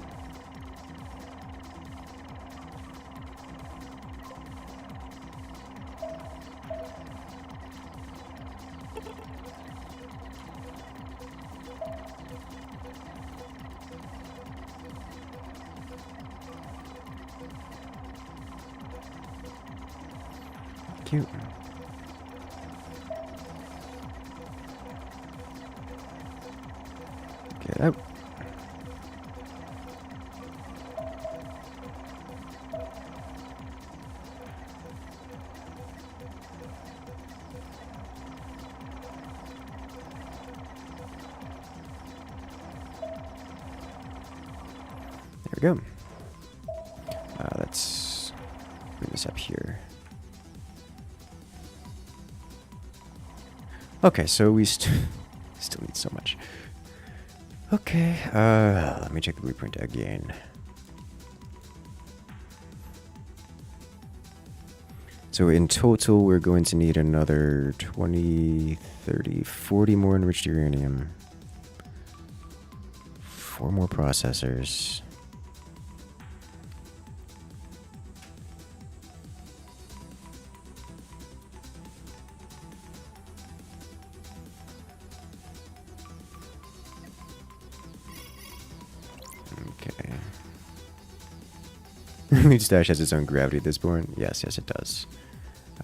Cute. Get out. There we go. Let's bring this up here. Okay, so we still need so much. Okay, let me check the blueprint again. So in total, we're going to need another 20, 30, 40 more enriched uranium. 4 more processors. Each stash has its own gravity at this point. Yes, it does.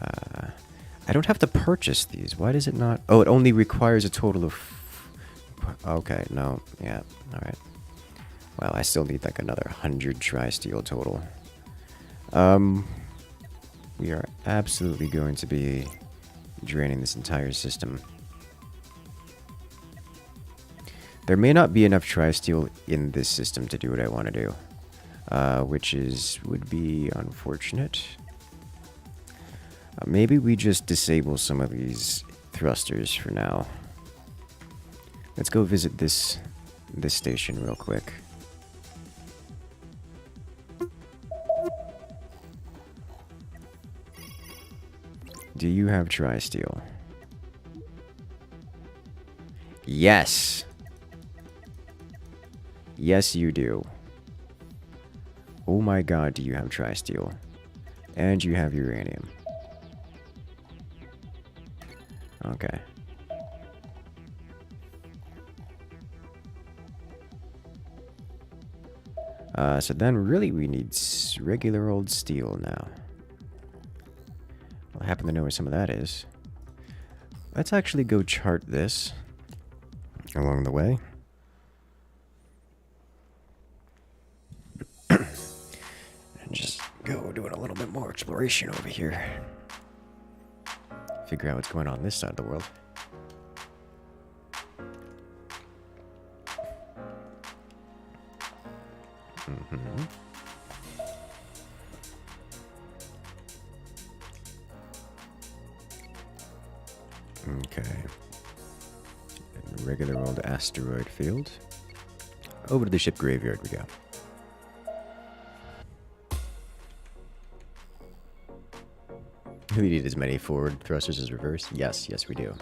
I don't have to purchase these. Why does it not? Oh, it only requires a total of... okay, no. Yeah, alright. Well, I still need like another 100 tri-steel total. We are absolutely going to be draining this entire system. There may not be enough tri-steel in this system to do what I want to do. Which would be unfortunate. Maybe we just disable some of these thrusters for now. Let's go visit this station real quick. Do you have tri-steel? Yes! Yes, you do. Oh my god, do you have tri-steel? And you have uranium. Okay. So then really we need regular old steel now. I happen to know where some of that is. Let's actually go chart this along the way. And just go doing a little bit more exploration over here. Figure out what's going on this side of the world. Okay. And regular old asteroid field. Over to the ship graveyard we go. Do we need as many forward thrusters as reverse? Yes, yes we do.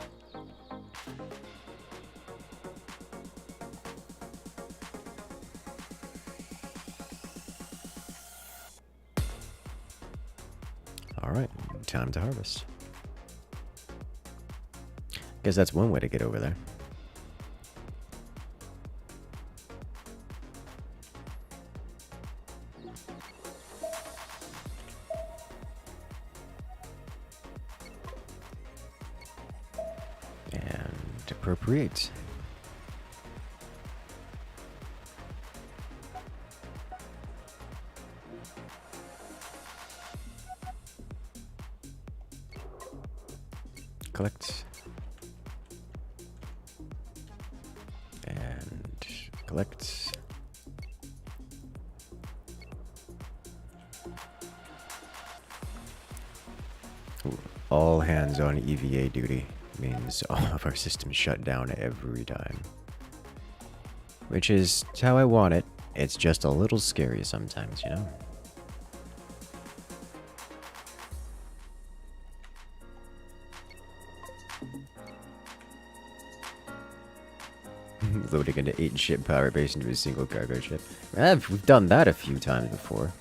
Alright, time to harvest. Guess that's one way to get over there. And appropriate. Collect. And collect. Ooh, all hands on EVA duty means all of our systems shut down every time. Which is how I want it. It's just a little scary sometimes, you know? Loading an 8-ship power base into a single cargo ship. We've done that a few times before.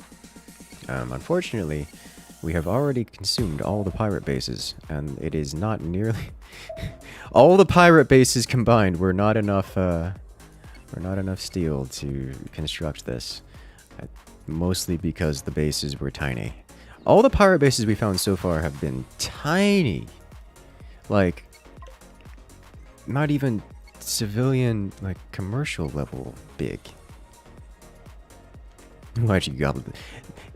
Unfortunately, we have already consumed all the pirate bases, and it is not nearly... all the pirate bases combined were not enough steel to construct this. Mostly because the bases were tiny. All the pirate bases we found so far have been tiny. Like, not even civilian, like, commercial level big. Why'd you gobble it?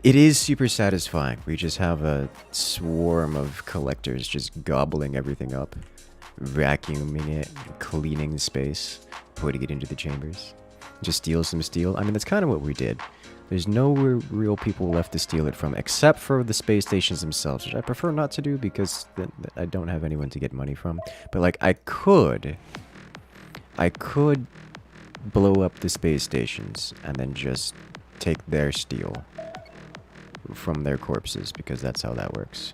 It is super satisfying. We just have a swarm of collectors just gobbling everything up, vacuuming it, cleaning space, putting it into the chambers. Just steal some steel. I mean, that's kind of what we did. There's no real people left to steal it from, except for the space stations themselves, which I prefer not to do because I don't have anyone to get money from. But, like, I could blow up the space stations and then just take their steel from their corpses, because that's how that works.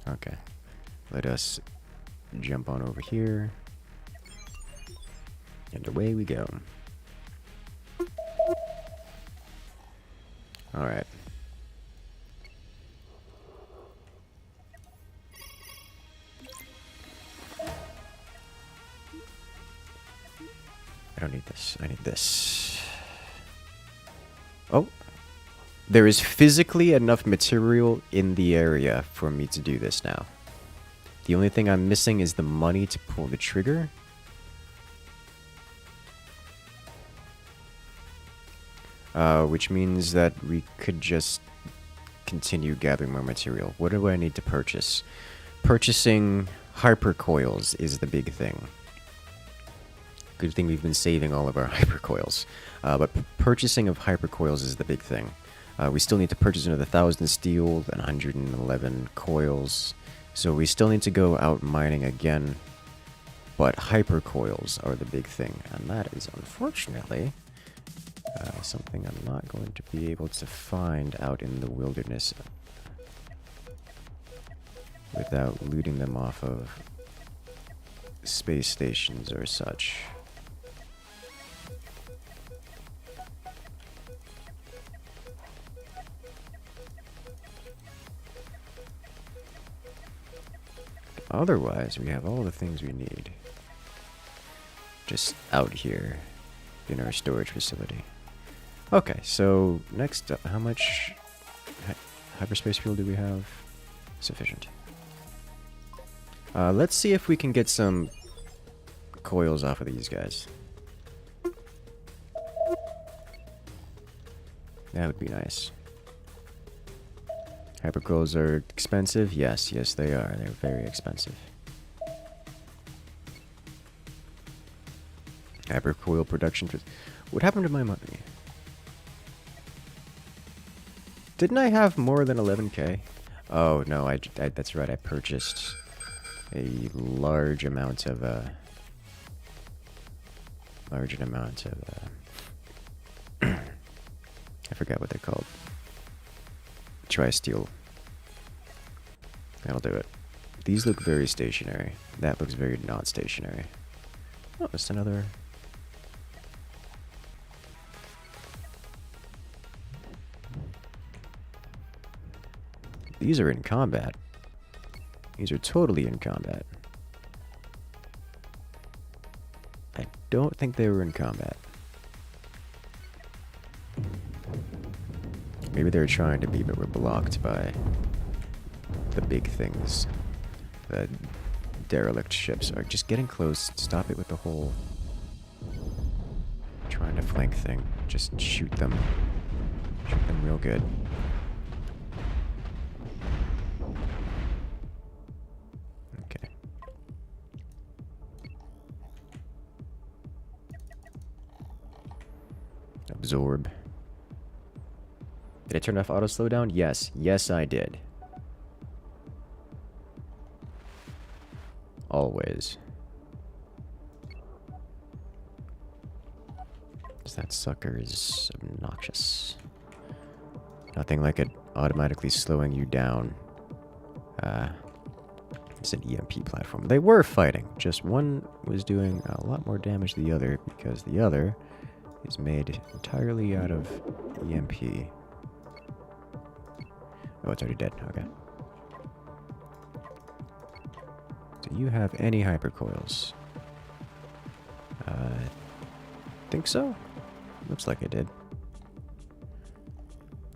Okay. Let us jump on over here. And away we go. Alright. I don't need this. I need this. Oh. There is physically enough material in the area for me to do this now. The only thing I'm missing is the money to pull the trigger. Which means that we could just continue gathering more material. What do I need to purchase? Purchasing hypercoils is the big thing. Good thing we've been saving all of our hypercoils. But purchasing of hypercoils is the big thing. We still need to purchase another 1,000 steel and 111 coils. So we still need to go out mining again. But hypercoils are the big thing. And that is, unfortunately, something I'm not going to be able to find out in the wilderness without looting them off of space stations or such. Otherwise, we have all the things we need. just out here in our storage facility. Okay, so next up, how much hyperspace fuel do we have? Sufficient. Let's see if we can get some coils off of these guys. That would be nice. Hypercoils are expensive? Yes, yes they are. They're very expensive. Hypercoil production. What happened to my money? Didn't I have more than 11k? Oh no, I that's right. I purchased a large amount of I forgot what they're called. Tri-steel. That'll do it. These look very stationary. That looks very not stationary. Oh, just another. These are in combat. These are totally in combat. I don't think they were in combat. Maybe they were trying to be, but were blocked by the big things. The derelict ships are just getting close. Stop it with the whole trying to flank thing. Just shoot them. Shoot them real good. Okay. Absorb. Did I turn off auto slowdown? Yes. Yes, I did. Always. That sucker is obnoxious. Nothing like it automatically slowing you down. It's an EMP platform. They were fighting. Just one was doing a lot more damage than the other because the other is made entirely out of EMP. Oh, it's already dead. Okay. Do you have any hypercoils? Think so? Looks like I did.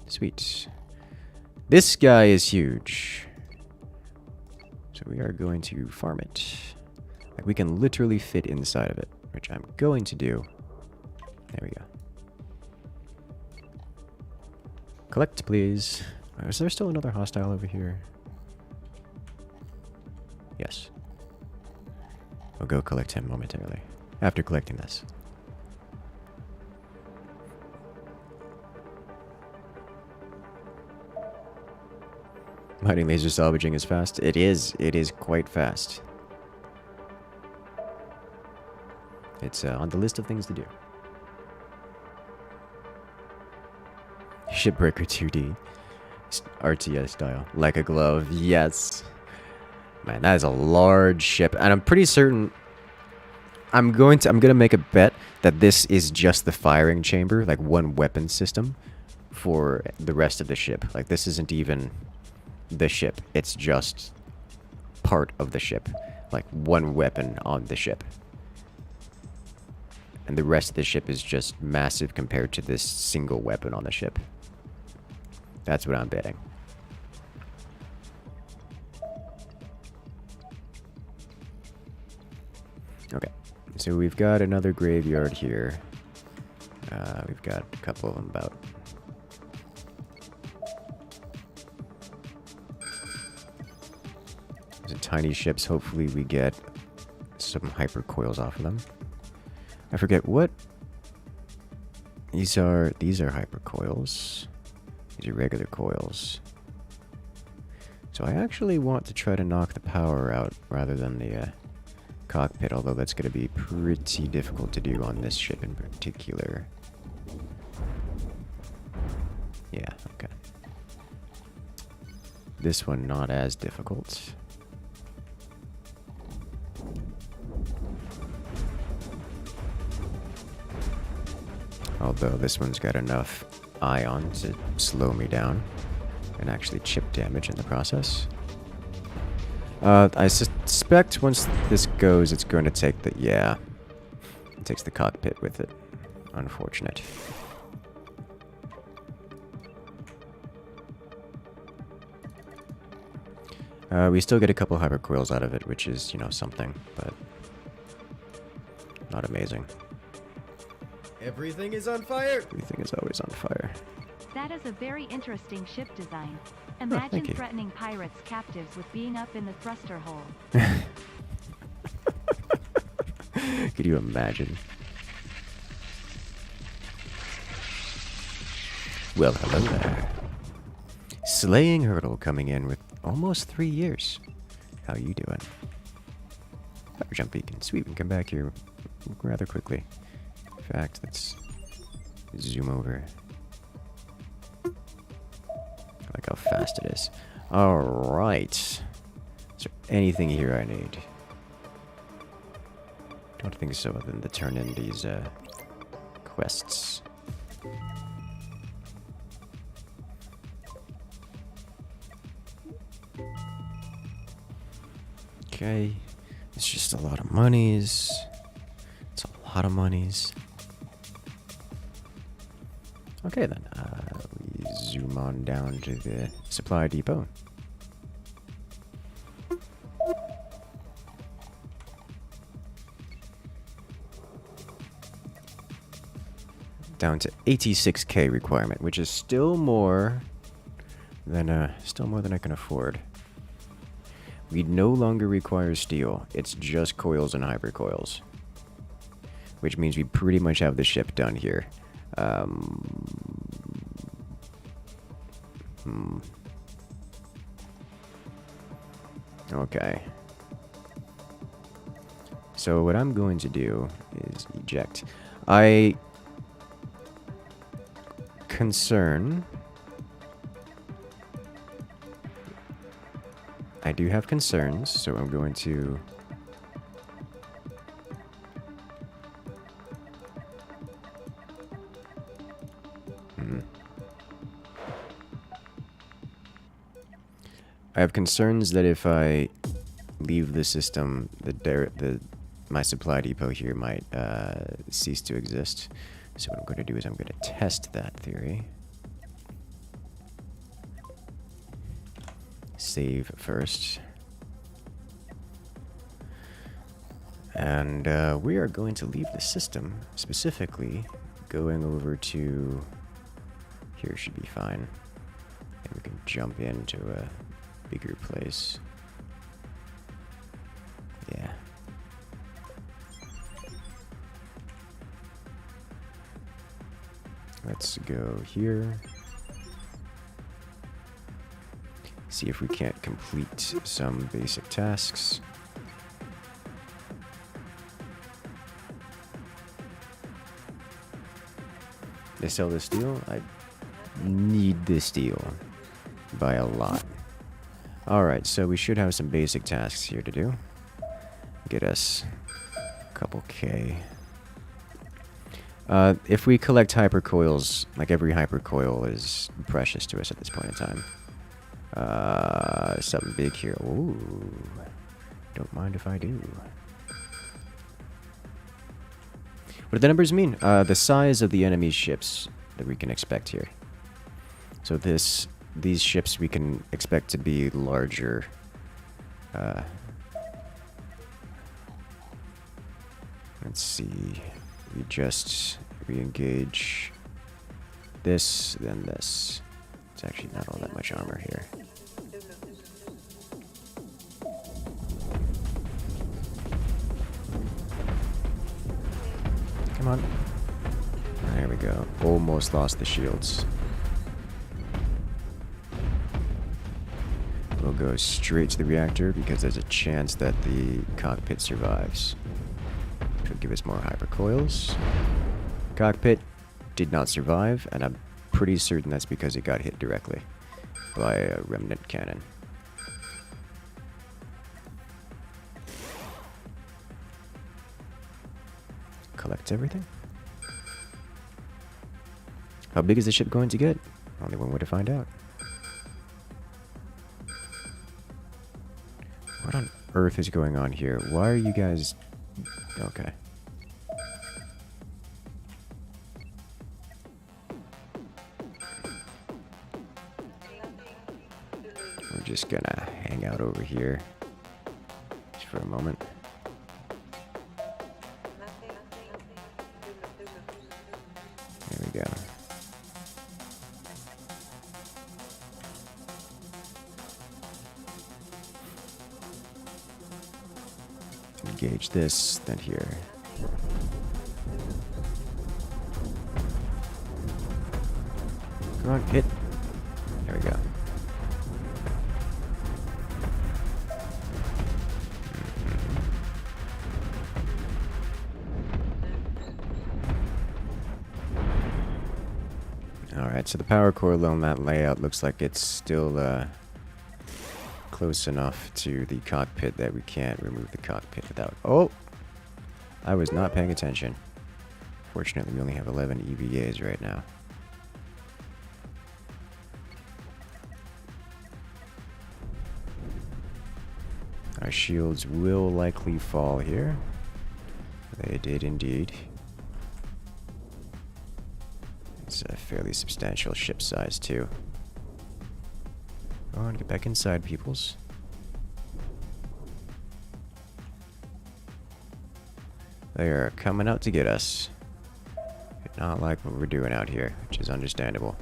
Sweet. This guy is huge. So we are going to farm it. Like we can literally fit inside of it, which I'm going to do. There we go. Collect, please. Is there still another hostile over here? Yes. We'll go collect him momentarily. After collecting this. Mining laser salvaging is fast. It is. It is quite fast. It's on the list of things to do. Shipbreaker 2D. RTS style. Like a glove. Yes. Man, that is a large ship. And I'm pretty certain I'm gonna make a bet that this is just the firing chamber, like one weapon system for the rest of the ship. Like this isn't even the ship. It's just part of the ship. Like one weapon on the ship. And the rest of the ship is just massive compared to this single weapon on the ship. That's what I'm betting. Okay, so we've got another graveyard here. We've got a couple of them about. These are tiny ships. Hopefully we get some hypercoils off of them. I forget what. These are hypercoils. These are regular coils. So I actually want to try to knock the power out rather than the cockpit, although that's going to be pretty difficult to do on this ship in particular. Yeah, okay. This one not as difficult. Although this one's got enough ion to slow me down and actually chip damage in the process. I suspect once this goes, it's going to take the... Yeah. It takes the cockpit with it. Unfortunate. We still get a couple hypercoils out of it, which is, you know, something, but not amazing. Everything is on fire. Everything is always on fire. That is a very interesting ship design. thank Imagine you. threatening pirates captives with being up in the thruster hole. Could you imagine? Well, hello there. Slaying Hurdle coming in with almost 3 years. How you doing? Power jump beacon. Sweet, we can come back here rather quickly. In fact, let's zoom over. I like how fast it is. Alright. Is there anything here I need? Don't think so, other than to turn in these quests. Okay, it's just a lot of monies. It's a lot of monies. Okay then, we zoom on down to the supply depot. Down to 86k requirement, which is still more than I can afford. We no longer require steel. It's just coils and hypercoils, which means we pretty much have the ship done here. Okay. So what I'm going to do is eject. I do have concerns, so I'm going to I have concerns that if I leave the system, my supply depot here might cease to exist. So what I'm going to do is I'm going to test that theory. Save first. And we are going to leave the system, specifically going over to... Here should be fine. And we can jump into a bigger place. Yeah. Let's go here. See if we can't complete some basic tasks. They sell the steel? I need the steel by a lot. Alright, so we should have some basic tasks here to do. Get us a couple K. If we collect hypercoils, like every hypercoil is precious to us at this point in time. Something big here. Ooh. Don't mind if I do. What do the numbers mean? The size of the enemy ships that we can expect here. So these ships we can expect to be larger. Let's see. We just re-engage this, then this. It's actually not all that much armor here. Come on. There we go. Almost lost the shields. We'll go straight to the reactor because there's a chance that the cockpit survives. Which will give us more hypercoils. Cockpit did not survive, and I'm pretty certain that's because it got hit directly by a remnant cannon. Collect everything. How big is the ship going to get? Only one way to find out. What on earth is going on here? Why are you guys... Okay. We're just gonna hang out over here just for a moment. There we go. Engage this, then here. Come on, hit. There we go. Alright, so the power core along that layout looks like it's still close enough to the cockpit that we can't remove the cockpit without... Oh! I was not paying attention. Fortunately, we only have 11 EVAs right now. Our shields will likely fall here. They did indeed. It's a fairly substantial ship size, too. Go on, get back inside, peoples. They are coming out to get us. Did not like what we're doing out here, which is understandable.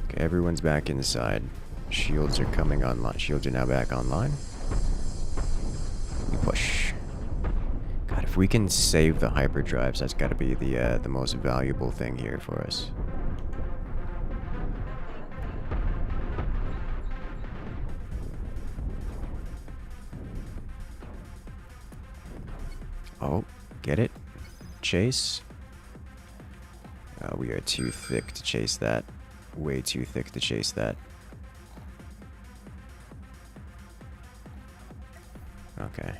Okay, everyone's back inside. Shields are coming online. Shields are now back online. We push. God, if we can save the hyperdrives, that's got to be the most valuable thing here for us. Oh, get it? Chase? We are too thick to chase that. Way too thick to chase that. Okay.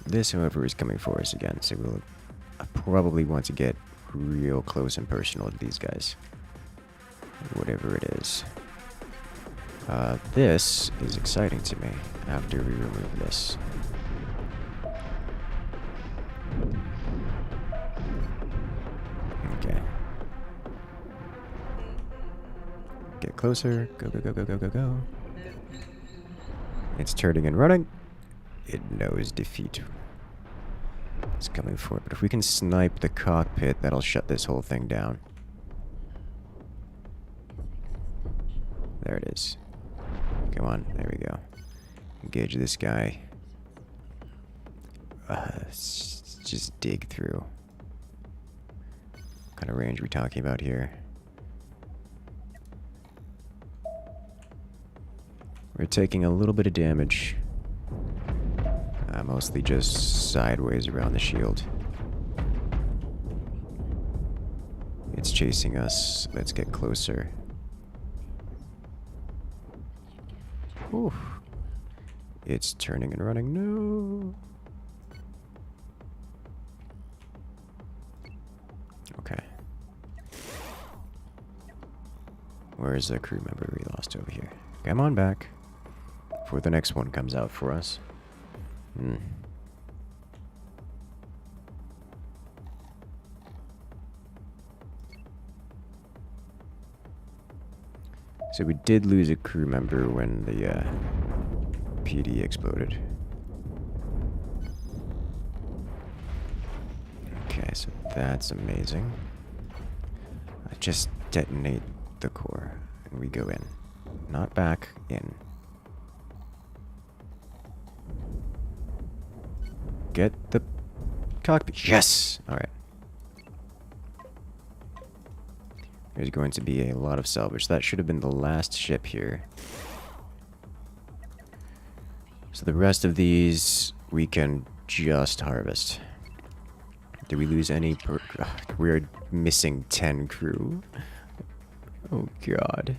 This, however, is coming for us again, so we'll probably want to get real close and personal to these guys. Whatever it is. This is exciting to me after we remove this. Okay. Get closer. Go, go, go, go, go, go, go. It's turning and running. It knows defeat. It's coming for it. But if we can snipe the cockpit, that'll shut this whole thing down. There it is. Come on. There we go. Engage this guy. Just dig through. What kind of range are we talking about here? We're taking a little bit of damage. Mostly just sideways around the shield. It's chasing us. Let's get closer. Oof. It's turning and running. No. Okay. Where is the crew member we lost over here? Come on back. Before the next one comes out for us. So we did lose a crew member when the PD exploded. Okay, so that's amazing. I just detonate the core and we go in. Not back, in. Get the cockpit. Yes! Alright. There's going to be a lot of salvage. That should have been the last ship here. So the rest of these we can just harvest. Did we lose any we're missing 10 crew. Oh god.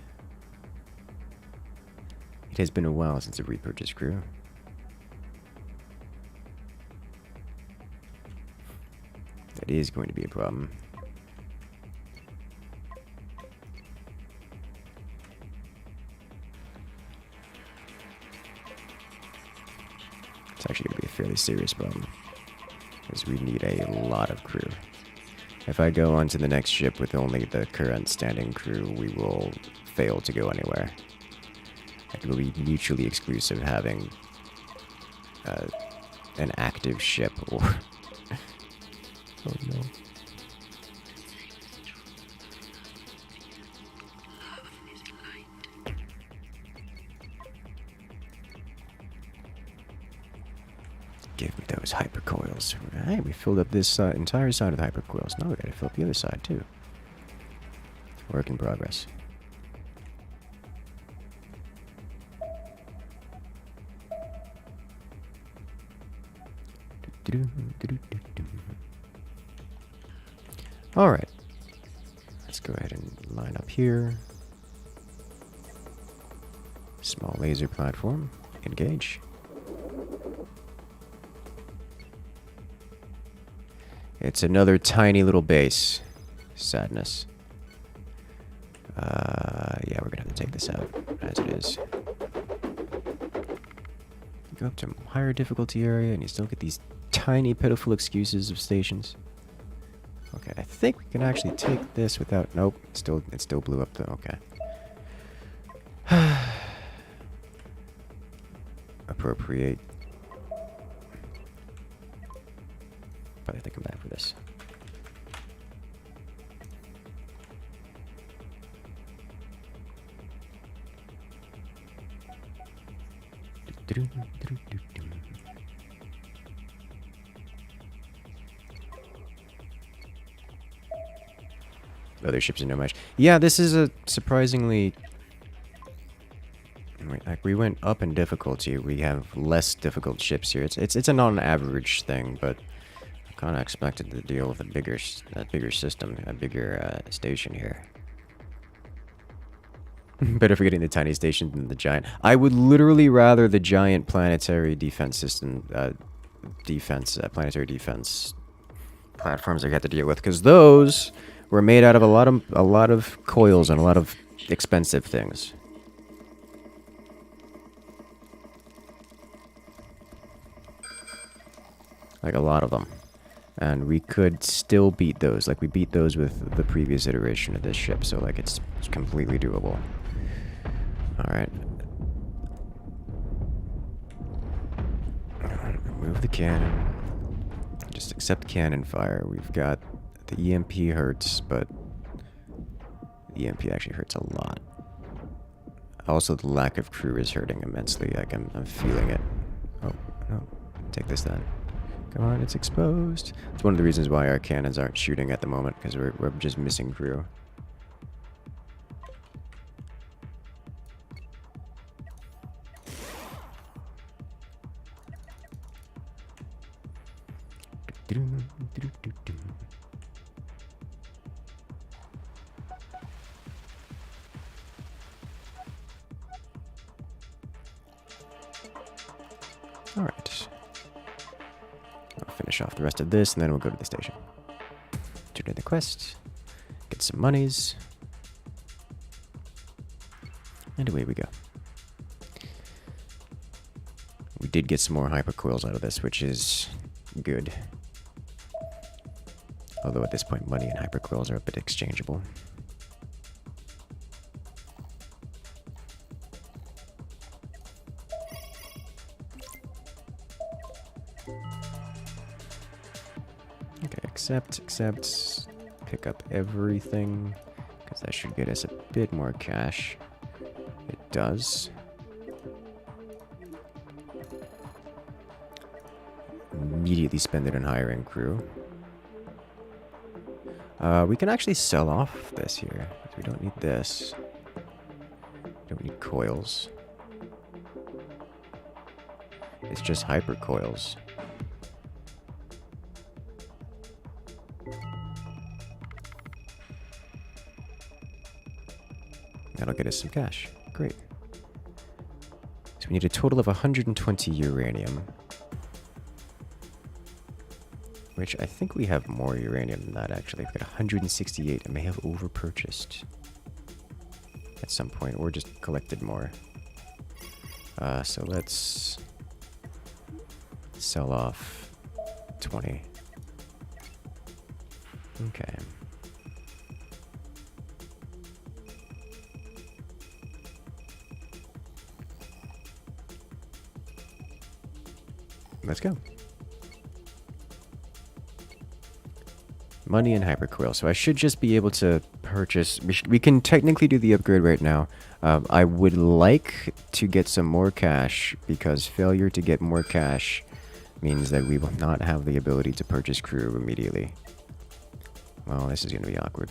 It has been a while since I repurchased crew. That is going to be a problem. It's actually going to be a fairly serious problem. Because we need a lot of crew. If I go onto the next ship with only the current standing crew, we will fail to go anywhere. It will be mutually exclusive having an active ship or... oh no. Give me those hypercoils. Right, we filled up this entire side of the hypercoils. Now we gotta fill up the other side too. Work in progress. Alright. Let's go ahead and line up here. Small laser platform. Engage. It's another tiny little base. Sadness. Yeah, we're gonna have to take this out as it is. You go up to a higher difficulty area and you still get these tiny pitiful excuses of stations. Okay, I think we can actually take this without... Nope, it still blew up though, okay. Appropriate. Probably have to come back for this. Other ships are no match. Yeah, this is a surprisingly... Like, we went up in difficulty. We have less difficult ships here. It's a non-average thing, but I kind of expected to deal with a bigger system, a bigger station here. Better forgetting the tiny station than the giant. I would literally rather the giant planetary defense system, planetary defense platforms I got to deal with, because those were made out of a lot of coils and a lot of expensive things. Like a lot of them. And we could still beat those. Like we beat those with the previous iteration of this ship, so like it's completely doable. Alright. Remove the cannon. Just accept cannon fire. We've got the EMP hurts, but the EMP actually hurts a lot. Also, the lack of crew is hurting immensely. Like I'm feeling it. Oh, no. Take this then. Come on, it's exposed. It's one of the reasons why our cannons aren't shooting at the moment, because we're just missing crew. All right. I'll finish off the rest of this, and then we'll go to the station. Turn in the quest, get some monies, and away we go. We did get some more hypercoils out of this, which is good. Although at this point, money and hypercoils are a bit exchangeable. Okay, accept, pick up everything, because that should get us a bit more cash. It does. Immediately spend it on hiring crew. We can actually sell off this here. We don't need this. We don't need coils. It's just hypercoils. That'll get us some cash. Great. So we need a total of 120 uranium. Which I think we have more uranium than that, actually. We've got 168. I may have over-purchased at some point, or just collected more. So let's sell off 20. Okay. Let's go. Money and hypercoil. So I should just be able to purchase... We can technically do the upgrade right now. I would like to get some more cash, because failure to get more cash means that we will not have the ability to purchase crew immediately. Well, this is going to be awkward.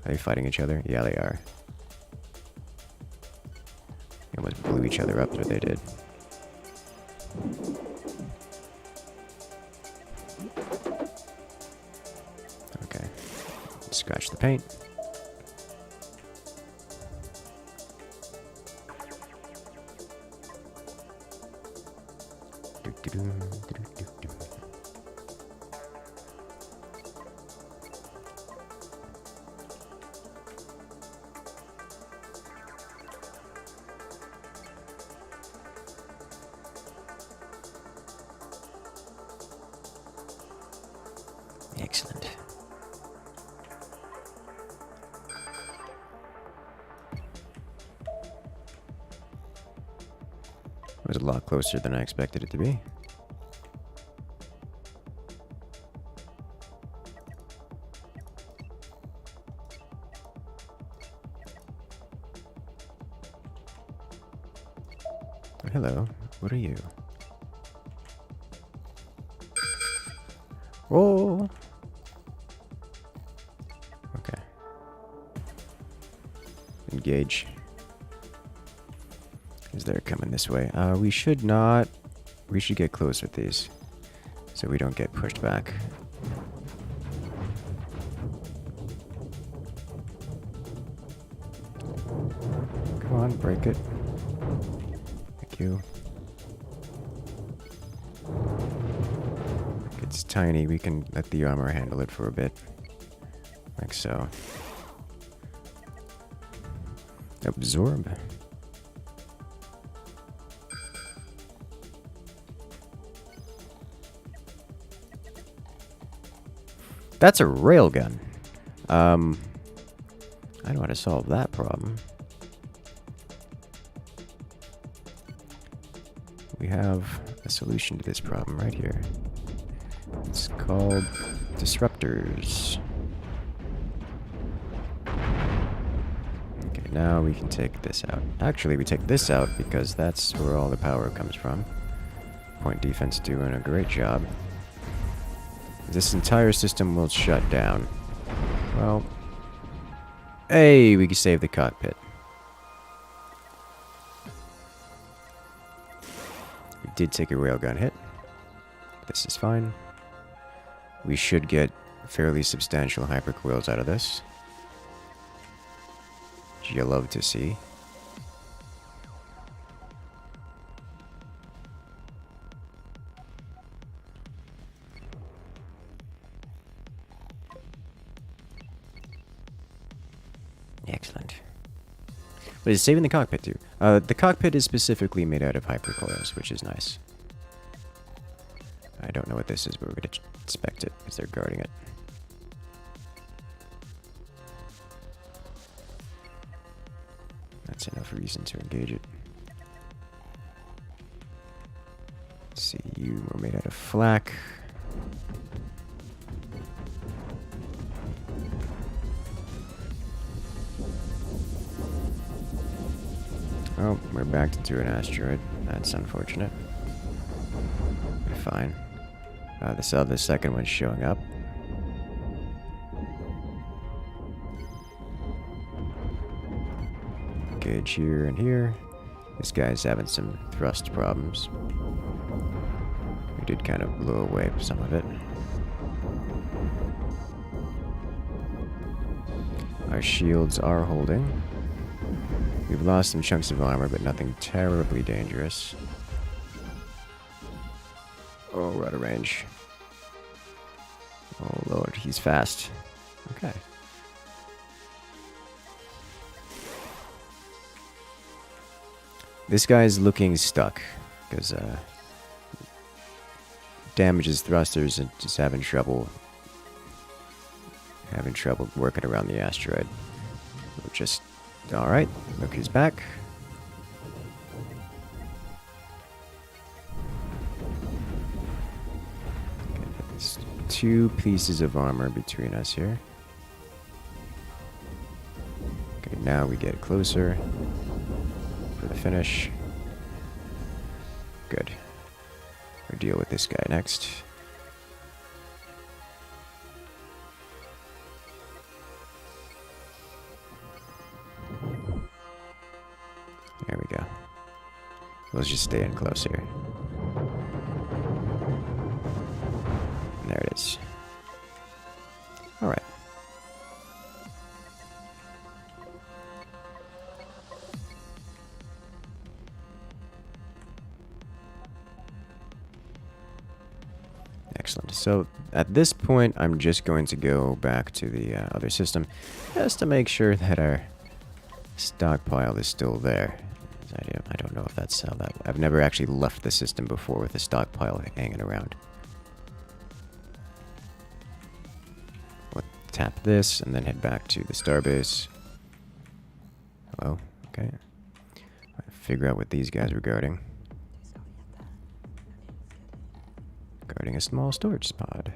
Are they fighting each other? Yeah, they are. They almost blew each other up, but they did. Okay. Scratch the paint. Excellent. It was a lot closer than I expected it to be. Oh, hello. What are you? Whoa! Okay. Engage. Is they're coming this way. We should not... We should get close with these, so we don't get pushed back. Come on, break it. Thank you. It's tiny, we can let the armor handle it for a bit. Like so. Absorb. That's a railgun. I know how to solve that problem. We have a solution to this problem right here. It's called disruptors. Okay, now we can take this out. Actually, we take this out because that's where all the power comes from. Point defense doing a great job. This entire system will shut down. Well, hey, we can save the cockpit. We did take a railgun hit. This is fine. We should get fairly substantial hypercoils out of this, which you love to see. Excellent. But it's saving the cockpit too. The cockpit is specifically made out of hypercoils, which is nice. I don't know what this is, but we're going to inspect it because they're guarding it. That's enough reason to engage it. Let's see, you were made out of flak. Oh, we're backed into an asteroid. That's unfortunate. We're fine. The second one's showing up. Engage here and here. This guy's having some thrust problems. We did kind of blow away some of it. Our shields are holding. We've lost some chunks of armor, but nothing terribly dangerous. Oh, we're out of range. Oh lord, he's fast. Okay. This guy's looking stuck, because damages thrusters and just having trouble Having trouble working around the asteroid. We'll just... Alright, look who's back. Okay, there's 2 pieces of armor between us here. Okay, now we get closer for the finish. Good. We'll deal with this guy next. There we go. Let's just stay in close here. And there it is. Alright. Excellent. So at this point, I'm just going to go back to the other system just to make sure that our stockpile is still there. I don't know if that's how that... I've never actually left the system before with a stockpile hanging around. We'll tap this and then head back to the starbase. Hello? Okay. Figure out what these guys were guarding. Guarding a small storage pod.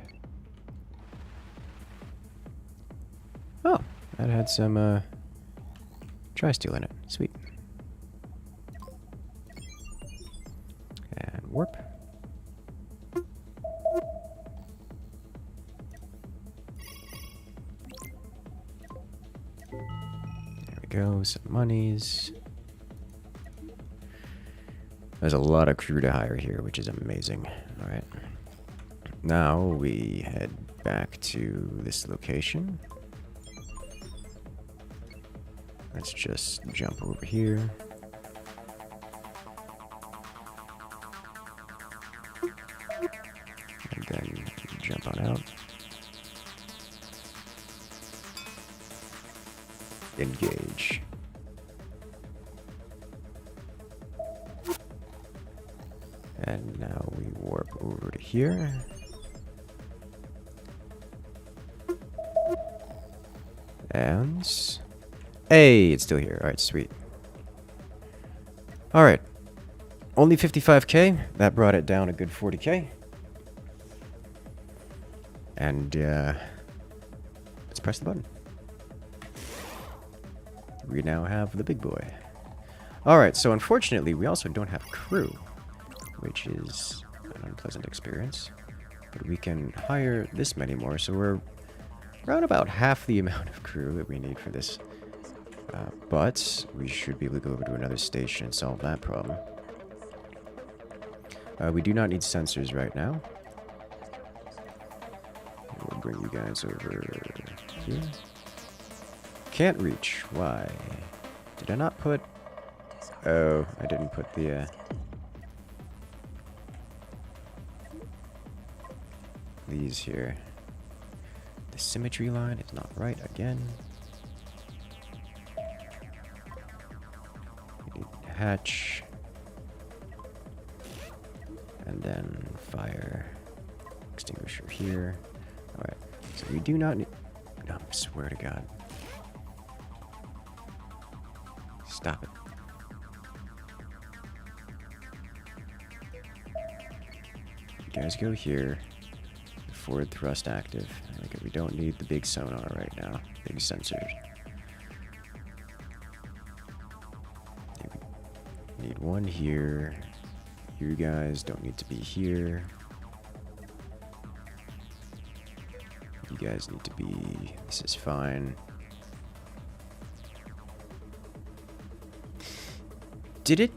Oh, that had some tri-steel in it. Sweet. And warp. There we go, some monies. There's a lot of crew to hire here, which is amazing. Alright. Now we head back to this location. Let's just jump over here. And then jump on out. Engage. And now we warp over to here. And... Hey, it's still here. Alright, sweet. Alright. Only 55k. That brought it down a good 40k. And, let's press the button. We now have the big boy. Alright, so unfortunately, we also don't have crew, which is an unpleasant experience. But we can hire this many more, so we're around about half the amount of crew that we need for this. But we should be able to go over to another station and solve that problem. We do not need sensors right now. We'll bring you guys over here. Can't reach. Why? Did I not put... Oh, I didn't put the... these here. The symmetry line is not right again. We need hatch. And then fire extinguisher here. Alright, so we do not need... No, I swear to God. Stop it. You guys go here. Forward thrust active. Okay, we don't need the big sonar right now. Big sensors. We need one here. You guys don't need to be here. You guys need to be... This is fine. Did it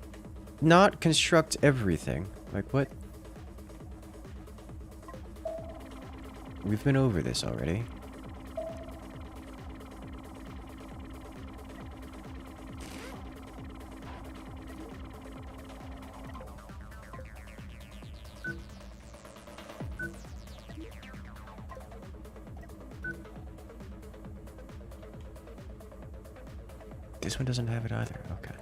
not construct everything? Like, what? We've been over this already. This one doesn't have it either. Okay.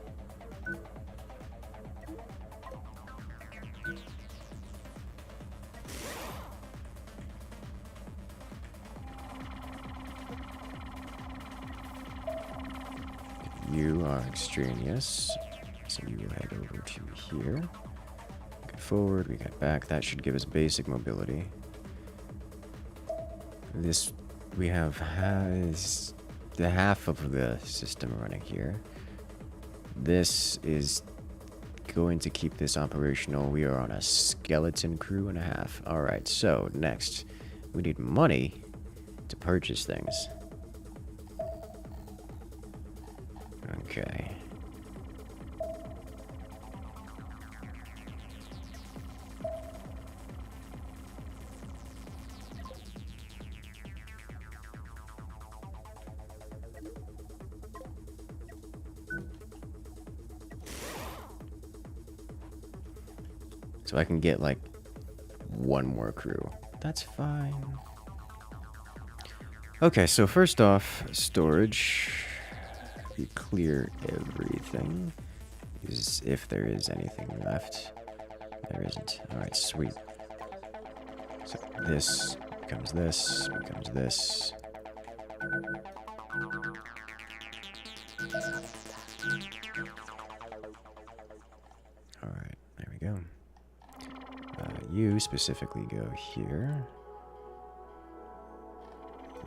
you are extraneous. So you will head over to here. We got forward, we got back. That should give us basic mobility. This, we have the half of the system running here. This is going to keep this operational. We are on a skeleton crew and a half. Alright, so next, we need money to purchase things. Okay. So I can get like one more crew. That's fine. Okay, so first off, storage. We clear everything. Is if there is anything left. There isn't. Alright, sweet. So this becomes this, becomes this. Alright, there we go. You specifically go here.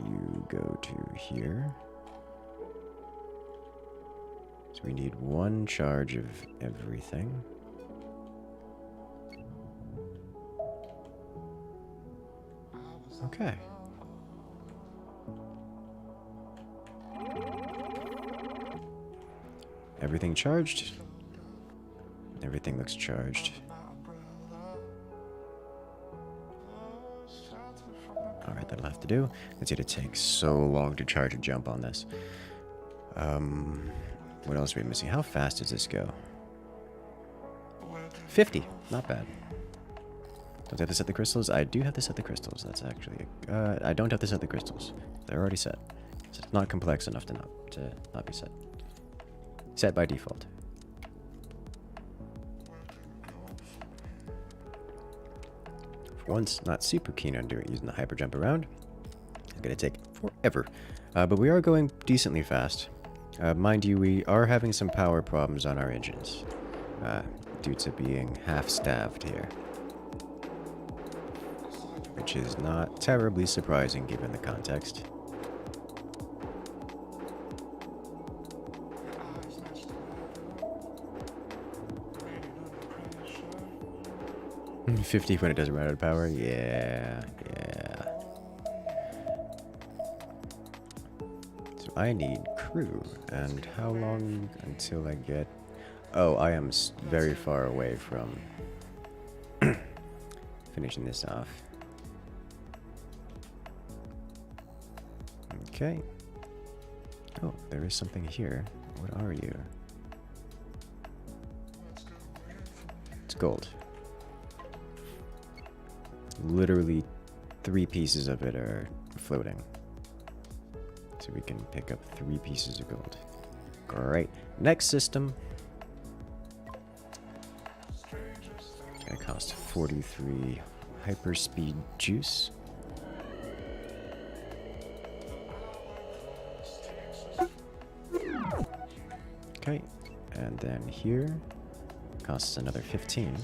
You go to here. So we need one charge of everything. Okay. Everything charged? Everything looks charged. Alright, that'll have to do. It's gonna take so long to charge a jump on this. What else are we missing? How fast does this go? 50. Not bad. Don't I have to set the crystals? I do have to set the crystals. That's actually... I don't have to set the crystals. They're already set. So it's not complex enough to not be set. Set by default. For once, not super keen on using the hyper jump around. It's going to take forever. But we are going decently fast. Mind you, we are having some power problems on our engines. Due to being half-staffed here. Which is not terribly surprising given the context. $50 when it doesn't run out of power? Yeah. So I need crew. And how long until I get... Oh, I am very far away from finishing this off. Okay. Oh, there is something here. What are you? It's gold. Literally 3 pieces of it are floating. So we can pick up 3 pieces of gold. Great. Next system. It's gonna cost 43 hyperspeed juice. Okay, and then here costs another 15.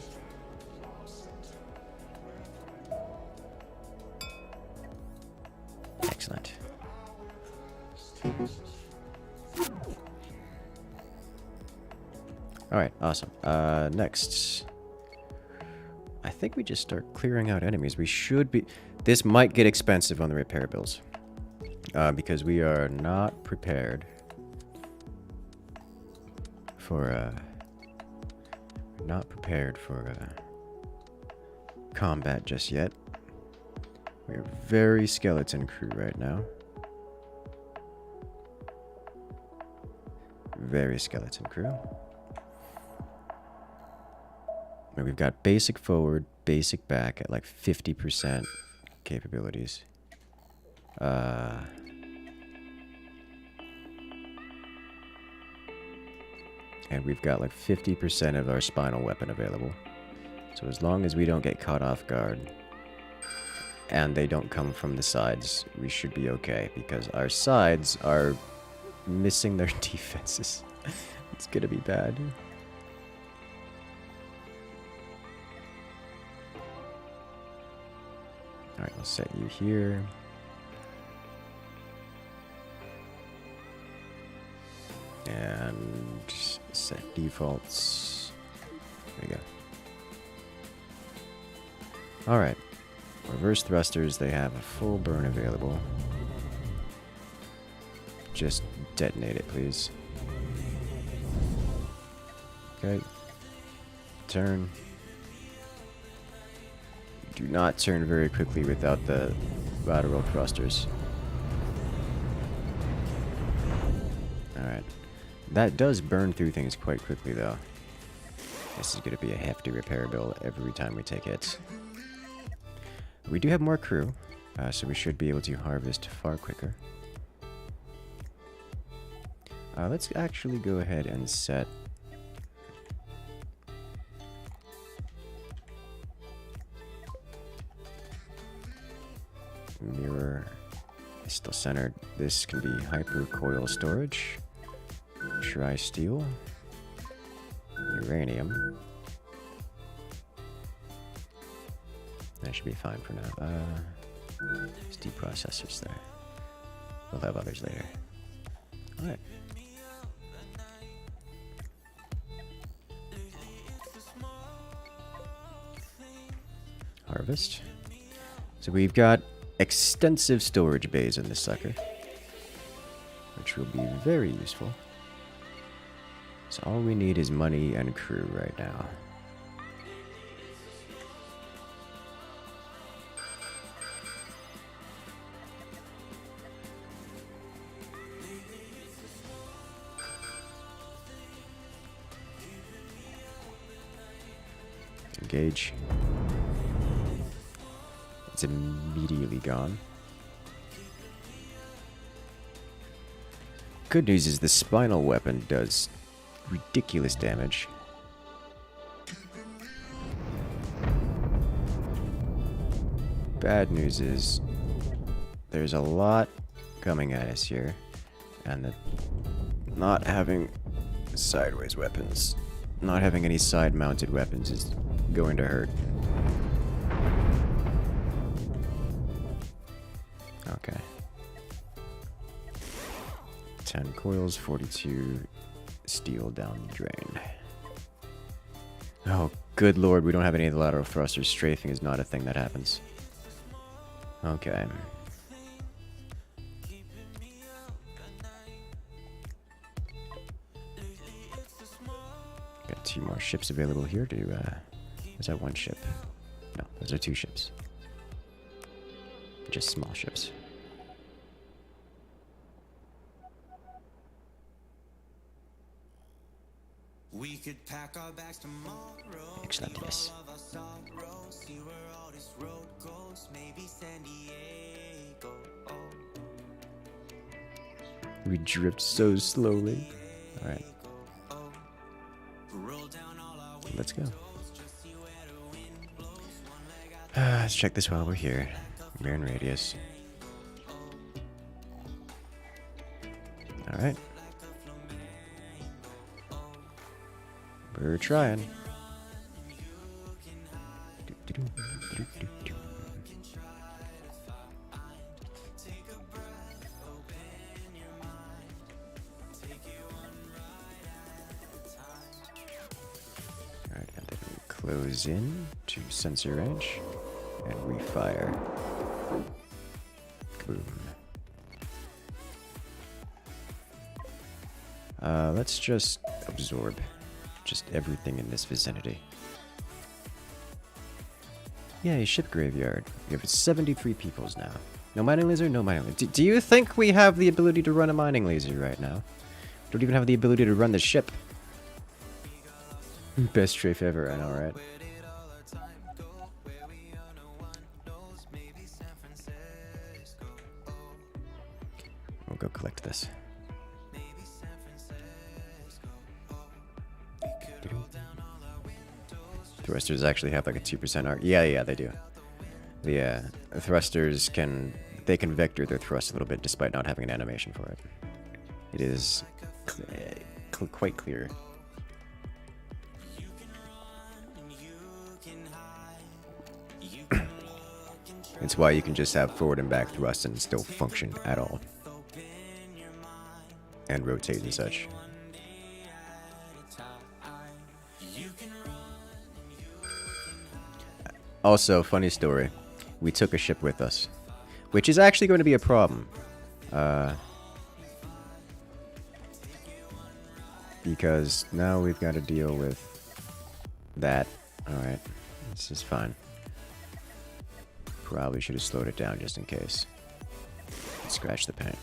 Excellent. Alright, awesome. Next. I think we just start clearing out enemies. We should be... This might get expensive on the repair bills. Because we are not prepared for combat just yet. We're very skeleton crew right now. Very skeleton crew. And we've got basic forward, basic back at like 50% capabilities. And we've got like 50% of our spinal weapon available. So as long as we don't get caught off guard and they don't come from the sides, we should be okay, because our sides are missing their defenses. It's gonna be bad. Alright, we'll set you here. And set defaults. There we go. Alright. Reverse thrusters, they have a full burn available. Just detonate it, please. Okay. Turn. Do not turn very quickly without the lateral thrusters. Alright. That does burn through things quite quickly, though. This is going to be a hefty repair bill every time we take hits. We do have more crew, so we should be able to harvest far quicker. Let's actually go ahead and set... mirror is still centered. This can be hypercoil storage, tri-steel, uranium. That should be fine for now. There's deprocessors there. We'll have others later. Alright. Harvest. So we've got extensive storage bays in this sucker, which will be very useful. So all we need is money and crew right now. Engage. It's immediately gone. Good news is the spinal weapon does ridiculous damage. Bad news is there's a lot coming at us here, and not having sideways weapons, not having any side-mounted weapons is going to hurt. Okay. 10 coils, 42 steel down the drain. Oh, good lord, we don't have any of the lateral thrusters. Strafing is not a thing that happens. Okay. Got 2 more ships available here to, is that 1 ship? No, those are 2 ships. Just small ships. We could pack our bags tomorrow. Excellent, yes. See where all this road goes. Maybe San Diego. We drift so slowly. Alright. Let's go. Let's check this while we're here. Mirror radius. Alright. We're trying. Alright, and then we close in to sensor range and refire. Kaboom. Let's just absorb just everything in this vicinity. Yay, ship graveyard. We have 73 peoples now. No mining laser? No mining laser. Do you think we have the ability to run a mining laser right now? Don't even have the ability to run the ship. Best strafe ever, I know, right? We'll go collect this. Thrusters actually have like a 2% arc. Yeah, they do. The thrusters can vector their thrust a little bit despite not having an animation for it. It is quite clear. It's why you can just have forward and back thrust and still function at all. And rotate and such. Also, funny story. We took a ship with us. Which is actually going to be a problem. Because now we've got to deal with that. Alright. This is fine. Probably should have slowed it down just in case. Scratch the paint.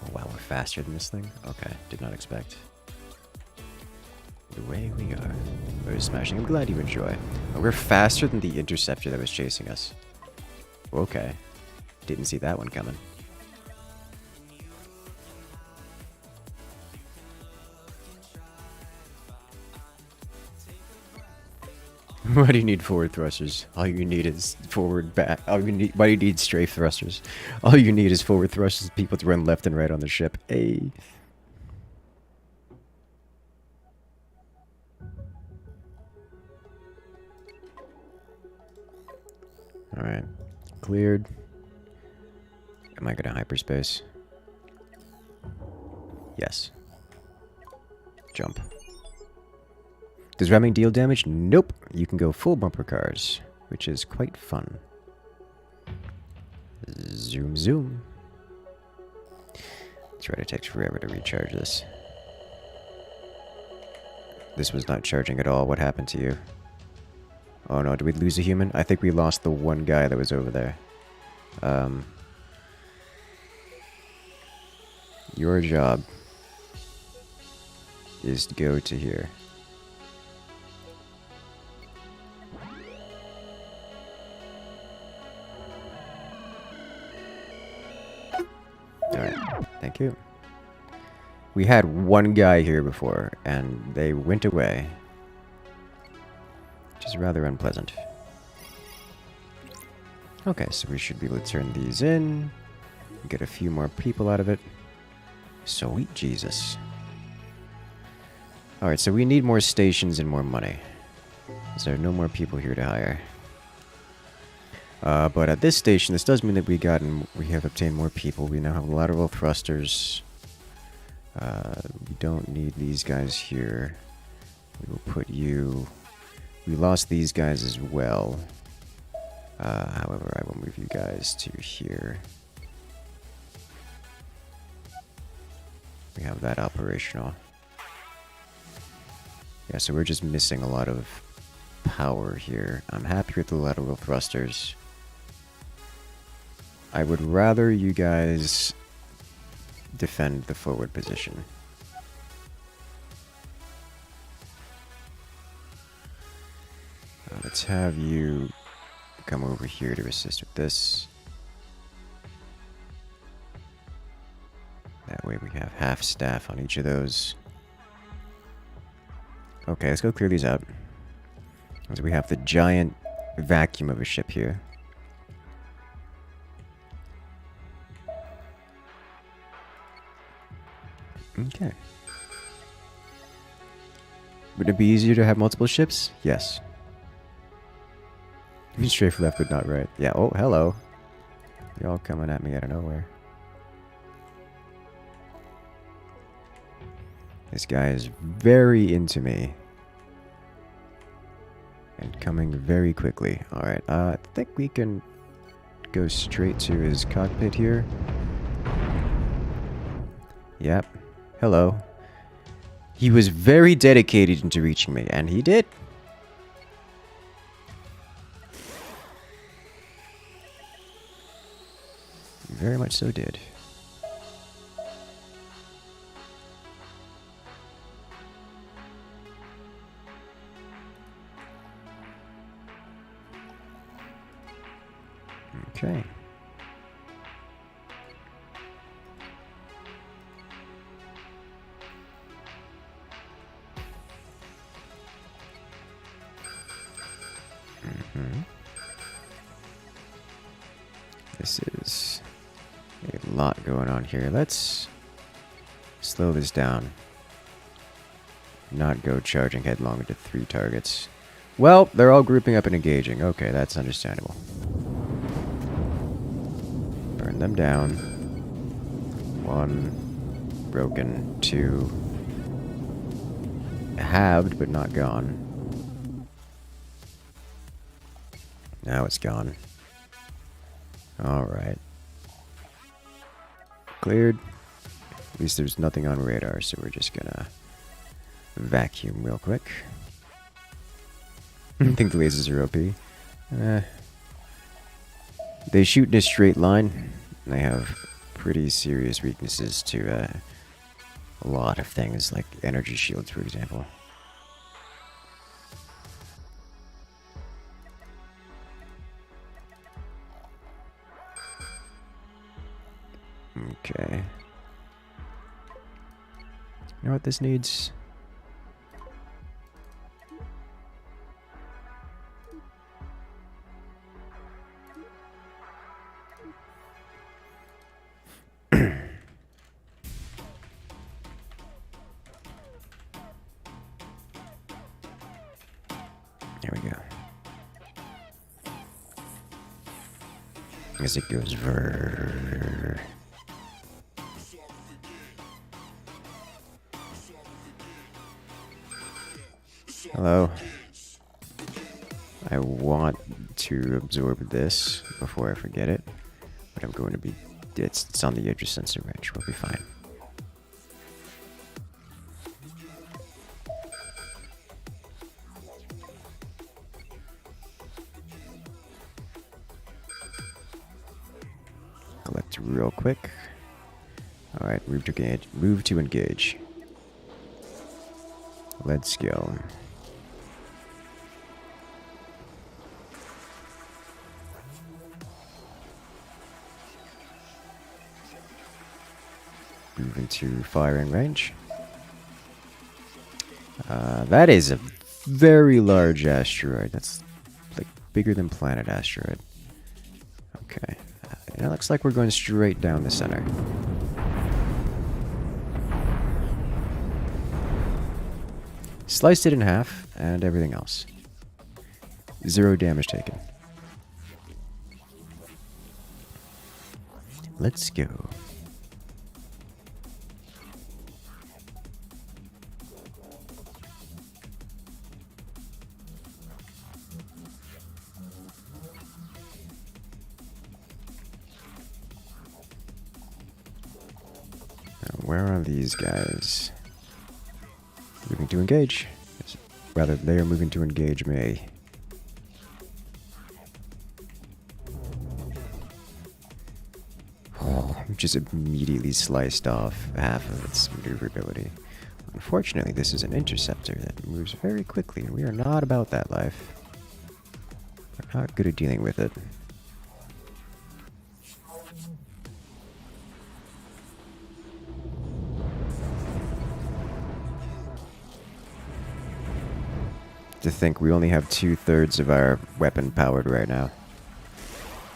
Oh wow, we're faster than this thing? Okay, did not expect. The way we are. We're smashing. I'm glad you enjoy. Oh, we're faster than the interceptor that was chasing us. Okay. Didn't see that one coming. Why do you need forward thrusters? All you need is forward back. Why do you need strafe thrusters? All you need is forward thrusters. People to run left and right on the ship. Hey. Alright. Cleared. Am I going to hyperspace? Yes. Jump. Does ramming deal damage? Nope. You can go full bumper cars, which is quite fun. Zoom, zoom. That's right, it takes forever to recharge this. This was not charging at all. What happened to you? Oh no, did we lose a human? I think we lost the one guy that was over there. Your job is to go to here. Alright, thank you. We had one guy here before, and they went away. Which is rather unpleasant. Okay, so we should be able to turn these in. Get a few more people out of it. Sweet Jesus. Alright, so we need more stations and more money. There are no more people here to hire. But at this station, this does mean that we have obtained more people. We now have lateral thrusters. We don't need these guys here. We will put you... We lost these guys as well. However, I will move you guys to here. We have that operational. Yeah, so we're just missing a lot of power here. I'm happy with the lateral thrusters. I would rather you guys defend the forward position. Let's have you come over here to assist with this. That way we have half staff on each of those. Okay, let's go clear these out. So we have the giant vacuum of a ship here. Okay. Would it be easier to have multiple ships? Yes. Strafe left but not right. Yeah, oh, hello. You're all coming at me out of nowhere. This guy is very into me. And coming very quickly. Alright, I think we can go straight to his cockpit here. Yep. Hello. He was very dedicated into reaching me, and he did. He very much so did. Okay. This is a lot going on here. Let's slow this down. Not go charging headlong into 3 targets. Well, they're all grouping up and engaging. Okay, that's understandable. Burn them down. 1 broken, 2 halved but not gone. Now it's gone. Alright. Cleared. At least there's nothing on radar, so we're just gonna vacuum real quick. I think the lasers are OP. They shoot in a straight line. And they have pretty serious weaknesses to a lot of things, like energy shields, for example. Okay. You know what this needs? There we go. As it goes ver. Hello. I want to absorb this before I forget it, but I'm going to be. It's on the edge of sensor range. We'll be fine. Collect real quick. All right, move to engage. Move to engage. Let's go. Move into firing range. That is a very large asteroid. That's like bigger than planet asteroid. Okay. It looks like we're going straight down the center. Sliced it in half, and everything else. 0 damage taken. Let's go. Where are these guys? Moving to engage. Rather, they are moving to engage me. Oh, just immediately sliced off half of its maneuverability. Unfortunately, this is an interceptor that moves very quickly, and we are not about that life. We're not good at dealing with it. To think we only have 2/3 of our weapon powered right now.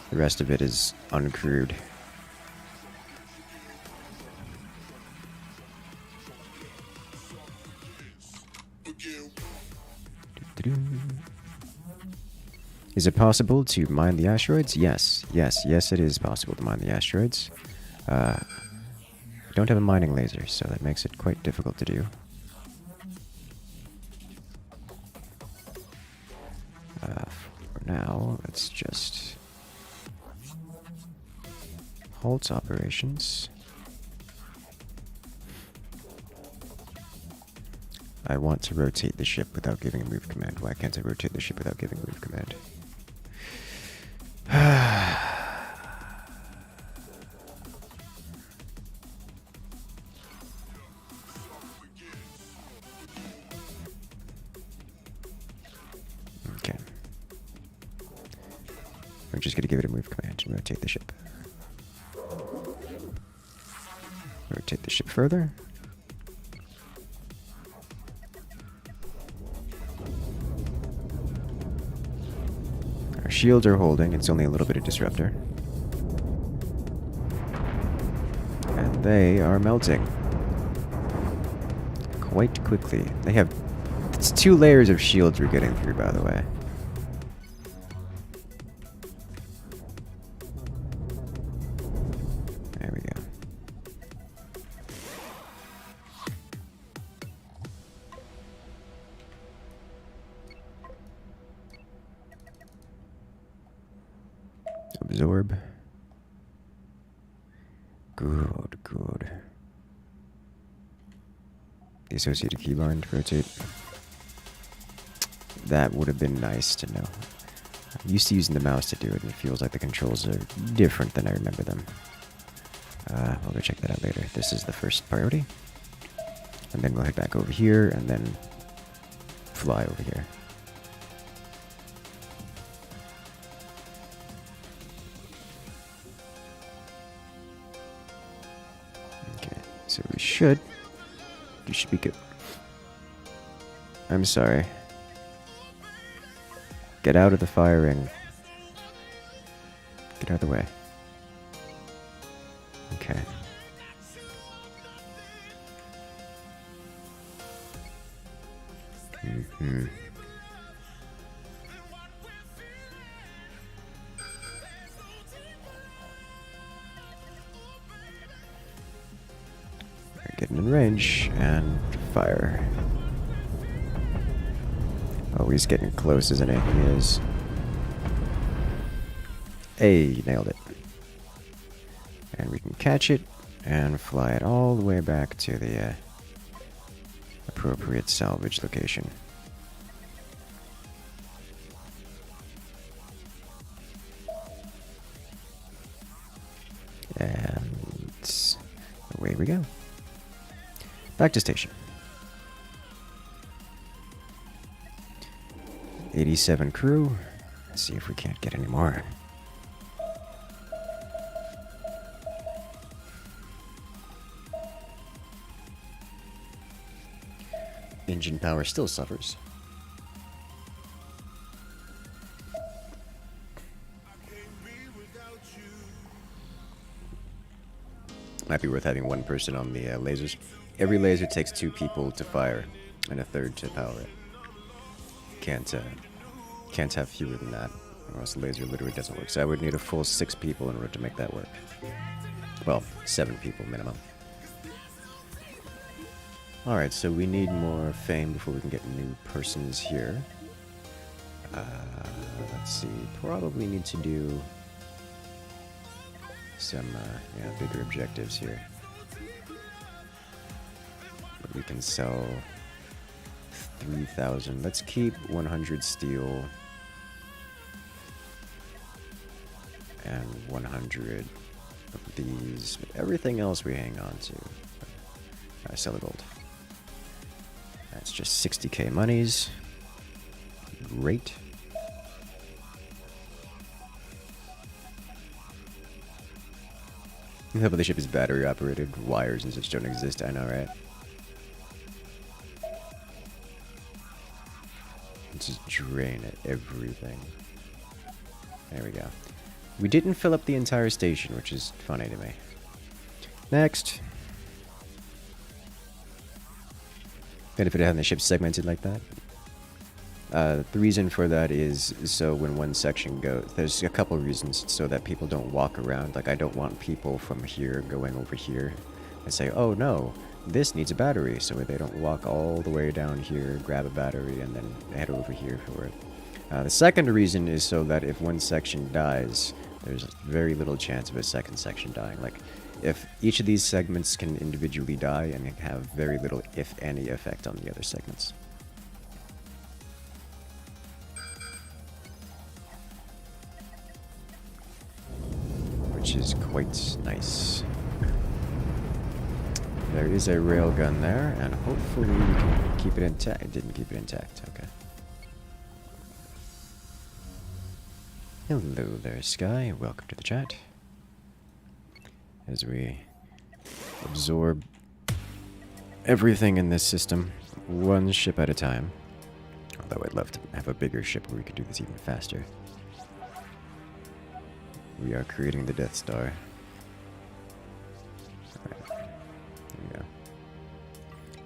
The rest of it is uncrewed. Is it possible to mine the asteroids? Yes, it is possible to mine the asteroids. I don't have a mining laser, so that makes it quite difficult to do. For now, let's just halt operations. I want to rotate the ship without giving a move command. Why can't I rotate the ship without giving a move command? Okay. We're just going to give it a move command and rotate the ship. Rotate the ship further. Our shields are holding. It's only a little bit of disruptor. They are melting. Quite quickly. They have... It's 2 layers of shields we're getting through, by the way. There we go. Absorb. Good, good. The associated keybind to rotate. That would have been nice to know. I'm used to using the mouse to do it, and it feels like the controls are different than I remember them. I'll go check that out later. This is the first priority. And then we'll head back over here, and then fly over here. Okay, so we should be good. I'm sorry. Get out of the firing. Get out of the way. Okay. Mm-hmm. We're getting in range and fire. Oh, he's getting close, isn't he? He is. Hey, nailed it. And we can catch it and fly it all the way back to the appropriate salvage location. And away we go. Back to station. 87 crew. Let's see if we can't get any more. Engine power still suffers. Might be worth having 1 person on the lasers. Every laser takes 2 people to fire and a 3rd to power it. Can't have fewer than that, or else the laser literally doesn't work. So I would need a full 6 people in order to make that work. Well, 7 people minimum. Alright, so we need more fame before we can get new persons here. Let's see, probably need to do some bigger objectives here. But we can sell 3,000. Let's keep 100 steel and 100 of these. But everything else we hang on to. Sell the gold. That's just 60k monies. Great. But the ship is battery operated. Wires and such don't exist. I know, right? Just drain at everything. There we go. We didn't fill up the entire station, which is funny to me. Next. Benefit of having the ship segmented like that. The reason for that is so when one section goes, there's a couple reasons so that people don't walk around. Like, I don't want people from here going over here and say, oh no, this needs a battery, so they don't walk all the way down here, grab a battery, and then head over here for it. The second reason is so that if one section dies, there's very little chance of a second section dying. Like, if each of these segments can individually die and have very little, if any, effect on the other segments. Which is quite nice. There is a railgun there, and hopefully we can keep it intact. It didn't keep it intact, okay. Hello there, Sky. Welcome to the chat. As we absorb everything in this system, one ship at a time. Although I'd love to have a bigger ship where we could do this even faster. We are creating the Death Star. Alright.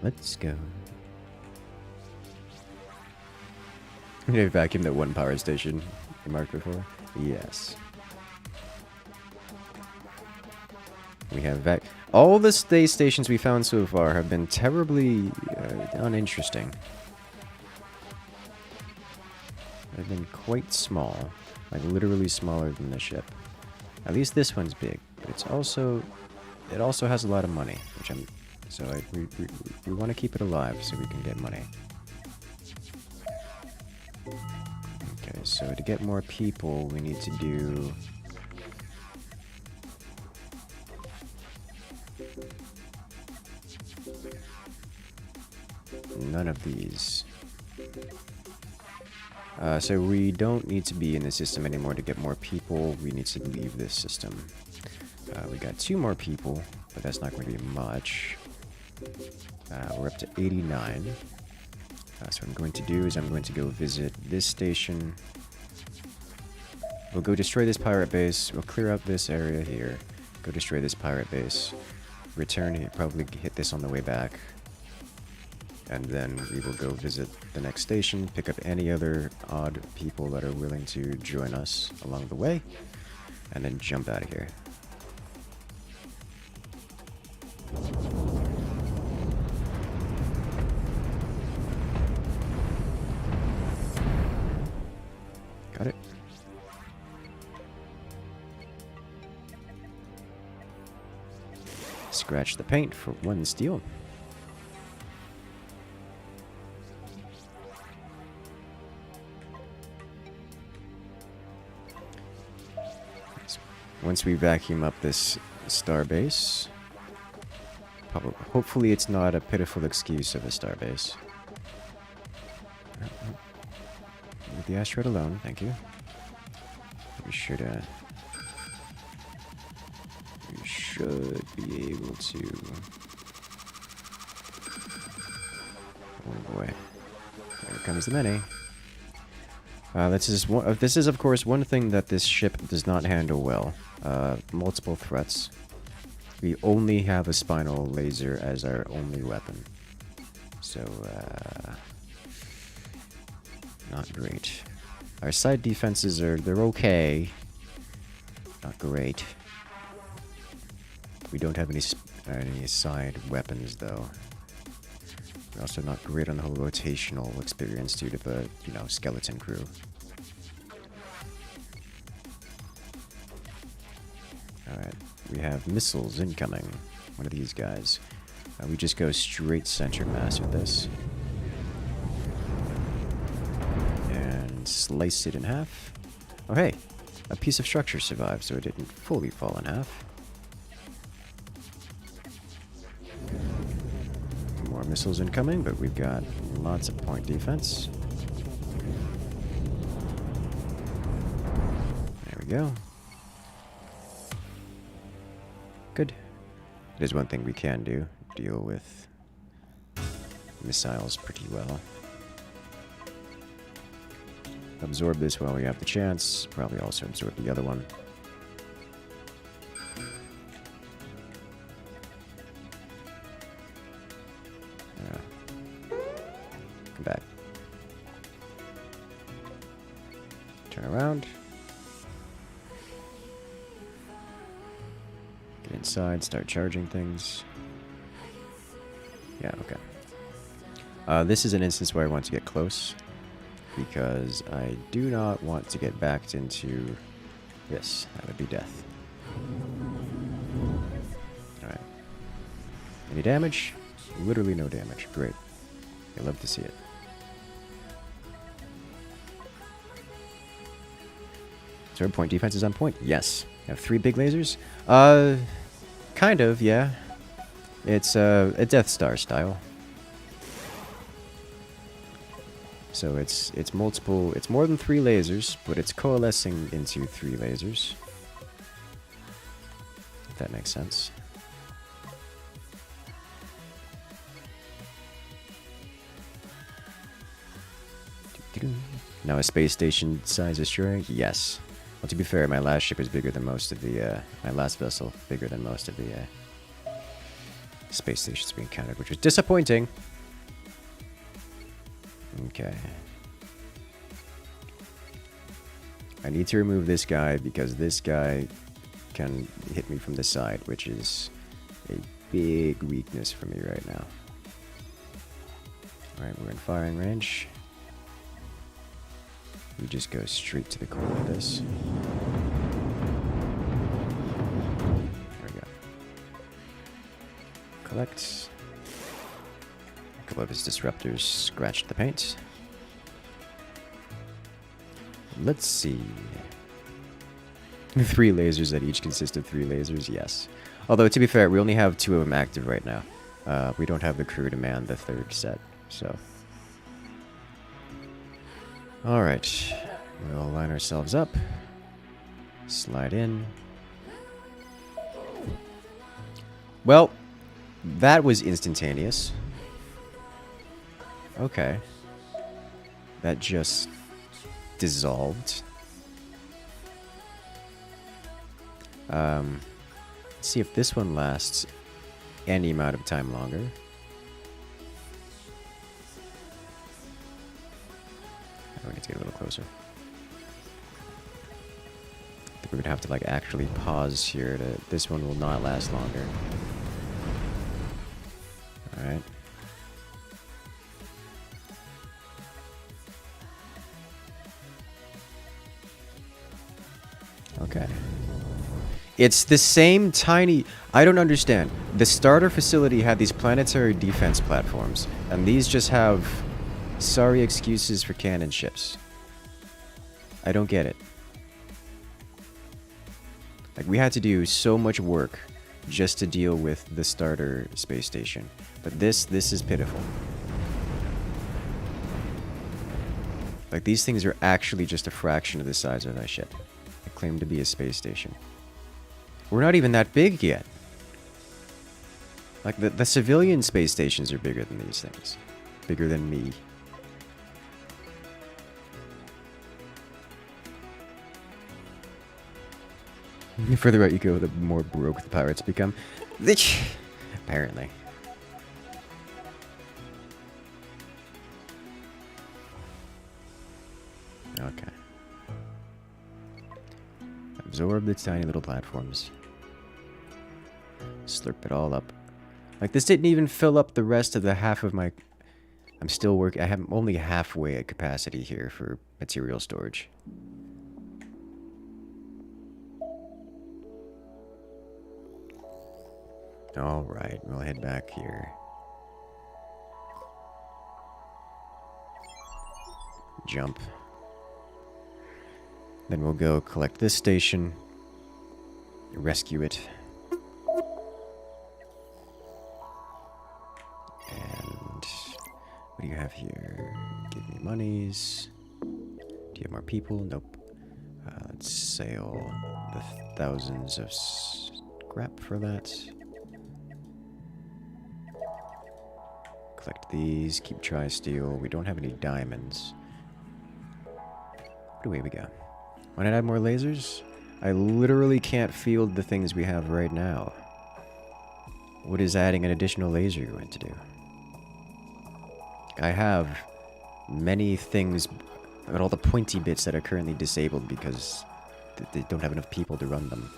Let's go. I'm gonna vacuum that one power station you marked before. Yes. We have all the space stations we found so far have been terribly uninteresting. They've been quite small, like literally smaller than the ship. At least this one's big, but it also has a lot of money, which we want to keep it alive so we can get money. Okay, so to get more people, we need to do none of these. So we don't need to be in the system anymore to get more people. We need to leave this system. We got 2 more people, but that's not going to be much. We're up to 89. So what I'm going to do is I'm going to go visit this station. We'll go destroy this pirate base. We'll clear up this area here. Go destroy this pirate base. Return here, probably hit this on the way back. And then we will go visit the next station, pick up any other odd people that are willing to join us along the way, and then jump out of here. Got it. Scratch the paint for 1 steel. Once we vacuum up this starbase, hopefully it's not a pitiful excuse of a starbase. Leave the asteroid alone, thank you. We should be able to. Oh boy, here comes the many. This is of course one thing that this ship does not handle well. Multiple threats. We only have a spinal laser as our only weapon. So, not great. Our side defenses they're okay. Not great. We don't have any side weapons though. We're also not great on the whole rotational experience due to the, skeleton crew. Alright, we have missiles incoming. One of these guys. We just go straight center mass with this. And slice it in half. Oh hey, a piece of structure survived, so it didn't fully fall in half. More missiles incoming, but we've got lots of point defense. There we go. Good. There's one thing we can do. Deal with missiles pretty well. Absorb this while we have the chance. Probably also absorb the other one. Come back. Turn around. Get inside, start charging things. Yeah, okay. This is an instance where I want to get close, because I do not want to get backed into this. That would be death. Alright. Any damage? Literally no damage. Great. I love to see it. So point defense is on point? Yes. I have 3 big lasers? Kind of, yeah. It's a Death Star style. So it's multiple, it's more than 3 lasers, but it's coalescing into 3 lasers. If that makes sense. Now a space station size destroyer? Yes. Well, to be fair, my last ship is bigger than most of the, my last vessel, bigger than most of the, space stations we encountered, which was disappointing. Okay. I need to remove this guy because this guy can hit me from the side, which is a big weakness for me right now. Alright, we're in firing range. We just go straight to the core of this. There we go. Collect. A couple of his disruptors scratched the paint. Let's see. 3 lasers that each consist of 3 lasers, yes. Although, to be fair, we only have 2 of them active right now. We don't have the crew to man the 3rd set, so... Alright. We'll line ourselves up. Slide in. Well, that was instantaneous. Okay. That just dissolved. Let's see if this one lasts any amount of time longer. We need to get a little closer. I think we would have to like actually pause here. This one will not last longer. All right. Okay. It's the same tiny... I don't understand. The starter facility had these planetary defense platforms, and these just have sorry excuses for cannon ships. I don't get it. Like, we had to do so much work just to deal with the starter space station. But this is pitiful. Like, these things are actually just a fraction of the size of that ship. They claim to be a space station. We're not even that big yet. Like, the civilian space stations are bigger than these things. Bigger than me. The further out you go, the more broke the pirates become. Apparently. Okay. Absorb the tiny little platforms. Slurp it all up. Like, this didn't even fill up the rest of the half of my... I'm still working... I have only halfway at capacity here for material storage. Alright, we'll head back here. Jump. Then we'll go collect this station. Rescue it. And what do you have here? Give me monies. Do you have more people? Nope. Let's sail the thousands of scrap for that. Collect these. Keep tri-steel. We don't have any diamonds. What away we go. Want to add more lasers? I literally can't field the things we have right now. What is adding an additional laser going to do? I have many things, but all the pointy bits that are currently disabled because they don't have enough people to run them.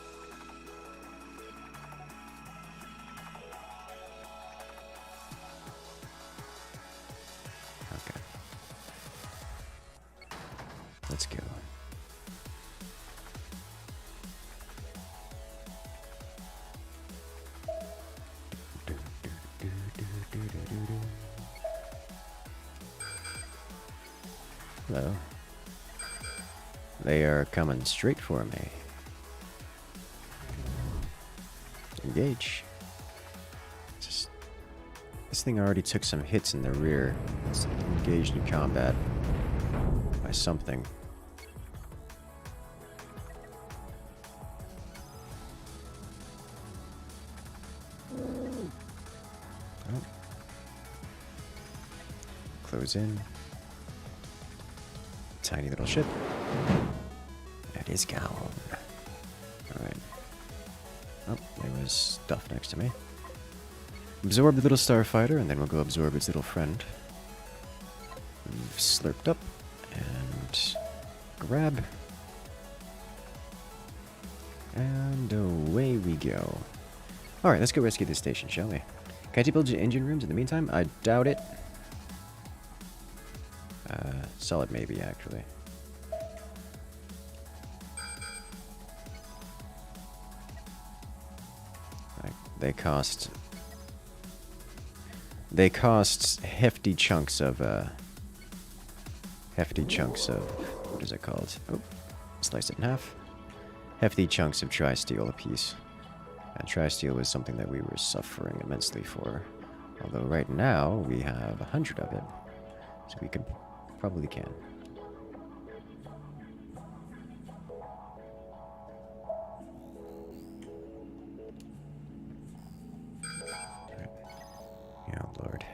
Okay. Let's go. Hello. They are coming straight for me. Engage. This thing already took some hits in the rear. It's engaged in combat by something. Oh. Close in. Tiny little ship. That is gone. Alright. Oh, there was stuff next to me. Absorb the little starfighter, and then we'll go absorb its little friend. We've slurped up, and grab. And away we go. Alright, let's go rescue this station, shall we? Can I build engine rooms in the meantime? I doubt it. Solid maybe, actually. They cost hefty chunks of what is it called? Oh, slice it in half. Hefty chunks of tri-steel apiece. And tri-steel was something that we were suffering immensely for. Although right now we have 100 of it, so we can probably can. Oh, Lord.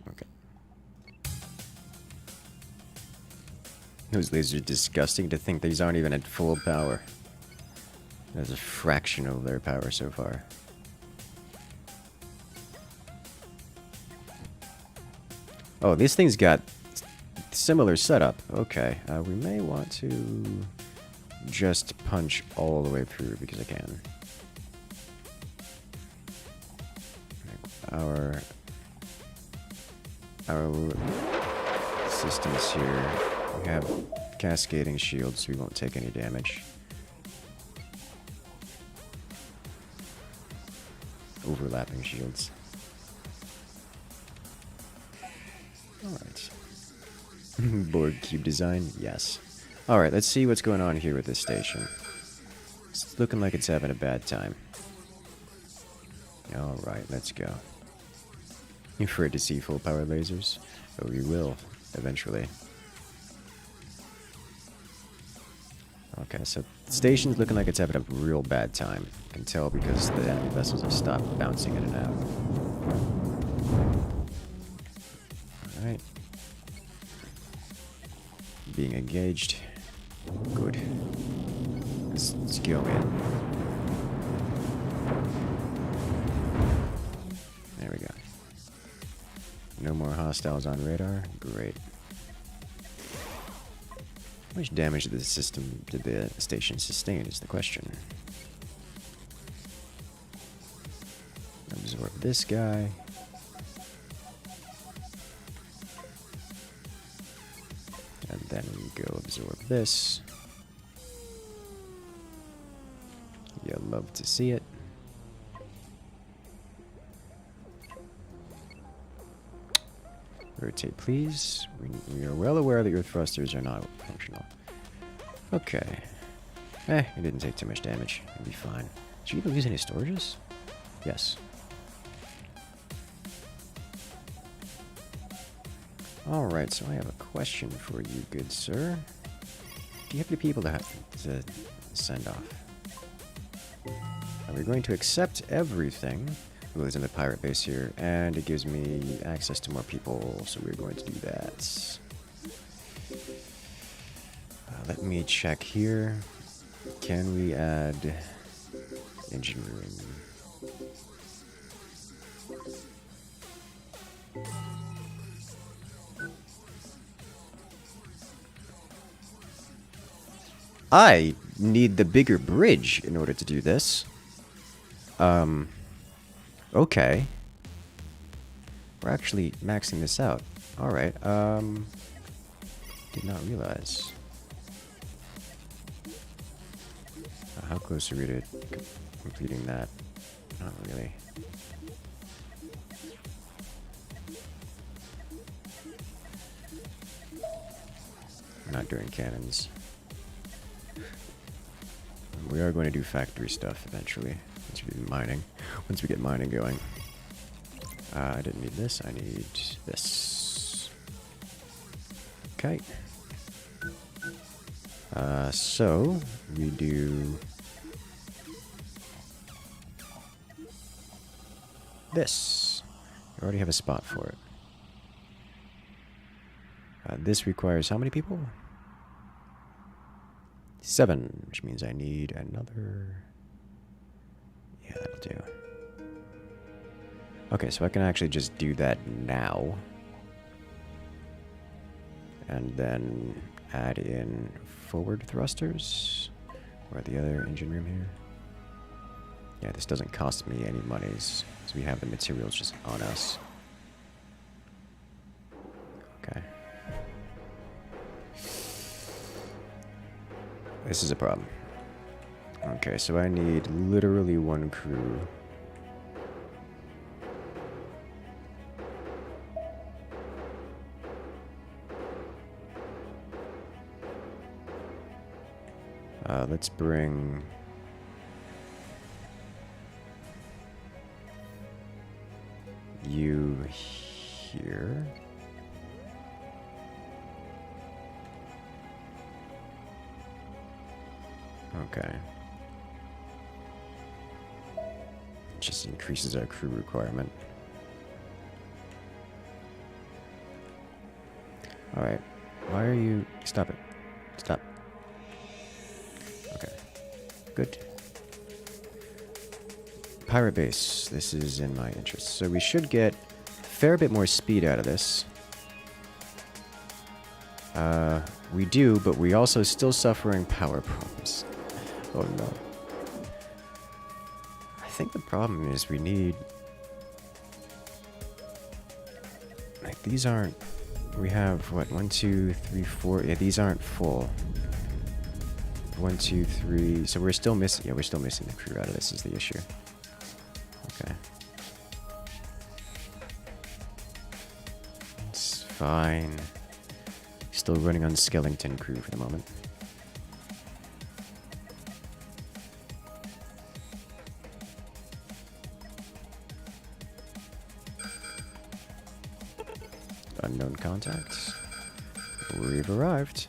Okay. Those lasers are disgusting. To think these aren't even at full power. There's a fraction of their power so far. Oh, these things got similar setup. Okay, we may want to just punch all the way through because I can. Our systems here, we have cascading shields, so we won't take any damage. Overlapping shields. Alright. Board cube design? Yes. Alright, let's see what's going on here with this station. It's looking like it's having a bad time. Alright, let's go. You afraid to see full power lasers? Oh, you will, eventually. Okay, so the station's looking like it's having a real bad time. I can tell because the enemy vessels have stopped bouncing in and out. Alright. Being engaged. Good. Let's go in. There we go. No more hostiles on radar. Great. How much damage did the station sustain is the question. Absorb this guy. And then we go absorb this. You'll love to see it. Rotate, please. We are well aware that your thrusters are not functional. Okay. It didn't take too much damage. It'll be fine. Should we even use any storages? Yes. Alright, so I have a question for you, good sir. Do you have any people to send off? Are we going to accept everything? Well, it's in the pirate base here, and it gives me access to more people, so we're going to do that. Let me check here. Can we add engine room? I need the bigger bridge in order to do this. Okay. We're actually maxing this out. Alright, did not realize. How close are we to completing that? Not really. Not during cannons. We are going to do factory stuff eventually. Once we get mining going. I didn't need this, I need this. Okay. So we do this. We already have a spot for it. This requires how many people? 7, which means I need another... Yeah, that'll do. Okay, so I can actually just do that now. And then add in forward thrusters. Or the other engine room here. Yeah, this doesn't cost me any monies, so we have the materials just on us. Okay. This is a problem. Okay, so I need literally 1 crew. Let's bring... you here. Okay. Just increases our crew requirement. Alright. Why are you... Stop it. Stop. Okay. Good. Pirate base. This is in my interest. So we should get a fair bit more speed out of this. We do, but we also still suffering power problems. Oh no. I think the problem is we need... Like, these aren't... We have, what, 1, 2, 3, 4... Yeah, these aren't full. 1, 2, 3... So we're still missing... Yeah, we're still missing the crew out of this is the issue. Okay. It's fine. Still running on skeleton crew for the moment. Unknown contacts. We've arrived.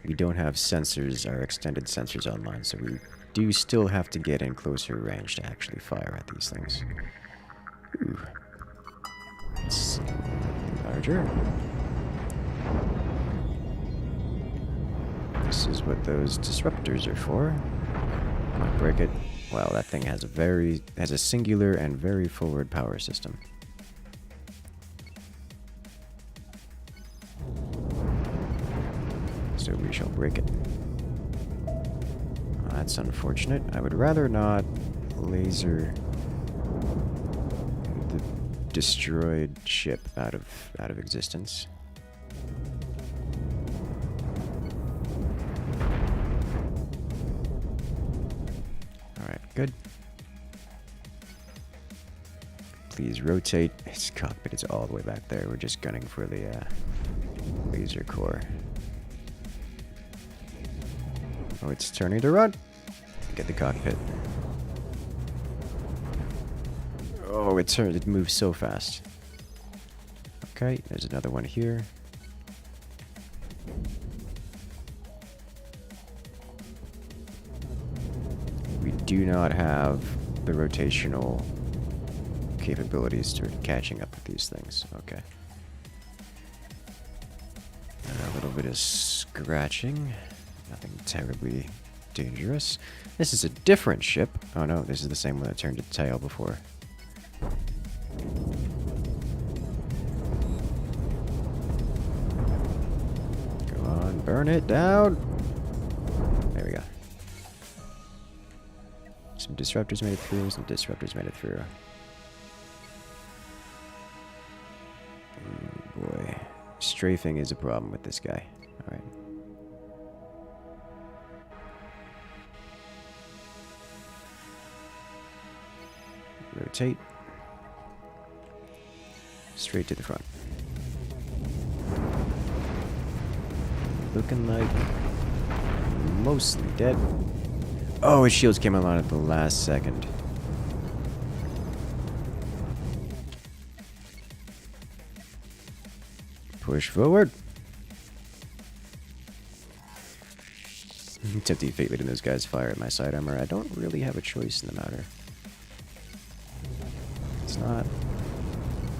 We don't have sensors, our extended sensors online, so we do still have to get in closer range to actually fire at these things. Ooh. It's larger. This is what those disruptors are for. Come on, break it. Wow, that thing has a singular and very forward power system. So we shall break it. That's unfortunate. I would rather not laser the destroyed ship out of existence. Alright, good. Please rotate. Its cockpit is all the way back there. We're just gunning for the laser core. Oh, it's turning to run. Get the cockpit. Oh, it turned. It moves so fast. Okay, there's another one here. We do not have the rotational capabilities to catching up with these things. Okay. A little bit of scratching. Nothing terribly dangerous. This is a different ship. Oh no, this is the same one that turned its tail before. Come on, burn it down. There we go. Some disruptors made it through, some disruptors made it through. Oh boy. Strafing is a problem with this guy. Alright. Rotate. Straight to the front. Looking like mostly dead. Oh, his shields came on at the last second. Push forward. Tempting fate letting those guys fire at my side armor. I don't really have a choice in the matter. not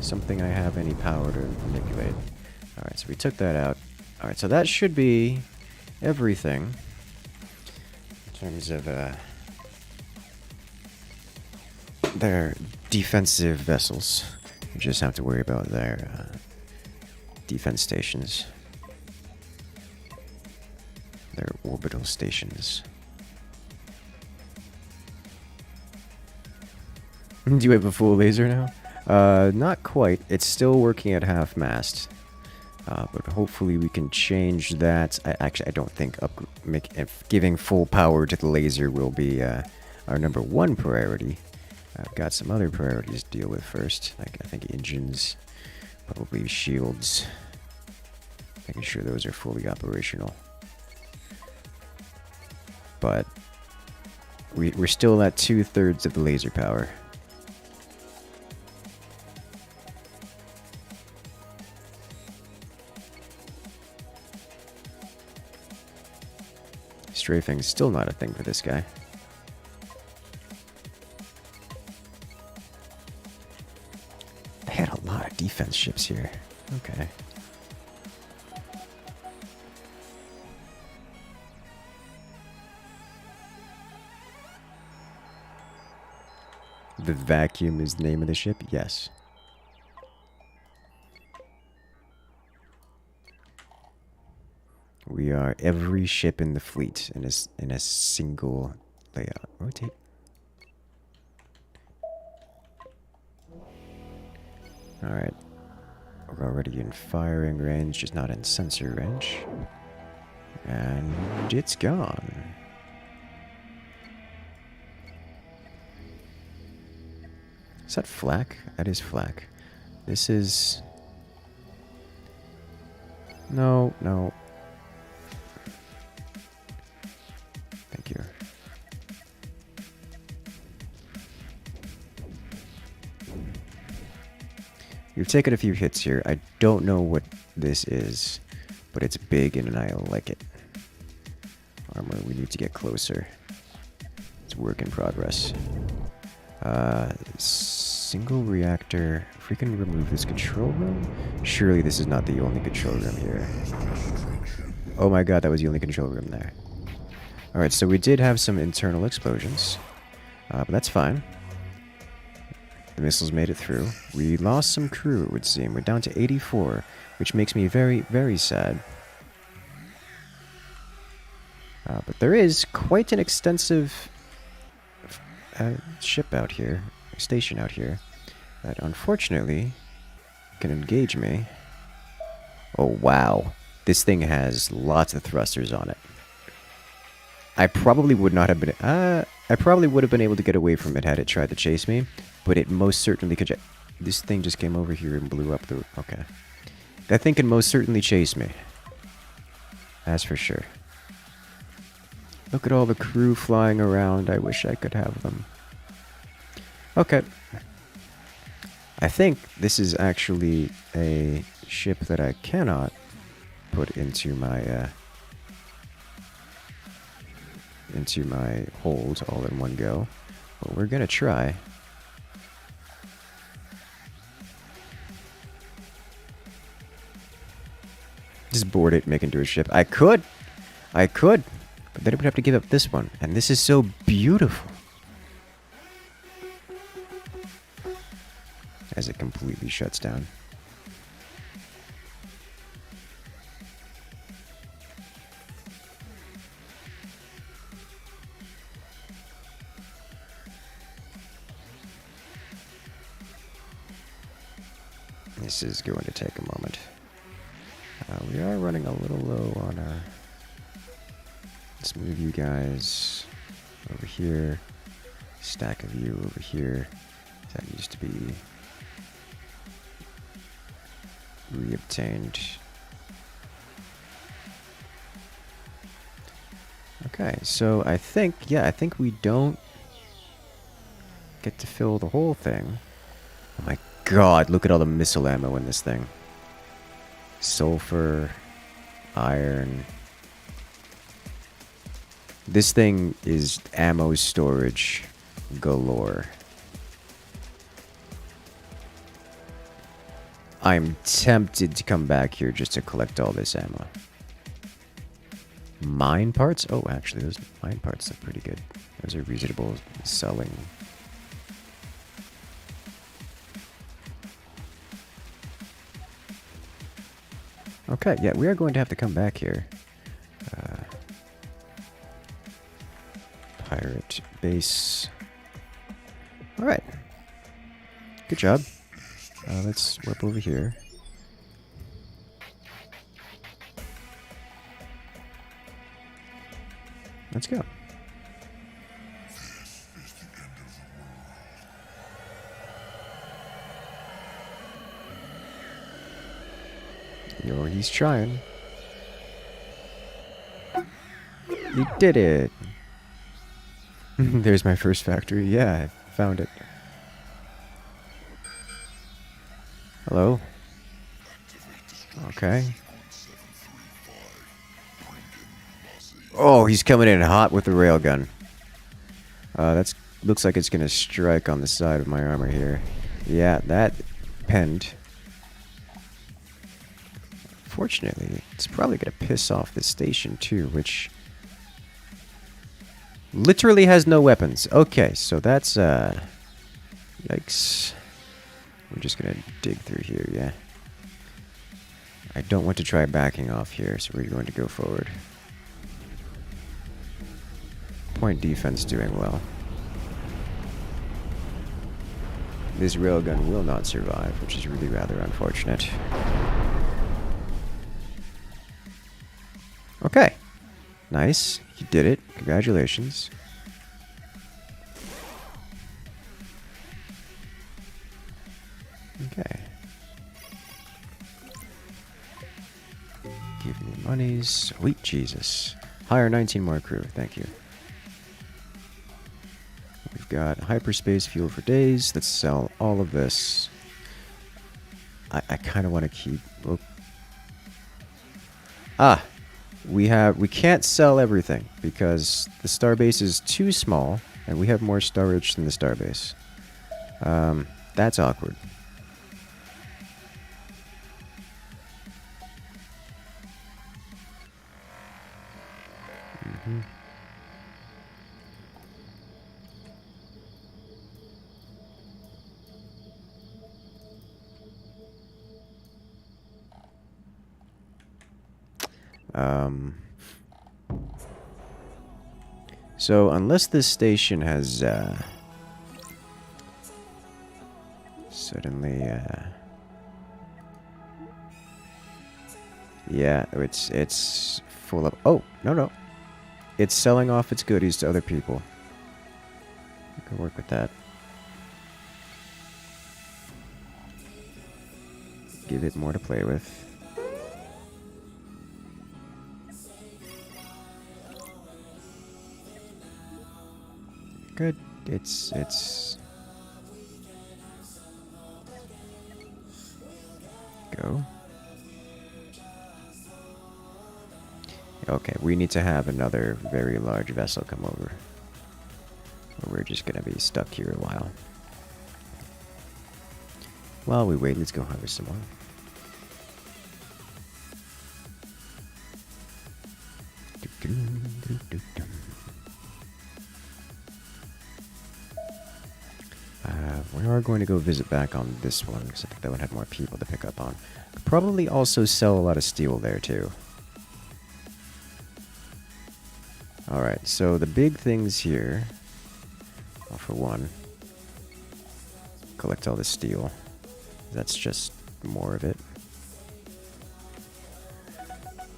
something I have any power to manipulate. Alright, so we took that out. Alright, so that should be everything in terms of their defensive vessels. We just have to worry about their defense stations. Their orbital stations. Do you have a full laser now? Not quite. It's still working at half mast. But hopefully we can change that. I don't think giving full power to the laser will be our #1 priority. I've got some other priorities to deal with first. Like, I think engines, probably shields. Making sure those are fully operational. But we're still at 2/3 of the laser power. Strafing's still not a thing for this guy. They had a lot of defense ships here. Okay. The Vacuum is the name of the ship? Yes. We are every ship in the fleet in a single layout. Rotate. Alright. We're already in firing range, just not in sensor range. And it's gone. Is that flak? That is flak. This is... No, no. Thank you. We've taken a few hits here. I don't know what this is, but it's big and I like it. Armor, we need to get closer. It's work in progress. Single reactor. If we can remove this control room, surely this is not the only control room here. Oh my god, that was the only control room there. Alright, so we did have some internal explosions, but that's fine. The missiles made it through. We lost some crew, it would seem. We're down to 84, which makes me very, very sad. But there is quite an extensive ship out here, station out here, that unfortunately can engage me. Oh wow, this thing has lots of thrusters on it. I probably would not have been. I probably would have been able to get away from it had it tried to chase me, but it most certainly could. This thing just came over here and blew up the. Okay, that thing can most certainly chase me. That's for sure. Look at all the crew flying around. I wish I could have them. Okay. I think this is actually a ship that I cannot put into my hold all in one go. But we're gonna try. Just board it, make it into a ship. I could! But then I would have to give up this one. And this is so beautiful. As it completely shuts down. This is going to take a moment. We are running a little low on our... Let's move you guys over here. Stack of you over here. That needs to be reobtained. Okay, so I think we don't get to fill the whole thing. Oh my god, look at all the missile ammo in this thing. Sulfur, iron. This thing is ammo storage galore. I'm tempted to come back here just to collect all this ammo. Mine parts? Oh, actually, those mine parts look pretty good. Those are reasonable selling. Okay, yeah, we are going to have to come back here. Pirate base. Alright. Good job. Let's warp over here. Let's go. Yo, he's trying. You did it! There's my first factory. Yeah, I found it. Hello? Okay. Oh, he's coming in hot with the railgun. That's looks like it's gonna strike on the side of my armor here. Yeah, that penned. Fortunately, it's probably gonna piss off the station too, which literally has no weapons. Okay, so that's yikes. We're just gonna dig through here, yeah. I don't want to try backing off here, so we're going to go forward. Point defense doing well. This railgun will not survive, which is really rather unfortunate. Okay. Nice. You did it. Congratulations. Okay. Give me monies. Sweet Jesus. Hire 19 more crew. Thank you. We've got hyperspace fuel for days. Let's sell all of this. I kind of want to keep... Oh. Ah! We can't sell everything because the starbase is too small and we have more storage than the starbase. That's awkward. Mm-hmm. So unless this station has suddenly yeah, it's full of... Oh, no. It's selling off its goodies to other people. I can work with that. Give it more to play with. Good. It's go. Okay, we need to have another very large vessel come over. Or we're just gonna be stuck here a while. While we wait, let's go harvest some more. We are going to go visit back on this one because I think that would have more people to pick up on. Could probably also sell a lot of steel there too. Alright, so the big things here, well, for one, collect all the steel. That's just more of it.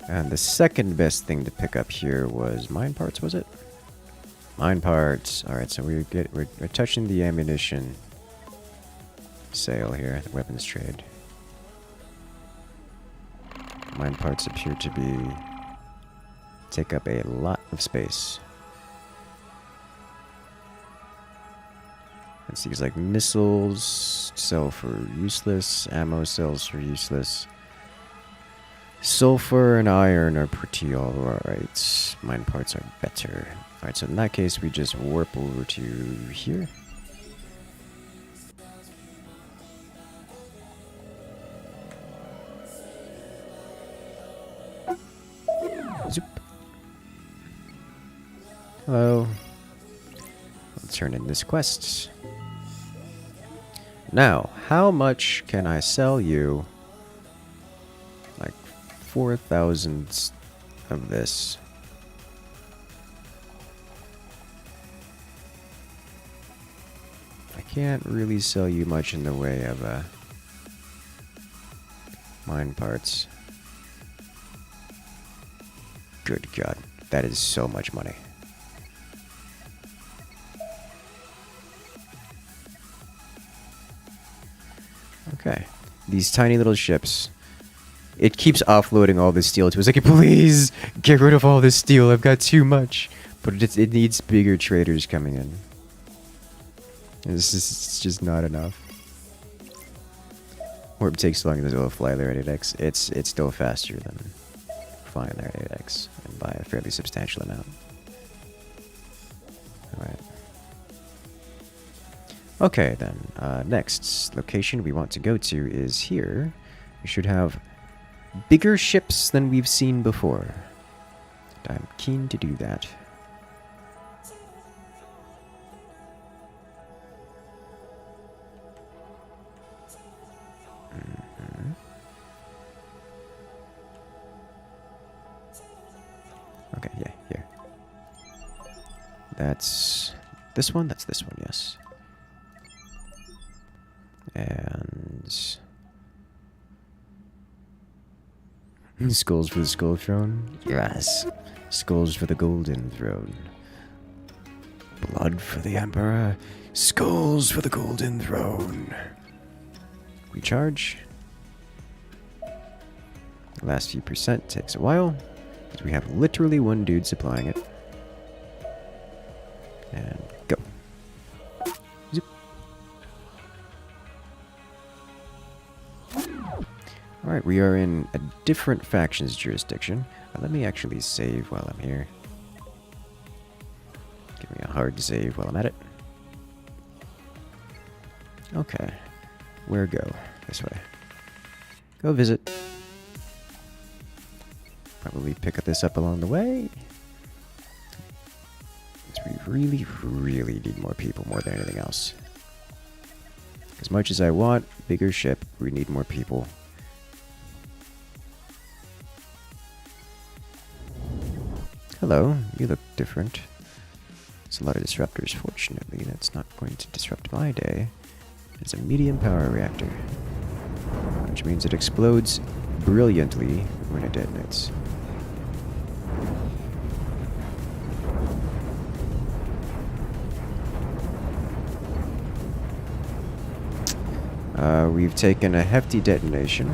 And the second best thing to pick up here was mine parts, was it? Mine parts. Alright, so we're touching the ammunition sale here, the weapons trade. Mine parts appear to be... take up a lot of space. And things like missiles sell for useless, ammo sells for useless. Sulfur and iron are pretty alright. Mine parts are better. Alright, so in that case we just warp over to here. Zoop. Hello. Let's turn in this quest. Now, how much can I sell you? Like 4,000 of this. I can't really sell you much in the way of mine parts. Good God, that is so much money. Okay, these tiny little ships. It keeps offloading all this steel to us. Like, please get rid of all this steel. I've got too much. But it needs bigger traders coming in. It's just not enough. Warp takes longer than fly there at 8x. It's still faster than flying there at 8x, and by a fairly substantial amount. Alright. Okay, then. Next location we want to go to is here. We should have bigger ships than we've seen before. And I'm keen to do that. Okay, yeah, here. That's this one? That's this one, yes. And... skulls for the skull throne? Yes. Skulls for the golden throne. Blood for the emperor. Skulls for the golden throne. Recharge. The last few percent takes a while, because we have literally one dude supplying it. And go. Zoop. Alright, we are in a different faction's jurisdiction. Let me actually save while I'm here. Give me a hard save while I'm at it. Okay. Where go? This way. Go visit. Probably pick this up along the way. Because we really, really need more people more than anything else. As much as I want bigger ship, we need more people. Hello, you look different. There's a lot of disruptors. Fortunately, that's not going to disrupt my day. It's a medium power reactor, which means it explodes brilliantly when it detonates. We've taken a hefty detonation.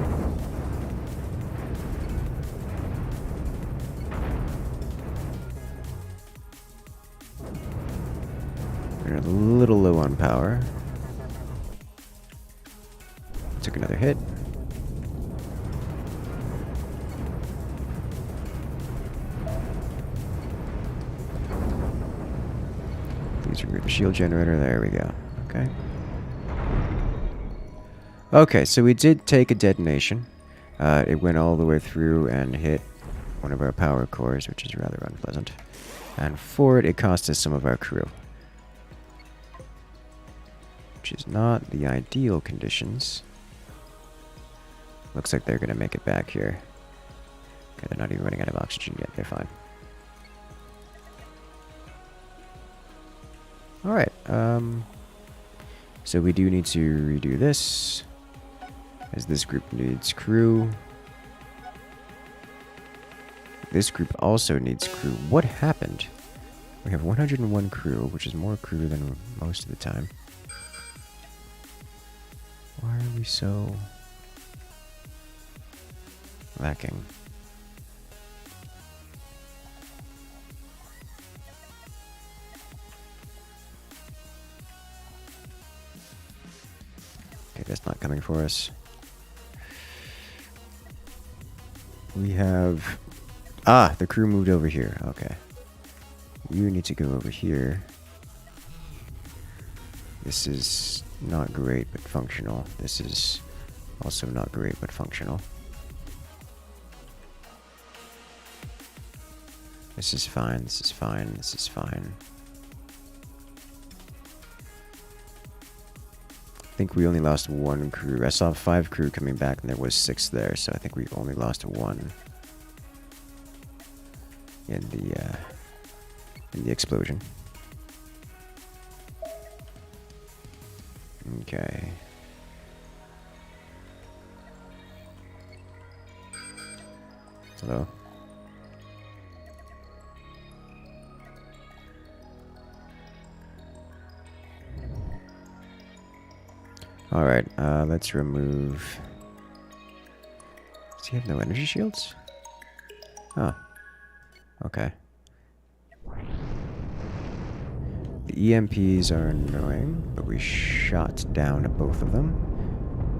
We're a little low on power. Took another hit. Please remove the shield generator. There we go. Okay. Okay, so we did take a detonation. It went all the way through and hit one of our power cores, which is rather unpleasant. And for it, it cost us some of our crew. Which is not the ideal conditions. Looks like they're going to make it back here. Okay, they're not even running out of oxygen yet. They're fine. Alright, so we do need to redo this, as this group needs crew. This group also needs crew. What happened? We have 101 crew, which is more crew than most of the time. Why are we so lacking? Okay, that's not coming for us. We have... Ah, the crew moved over here. Okay. You need to go over here. This is not great, but functional. This is also not great, but functional. This is fine, this is fine, this is fine. I think we only lost 1 crew. I saw 5 crew coming back and there was 6 there, so I think we only lost 1 in the explosion. Okay. Hello. Alright, let's remove... Does he have no energy shields? Oh. Okay. The EMPs are annoying, but we shot down both of them.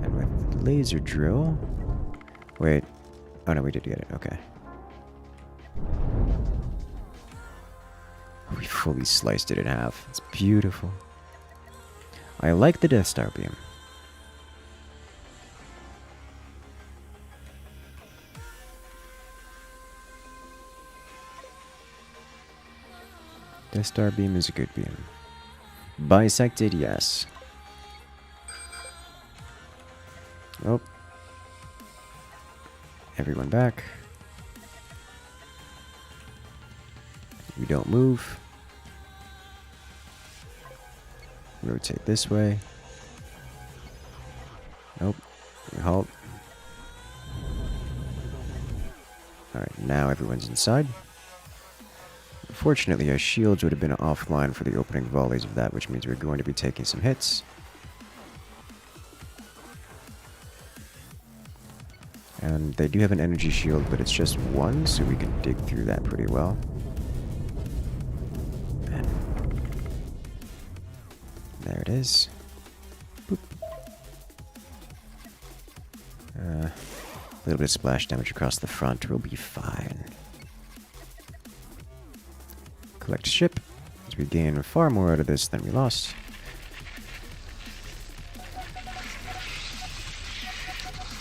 And with laser drill... Wait. Oh no, we did get it. Okay. We fully sliced it in half. It's beautiful. I like the Death Star beam. Death Star beam is a good beam. Bisected, yes. Oh. Everyone back. We don't move. Rotate this way. Nope. We halt. Alright, now everyone's inside. Unfortunately, our shields would have been offline for the opening volleys of that, which means we're going to be taking some hits. And they do have an energy shield, but it's just 1, so we can dig through that pretty well. And there it is. Boop. A little bit of splash damage across the front. We'll be fine. Collect ship, as we gain far more out of this than we lost.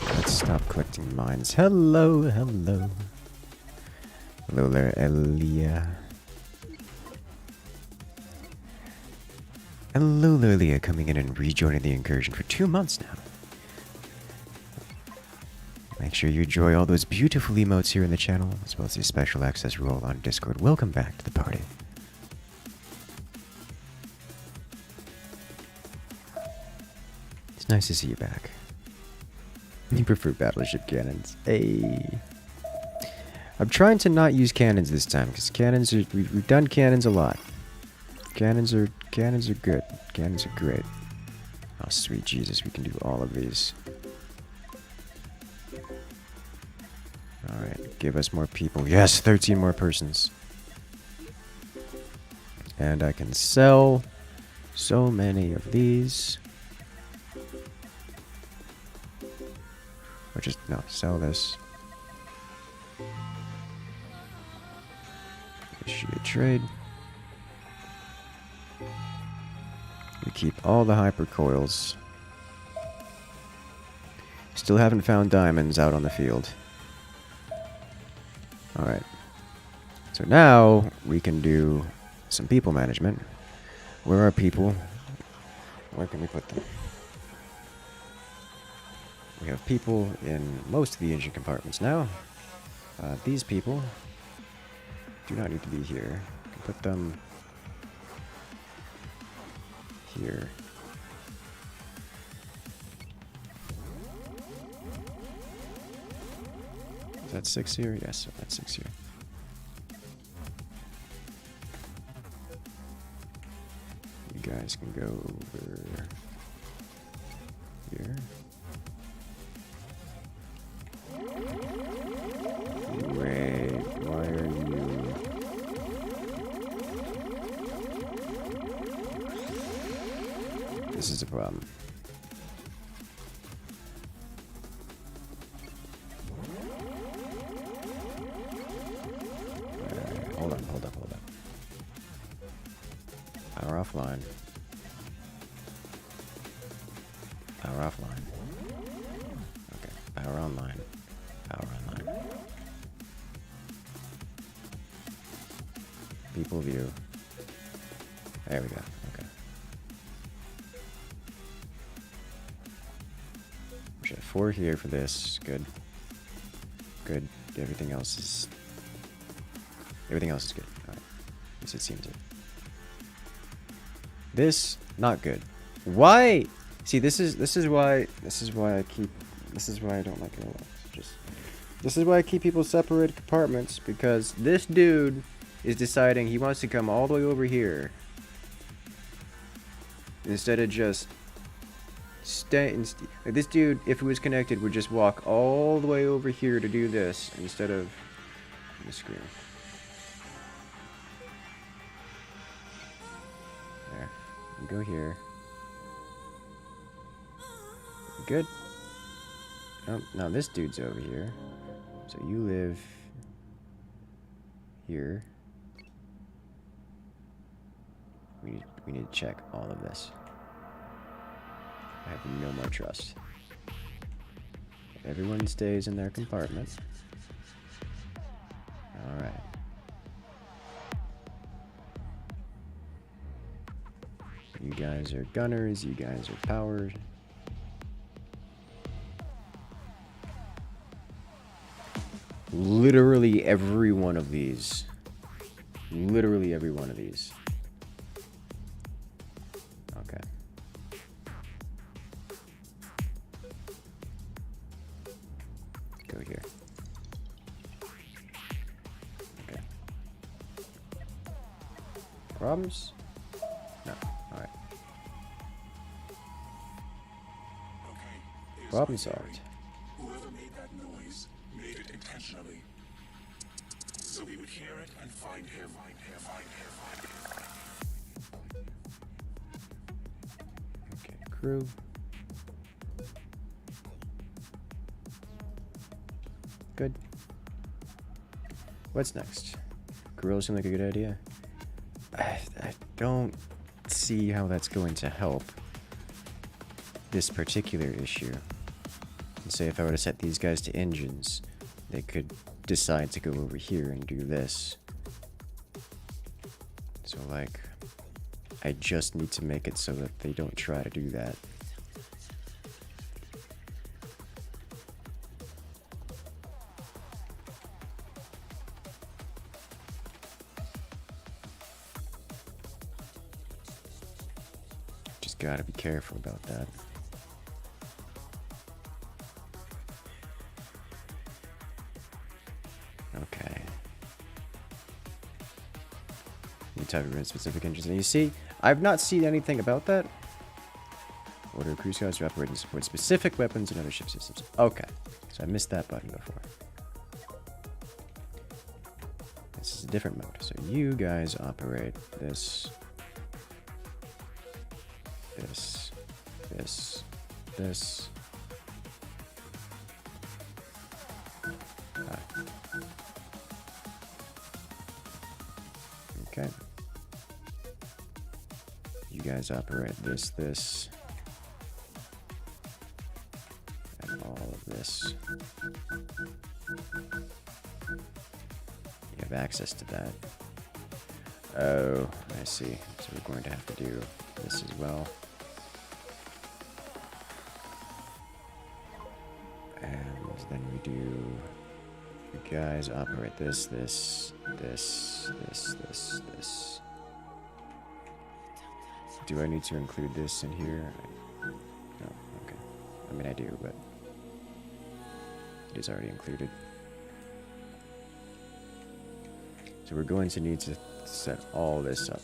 Let's stop collecting mines. Hello, hello. Hello there, Elia. Hello there, Elia, coming in and rejoining the incursion for 2 months now. Make sure you enjoy all those beautiful emotes here in the channel, as well as the special access role on Discord. Welcome back to the party. It's nice to see you back. You prefer battleship cannons. Hey. I'm trying to not use cannons this time, because cannons are... We've done cannons a lot. Cannons are good. Cannons are great. Oh, sweet Jesus, we can do all of these. Alright, give us more people. Yes, 13 more persons. And I can sell so many of these. Or just, no, sell this. Initiate trade. We keep all the hypercoils. Still haven't found diamonds out on the field. Alright. So now we can do some people management. Where are people? Where can we put them? We have people in most of the engine compartments now. These people do not need to be here. We can put them here. Is that 6 here? Yes, that's 6 here. You guys can go over here. Wait, why are you... This is a problem. Hold up. Power offline. Power offline. Okay, power online. Power online. People view. There we go. Okay. We should have 4 here for this. Good. Good. Everything else is good. Alright. At least it seems it. This not good. Why? See, this is why I don't like it a lot. This is why I keep people separate compartments, because this dude is deciding he wants to come all the way over here instead of just like this dude, if he was connected, would just walk all the way over here to do this instead of the screen. There. You go here. Good. Oh, now this dude's over here. So you live here. We need to check all of this. I have no more trust. Everyone stays in their compartment. Alright. You guys are gunners, you guys are powered. Literally every one of these. Literally every one of these. Okay. Go here. Okay. Problems? No. Alright. Problem solved. Whoever made that noise made it intentionally. So we would hear it and find him. Okay, crew. Good. What's next? Gorilla seem like a good idea. I don't see how that's going to help this particular issue. And say if I were to set these guys to engines, they could decide to go over here and do this. So like, I just need to make it so that they don't try to do that. Just gotta be careful about that. Okay. New type of specific engines. And you see, I've not seen anything about that. Order crew scouts to operate and support specific weapons and other ship systems. Okay. So I missed that button before. This is a different mode. So you guys operate this. This. Okay. You guys operate this, and all of this. You have access to that. Oh, I see. So we're going to have to do this as well. And then we do... You guys operate this. Do I need to include this in here? No, okay. I mean, I do, but it is already included. So we're going to need to set all this up.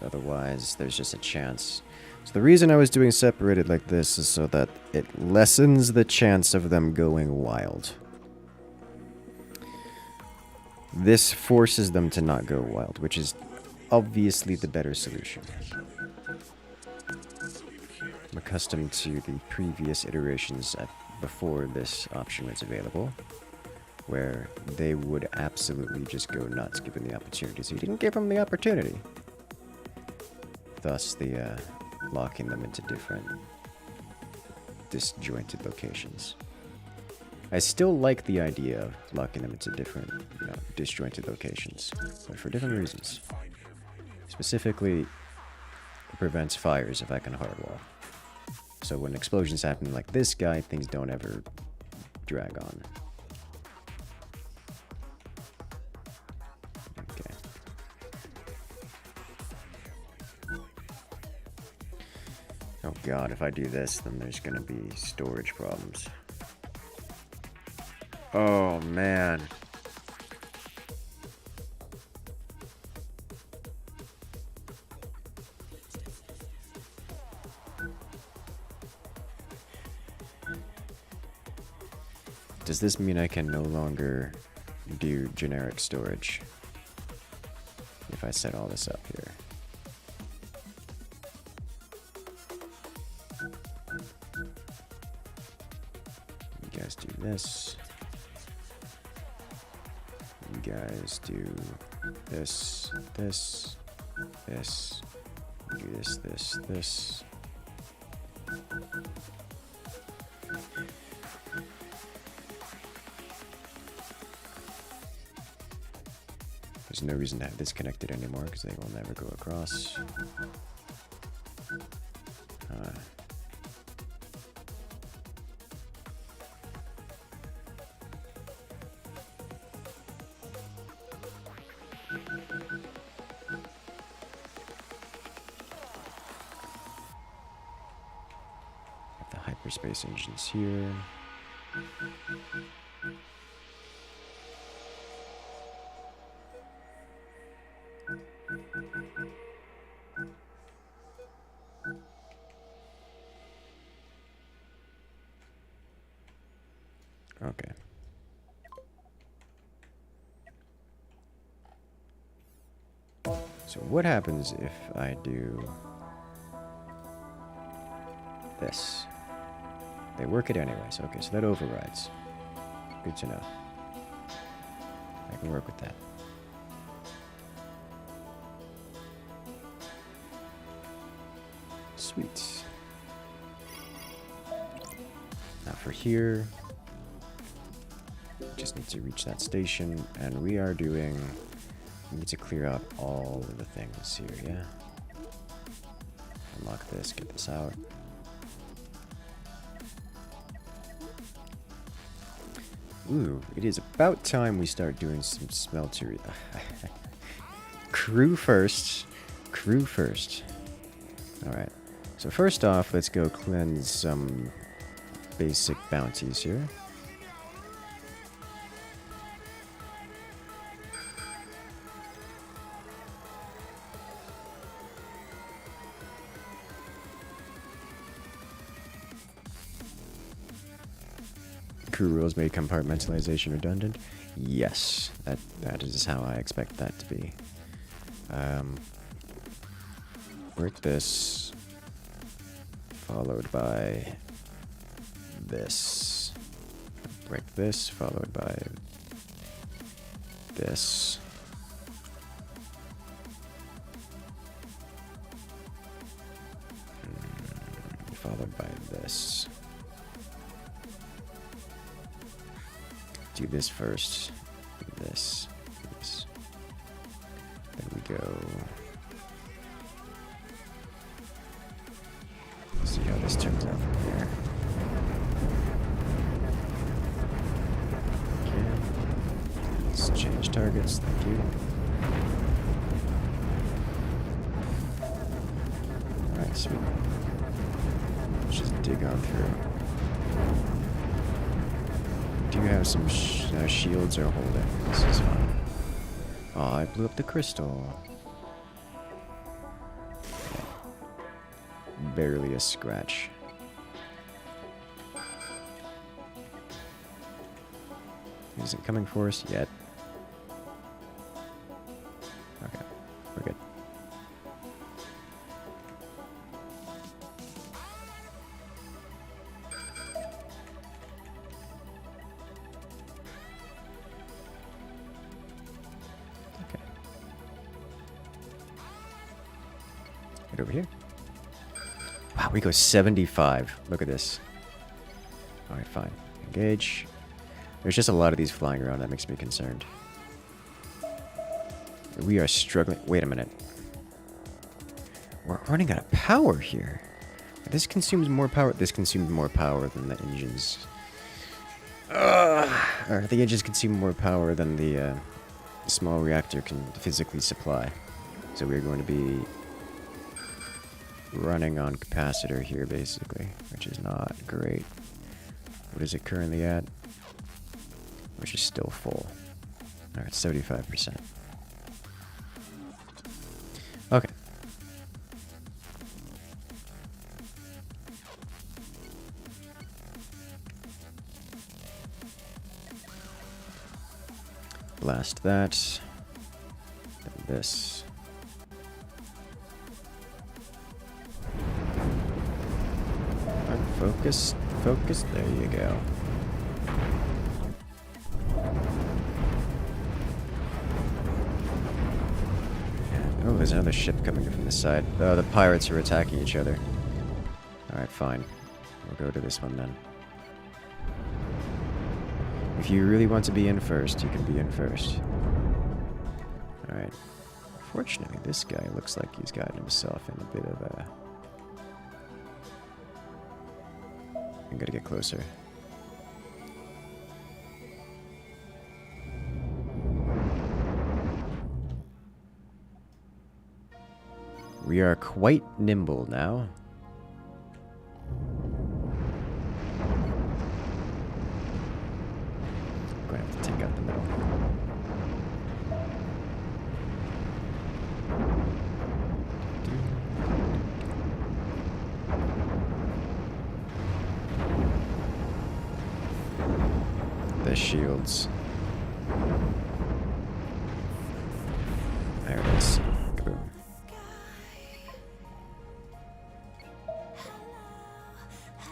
Otherwise, there's just a chance. So the reason I was doing separated like this is so that it lessens the chance of them going wild. This forces them to not go wild, which is obviously the better solution. I'm accustomed to the previous iterations before this option was available, where they would absolutely just go nuts given the opportunity. So you didn't give them the opportunity. Thus, the locking them into different disjointed locations. I still like the idea of locking them into different, disjointed locations, but for different reasons. Specifically, it prevents fires if I can hardwall. So when explosions happen like this guy, things don't ever drag on. Okay. Oh god, if I do this, then there's gonna be storage problems. Oh man. Does this mean I can no longer do generic storage if I set all this up here? You guys do this. You guys do this, this, this. You do this, this, this. There's no reason to have this connected anymore because they will never go across. The hyperspace engines here. Okay. So what happens if I do this? They work it anyways. Okay, so that overrides. Good to know. I can work with that. Sweet. Now for here, just need to reach that station, and we are doing. We need to clear out all of the things here, yeah? Unlock this, get this out. Ooh, it is about time we start doing some smeltery. Crew first. Crew first. Alright. So first off, let's go cleanse some basic bounties here. Crew rules made compartmentalization redundant. Yes, that is how I expect that to be. Break this, followed by this. Break this, followed by this. Followed by this. Do this first. This. This. Then we go. See how this turns out from here. Okay. Let's change targets. Thank you. Alright, sweet. Let's just dig on through. Do you have some shields or holding? This is fine. Oh, I blew up the crystal. Okay. Barely a scratch. Isn't coming for us yet. Okay, we're good. Over here. Wow, we go 75. Look at this. Alright, fine. Engage. There's just a lot of these flying around that makes me concerned. We are struggling. Wait a minute. We're running out of power here. This consumes more power. This consumes more power than the engines. Or the engines consume more power than the small reactor can physically supply. So we're going to be running on capacitor here, basically, which is not great. What is it currently at? Which is still full. Alright, 75%. Okay. Blast that. Then this. Alright, focus. Focus. There you go. Oh, there's another ship coming from the side. Oh, the pirates are attacking each other. Alright, fine. We'll go to this one then. If you really want to be in first, you can be in first. Alright. Fortunately, this guy looks like he's gotten himself in a bit of a... I'm gonna get closer. We are quite nimble now. I'm going to have to take out the middle. The shields. There it is. Boom.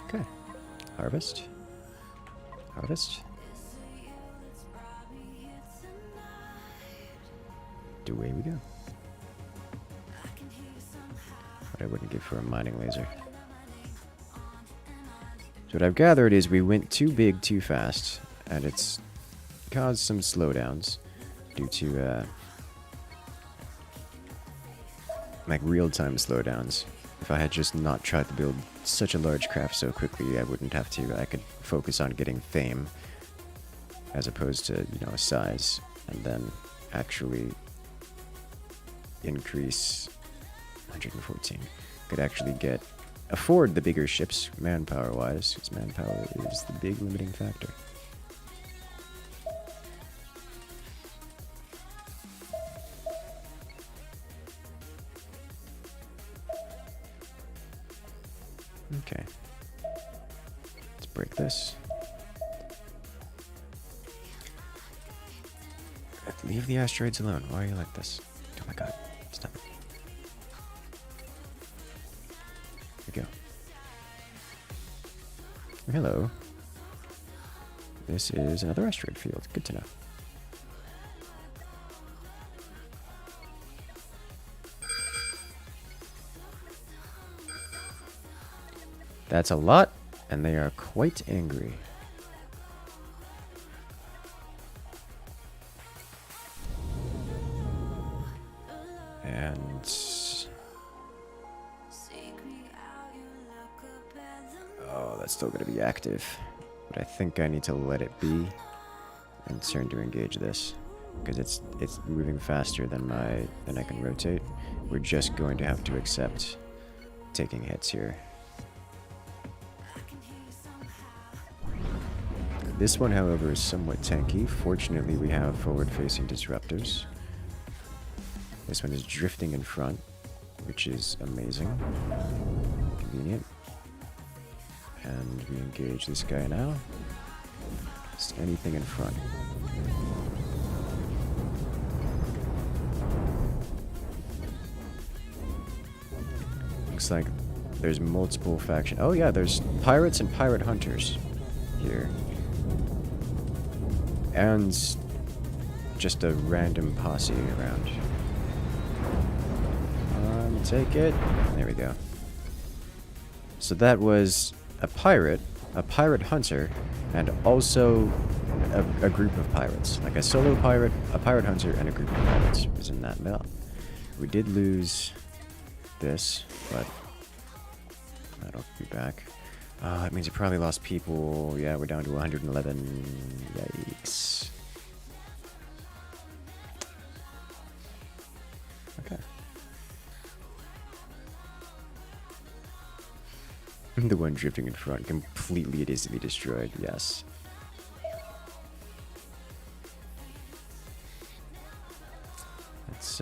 Okay. Harvest. Harvest. Away we go. What I wouldn't give for a mining laser. So what I've gathered is we went too big too fast, and it's caused some slowdowns due to like real-time slowdowns. If I had just not tried to build such a large craft so quickly, I wouldn't have to. I could focus on getting fame as opposed to, you know, size, and then actually increase 114. Could actually afford the bigger ships manpower wise, because manpower is the big limiting factor. Okay. Let's break this. Leave the asteroids alone. Why are you like this? Oh my god. Stop it. Here we go. Hello. This is another asteroid field. Good to know. That's a lot, and they are quite angry. And oh, that's still going to be active, but I think I need to let it be and turn to engage this because it's moving faster than I can rotate. We're just going to have to accept taking hits here. This one, however, is somewhat tanky. Fortunately, we have forward-facing disruptors. This one is drifting in front, which is amazing. Convenient. And we engage this guy now. Just anything in front. Looks like there's multiple factions. Oh yeah, there's pirates and pirate hunters here. And just a random posse around. Take it. There we go. So that was a pirate a pirate hunter, and also a group of pirates. Like a solo pirate, a pirate hunter, and a group of pirates was in that mill. We did lose this, but that'll be back. That means we probably lost people. Yeah, we're down to 111. Yikes. Okay. The one drifting in front, completely it is to be destroyed, yes. That's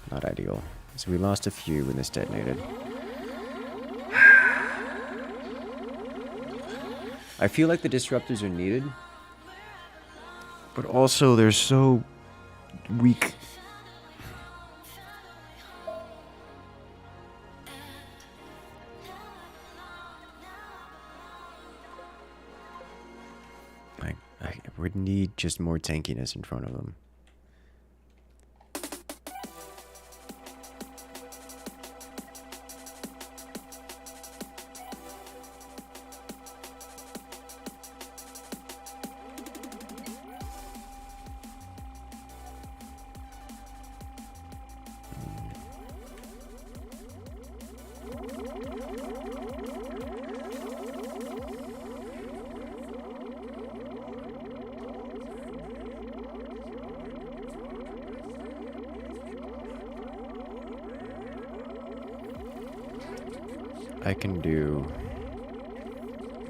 not ideal. So we lost a few when this detonated. I feel like the disruptors are needed, but also they're so weak. I would need just more tankiness in front of them. I can do...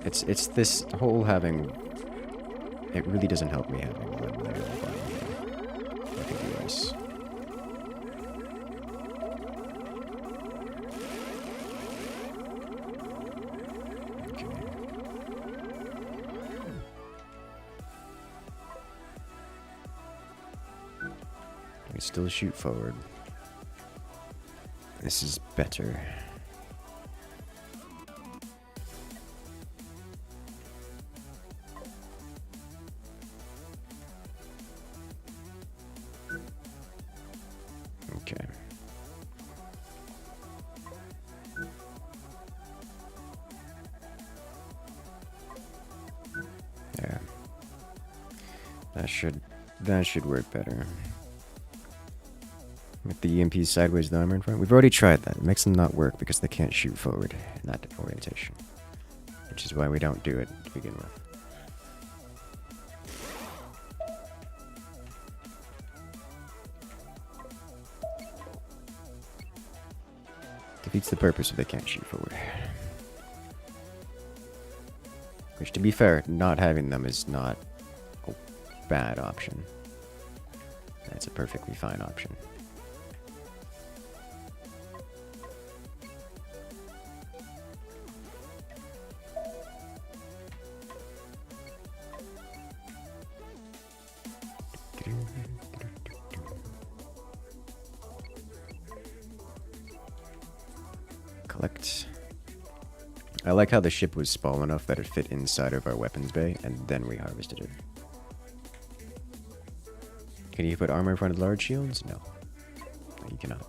It's this whole having... It really doesn't help me having one layer I can do this. Okay. I can still shoot forward. This is better. Okay. There. That should work better. With the EMP sideways the armor in front. We've already tried that. It makes them not work because they can't shoot forward in that orientation. Which is why we don't do it to begin with. Defeats the purpose if they can't shoot forward. Which, to be fair, not having them is not a bad option. That's a perfectly fine option. Collect. I like how the ship was small enough that it fit inside of our weapons bay, and then we harvested it. Can you put armor in front of large shields? No. No, you cannot.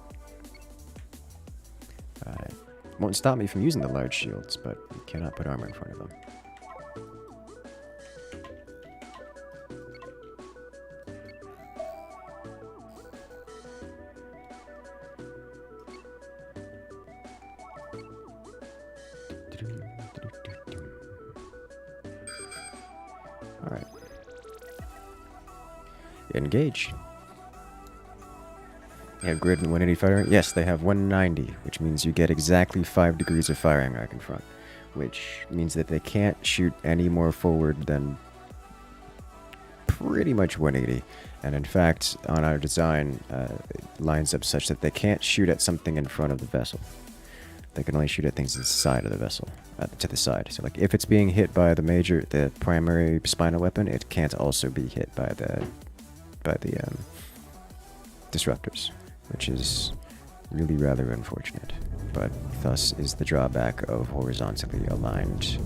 Won't stop me from using the large shields, but you cannot put armor in front of them. Alright. Engage. They have grid and 180 firing? Yes, they have 190, which means you get exactly 5 degrees of firing arc in front. Which means that they can't shoot any more forward than pretty much 180. And in fact, on our design, it lines up such that they can't shoot at something in front of the vessel. They can only shoot at things inside of the vessel, to the side. So, like, if it's being hit by the primary spinal weapon, it can't also be hit by the disruptors, which is really rather unfortunate. But thus is the drawback of horizontally aligned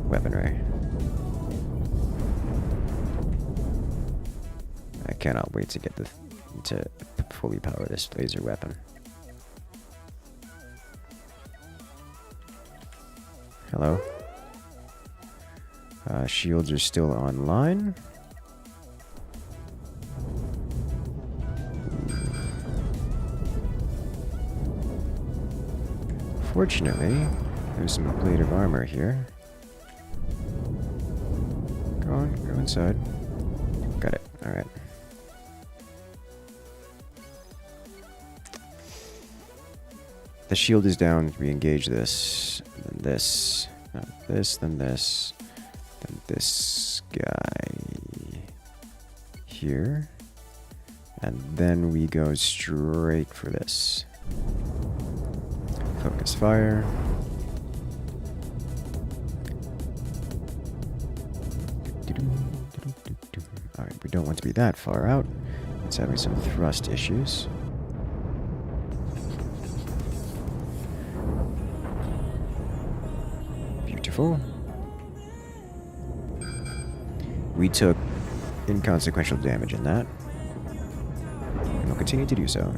weaponry. I cannot wait to get to fully power this laser weapon. Hello? Shields are still online. Fortunately, there's some plate of armor here. Go on, go inside. Got it. Alright. The shield is down. Re-engage this. Then this. No, this, then this. Then this guy. Here. And then we go straight for this. Focus fire. Alright, we don't want to be that far out. It's having some thrust issues. Beautiful. We took inconsequential damage in that. And we'll continue to do so.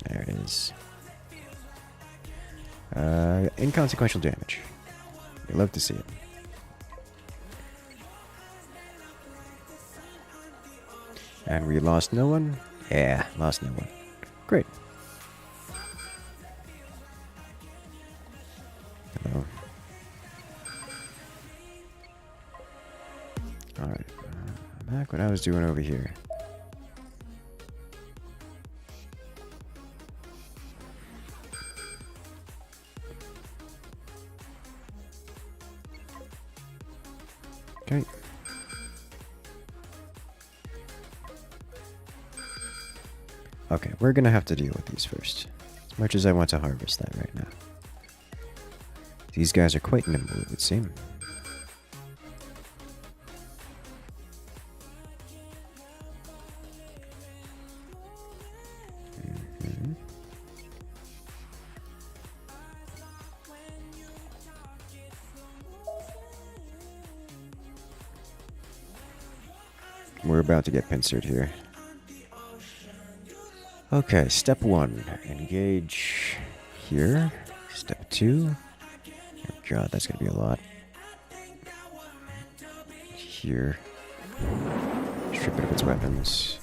There it is. Inconsequential damage. We love to see it. And we lost no one? Yeah, lost no one. Great. Hello. Alright. Back what I was doing over here. Okay. Okay, we're gonna have to deal with these first. As much as I want to harvest that right now. These guys are quite nimble, it would seem. We're about to get pincered here. Okay, step 1. Engage here. Step 2. Oh god, that's gonna be a lot. Here. Strip it of its weapons.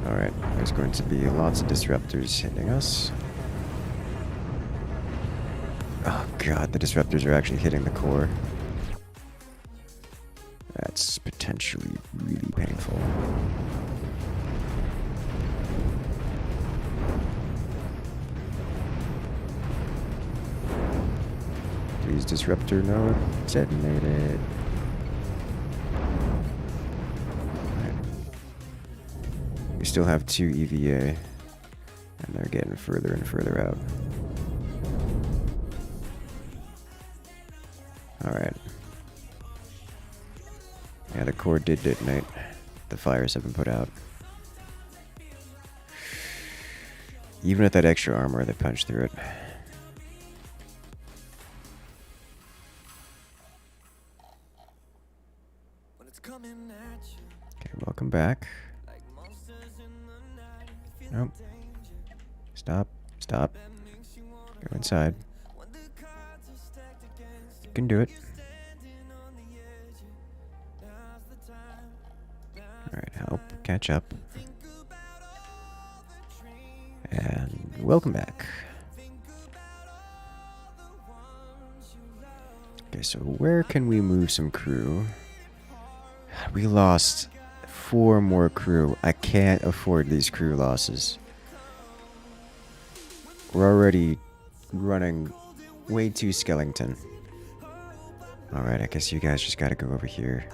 Alright, there's going to be lots of disruptors hitting us. Oh god, the disruptors are actually hitting the core. That's potentially really painful. Please, disruptor node, detonated. Right. We still have 2 EVA, and they're getting further and further out. Alright. Yeah, the core did detonate. The fires have been put out. Even with that extra armor, they punched through it. Okay, welcome back. Nope. Stop. Stop. Go inside. You can do it. Alright, help. Catch up. And welcome back. Okay, so where can we move some crew? We lost 4 more crew. I can't afford these crew losses. We're already running way too skeleton. Alright, I guess you guys just gotta go over here.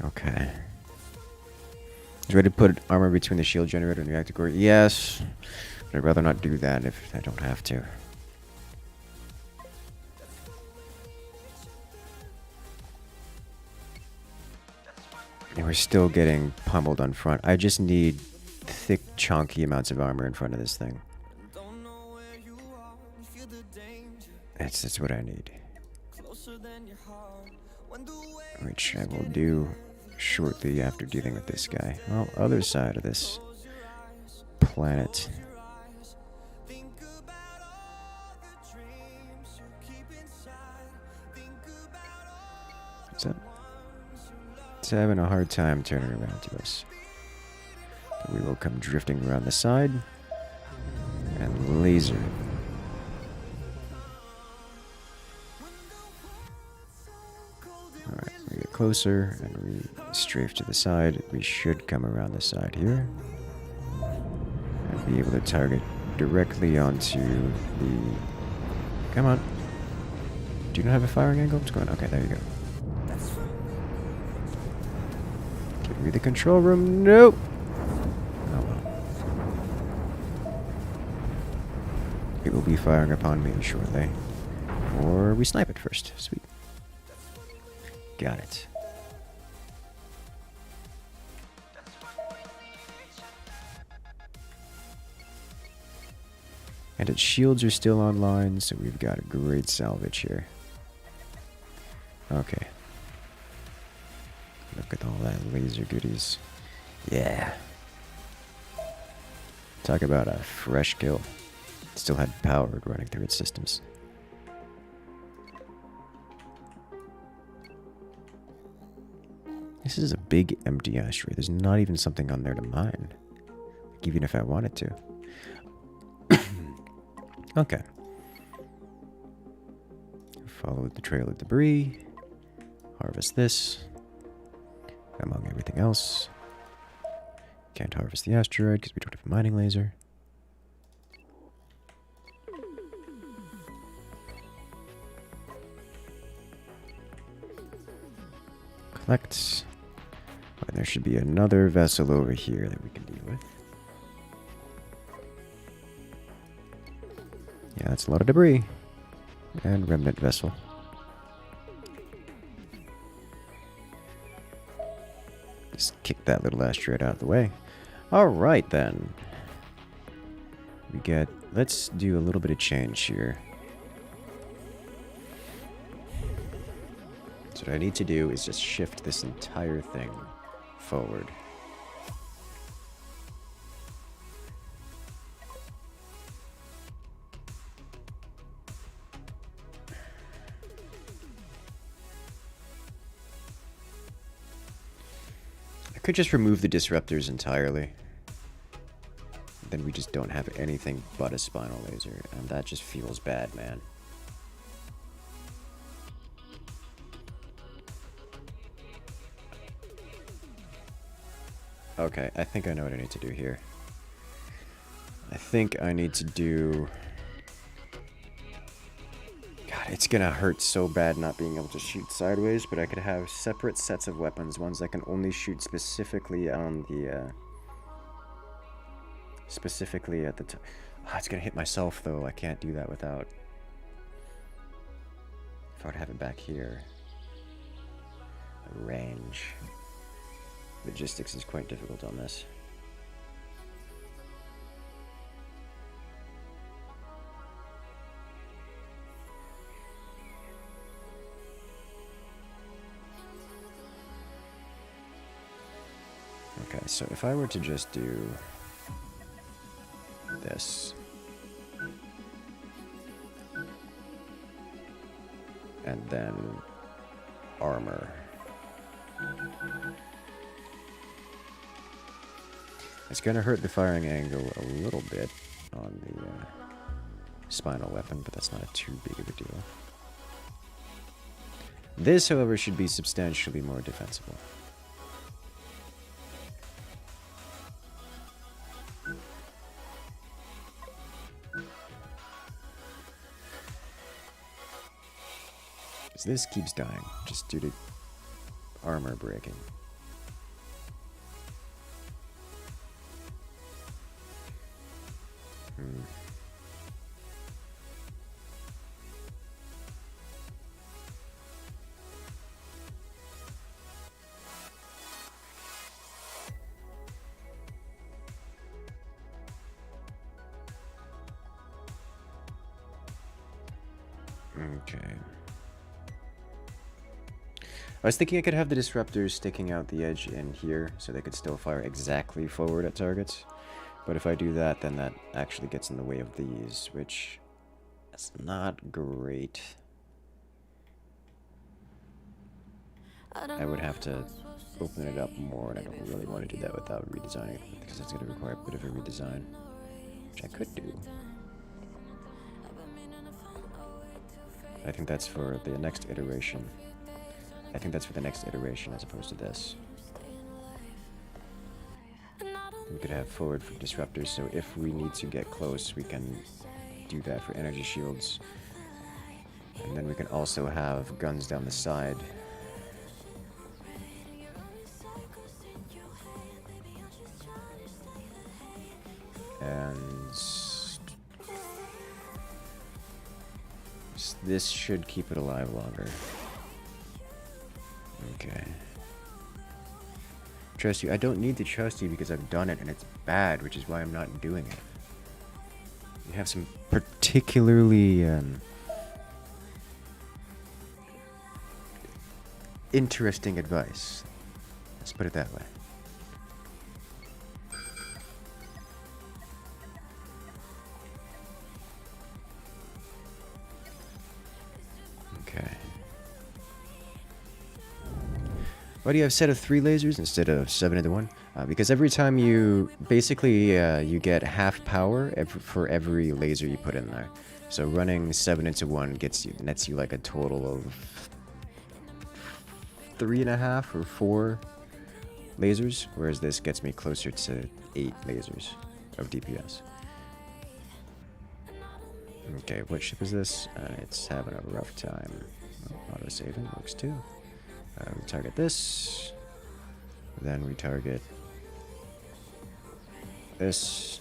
Okay. Is ready to put armor between the shield generator and the reactor core? Yes. But I'd rather not do that if I don't have to. And we're still getting pummeled on front. I just need thick, chunky amounts of armor in front of this thing. That's what I need. Which I will do shortly after dealing with this guy. Well, other side of this planet. What's up? It's having a hard time turning around to us. But we will come drifting around the side and laser. Alright, we get closer and we strafe to the side. We should come around the side here and be able to target directly onto the... Come on. Do you not have a firing angle? What's going on? Okay, there you go. Give me the control room. Nope. Oh well. It will be firing upon me shortly. Or we snipe it first. Sweet. Got it. And its shields are still online, so we've got a great salvage here. Okay. Look at all that laser goodies. Yeah. Talk about a fresh kill. It still had power running through its systems. This is a big empty asteroid. There's not even something on there to mine. Like, even if I wanted to. Okay. Follow the trail of debris. Harvest this. Among everything else. Can't harvest the asteroid because we don't have a mining laser. Collect. And there should be another vessel over here that we can deal with. Yeah, that's a lot of debris. And remnant vessel. Just kick that little asteroid out of the way. Alright then. We get... Let's do a little bit of change here. So what I need to do is just shift this entire thing forward. I could just remove the disruptors entirely. Then we just don't have anything but a spinal laser, and that just feels bad, man. Okay, I think I know what I need to do here. I think I need to do... God, it's gonna hurt so bad not being able to shoot sideways, but I could have separate sets of weapons, ones that can only shoot specifically on the, specifically at the top. Oh, it's gonna hit myself, though. I can't do that without... If I were to have it back here. Range. Logistics is quite difficult on this. Okay, so if I were to just do this, and then armor. It's gonna hurt the firing angle a little bit on the spinal weapon, but that's not too big of a deal. This, however, should be substantially more defensible. Because this keeps dying, just due to armor breaking. Okay. I was thinking I could have the disruptors sticking out the edge in here so they could still fire exactly forward at targets. But if I do that, then that actually gets in the way of these, which is not great. I would have to open it up more, and I don't really want to do that without redesigning it, because it's going to require a bit of a redesign, which I could do. I think that's for the next iteration. I think that's for the next iteration as opposed to this. We could have forward for disruptors, so if we need to get close, we can do that for energy shields. And then we can also have guns down the side. And this should keep it alive longer. Okay. Trust you. I don't need to trust you because I've done it and it's bad, which is why I'm not doing it. You have some particularly interesting advice. Let's put it that way. Okay. Why do you have a set of 3 lasers instead of 7 into 1? Because every time you, basically, you get half power for every laser you put in there. So running 7 into 1 nets you like a total of 3.5 or 4 lasers, whereas this gets me closer to 8 lasers of DPS. Okay, what ship is this? It's having a rough time. Auto-saving works too. We target this. Then we target this.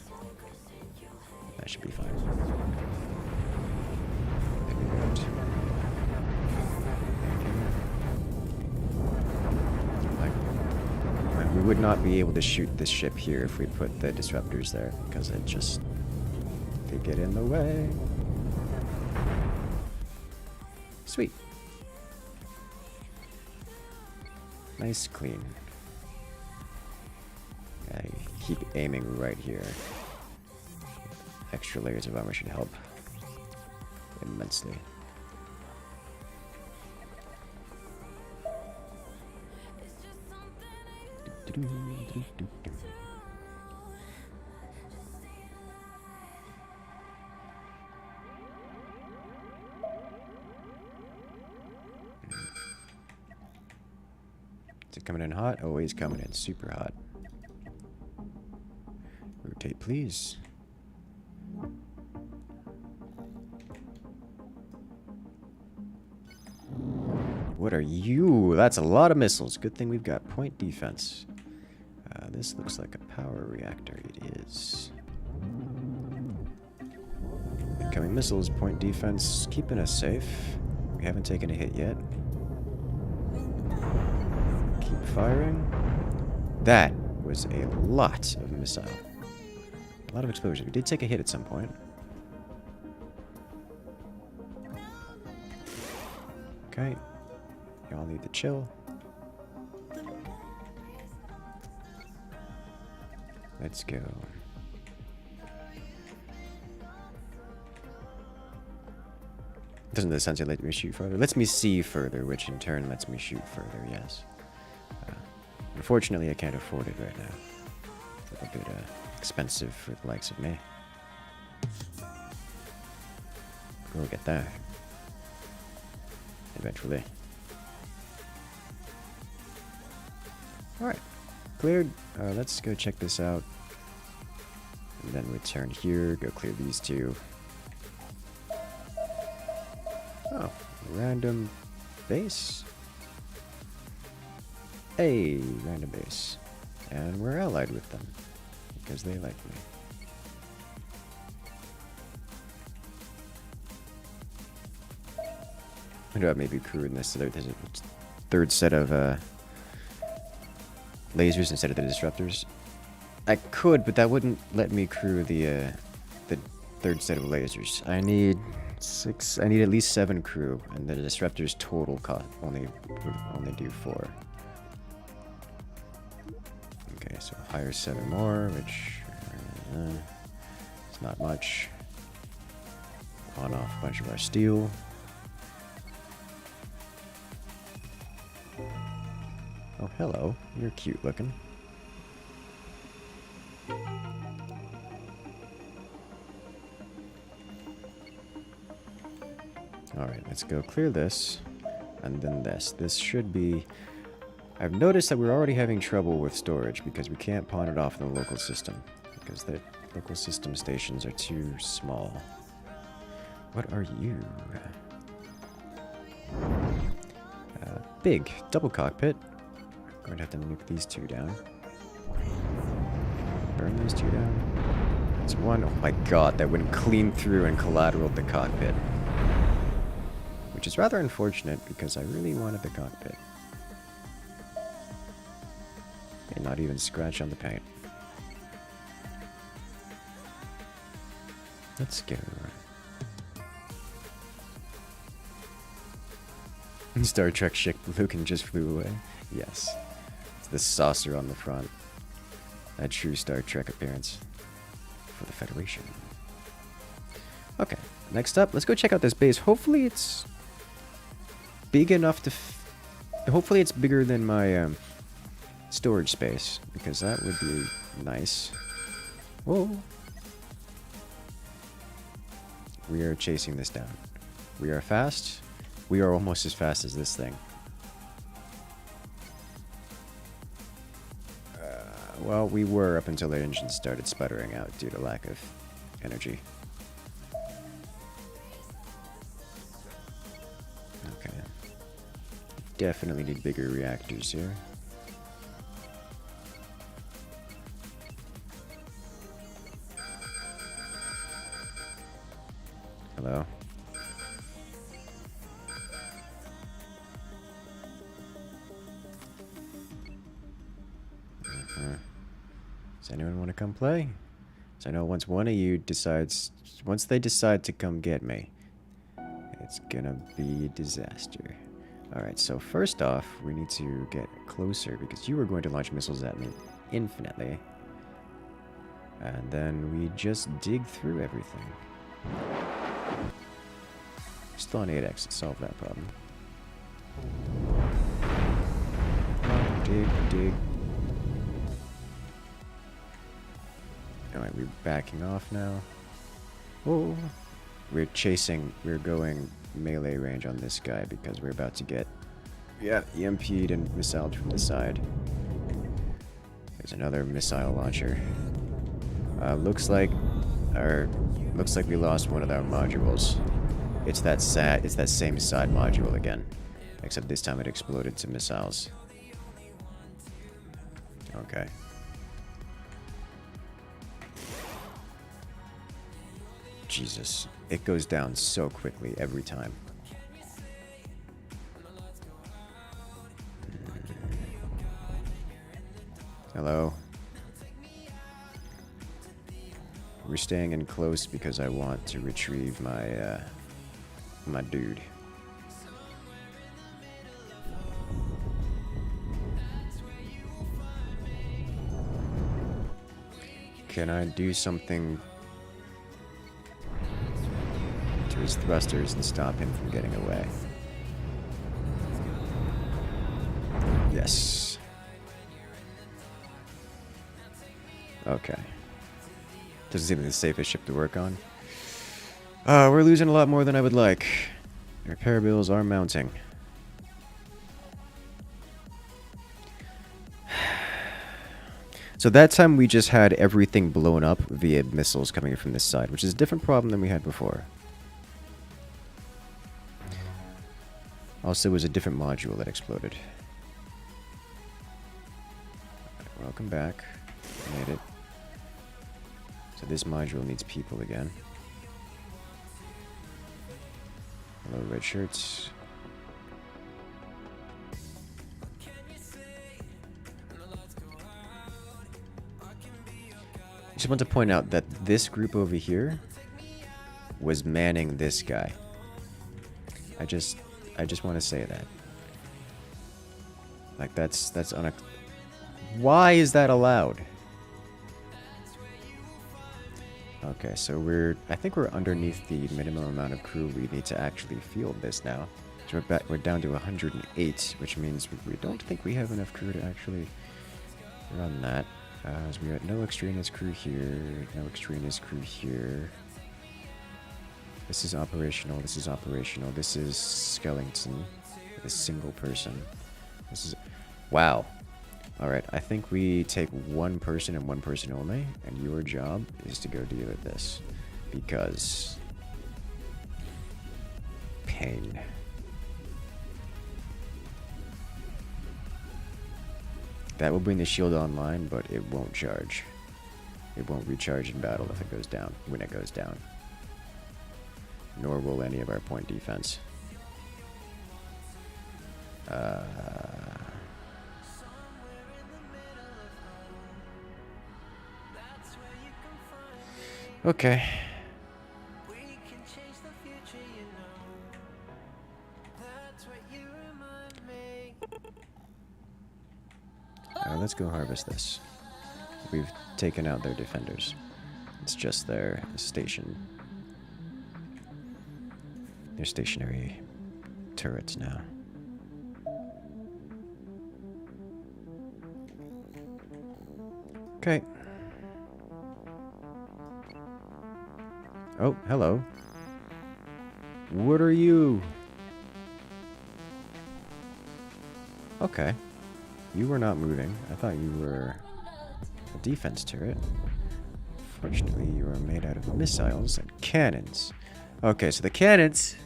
That should be fine. Maybe not. We would not be able to shoot this ship here if we put the disruptors there, because it just... they get in the way. Sweet. Nice, clean. I keep aiming right here. Extra layers of armor should help immensely. Is it coming in hot? Oh, he's coming in super hot. Rotate, please. What are you? That's a lot of missiles. Good thing we've got point defense. This looks like a power reactor. It is. Incoming missiles, point defense, keeping us safe. We haven't taken a hit yet. Keep firing. That was a lot of missile. A lot of explosion. We did take a hit at some point. Okay. Y'all need to chill. Let's go. Doesn't the sensor let me shoot further? Lets me see further, which in turn lets me shoot further, yes. Unfortunately, I can't afford it right now. It's a bit expensive for the likes of me. We'll get there. Eventually. Alright. Cleared. Let's go check this out. And then return here. Go clear these two. Oh. Random base. Hey, random base. And we're allied with them. Because they like me. I do maybe crew in this so there's a third set of lasers instead of the disruptors. I could, but that wouldn't let me crew the third set of lasers. I need 6. I need at least 7 crew, and the disruptors total cost only do 4. Okay, so hire 7 more, which it's not much. Pawn off a bunch of our steel. Oh, hello. You're cute looking. Alright, let's go clear this. And then this. This should be... I've noticed that we're already having trouble with storage because we can't pawn it off in the local system. Because the local system stations are too small. What are you? Big. Double cockpit. I'm going to have to nuke these 2 down. Burn these 2 down. That's 1. Oh my god, that went clean through and collateraled the cockpit. Which is rather unfortunate because I really wanted the cockpit. And not even scratch on the paint. Let's go. Star Trek ship Lucan just flew away. Yes. It's the saucer on the front. A true Star Trek appearance. For the Federation. Okay. Next up, let's go check out this base. Hopefully it's big enough to... Hopefully it's bigger than my storage space. Because that would be nice. Whoa. We are chasing this down. We are fast. We are almost as fast as this thing. Well, we were up until the engine started sputtering out due to lack of energy. Okay. Definitely need bigger reactors here. Hello? Does anyone want to come play? So I know once one of you decides, once they decide to come get me, it's gonna be a disaster. Alright, so first off, we need to get closer because you are going to launch missiles at me infinitely. And then we just dig through everything. Still on 8x to solve that problem. Dig, dig. Alright, we're backing off now. Oh, we're going melee range on this guy because we're about to get, EMP'd and missiled from the side. There's another missile launcher. Looks like we lost one of our modules. It's that same side module again, except this time it exploded to missiles. Okay. Jesus, it goes down so quickly every time. Hello? We're staying in close because I want to retrieve my, my dude. Can I do something to his thrusters and stop him from getting away? Yes. Okay. Doesn't seem like the safest ship to work on. We're losing a lot more than I would like. Repair bills are mounting. So that time we just had everything blown up via missiles coming from this side, which is a different problem than we had before. Also, it was a different module that exploded. Welcome back. Made it. So this module needs people again. Hello, red shirts. I just want to point out that this group over here was manning this guy. I just want to say that. Like, that's why is that allowed? Okay, so I think we're underneath the minimum amount of crew we need to actually field this now. So we're down to 108, which means we don't think we have enough crew to actually run that. So we got no extraneous crew here, no extraneous crew here. This is operational, this is operational, this is skeleton with a single person. This is... Wow. Alright, I think we take one person and one person only, and your job is to go deal with this. Because... pain. That will bring the shield online, but it won't charge. It won't recharge in battle if it goes down, when it goes down. Nor will any of our point defense. Okay. Let's go harvest this. We've taken out their defenders. It's just their station. They're stationary turrets now. Okay. Oh, hello. What are you? Okay. You were not moving. I thought you were a defense turret. Fortunately, you are made out of missiles and cannons. Okay, so the cannons...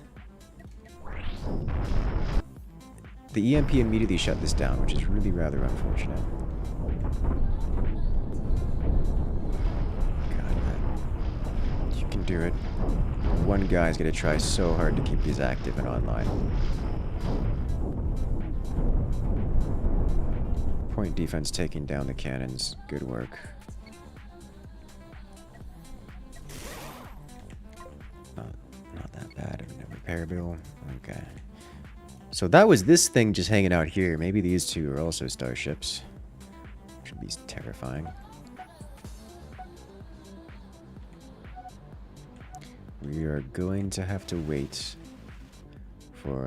The EMP immediately shut this down, which is really rather unfortunate. God, you can do it. One guy's gonna try so hard to keep these active and online. Point defense taking down the cannons. Good work. Not that bad. A repair bill. Okay. So that was this thing just hanging out here. Maybe these two are also starships. Which would be terrifying. We are going to have to wait for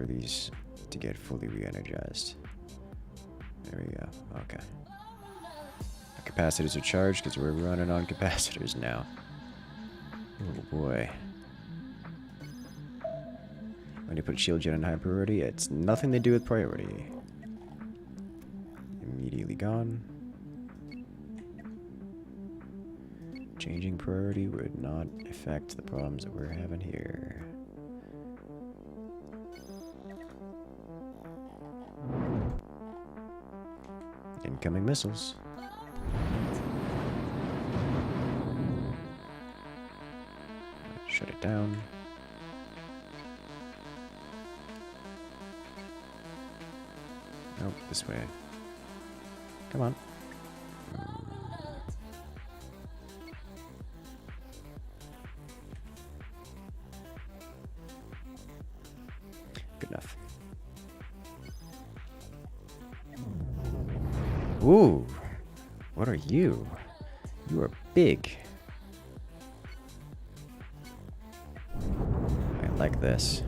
these to get fully re-energized. There we go. Okay. The capacitors are charged because we're running on capacitors now. Oh boy. When you put shield gen in high priority, it's nothing to do with priority. Immediately gone. Changing priority would not affect the problems that we're having here. Incoming missiles. Shut it down. Nope, this way. Come on. Good enough. Ooh. What are you? You are big. I like this.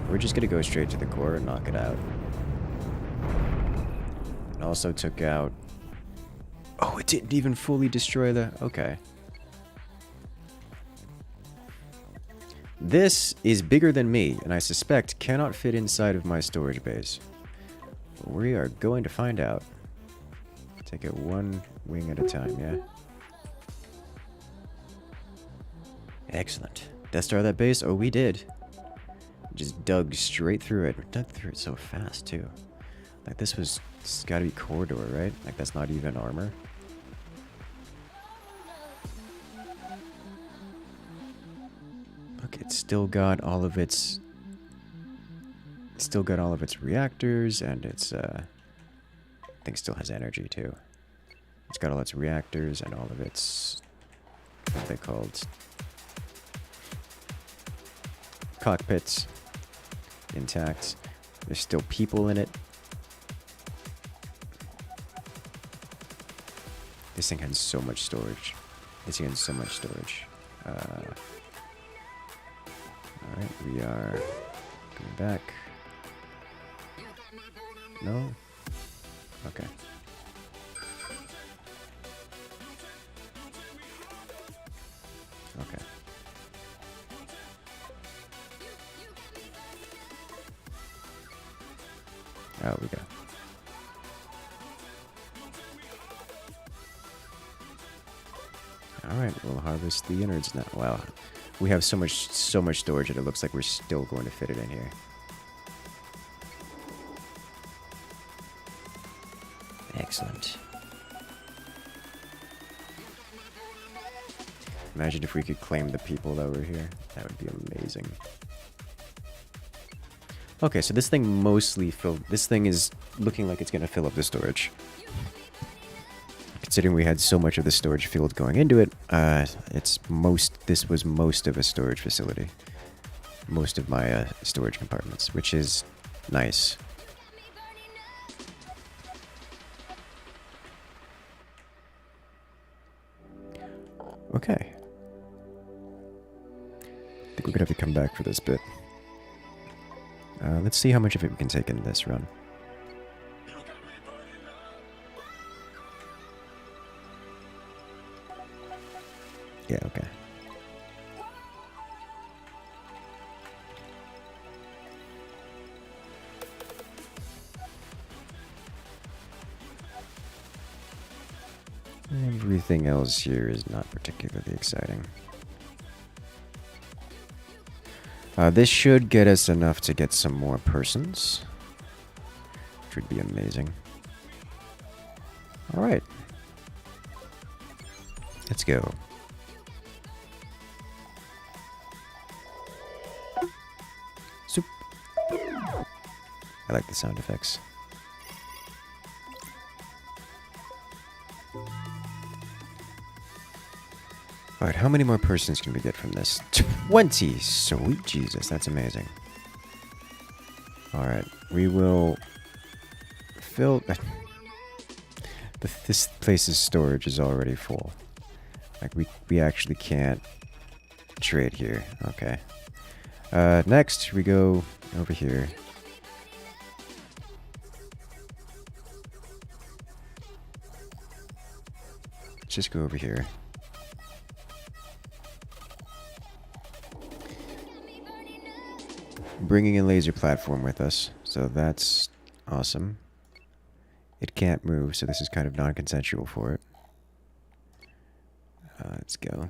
We're just gonna go straight to the core and knock it out. And also took out... Oh, it didn't even fully destroy the... Okay. This is bigger than me, and I suspect cannot fit inside of my storage base. But we are going to find out. Take it one wing at a time, yeah? Excellent. Death Star that base? Oh, we did. Just dug straight through it. We dug through it so fast, too. Like, this was... It's gotta be corridor, right? Like, that's not even armor. Look, it's still got all of its... It's still got all of its reactors, and it's, I think still has energy, too. It's got all its reactors and all of its what they called, cockpits intact. There's still people in it. This thing has so much storage. This thing has so much storage. Alright, we are going back. No? Okay. Okay. Out we go. Alright, we'll harvest the innards now. Wow. We have so much storage that it looks like we're still going to fit it in here. Excellent. Imagine if we could claim the people that were here. That would be amazing. Okay, so this thing mostly filled... This thing is looking like it's going to fill up the storage. Considering we had so much of the storage filled going into it, this was most of a storage facility. Most of my storage compartments, which is nice. Okay. I think we're gonna have to come back for this bit. Let's see how much of it we can take in this run. Yeah, okay. Everything else here is not particularly exciting. This should get us enough to get some more persons, which would be amazing. Alright. Let's go. Soup. I like the sound effects. Alright, how many more persons can we get from this? 20! Sweet Jesus, that's amazing. Alright, we will fill... This place's storage is already full. Like, we actually can't trade here. Okay. Next, we go over here. Let's just go over here. Bringing a laser platform with us, so that's awesome. It can't move, so this is kind of non-consensual for it. Let's go.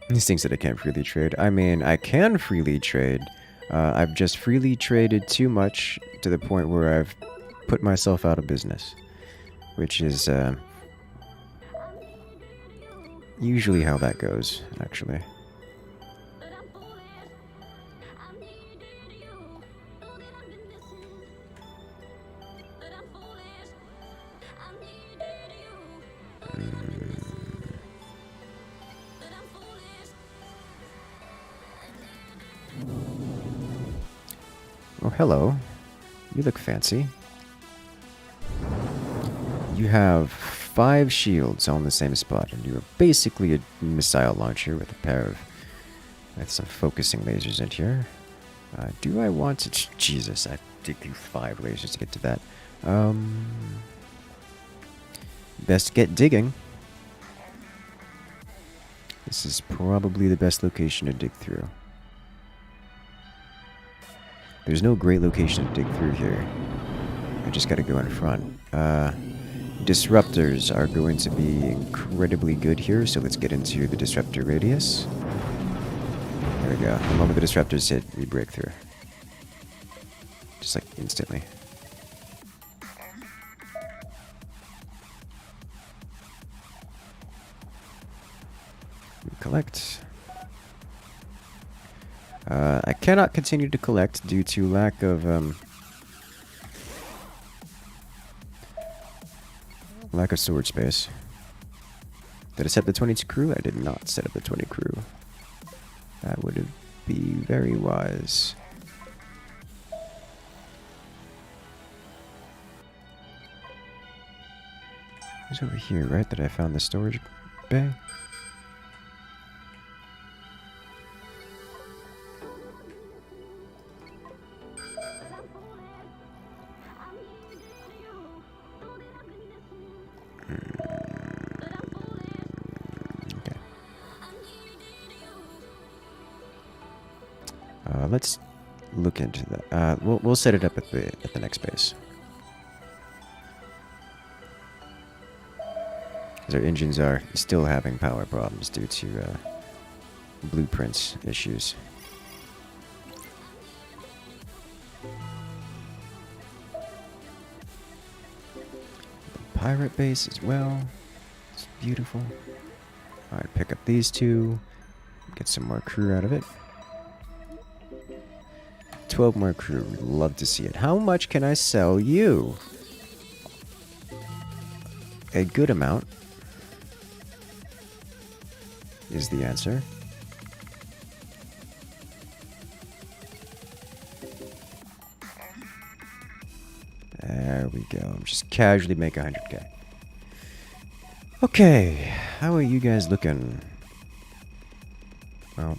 These things that I can't freely trade. I mean, I can freely trade. I've just freely traded too much to the point where I've put myself out of business. Which is, usually how that goes, actually. Oh, hello. You look fancy. You have 5 shields all in the same spot, and you're basically a missile launcher with a pair of... with some focusing lasers in here. Do I want to... Jesus, I dig through 5 lasers to get to that. Best get digging. This is probably the best location to dig through. There's no great location to dig through here. I just gotta go in front. Disruptors are going to be incredibly good here, so let's get into the disruptor radius. There we go. The moment the disruptors hit, we break through. Just like instantly. We collect. I cannot continue to collect due to lack of Lack of storage space. Did I set the 20 crew? I did not set up the 20 crew. That would be very wise. It was over here, right? That I found the storage bay? Okay. Let's look into that. We'll set it up at the next base. Our engines are still having power problems due to blueprints issues. The pirate base as well. It's beautiful. Alright, pick up these two. Get some more crew out of it. 12 more crew. We'd love to see it. How much can I sell you? A good amount is the answer. There we go. Just casually make 100k. Okay, how are you guys looking? Well,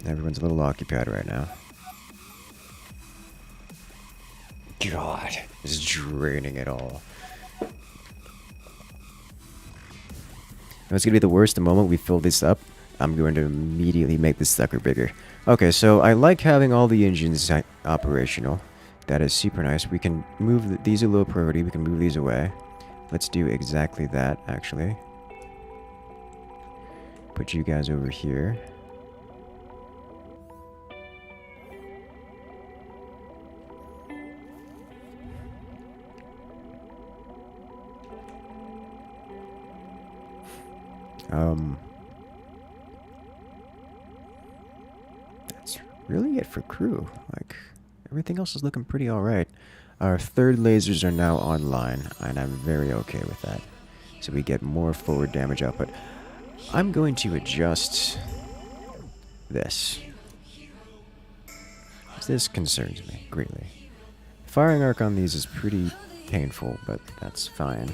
everyone's a little occupied right now. God, it's draining it all. It's gonna be the worst. The moment we fill this up, I'm going to immediately make this sucker bigger. Okay, so I like having all the engines operational. That is super nice. We can move these are low priority. We can move these away. Let's do exactly that, actually. Put you guys over here. That's really it for crew. Like, everything else is looking pretty alright. Our third lasers are now online, and I'm very okay with that. So we get more forward damage output. I'm going to adjust this. This concerns me greatly. Firing arc on these is pretty painful, but that's fine.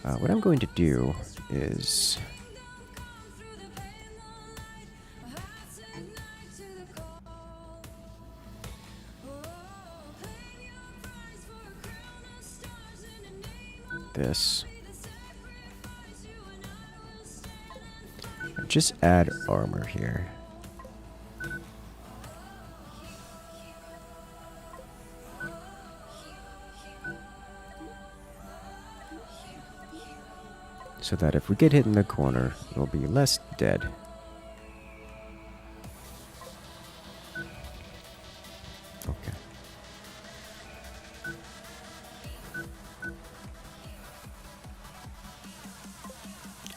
What I'm going to do is... this. Just add armor here. So that if we get hit in the corner, we'll be less dead. Okay.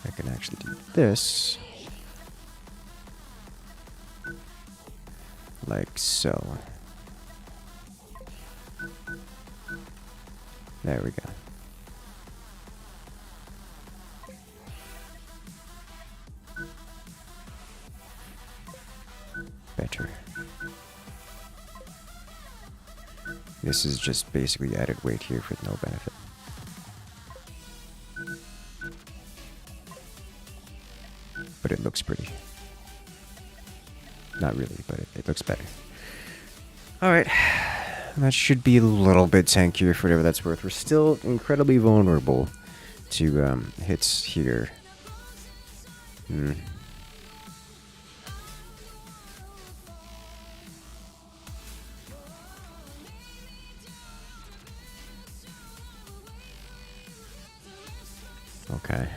I can actually do this. Like so. There we go. Better. This is just basically added weight here for no benefit. But it looks pretty. Not really, but it looks better. Alright. That should be a little bit tankier for whatever that's worth. We're still incredibly vulnerable to hits here. Okay.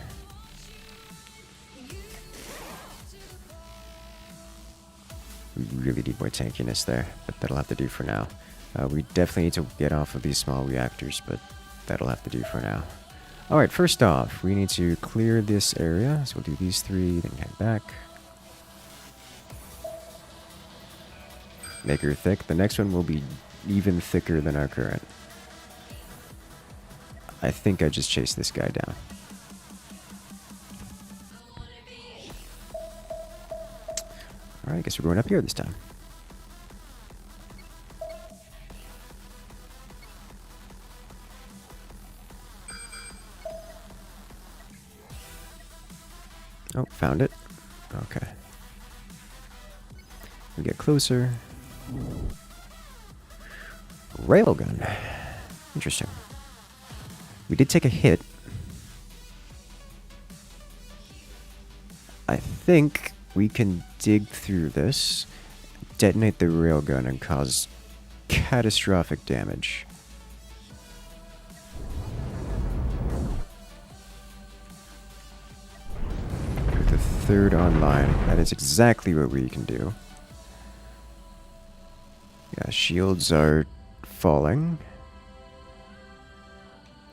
We really need more tankiness there, but that'll have to do for now. We definitely need to get off of these small reactors, but that'll have to do for now. Alright, first off, we need to clear this area. So we'll do these three, then head back. Make her thick. The next one will be even thicker than our current. I think I just chased this guy down. Alright, I guess we're going up here this time. Oh, found it. Okay. We get closer. Railgun. Interesting. We did take a hit. I think we can dig through this, detonate the railgun, and cause catastrophic damage. With the third online, that is exactly what we can do. Yeah, shields are falling.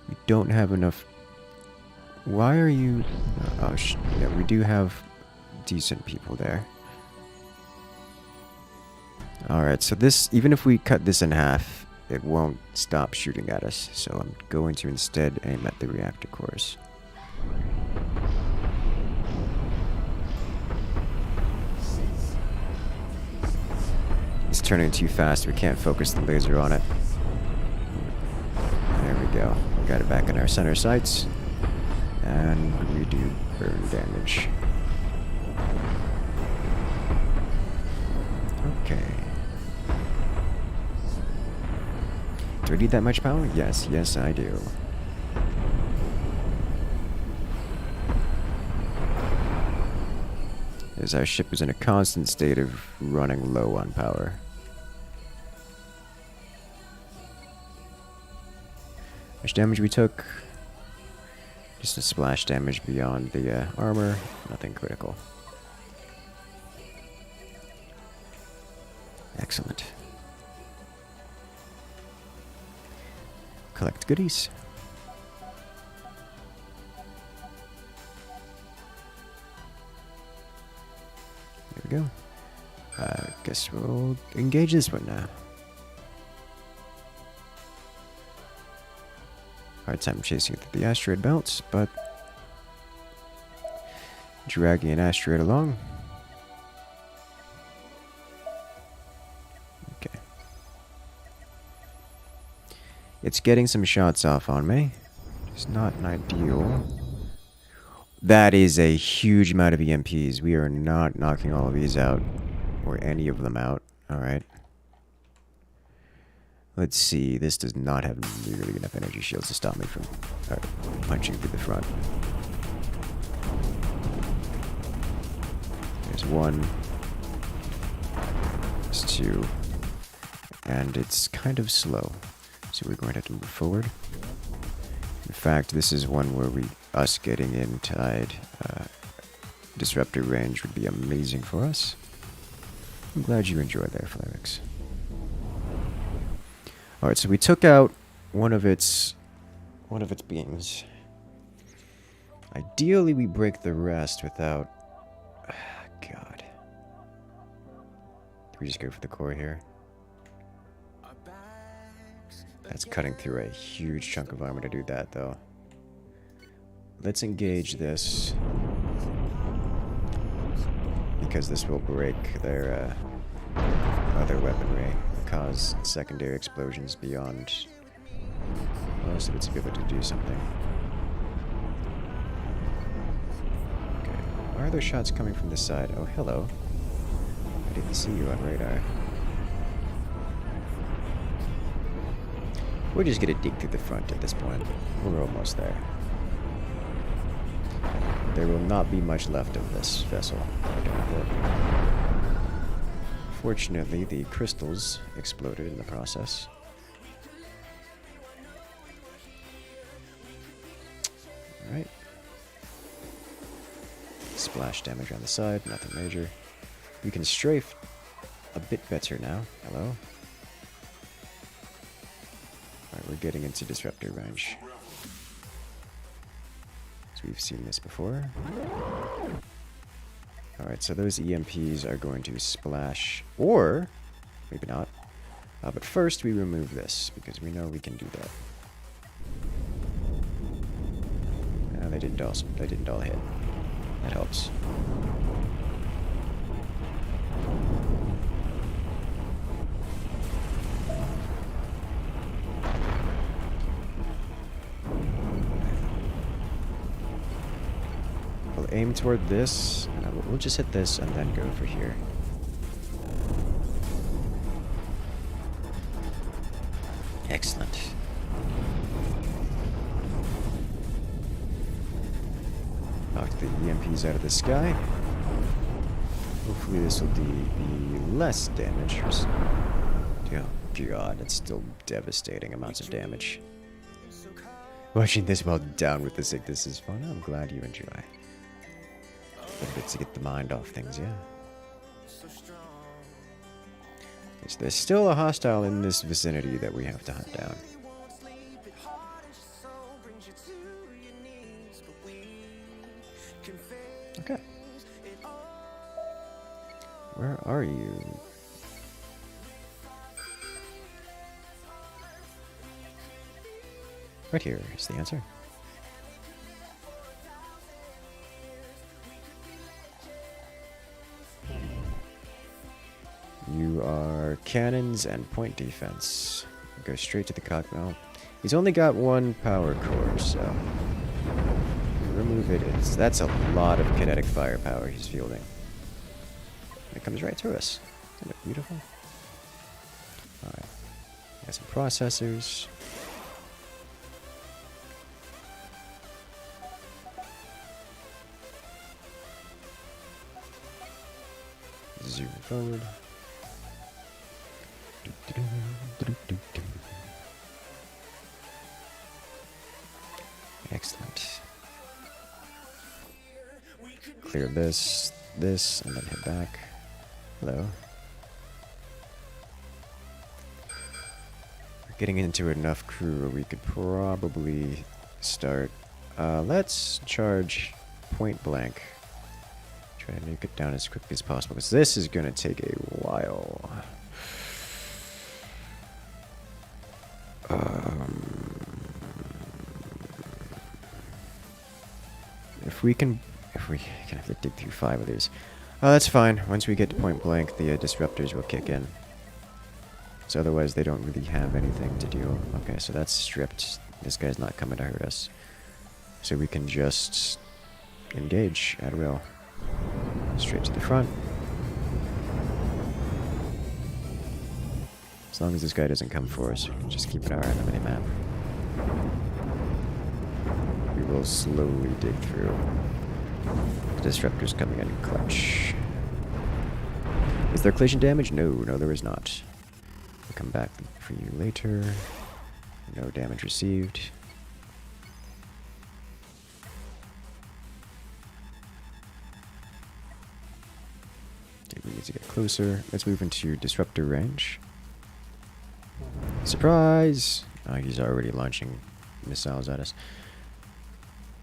We don't have enough. Why are you? Oh, yeah, we do have decent people there. Alright, so this, even if we cut this in half, it won't stop shooting at us. So I'm going to instead aim at the reactor cores. It's turning too fast. We can't focus the laser on it. There we go. We got it back in our center sights. And we do burn damage. Okay. Do I need that much power? Yes, yes I do. As our ship is in a constant state of running low on power. How much damage we took? Just a splash damage beyond the armor. Nothing critical. Excellent. Collect goodies. There we go. Guess we'll engage this one now. Hard time chasing through the asteroid belts, but dragging an asteroid along. Okay. It's getting some shots off on me. It's not an ideal. That is a huge amount of EMPs. We are not knocking all of these out, or any of them out. Alright. Let's see, this does not have nearly enough energy shields to stop me from punching through the front. There's one. There's two. And it's kind of slow. So we're going to have to move forward. In fact, this is one where us getting inside disruptor range would be amazing for us. I'm glad you enjoyed that, Flamix. Alright, so we took out one of its beams. Ideally, we break the rest without... God. Do we just go for the core here? That's cutting through a huge chunk of armor to do that, though. Let's engage this. Because this will break their other weaponry. Cause secondary explosions beyond most of its ability to do something. Okay, why are those shots coming from this side? Oh, hello. I didn't see you on radar. We're just gonna dig through the front at this point. We're almost there. There will not be much left of this vessel, I don't think. Fortunately, the crystals exploded in the process. Alright. Splash damage on the side, nothing major. We can strafe a bit better now. Hello? Alright, we're getting into disruptor range. So we've seen this before. Alright, so those EMPs are going to splash, or maybe not. But first we remove this, because we know we can do that. they didn't all hit. That helps. We'll aim toward this, and we'll just hit this and then go for here. Excellent. Knock the EMPs out of the sky. Hopefully this will be less damage. Oh god, it's still devastating amounts of damage. Watching this while down with the sickness is fun. I'm glad you enjoy. A bit to get the mind off things, yeah. So there's still a hostile in this vicinity that we have to hunt down. Okay. Where are you? Right here is the answer. You are cannons and point defense. Go straight to the cockpit. Oh, he's only got one power core, so remove it. That's a lot of kinetic firepower he's fielding. It comes right through us. Isn't it beautiful? Alright. Got some processors. Zoom forward. Excellent. Clear this, and then head back. Hello. We're getting into enough crew where we could probably start. Let's charge point blank. Try to make it down as quickly as possible, because this is going to take a while. If we can have to dig through 5 of these. That's fine. Once we get to point blank, the disruptors will kick in. So otherwise, they don't really have anything to do. Okay, so that's stripped. This guy's not coming to hurt us. So we can just engage at will. Straight to the front. As long as this guy doesn't come for us, we can just keep an eye on the minimap. We will slowly dig through. The disruptor's coming in clutch. Is there collision damage? No, there is not. We'll come back for you later. No damage received. We need to get closer. Let's move into disruptor range. Surprise! Oh, he's already launching missiles at us.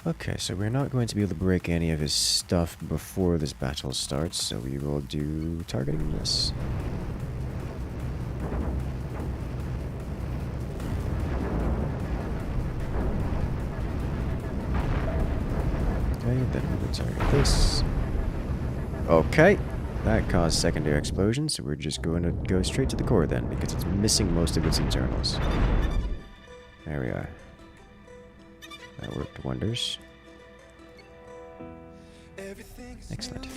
Okay, so we're not going to be able to break any of his stuff before this battle starts, so we will do targeting this. Okay, then we will target this. Okay. That caused secondary explosions, so we're just going to go straight to the core then, because it's missing most of its internals. There we are. That worked wonders. Excellent.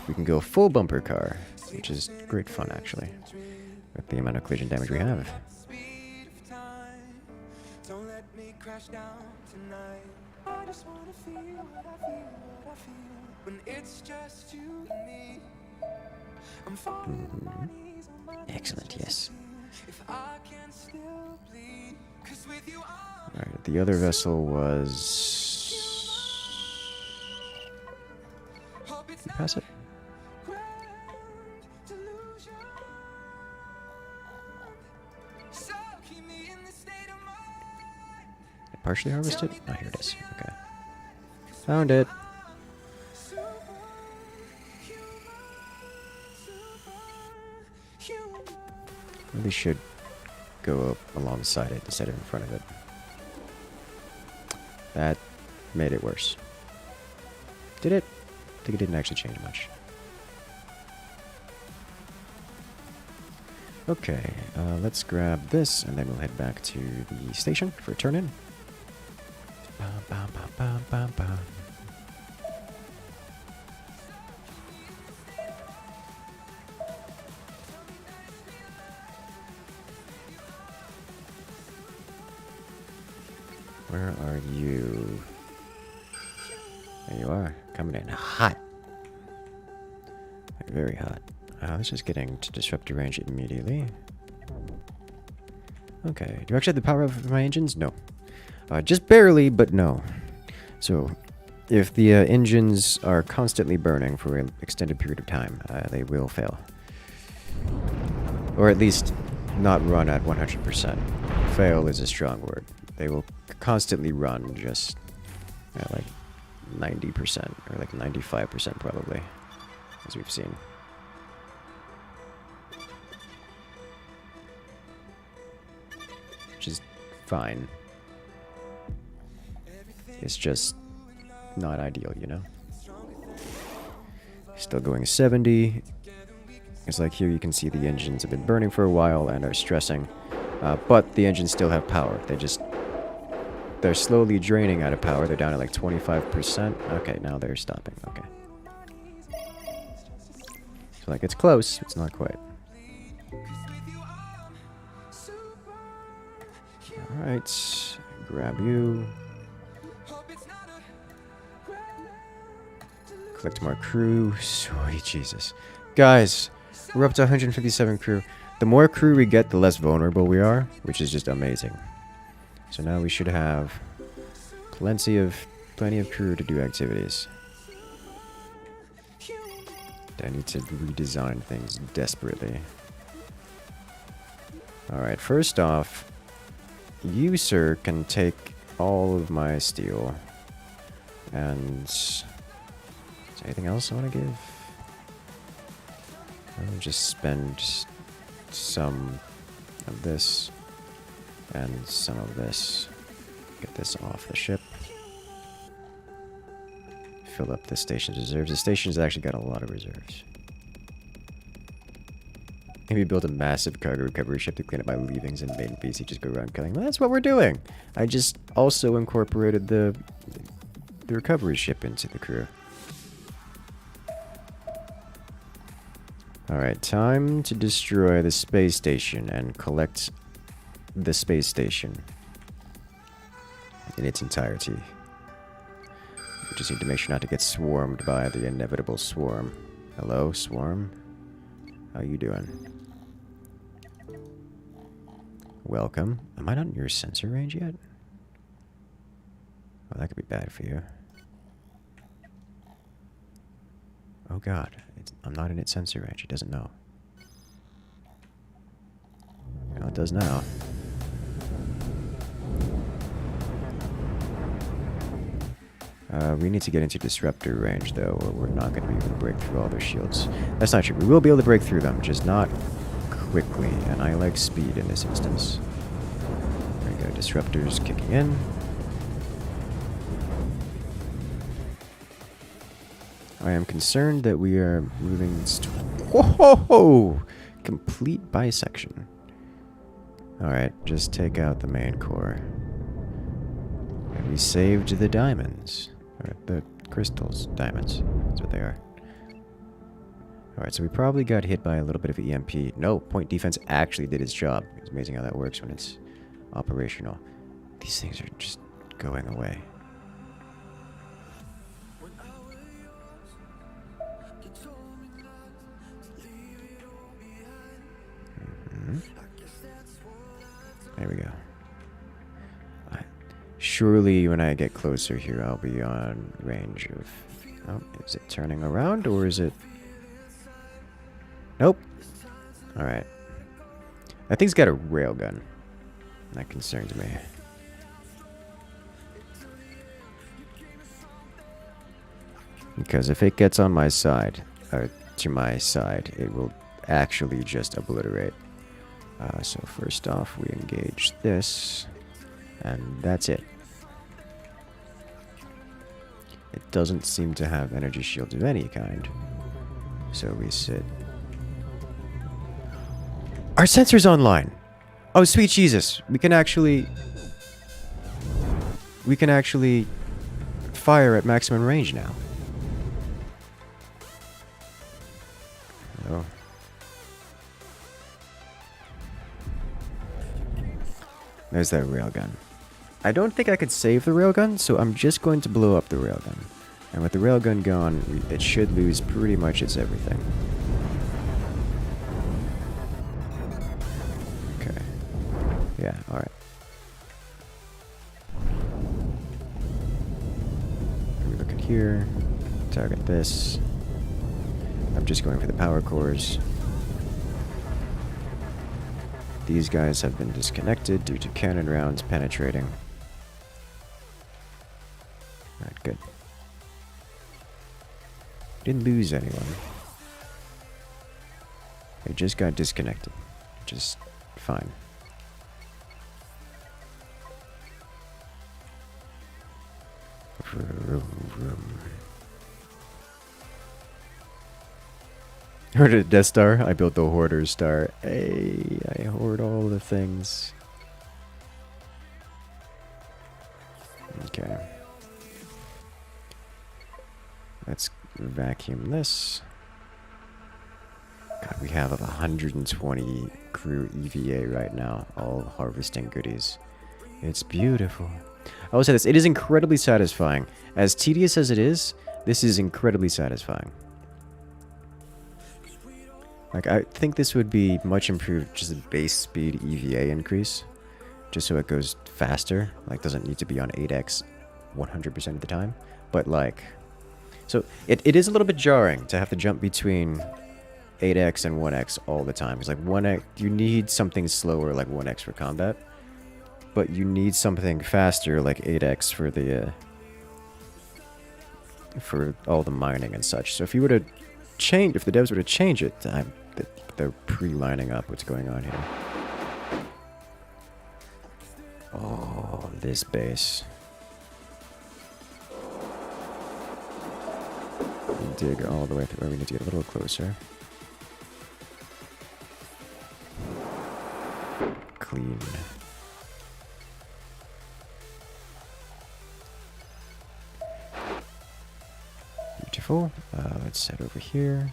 We can go full bumper car, which is great fun actually, with the amount of collision damage we have. Don't let me crash down tonight. I just wanna feel what I feel when it's just you and me. I'm falling on my knees, on my knees. Excellent, yes. If I can still bleed, 'cause with you I'm Alright, the other vessel was... hope it's Pass it. grand delusion. So keep me in this state of mind. Partially harvested? Oh, here it is. Okay. Found it. Really should go up alongside it instead of in front of it. That made it worse. Did it? I think it didn't actually change much. Okay, let's grab this, and then we'll head back to the station for a turn-in. Bum, bum, bum, bum, bum, bum. Where are you? There you are, coming in hot. Very hot. Let's just get into disruptor range immediately. Okay, do I actually have the power of my engines? No. Just barely, but no. So, if the engines are constantly burning for an extended period of time, they will fail. Or at least not run at 100%. Fail is a strong word. They will constantly run just at like 90% or like 95% probably, as we've seen. Which is fine. It's just not ideal, you know? Still going 70. It's like here you can see the engines have been burning for a while and are stressing. But the engines still have power. They're slowly draining out of power. They're down to like 25%. Okay, now they're stopping. Okay. So like it's close. It's not quite. Alright. Grab you. Collect more crew. Sweet Jesus. Guys, we're up to 157 crew. The more crew we get, the less vulnerable we are, which is just amazing. So now we should have plenty of crew to do activities. I need to redesign things desperately. Alright, first off, you, sir, can take all of my steel. And is there anything else I want to give? I'll just spend some of this and some of this. Get this off the ship. Fill up the station's reserves. The station's actually got a lot of reserves. Maybe build a massive cargo recovery ship to clean up my leavings and main PC just go around killing. Well, that's what we're doing. I just also incorporated the recovery ship into the crew. Alright, time to destroy the space station and collect the space station in its entirety. We just need to make sure not to get swarmed by the inevitable swarm. Hello, swarm? How you doing? Welcome. Am I not in your sensor range yet? Oh, that could be bad for you. Oh god, I'm not in its sensor range. It doesn't know. Well, it does now. We need to get into disruptor range, though, or we're not going to be able to break through all their shields. That's not true. We will be able to break through them, just not quickly. And I like speed in this instance. There we go. Disruptors kicking in. I am concerned that we are moving... Whoa! Complete bisection. Alright, just take out the main core. And we saved the diamonds. Or the crystals. Diamonds. That's what they are. Alright, so we probably got hit by a little bit of EMP. No, point defense actually did its job. It's amazing how that works when it's operational. These things are just going away. There we go. Surely when I get closer here, I'll be on range of... Oh, is it turning around, or is it... Nope. Alright. That thing's got a railgun. That concerns me. Because if it gets on my side, or to my side, it will actually just obliterate. So first off, we engage this, and that's it. It doesn't seem to have energy shields of any kind. So we sit. Our sensor's online! Oh, sweet Jesus! We can actually fire at maximum range now. Oh. There's that railgun. I don't think I could save the railgun, so I'm just going to blow up the railgun. And with the railgun gone, it should lose pretty much its everything. Okay. Yeah, alright. We look at here. Target this. I'm just going for the power cores. These guys have been disconnected due to cannon rounds penetrating. Alright, good. Didn't lose anyone. They just got disconnected. Which is fine. Heard of Death Star? I built the Hoarder's Star. Hey, I hoard all the things. Okay. Let's vacuum this. God, we have 120 crew EVA right now, all harvesting goodies. It's beautiful. I will say this, it is incredibly satisfying. As tedious as it is, this is incredibly satisfying. Like, I think this would be much improved, just a base speed EVA increase. Just so it goes faster. Like, doesn't need to be on 8x 100% of the time. But, like... So, it is a little bit jarring to have to jump between 8x and 1x all the time. Because, like, 1x... You need something slower like 1x for combat. But you need something faster like 8x for the... for all the mining and such. So, if you were to change... If the devs were to change it... They're pre-lining up what's going on here. Oh, this base. Dig all the way through. We need to get a little closer. Clean. Beautiful. Let's head over here.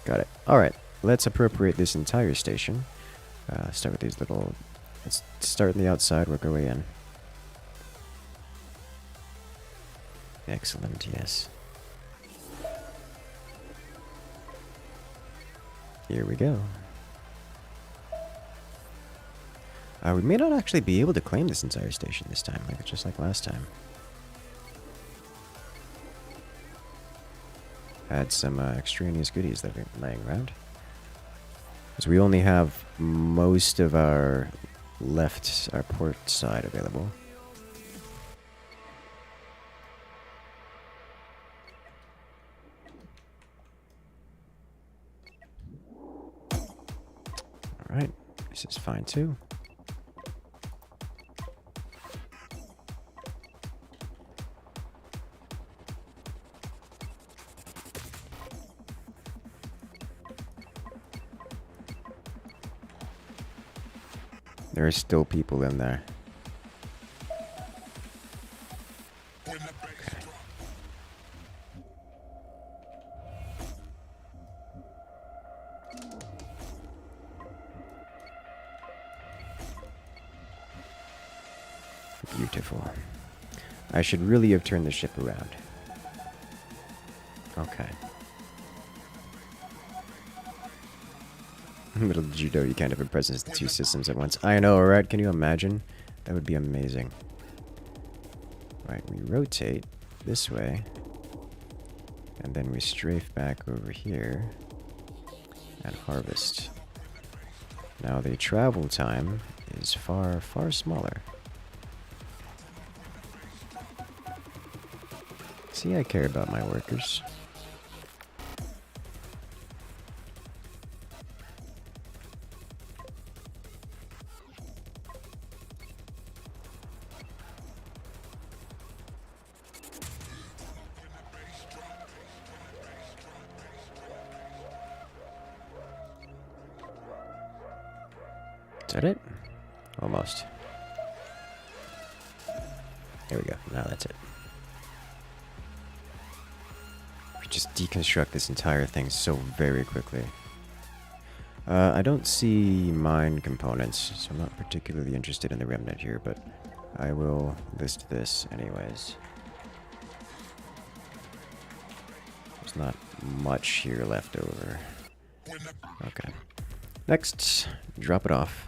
Got it. Alright, let's appropriate this entire station. Start with these little... Let's start on the outside, work our way in. Excellent, yes. Here we go. We may not actually be able to claim this entire station this time, like just like last time. Had some extraneous goodies that are laying around. Because we only have most of our our port side available. Alright, this is fine too. There are still people in there. When the base drop, Beautiful. I should really have turned the ship around. Okay. Little judo, you can't have a presence the two systems at once. I know, right? Can you imagine? That would be amazing. Right, we rotate this way. And then we strafe back over here. And harvest. Now the travel time is far, far smaller. See, I care about my workers. Is that it? Almost. There we go. Now that's it. We just deconstruct this entire thing so very quickly. I don't see mine components, so I'm not particularly interested in the remnant here, but I will list this anyways. There's not much here left over. Okay. Next, drop it off.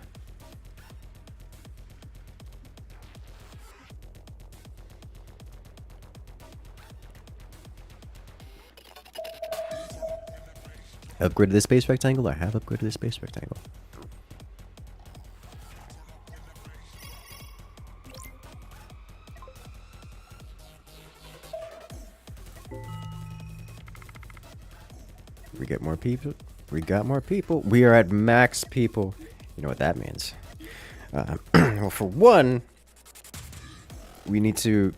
Upgraded the space rectangle? I have upgraded the space rectangle. We get more people. We got more people. We are at max people. You know what that means. Well, for one, we need to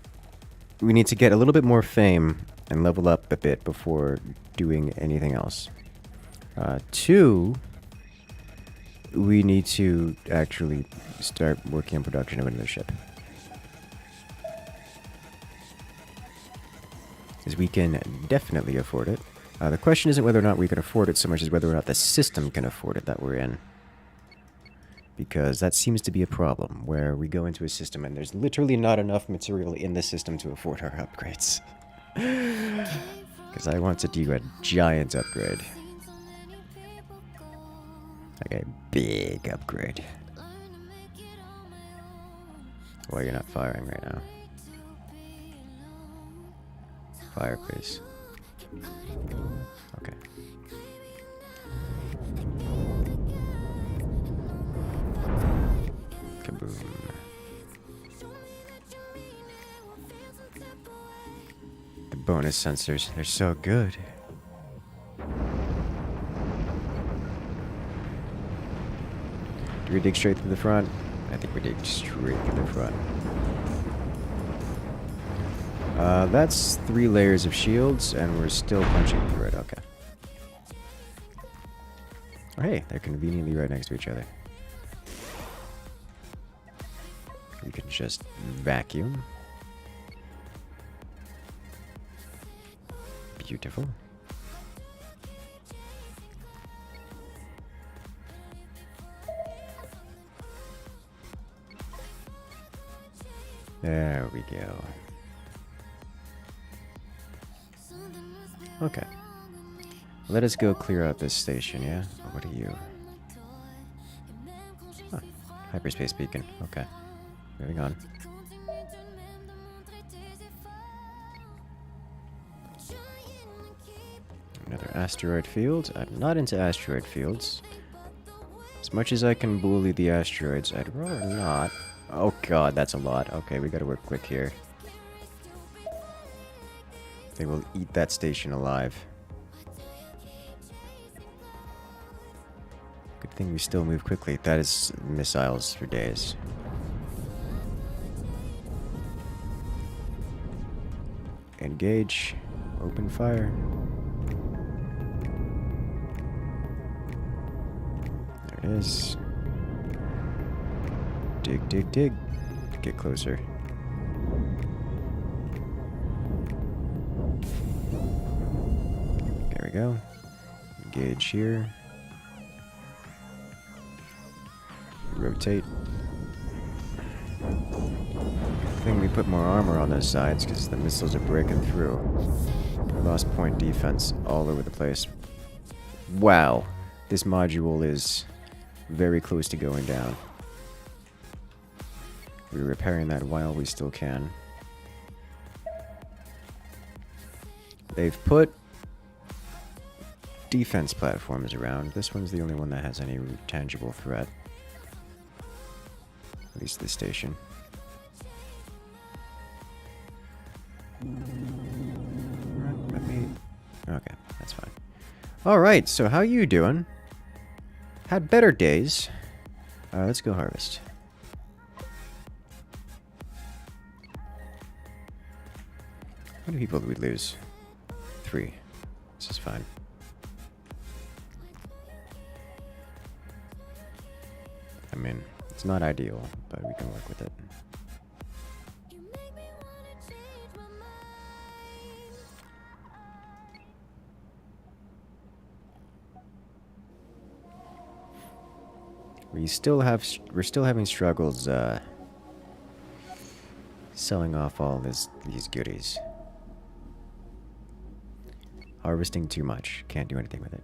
get a little bit more fame and level up a bit before doing anything else. Two, we need to actually start working on production of another ship. Because we can definitely afford it. The question isn't whether or not we can afford it so much as whether or not the system can afford it that we're in. Because that seems to be a problem, where we go into a system and there's literally not enough material in the system to afford our upgrades. Because I want to do a giant upgrade. Like a big upgrade. Well, you're not firing right now. Fire, please. Okay. Kaboom. The bonus sensors, they're so good. Do we dig straight through the front? I think we dig straight through the front. That's 3 layers of shields, and we're still punching through it. Okay. Oh, hey, they're conveniently right next to each other. We can just vacuum. Beautiful. There we go. Okay. Let us go clear out this station, yeah? What are you? Huh. Hyperspace beacon. Okay. Moving on. Another asteroid field. I'm not into asteroid fields. As much as I can bully the asteroids, I'd rather not. Oh god, that's a lot. Okay, we gotta work quick here. They will eat that station alive. Good thing we still move quickly. That is missiles for days. Engage. Open fire. There it is. Dig, dig, dig. Get closer. There we go. Engage here. Rotate. I think we put more armor on those sides because the missiles are breaking through. We lost point defense all over the place. Wow. This module is very close to going down. We're repairing that while we still can. They've put defense platforms around. This one's the only one that has any tangible threat. At least this station. Let me... Okay, that's fine. Alright, so how you doing? Had better days. Let's go harvest. How many people did we lose? 3. This is fine. I mean, it's not ideal, but we can work with it. We're still having struggles selling off all these goodies. Harvesting too much. Can't do anything with it.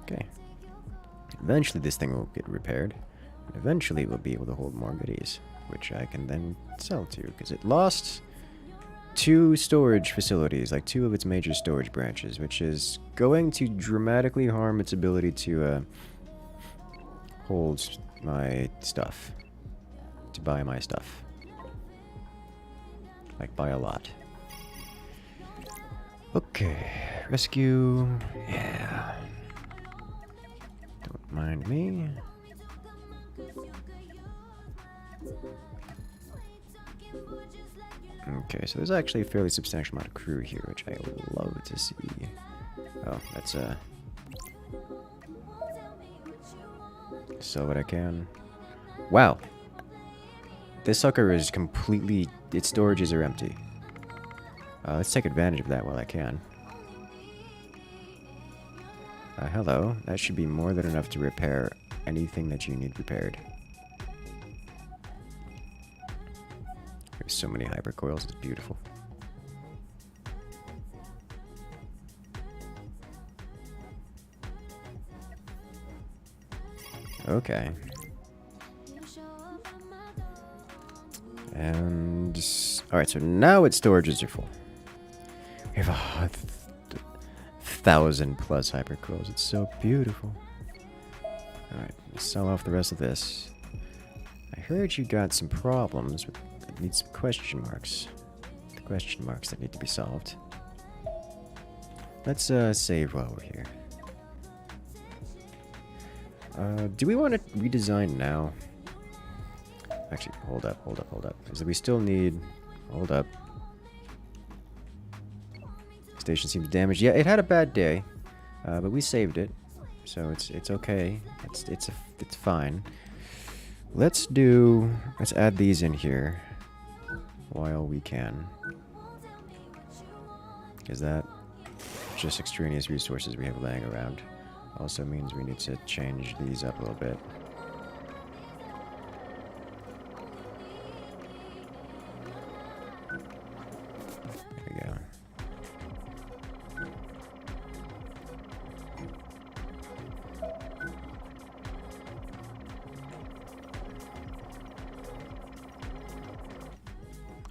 Okay. Eventually this thing will get repaired. And eventually we'll be able to hold more goodies, which I can then sell to, because it lost 2 storage facilities, like 2 of its major storage branches, which is going to dramatically harm its ability to hold my stuff. To buy my stuff. Like, buy a lot. Okay. Rescue. Yeah. Don't mind me. Okay, so there's actually a fairly substantial amount of crew here, which I love to see. Oh, that's sell what I can. Wow. This sucker is completely... its storages are empty. Let's take advantage of that while I can. Hello. That should be more than enough to repair anything that you need repaired. There's so many hypercoils, it's beautiful. Okay. And... alright, so now its storages are full. We have 1,000 plus hypercoils. It's so beautiful. Alright, let's sell off the rest of this. I heard you got some problems with... need some question marks. The question marks that need to be solved. Let's save while we're here. Do we want to redesign now? Actually, hold up. Because we still need... hold up. Station seems damaged. Yeah, it had a bad day. But we saved it. So it's okay. It's fine. Let's add these in here. While we can. Because that just extraneous resources we have laying around also means we need to change these up a little bit. There we go.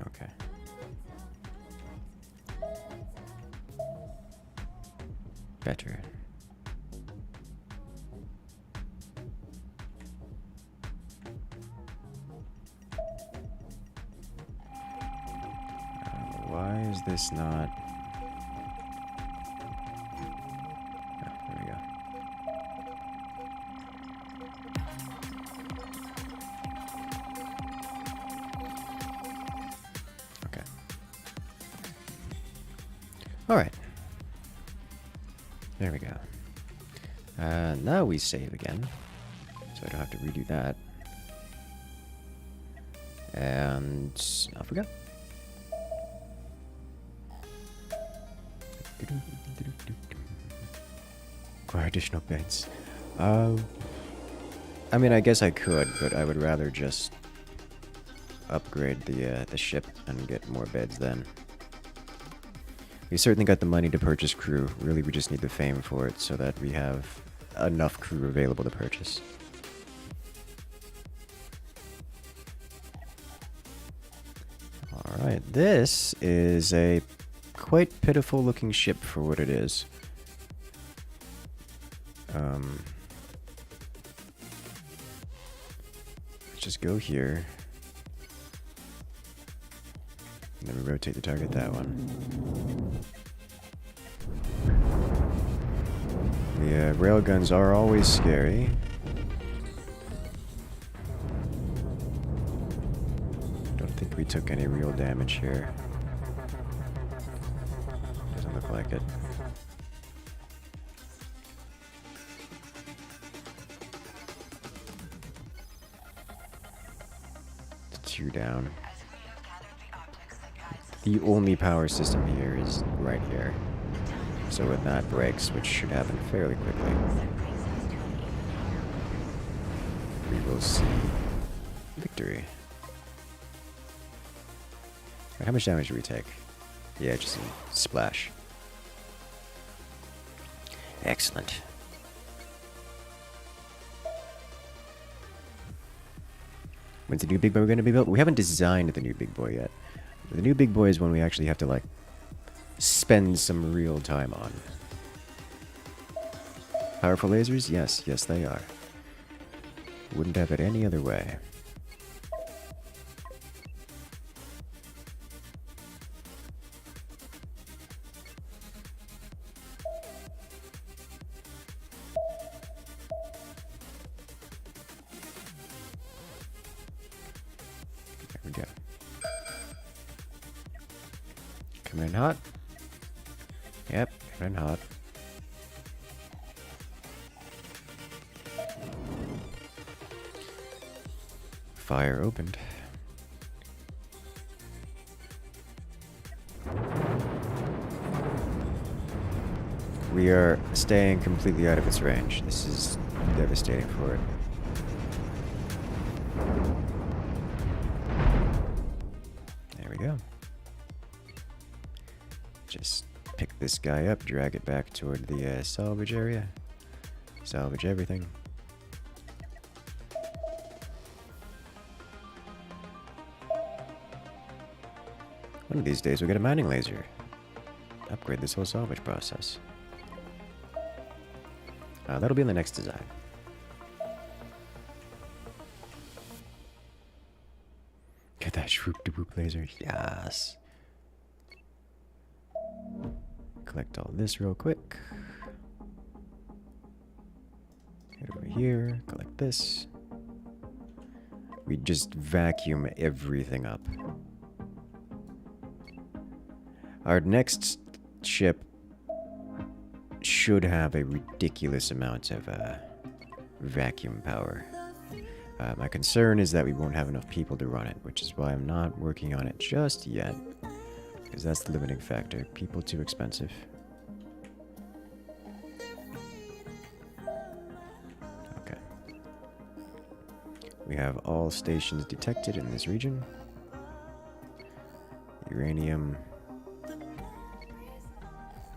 Okay. Better. Why is this not... oh, there we go. Okay. Alright. There we go. Now we save again. So I don't have to redo that. And off we go. Acquire additional beds. I mean, I guess I could, but I would rather just upgrade the ship and get more beds then. We certainly got the money to purchase crew. Really, we just need the fame for it so that we have enough crew available to purchase. Alright, this is a quite pitiful looking ship for what it is. Let's just go here. And then we rotate the target that one. The railguns are always scary. Don't think we took any real damage here. it. Two down. The only power system here is right here. So when that breaks, which should happen fairly quickly, we will see victory. How much damage do we take? Yeah, just a splash. Excellent. When's the new big boy going to be built? We haven't designed the new big boy yet. The new big boy is one we actually have to, like, spend some real time on. Powerful lasers? Yes, yes they are. Wouldn't have it any other way. There we go. Coming in hot. Yep, coming in hot. Fire opened. We are staying completely out of its range. This is devastating for it. There we go. Just pick this guy up, drag it back toward the salvage area. Salvage everything. One of these days we'll get a mining laser. Upgrade this whole salvage process. That'll be in the next design. Get that shroop-de-boop laser. Yes. Collect all this real quick. Head over here. Collect this. We just vacuum everything up. Our next ship should have a ridiculous amount of vacuum power. My concern is that we won't have enough people to run it, which is why I'm not working on it just yet. Because that's the limiting factor. People too expensive. Okay. We have all stations detected in this region. Uranium.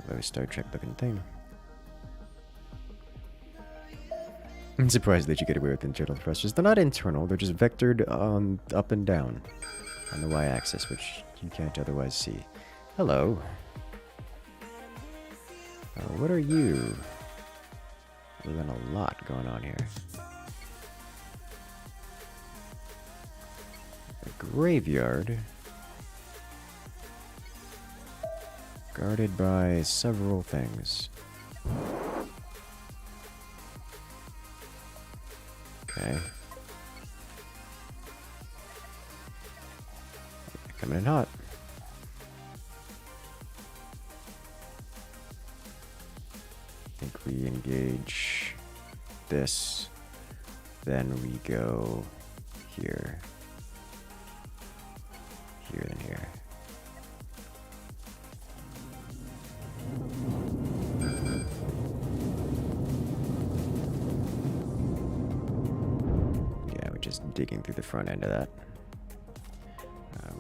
Hello, Star Trek looking thing. I'm surprised that you get away with internal thrusters. They're not internal, they're just vectored on up and down on the y-axis, which you can't otherwise see. Hello. What are you? There's been a lot going on here. A graveyard. Guarded by several things. Okay. Coming in hot. I think we engage this. Then we go here. Here and here. Just digging through the front end of that.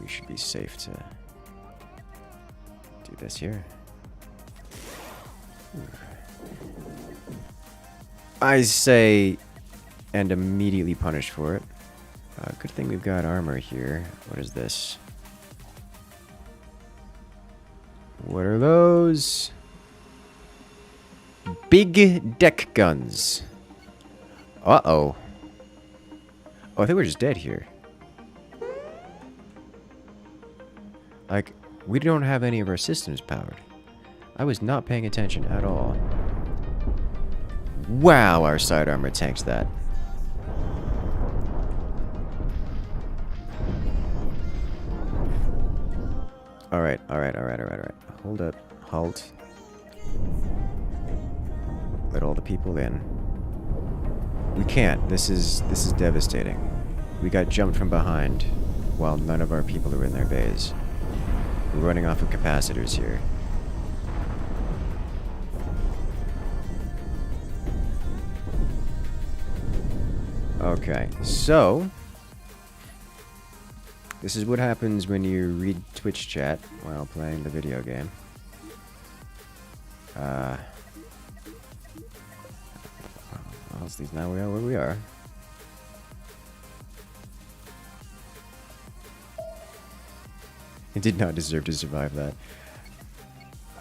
We should be safe to do this here. I say, and immediately punished for it. Good thing we've got armor here. What is this? What are those? Big deck guns. Uh-oh. Oh, I think we're just dead here. Like, we don't have any of our systems powered. I was not paying attention at all. Wow, our side armor tanks that. Alright. Hold up. Halt. Let all the people in. We can't. This is devastating. We got jumped from behind while none of our people are in their bays. We're running off of capacitors here. Okay, so this is what happens when you read Twitch chat while playing the video game. Well, at least now we are where we are. It did not deserve to survive that.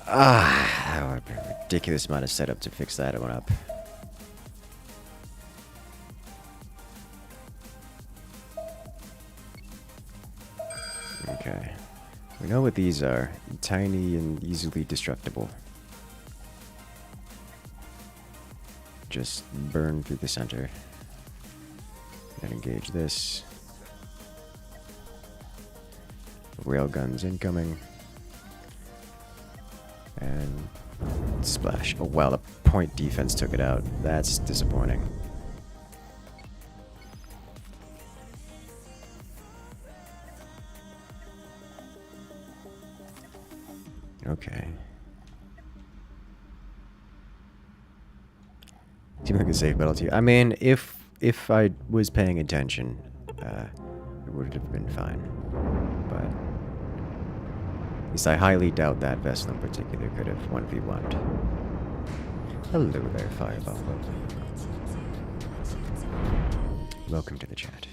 That would have been a ridiculous amount of setup to fix that one up. Okay. We know what these are. Tiny and easily destructible. Just burn through the center. Then engage this. Railguns incoming. And splash. Oh wow, the point defense took it out. That's disappointing. Okay. Seems like a safe battle too. I mean, if I was paying attention, it would have been fine. But at least I highly doubt that vessel in particular could have 1v1'd. Hello there, Fireball. Welcome to the chat.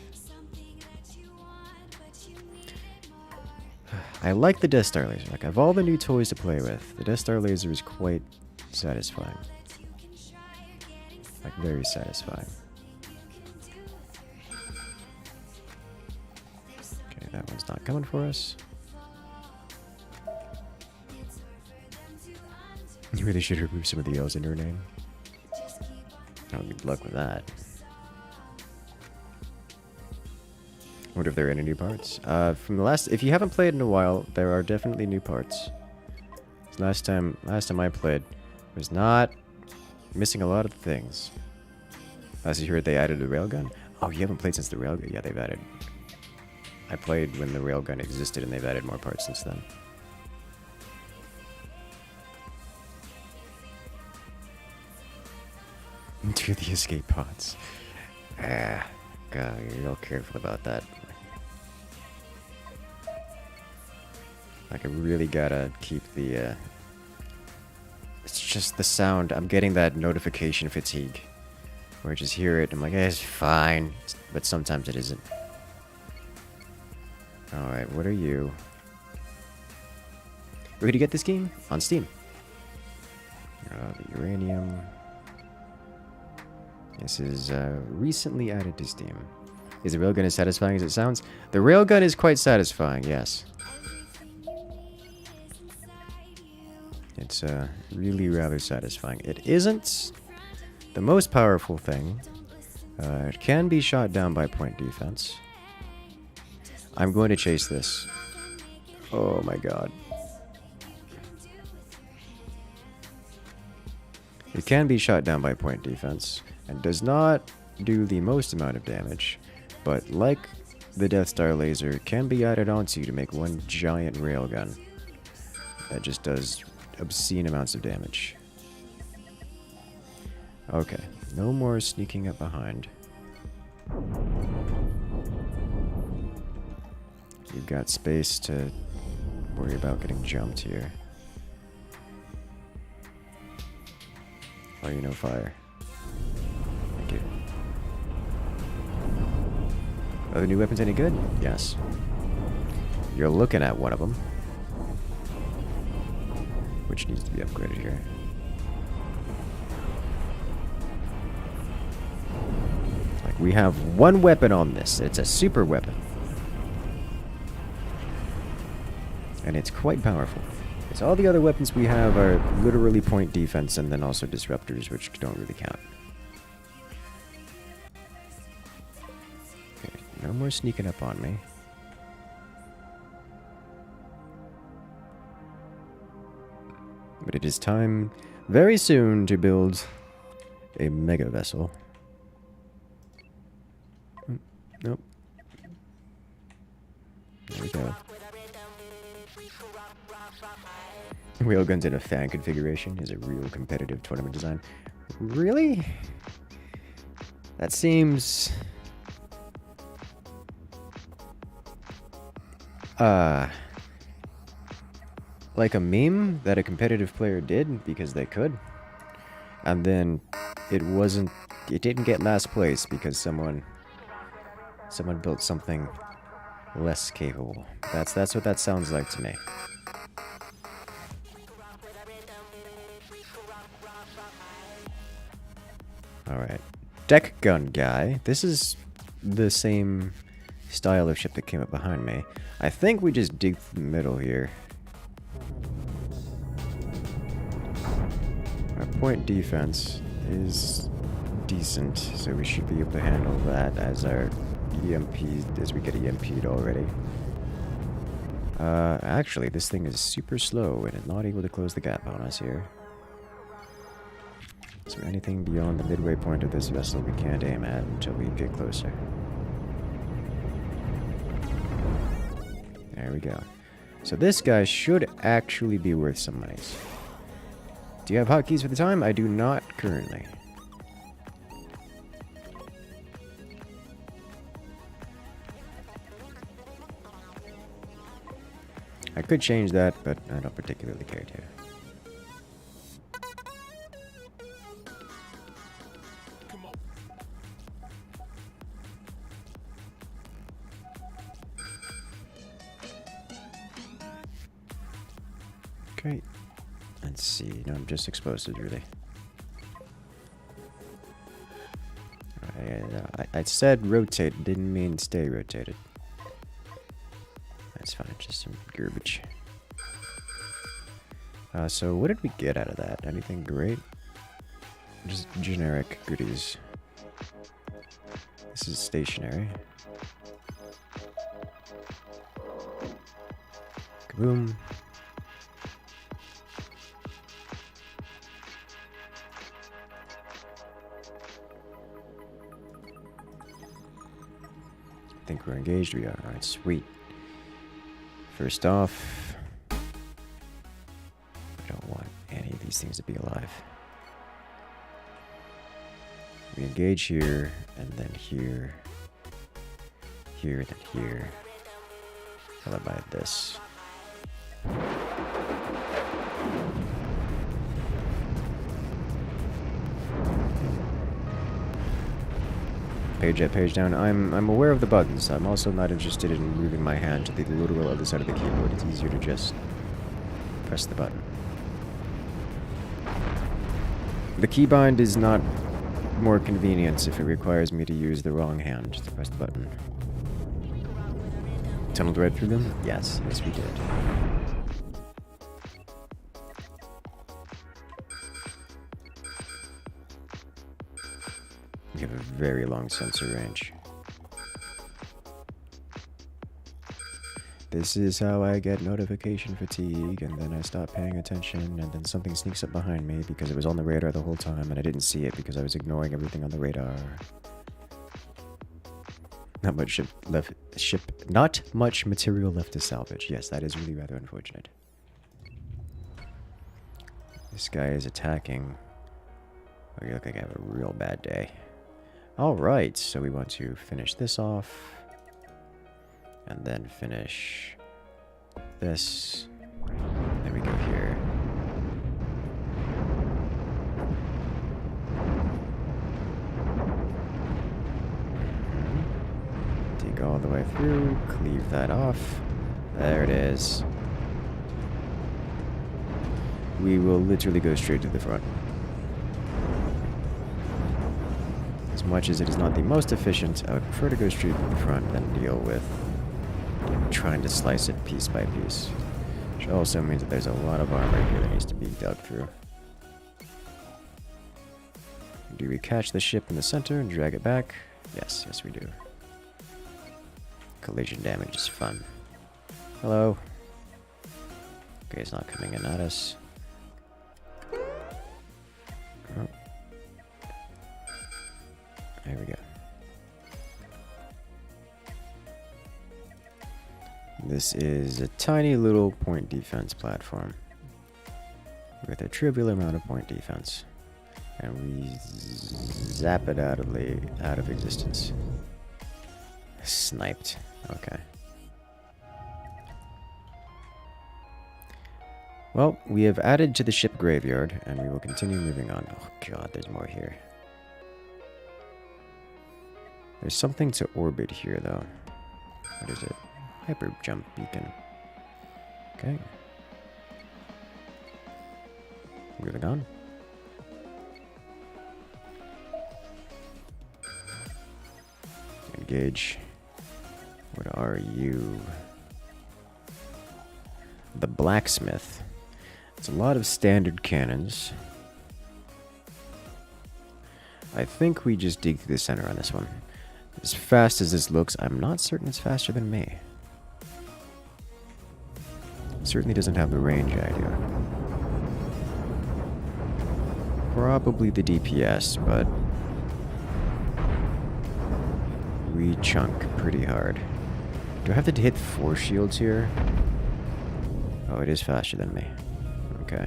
I like the Death Star laser. Like, of all the new toys to play with, the Death Star laser is quite satisfying. Like, very satisfying. Okay, that one's not coming for us. You really should remove some of the L's in your name. Oh, good luck with that. Wonder if there are any new parts. From the last, if you haven't played in a while, there are definitely new parts. Last time I played, was not missing a lot of things. As you heard, they added a railgun. Oh, you haven't played since the railgun? Yeah, they've added. I played when the railgun existed, and they've added more parts since then. To the escape pods. God, you're real careful about that. Like, I really gotta keep the, it's just the sound. I'm getting that notification fatigue. Where I just hear it, I'm like, it's fine. But sometimes it isn't. Alright, what are you? Ready to get this game? On Steam. The uranium. This is recently added to Steam. Is the railgun as satisfying as it sounds? The railgun is quite satisfying, yes. It's really rather satisfying. It isn't the most powerful thing. It can be shot down by point defense. I'm going to chase this. Oh my god. It can be shot down by point defense, and does not do the most amount of damage, but like the Death Star laser, can be added onto to make one giant railgun that just does obscene amounts of damage. Okay, no more sneaking up behind. You've got space to worry about getting jumped here. Oh, you know, fire. Thank you. Are the new weapons any good? Yes. You're looking at one of them, which needs to be upgraded here. Like, we have one weapon on this. It's a super weapon. And it's quite powerful. Because all the other weapons we have are literally point defense and then also disruptors, which don't really count. Okay, no more sneaking up on me. But it is time very soon to build a mega vessel. Nope. There we go. Wheel guns in a fan configuration is a real competitive tournament design. Really? That seems... like a meme that a competitive player did because they could. And then it didn't get last place because someone built something less capable. That's what that sounds like to me. Alright. Deck gun guy. This is the same style of ship that came up behind me. I think we just dig through the middle here. Our point defense is decent, so we should be able to handle that as our EMP, as we get EMP'd already. Actually, this thing is super slow and is not able to close the gap on us here. So anything beyond the midway point of this vessel we can't aim at until we get closer. There we go. So this guy should actually be worth some monies. Do you have hotkeys for the time? I do not currently. I could change that, but I don't particularly care to. Okay. Let's see. No, I'm just explosives, really. I said rotate, didn't mean stay rotated. That's fine, just some garbage. So what did we get out of that? Anything great? Just generic goodies. This is stationary. Kaboom. I think we're engaged. We are. Alright, sweet. First off, I don't want any of these things to be alive. We engage here, and then here, here, and then here, followed by this. Page up, page down. I'm aware of the buttons. I'm also not interested in moving my hand to the literal other side of the keyboard. It's easier to just press the button. The keybind is not more convenient if it requires me to use the wrong hand to press the button. Tunneled right through them? Yes, yes we did. We have a very long sensor range. This is how I get notification fatigue, and then I stop paying attention, and then something sneaks up behind me because it was on the radar the whole time, and I didn't see it because I was ignoring everything on the radar. Not much not much material left to salvage. Yes, that is really rather unfortunate. This guy is attacking. Oh, you look like I have a real bad day. Alright, so we want to finish this off. And then finish this. Then we go here. Dig all the way through, cleave that off. There it is. We will literally go straight to the front. As much as it is not the most efficient, I would prefer to go straight to the front than deal with trying to slice it piece by piece. Which also means that there's a lot of armor here that needs to be dug through. Do we catch the ship in the center and drag it back? Yes, yes we do. Collision damage is fun. Hello. Okay, it's not coming in at us. There we go. This is a tiny little point defense platform with a trivial amount of point defense. And we zap it out of existence. Sniped. Okay. Well, we have added to the ship graveyard, and we will continue moving on. Oh god, there's more here. There's something to orbit here, though. What is it? Hyper jump beacon. Okay. Moving on. Engage. What are you? The blacksmith. It's a lot of standard cannons. I think we just dig through the center on this one. As fast as this looks, I'm not certain it's faster than me. It certainly doesn't have the range I do. Probably the DPS, but we chunk pretty hard. Do I have to hit 4 shields here? Oh, it is faster than me. Okay.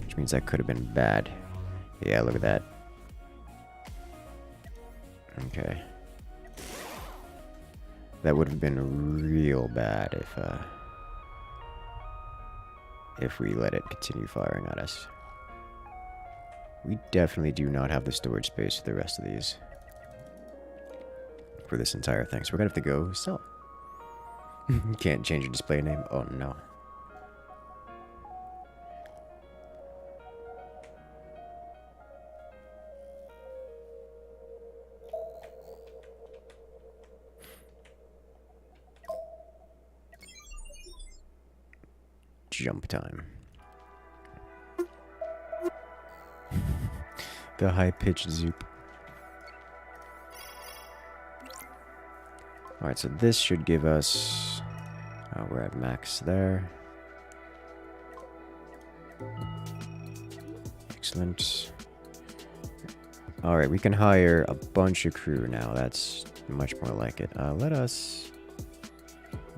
Which means that could have been bad. Yeah, look at that. Okay. That would have been real bad if we let it continue firing at us. We definitely do not have the storage space for the rest of these. For this entire thing. So we're gonna have to go sell. Can't change your display name? Oh no. Jump time. The high-pitched zoop. Alright, so this should give us... Oh, we're at max there. Excellent. Alright, we can hire a bunch of crew now. That's much more like it. Let us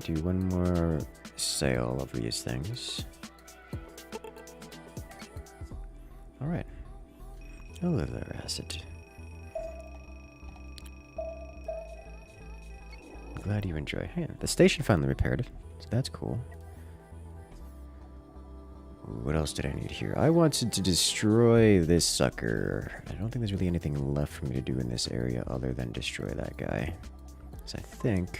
do one more sale of these things. Alright. Oh, there acid. Glad you enjoy. Hey, the station finally repaired it, so that's cool. What else did I need here? I wanted to destroy this sucker. I don't think there's really anything left for me to do in this area other than destroy that guy. So I think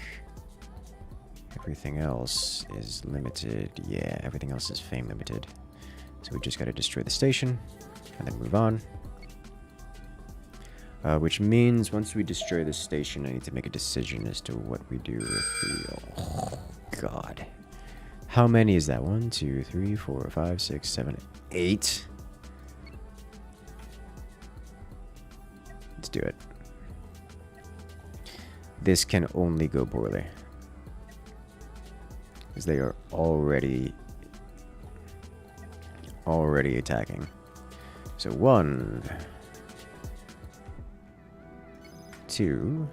everything else is limited. Yeah, everything else is fame limited. So we just got to destroy the station and then move on. Which means once we destroy the station, I need to make a decision as to what we do with the... Oh, God. How many is that? 1, 2, 3, 4, 5, 6, 7, 8. Let's do it. This can only go poorly. Because they are already attacking. So 1... 2.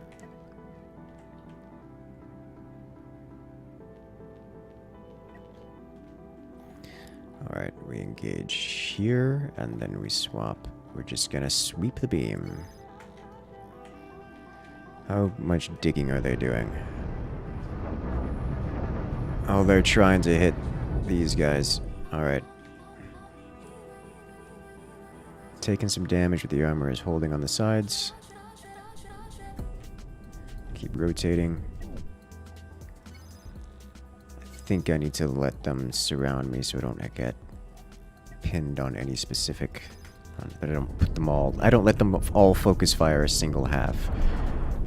Alright, we engage here, and then we swap. We're just gonna sweep the beam. How much digging are they doing? Oh, they're trying to hit these guys. Alright. Taking some damage with the armor is holding on the sides. Keep rotating. I think I need to let them surround me so I don't get pinned on any specific... But I don't put them all... I don't let them all focus fire a single half.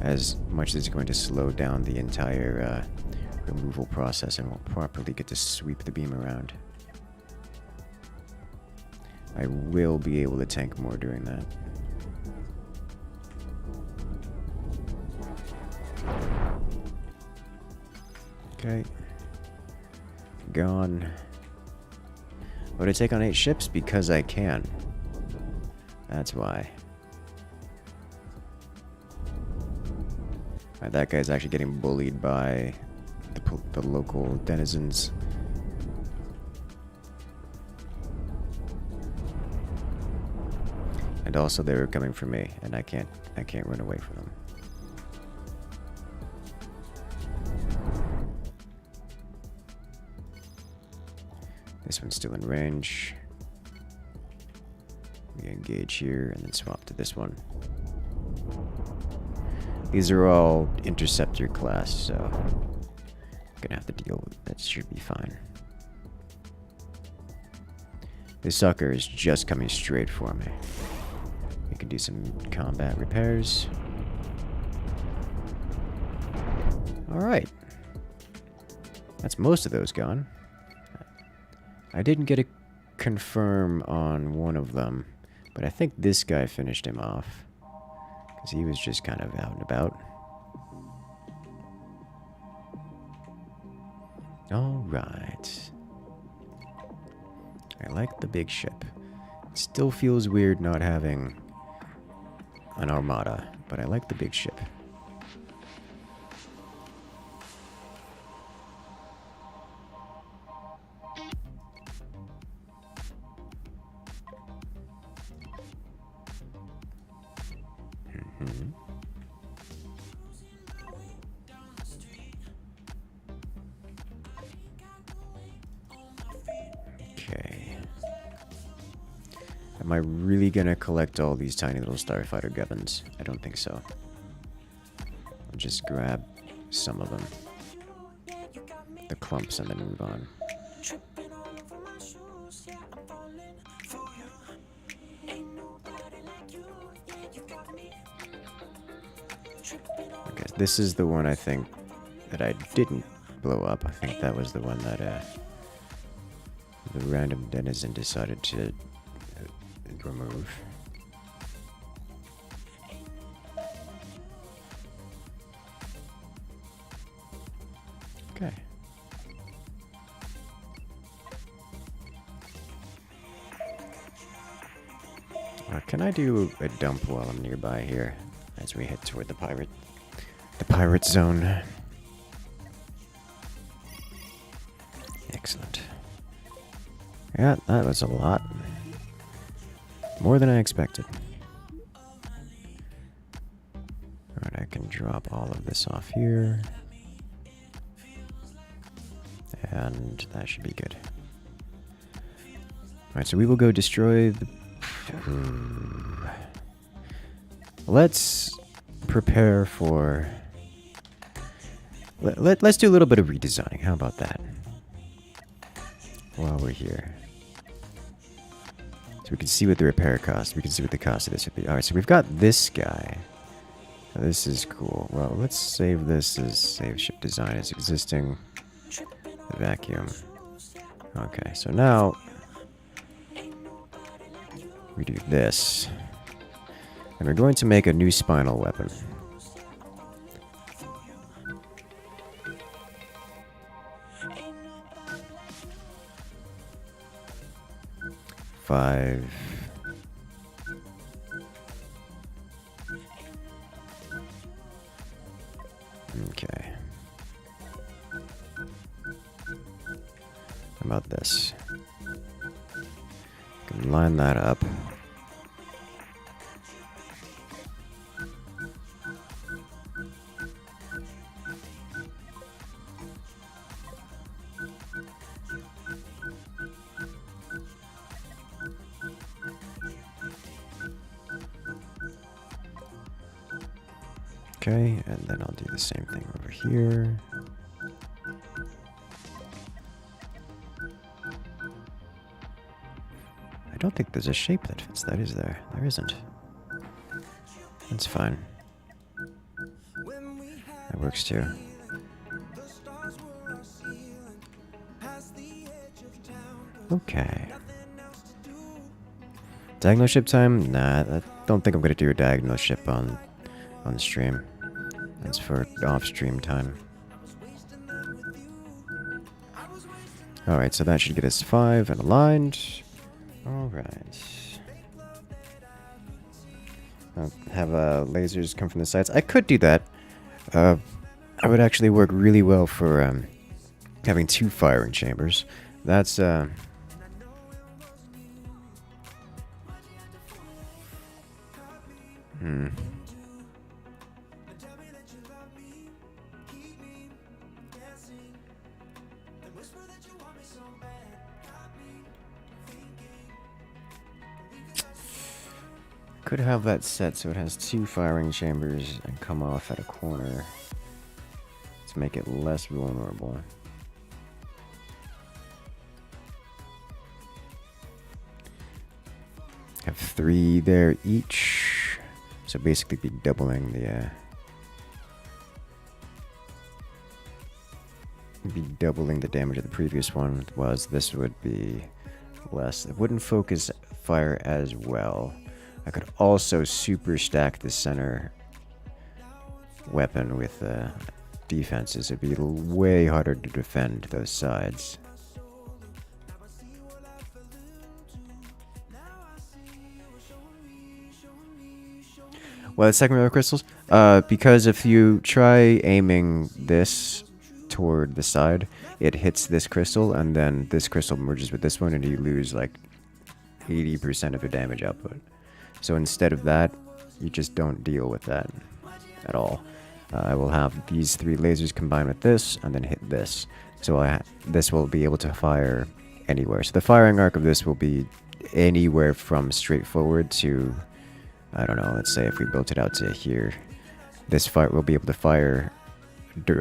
As much as it's going to slow down the entire removal process and won't properly get to sweep the beam around. I will be able to tank more doing that. Okay. Gone. But I take on 8 ships because I can. That's why. That guy's actually getting bullied by the local denizens. And also they were coming for me, and I can't run away from them. This one's still in range. We engage here and then swap to this one. These are all interceptor class, so I'm gonna have to deal with that. Should be fine. This sucker is just coming straight for me. We can do some combat repairs. Alright. That's most of those gone. I didn't get a confirm on one of them, but I think this guy finished him off. Because he was just kind of out and about. Alright. I like the big ship. It still feels weird not having an armada, but I like the big ship. Okay. Am I really gonna collect all these tiny little starfighter gubbins? I don't think so. I'll just grab some of them. The clumps and then move on. Okay, this is the one I think that I didn't blow up. I think that was the one that the random denizen decided to remove. Okay. Can I do a dump while I'm nearby here as we head toward the pirate zone? Excellent. Yeah, that was a lot. More than I expected. Alright, I can drop all of this off here. And that should be good. Alright, so we will go destroy the... Let's prepare for... Let's do a little bit of redesigning. How about that? While we're here. So we can see what the repair cost. We can see what the cost of this would be. Alright, so we've got this guy. This is cool. Well, let's save this as save ship design as existing. The vacuum. Okay, so now we do this. And we're going to make a new spinal weapon. Five. Okay. How about this? Can line that up. Okay, and then I'll do the same thing over here. I don't think there's a shape that fits that, is there? There isn't. That's fine. That works too. Okay. Diagonal ship time? Nah, I don't think I'm gonna do a diagonal ship on stream. That's for off-stream time. Alright, so that should get us 5 and aligned. Alright. I'll have lasers come from the sides. I could do that. I would actually work really well for having 2 firing chambers. That's could have that set so it has 2 firing chambers and come off at a corner to make it less vulnerable. Have 3 there each, so basically be doubling the damage of the previous one. Was this would be less. It wouldn't focus fire as well. I could also super stack the center weapon with defenses. It'd be way harder to defend those sides. Well, the second row of crystals, because if you try aiming this toward the side, it hits this crystal, and then this crystal merges with this one, and you lose like 80% of your damage output. So instead of that, you just don't deal with that at all. I will have these 3 lasers combined with this, and then hit this. So this will be able to fire anywhere. So the firing arc of this will be anywhere from straightforward to, I don't know, let's say if we built it out to here, this fire will be able to fire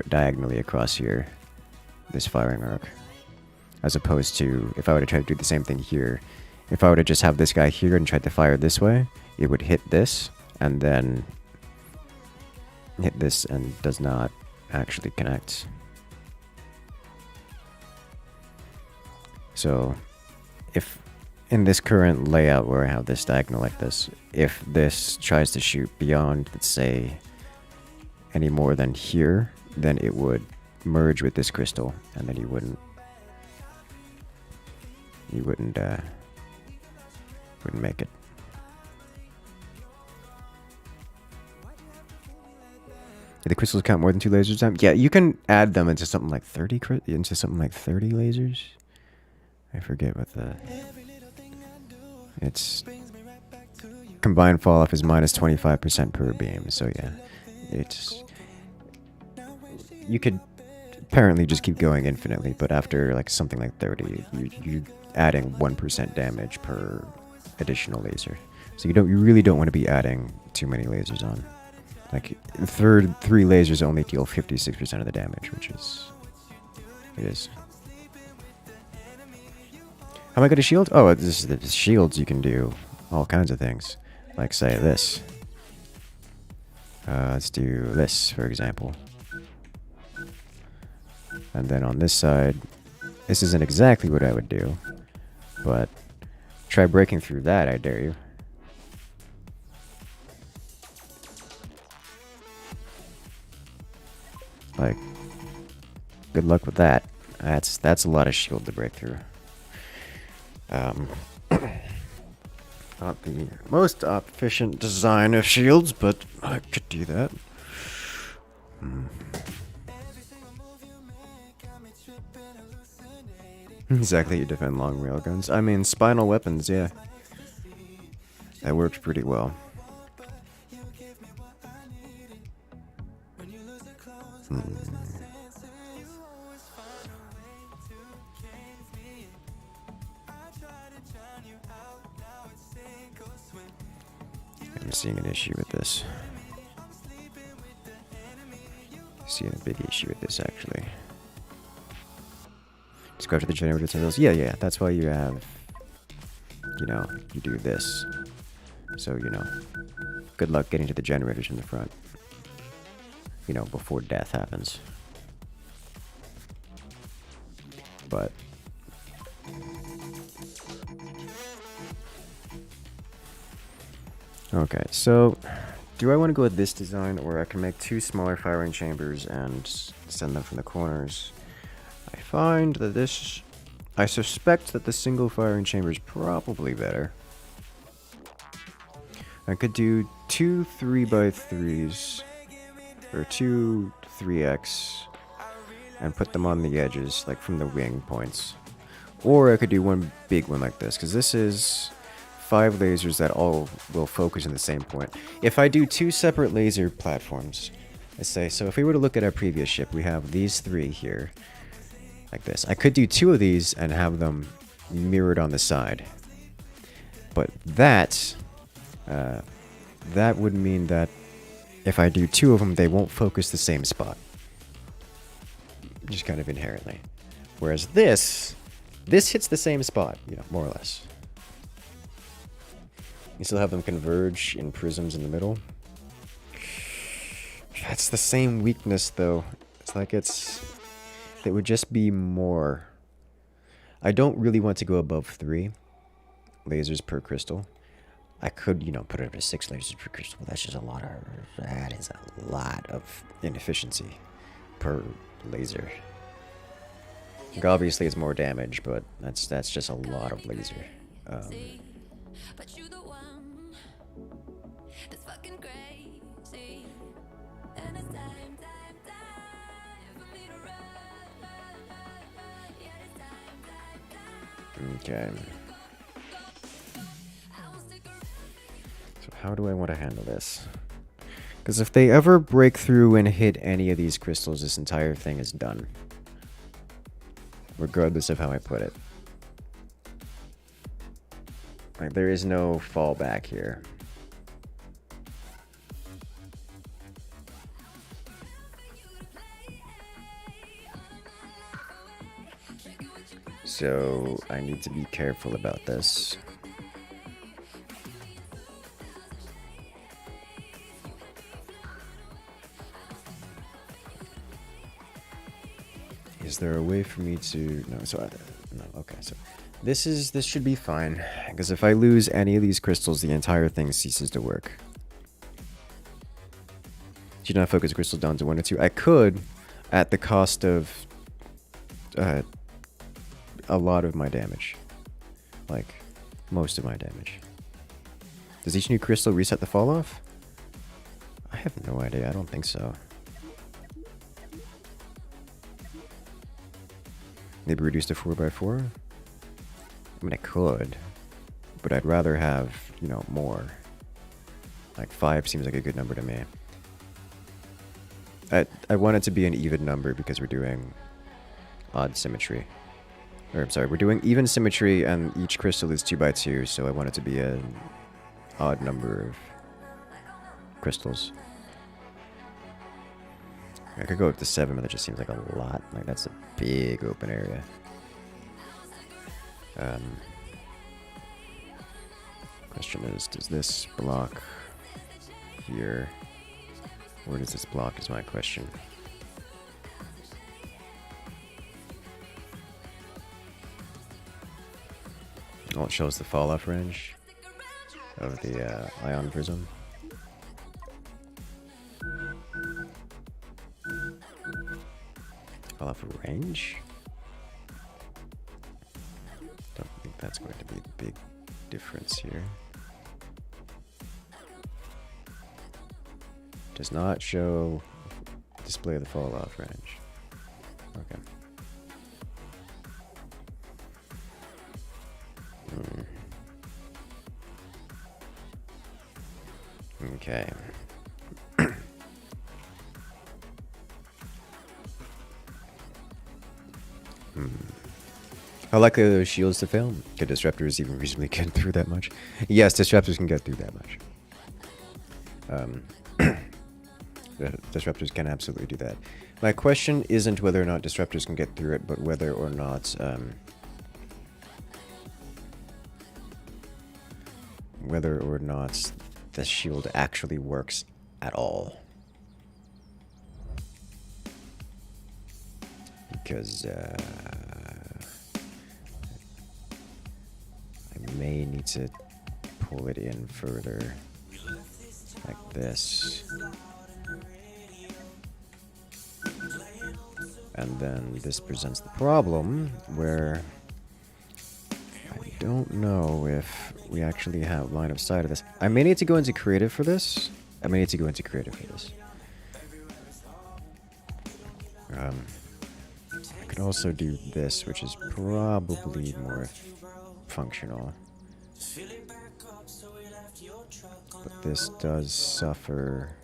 diagonally across here, this firing arc. As opposed to, if I were to try to do the same thing here, if I were to just have this guy here and try to fire this way, it would hit this, and then hit this and does not actually connect. So, if in this current layout where I have this diagonal like this, if this tries to shoot beyond, let's say, any more than here, then it would merge with this crystal, and then you wouldn't make it. Do the crystals count more than 2 lasers down? Yeah, you can add them into something like 30 lasers. I forget what the... It's... Combined fall off is minus 25% per beam, so yeah. It's... You could apparently just keep going infinitely, but after like something like 30, you're adding 1% damage per additional laser. So you really don't want to be adding too many lasers on. Like, the third 3 lasers only deal 56% of the damage, which is... It is. How am I going to shield? Oh, this is the shields. You can do all kinds of things. Like, say, this. Let's do this, for example. And then on this side, this isn't exactly what I would do, but try breaking through that, I dare you. Like, good luck with that. That's a lot of shield to break through. Not the most efficient design of shields, but I could do that. Exactly, you defend long railguns. I mean, spinal weapons, yeah. That worked pretty well. I'm seeing an issue with this. Seeing a big issue with this, actually. Just go to the generator tunnels. Yeah, that's why you have, you do this. So, good luck getting to the generators in the front. Before death happens. But... Okay, so... Do I want to go with this design, or I can make 2 smaller firing chambers and send them from the corners? I find that this... I suspect that the single firing chamber is probably better. I could do 2 3x3s. or two 3x, and put them on the edges, like from the wing points. Or I could do one big one like this, because this is 5 lasers that all will focus in the same point. If I do 2 separate laser platforms, let's say, so if we were to look at our previous ship, we have these 3 here, like this. I could do 2 of these and have them mirrored on the side. But that would mean that if I do 2 of them, they won't focus the same spot. Just kind of inherently. Whereas this hits the same spot, you know, more or less. You still have them converge in prisms in the middle. That's the same weakness, though. It's like it would just be more. I don't really want to go above 3 lasers per crystal. I could, you know, put it up to 6 lasers per crystal, but that's just that is a lot of inefficiency per laser. Like, obviously it's more damage, but that's just a lot of laser. Okay. So how do I want to handle this? Because if they ever break through and hit any of these crystals, this entire thing is done. Regardless of how I put it. Like, there is no fallback here. So I need to be careful about this. Is there a way for me to... No, so no, okay, so this should be fine, because if I lose any of these crystals, the entire thing ceases to work. Do not focus crystals down to 1 or 2. I could, at the cost of a lot of my damage. Like, most of my damage. Does each new crystal reset the fall off? I have no idea, I don't think so. Maybe reduce to 4x4? I mean, I could. But I'd rather have, you know, more. Like 5 seems like a good number to me. I want it to be an even number because we're doing odd symmetry. Or, I'm sorry, we're doing even symmetry and each crystal is 2x2, so I want it to be an odd number of crystals. I could go up to 7, but that just seems like a lot. Like, that's a big open area. Question is, does this block here? Where does this block is my question. Oh, it shows the fall-off range of the ion prism. Fall-off range? Don't think that's going to be the big difference here. Does not show display of the fall-off range. Okay. Okay. How likely are those shields to fail? Could disruptors even reasonably get through that much? Yes, disruptors can get through that much. The disruptors can absolutely do that. My question isn't whether or not disruptors can get through it, but whether or not the shield actually works at all. Because I may need to pull it in further, like this. And then this presents the problem where I don't know if we actually have line of sight of this. I may need to go into creative for this. I could also do this, which is probably more functional. But this does suffer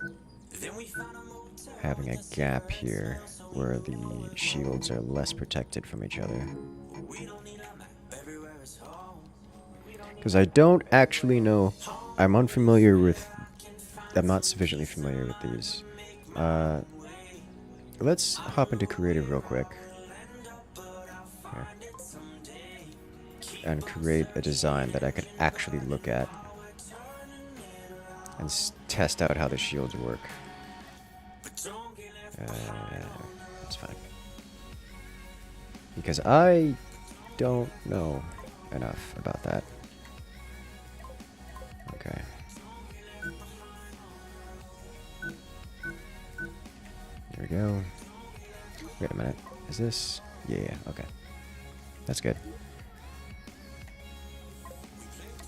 having a gap here where the shields are less protected from each other. Because I don't actually know. I'm unfamiliar with. I'm not sufficiently familiar with these. Let's hop into creative real quick. Here. And create a design that I could actually look at. And test out how the shields work. That's fine. Because I don't know enough about that. Okay. Here we go. Wait a minute. Is this? Yeah, okay. That's good.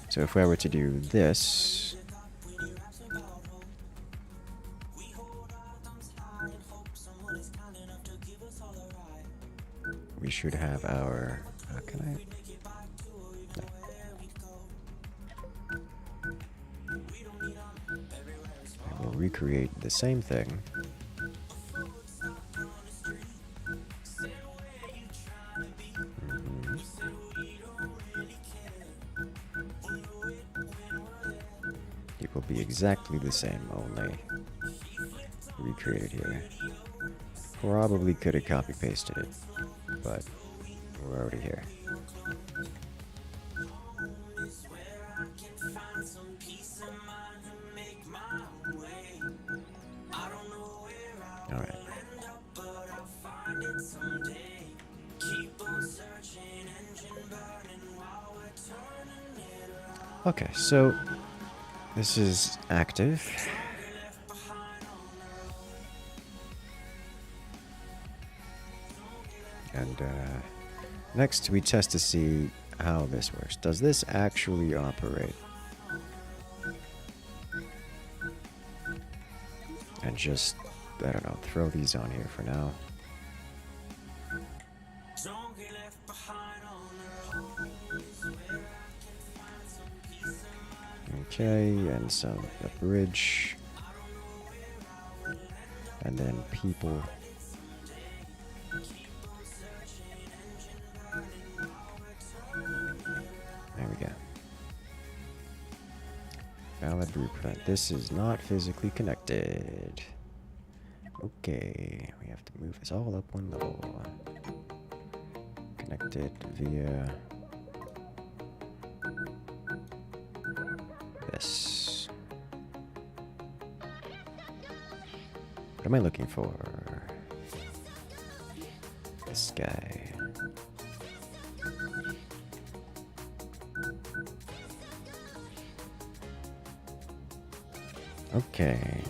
So if I were to do this... we should have our... can I... No. I will recreate the same thing. It will be exactly the same, only recreated here. Probably could have copy-pasted it, but we're already here. Alright. Okay, so this is active. And next we test to see how this works. Does this actually operate? And just, I don't know, throw these on here for now. Okay, and some a bridge. And then people. There we go. Valid blueprint. This is not physically connected. Okay, we have to move this all up one level. Connected via this. What am I looking for? This guy. Okay.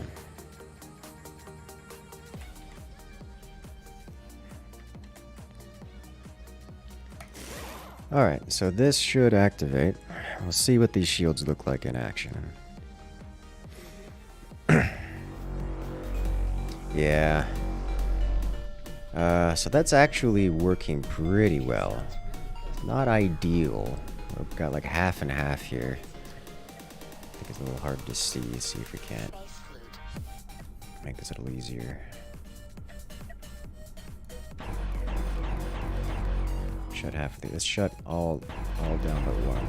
Alright, so this should activate. We'll see what these shields look like in action. Yeah. So that's actually working pretty well. Not ideal. We've got like half and half here. I think it's a little hard to see. See if we can't make this a little easier. Shut half of the. Let's shut all down but one.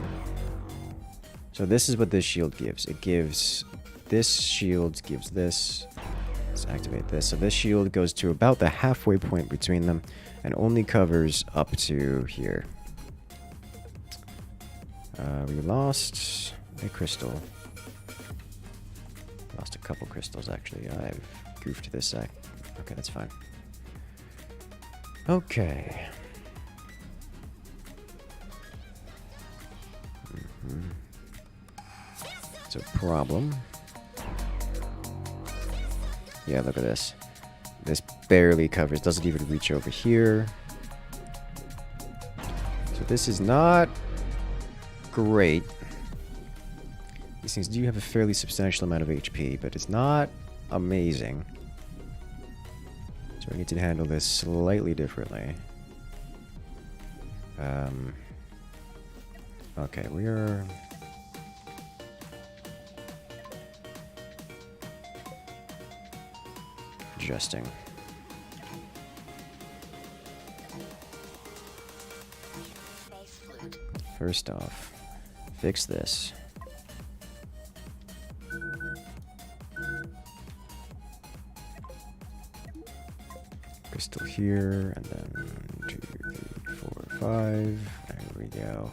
So this is what this shield gives. It gives this shield gives this. Let's activate this. So this shield goes to about the halfway point between them and only covers up to here. We lost a crystal. Lost a couple crystals actually. I've goofed this sec. Okay, that's fine. Okay. It's a problem. Yeah, look at this. This barely covers, doesn't even reach over here. So this is not great. These things do have a fairly substantial amount of HP, but it's not amazing. So we need to handle this slightly differently. Okay, we are... adjusting. First off, fix this. Crystal here, and then 2, 3, 4, 5. There we go.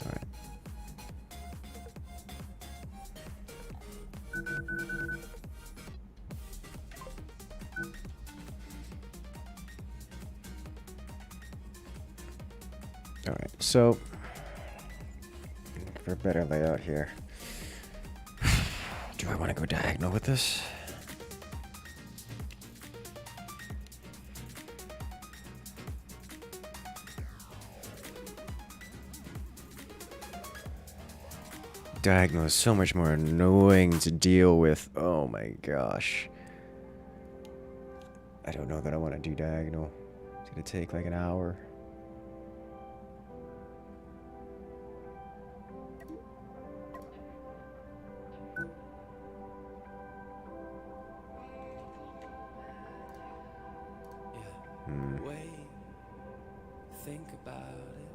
Alright. Alright, so for a better layout here. Do I want to go diagonal with this? Diagonal is so much more annoying to deal with. Oh my gosh. I don't know that I want to do diagonal. It's gonna take like an hour. Wait, think about it.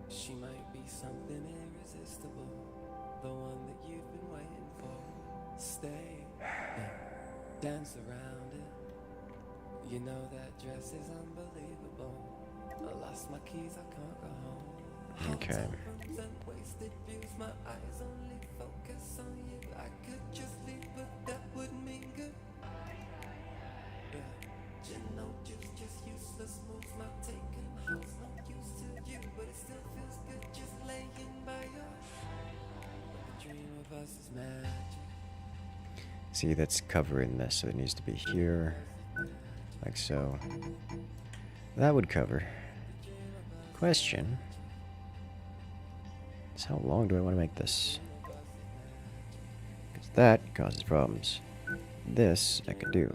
She might be something irresistible, the one that you've been waiting for. Stay, dance around it. You know that dress is unbelievable. I lost my keys, I can't go home. Okay. Wasted views, my eyes only focus on you. I could just leave, but that wouldn't mean good. You know, just useless moves, not taking house, no use to you, but it still feels good just laying by your. The dream of us is magic. See, that's covering this, so it needs to be here, like so. That would cover. Question is, how long do I want to make this? Because that causes problems. This I could do.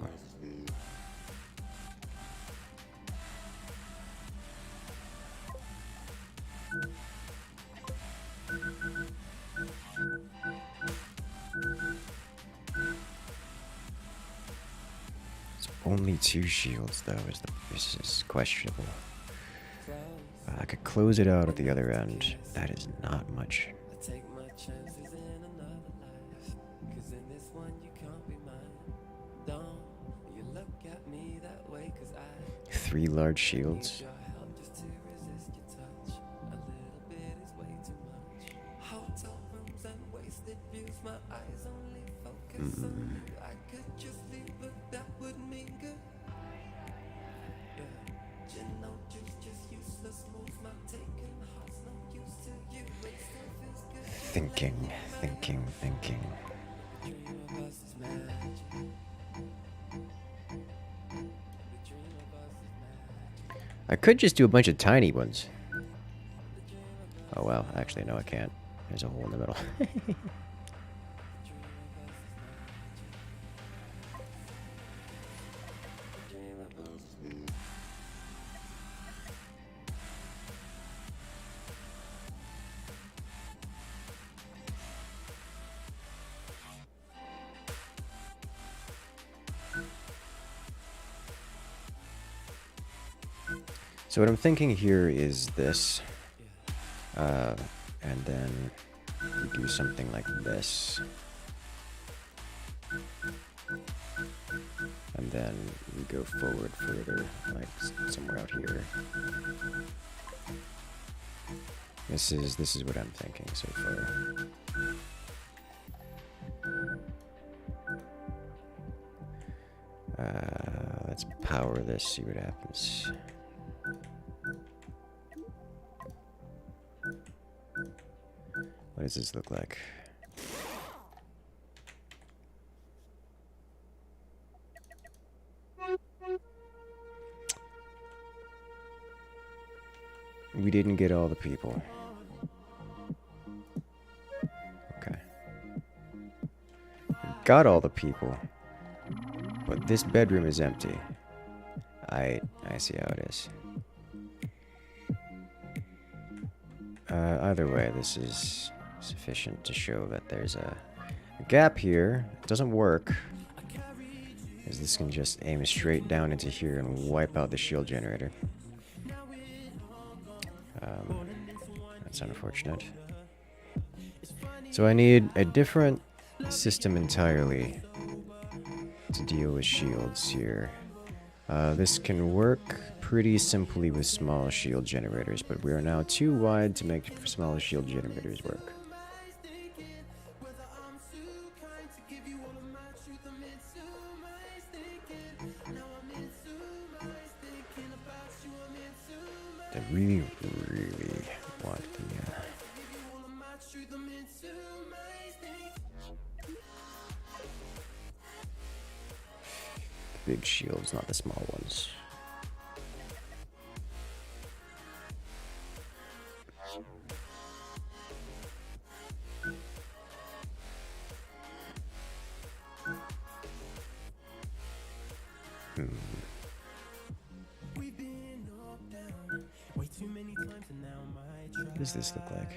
Only 2 shields, though, this is questionable. I could close it out at the other end. That is not much. I take my chances in another life, 'cause in this one you can't be mine. Don't you look at me that way, 'cause I 3 large shields. need your help just to resist your touch. A little bit is way too much. Hotel rooms and wasted views, my eyes only focus on you. I could just leave, but that wouldn't mean good. You know, just useless moves, not taking hearts, no use to you, but it still feels good. Thinking. The dream of us is magic. The dream of us is magic. I could just do a bunch of tiny ones. Oh well, actually no I can't. There's a hole in the middle. So what I'm thinking here is this, and then we do something like this, and then we go forward further, like somewhere out here. This is what I'm thinking so far. Let's power this, see what happens. What does this look like? We didn't get all the people. Okay. got all the people. But this bedroom is empty. I see how it is. Either way, this is sufficient to show that there's a gap here. It doesn't work, as this can just aim straight down into here and wipe out the shield generator. That's unfortunate. So I need a different system entirely to deal with shields here. This can work pretty simply with small shield generators, but we are now too wide to make small shield generators work. I really, really want the big shields, not the small ones. What does this look like?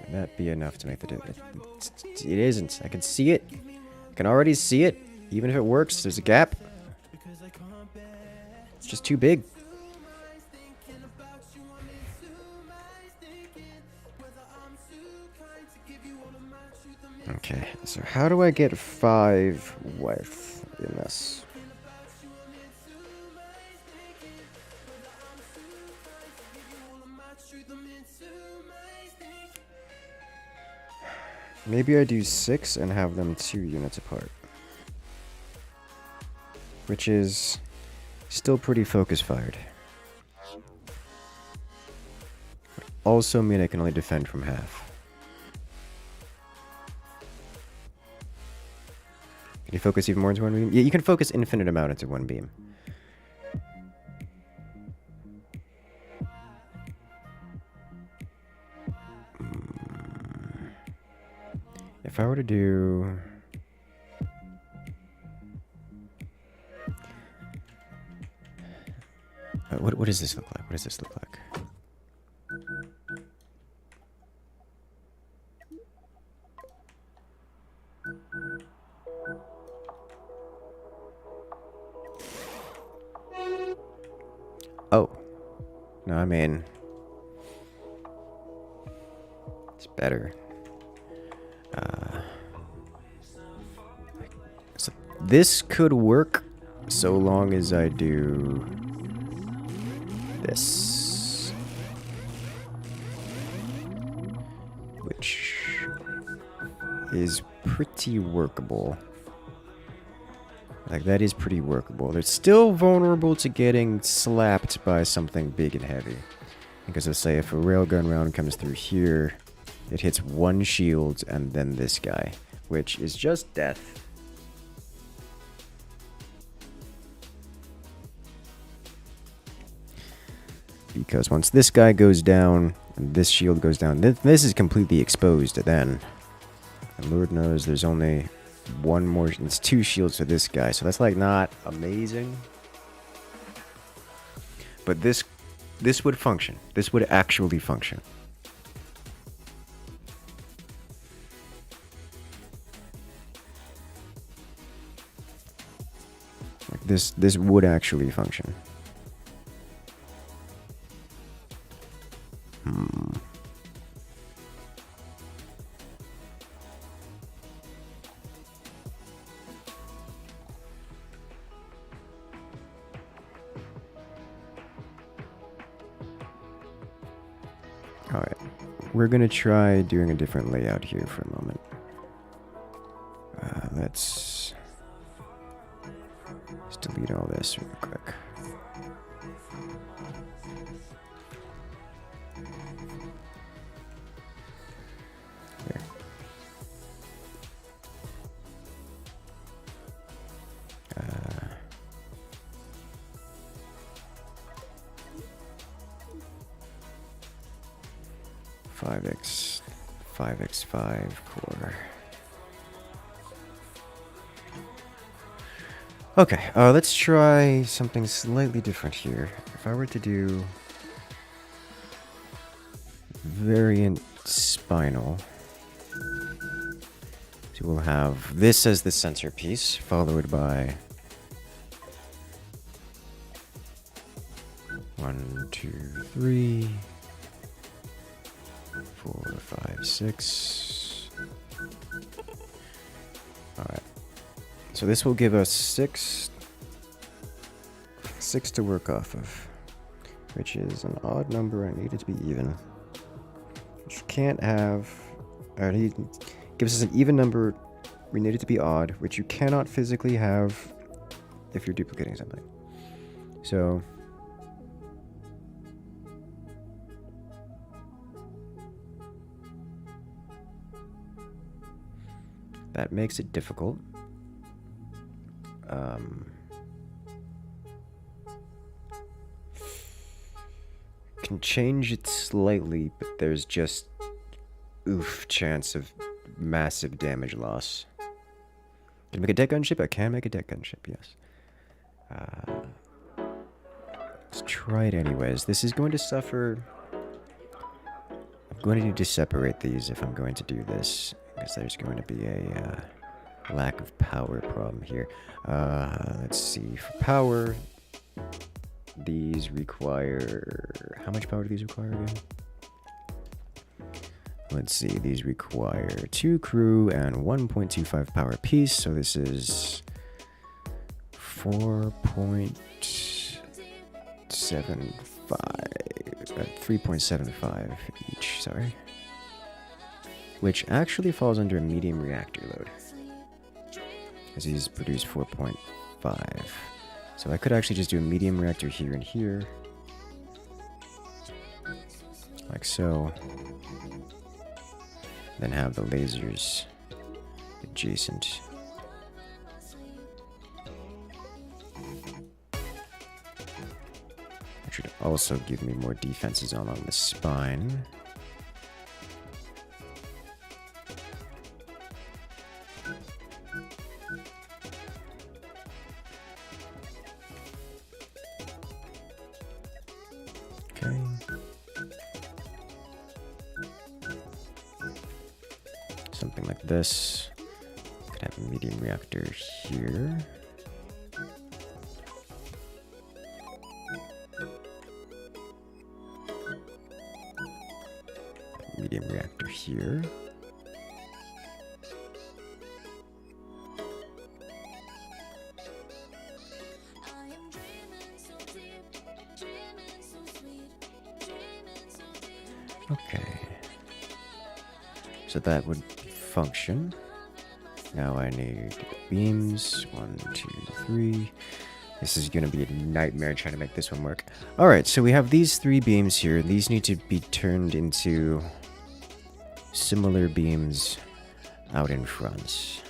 Would that be enough to make the difference? It isn't. I can see it. I can already see it. Even if it works, there's a gap. It's just too big. Okay, so how do I get 5 width in this? Maybe I do 6 and have them 2 units apart. Which is still pretty focus fired. Also mean I can only defend from half. Can you focus even more into one beam? Yeah, you can focus infinite amount into one beam. If I were to do... what does this look like? What does this look like? Oh. No, I mean... it's better. So this could work so long as I do this. Which is pretty workable. Like, that is pretty workable. They're still vulnerable to getting slapped by something big and heavy. Because let's say if a railgun round comes through here, it hits one shield and then this guy, which is just death. Because once this guy goes down, and this shield goes down, this is completely exposed then. And Lord knows there's only one more, it's 2 shields for this guy, so that's like not amazing. But this would function. This would actually function. Like this would actually function. Alright, we're gonna try doing a different layout here for a moment. Let's delete all this real quick. Here. 5x5 core. Okay, let's try something slightly different here. If I were to do variant spinal, so we'll have this as the centerpiece, followed by 1, 2, 3, 4, 5, 6. Alright. So this will give us 6 to work off of, which is an odd number. I need it to be even. Which can't have... it gives us an even number. We need it to be odd, which you cannot physically have if you're duplicating something. So... that makes it difficult. Can change it slightly, but there's just chance of massive damage loss. Can I make a deck gunship? I can make a deck gunship, yes. Let's try it anyways. This is going to suffer... I'm going to need to separate these if I'm going to do this, because there's going to be a lack of power problem here. Let's see. For power, these require... how much power do these require again? Let's see. These require 2 crew and 1.25 power apiece, so this is 3.75 each, sorry. Which actually falls under a medium reactor load, as these produce 4.5. So I could actually just do a medium reactor here and here, like so, then have the lasers adjacent. That should also give me more defenses along the spine. Okay. Something like this. Could have a medium reactor here. Medium reactor here. Okay. So that would function. Now I need beams. 1, 2, 3. This is going to be a nightmare trying to make this one work. Alright, so we have these 3 beams here. These need to be turned into similar beams out in front.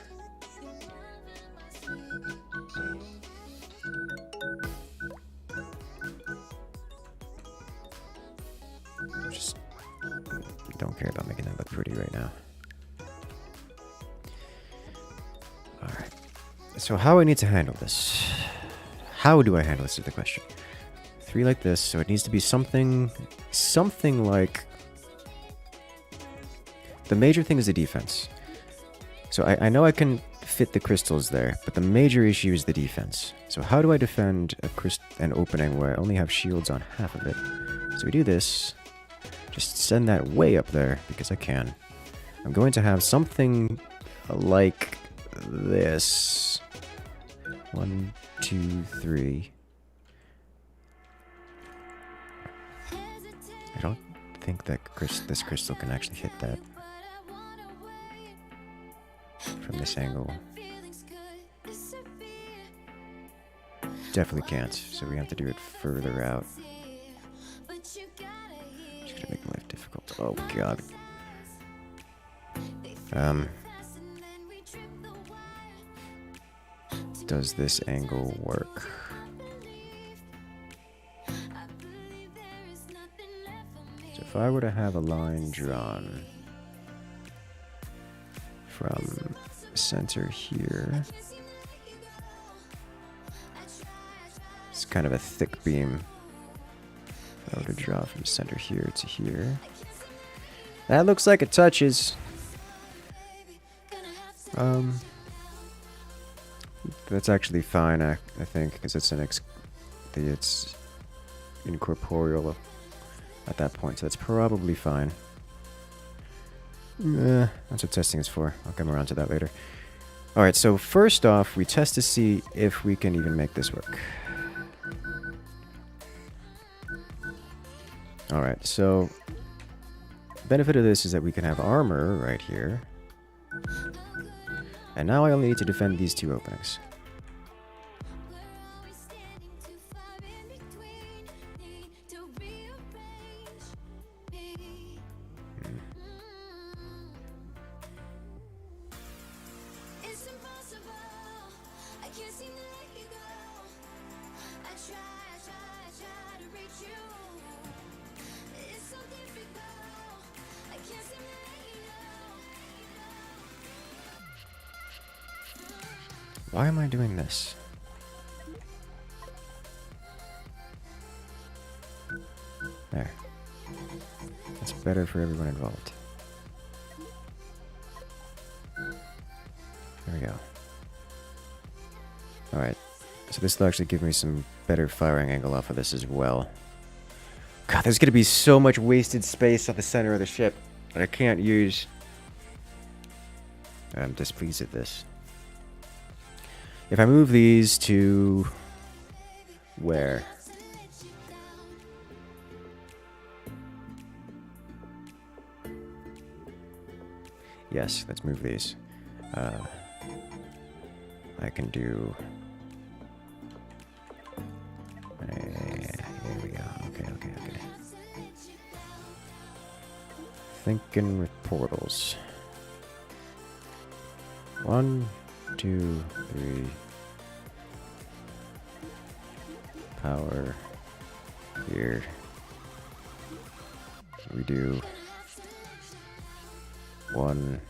Just don't care about making that look pretty right now. Alright. So how I need to handle this? How do I handle this is the question. 3 like this, so it needs to be something like... The major thing is the defense. So I know I can fit the crystals there, but the major issue is the defense. So how do I defend an opening where I only have shields on half of it? So we do this. Just send that way up there, because I can. I'm going to have something like this. 1, 2, 3. I don't think that this crystal can actually hit that from this angle. Definitely can't, so we have to do it further out. Just gonna make life difficult. Oh god. Does this angle work? So if I were to have a line drawn from center here, it's kind of a thick beam. If I were to draw from center here to here, that looks like it touches. That's actually fine, I think, because it's it's incorporeal at that point, so that's probably fine. That's what testing is for. I'll come around to that later. Alright, so first off, we test to see if we can even make this work. Alright, so the benefit of this is that we can have armor right here. And now I only need to defend these two openings. Why am I doing this? There. That's better for everyone involved. There we go. Alright. So this will actually give me some better firing angle off of this as well. God, there's gonna be so much wasted space on the center of the ship that I can't use. I'm displeased at this. If I move these to where? Yes, let's move these. I can do... Here we go. Okay. Thinking with portals. 1, 2, 3. Power here. We do 1.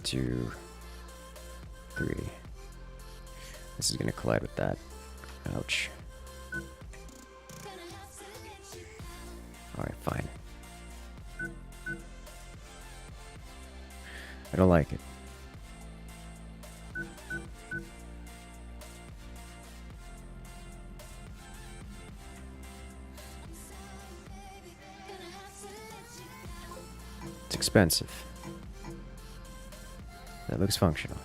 2, 3. This is gonna collide with that. Ouch. Alright, fine. I don't like it. It's expensive. That looks functional.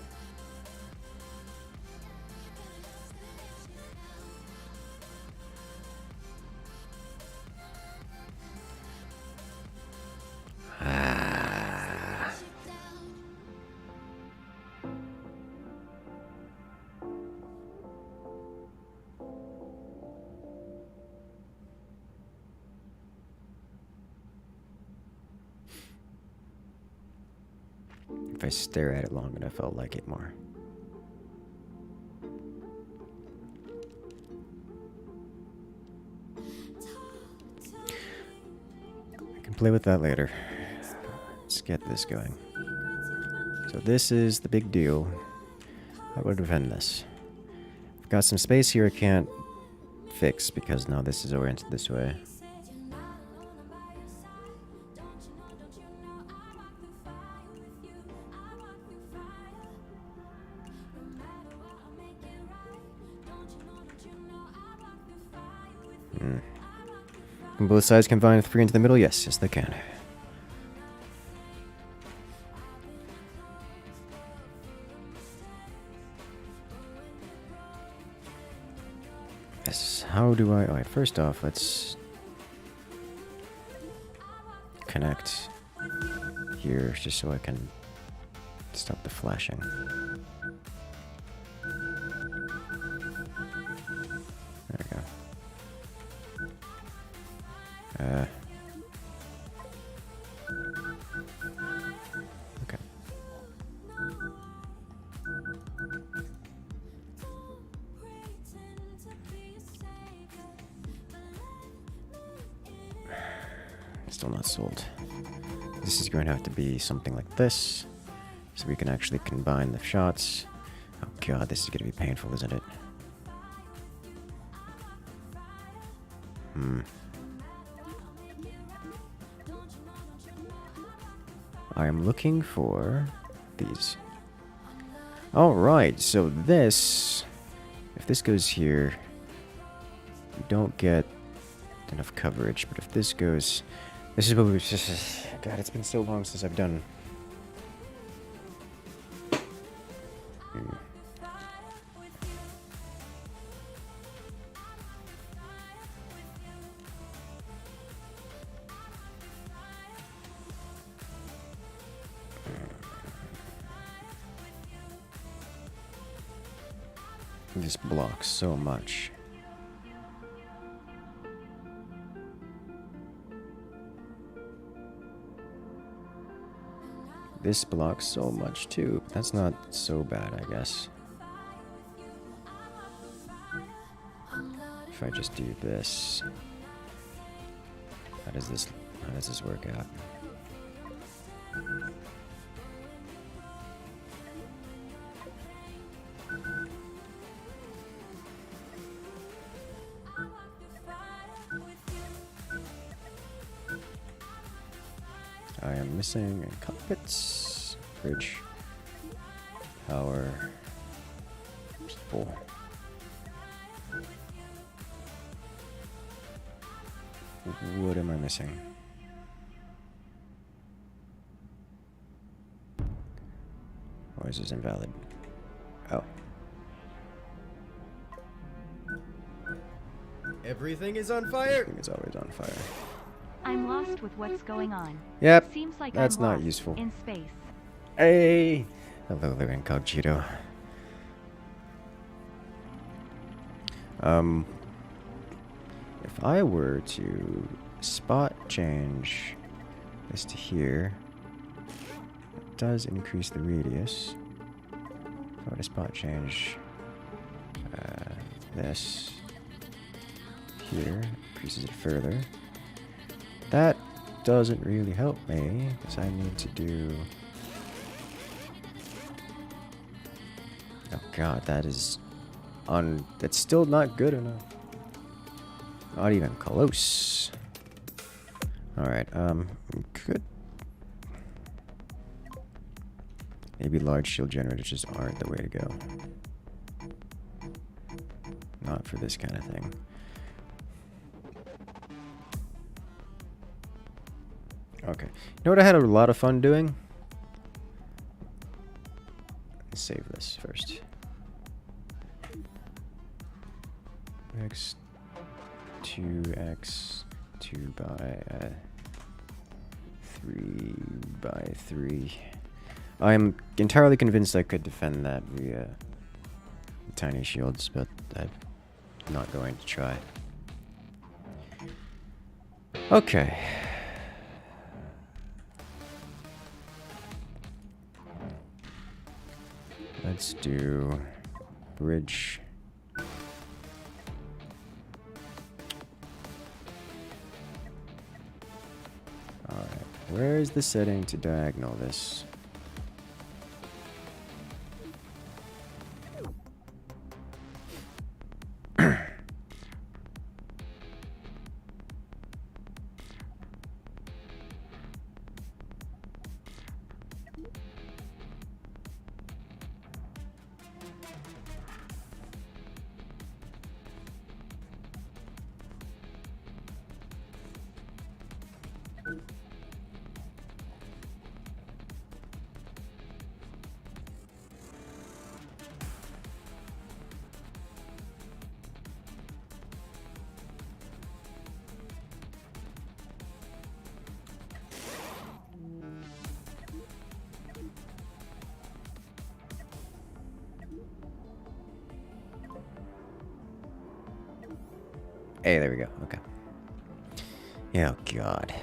If I stare at it long enough, I'll like it more. I can play with that later. Let's get this going. So this is the big deal. How do I defend this? I've got some space here I can't fix because now this is oriented this way. Can both sides combine 3 into the middle? Yes, they can. Yes, how do I... Alright, first off, let's connect here just so I can stop the flashing. There we go. Okay. Still not sold. This is going to have to be something like this, so we can actually combine the shots. Oh god, this is going to be painful, isn't it? I am looking for these. Alright, so this... If this goes here, we don't get enough coverage, but if this goes... This is what we... God, it's been so long since I've done... This blocks so much. This blocks so much too. That's not so bad, I guess. If I just do this, how does this work out? I am missing cockpits, bridge, power, people. What am I missing? Or is this invalid? Oh. Everything is on fire. Everything is always on fire. I'm lost with what's going on. Yep, Seems like that's I'm not lost useful. in space. Hey! Hello there, Incognito. If I were to spot change this to here, it does increase the radius. If I were to spot change this here, increases it further. That doesn't really help me, because I need to do... Oh god, that is... That's still not good enough. Not even close. Alright, good. Maybe large shield generators just aren't the way to go. Not for this kind of thing. Okay. You know what I had a lot of fun doing? Let's save this first. X 2 by 3 by 3. I'm entirely convinced I could defend that via tiny shields, but I'm not going to try. Okay. Let's do bridge. Alright, where is the setting to diagonal this? Hey, there we go. Okay. Yeah, oh god.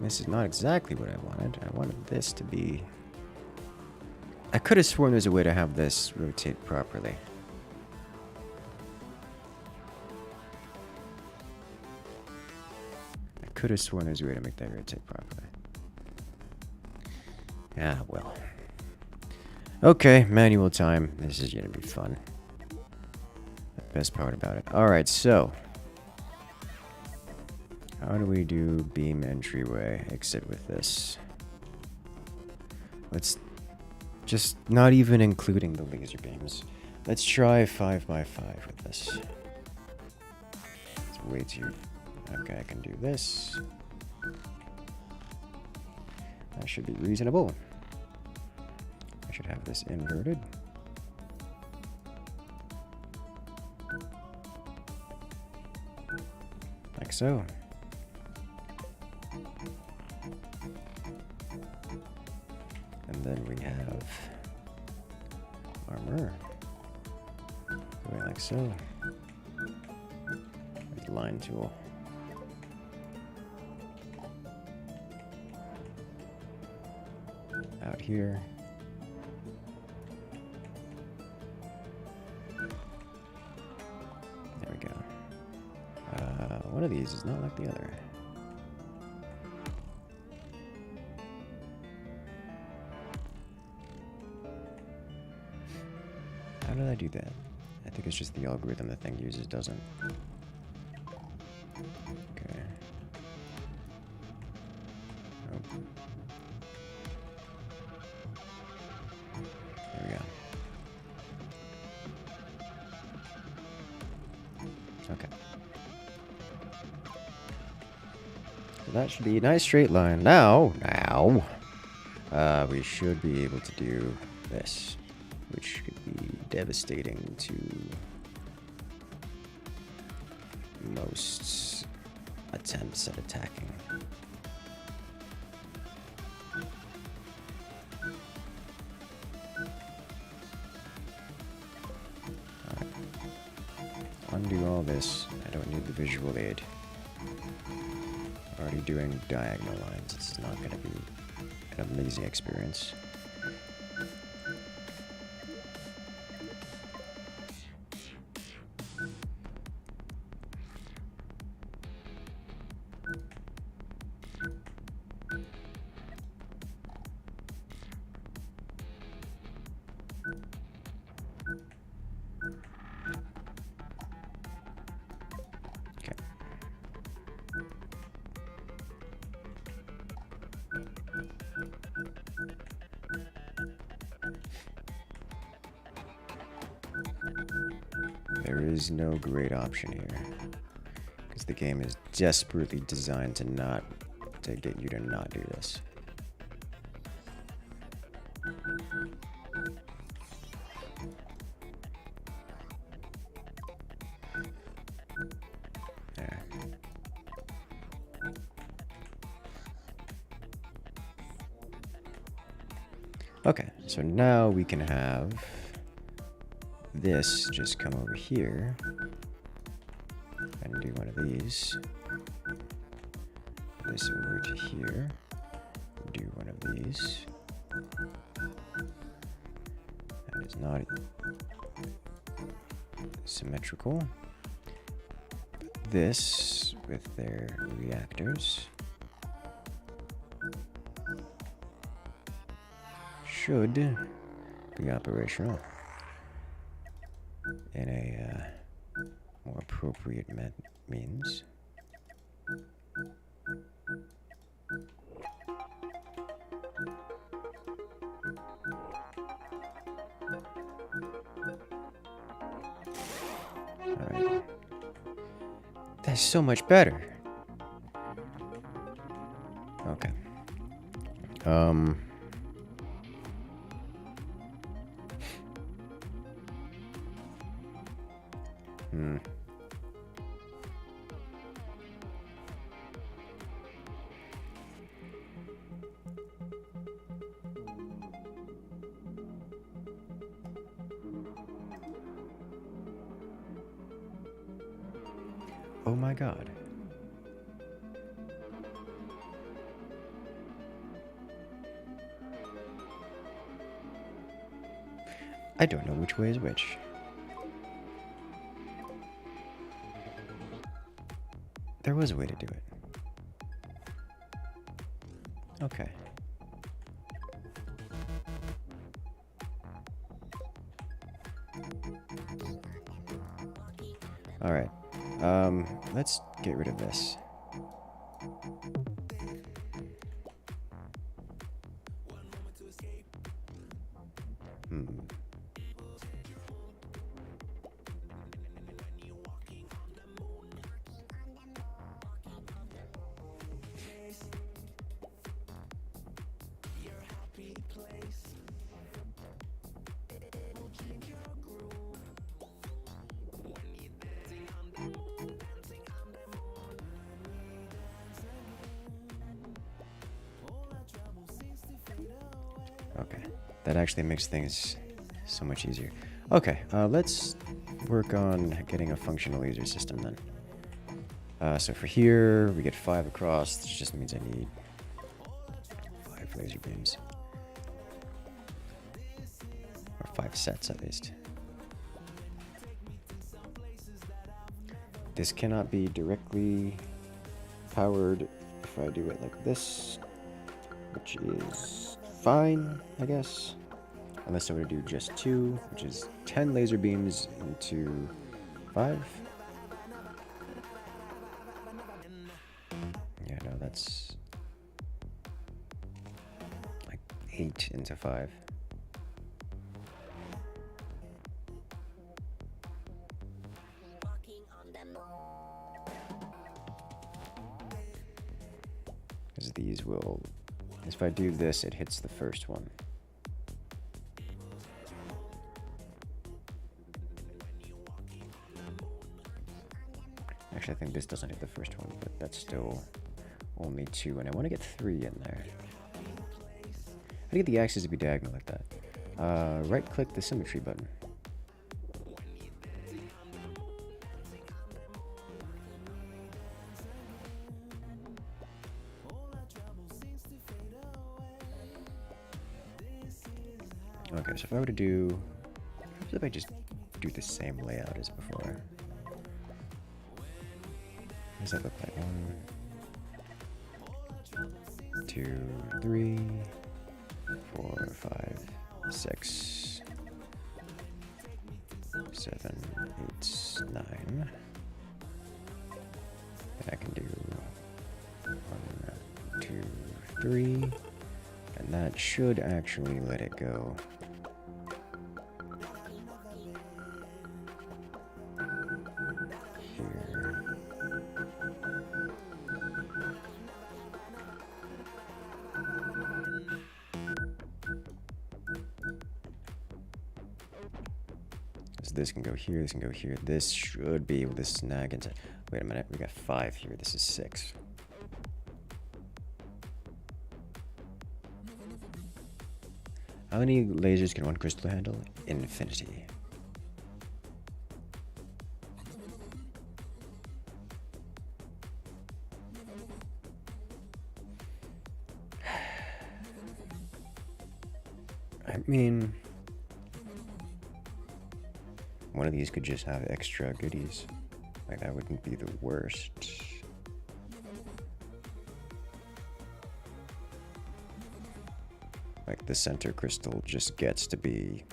This is not exactly what I wanted. I wanted this to be... I could have sworn there's a way to have this rotate properly. could have sworn there's a way to make that rotate properly. Ah, well. Okay, manual time. This is gonna be fun. The best part about it. Alright, so. How do we do beam entryway exit with this? Let's just not even including the laser beams. Let's try 5x5 with this. It's way too... Okay, I can do this. That should be reasonable. I should have this inverted. Like so. And then we have armor. Going like so. With line tool. Out here. There we go. One of these is not like the other. How did I do that? I think it's just the algorithm the thing uses doesn't. Okay. Oh. There we go. Okay. So that should be a nice straight line. Now, we should be able to do this, which could be devastating to most attempts at attacking. Alright. Undo all this. I don't need the visual aid. Already doing diagonal lines. It's not going to be an amazing experience. There is no great option here, because the game is desperately designed to get you to not do this. There. Okay, so now we can have this just come over here and do one of these. This over to here. Do one of these. That is not symmetrical. This with their reactors should be operational in a more appropriate means. Alright. That's so much better. Okay. Oh my god. I don't know which way is which. There was a way to do it. Okay. Alright. Let's get rid of this. Okay, that actually makes things so much easier. Okay, let's work on getting a functional laser system then. So for here, we get 5 across. This just means I need 5 laser beams. Or 5 sets at least. This cannot be directly powered if I do it like this, which is fine, I guess. Unless I were to do just 2, which is 10 laser beams into 5. Yeah, no, that's like 8 into 5. Because these will, if I do this, it hits the first one. Actually, I think this doesn't hit the first one, but that's still only 2, and I want to get 3 in there. How do you get the axes to be diagonal like that? Right-click the symmetry button. Okay, so if I were to do... What if I just do the same layout as before? What does that look like? 1, 2, 3, 4, 5, 6, 7, 8, 9. And I can do 1, 2, 3. And that should actually let it go. This can go here, this can go here. This should be able to snag into... Wait a minute, we got 5 here. This is 6. How many lasers can one crystal handle? Infinity. I mean... One of these could just have extra goodies. Like, that wouldn't be the worst. Like, the center crystal just gets to be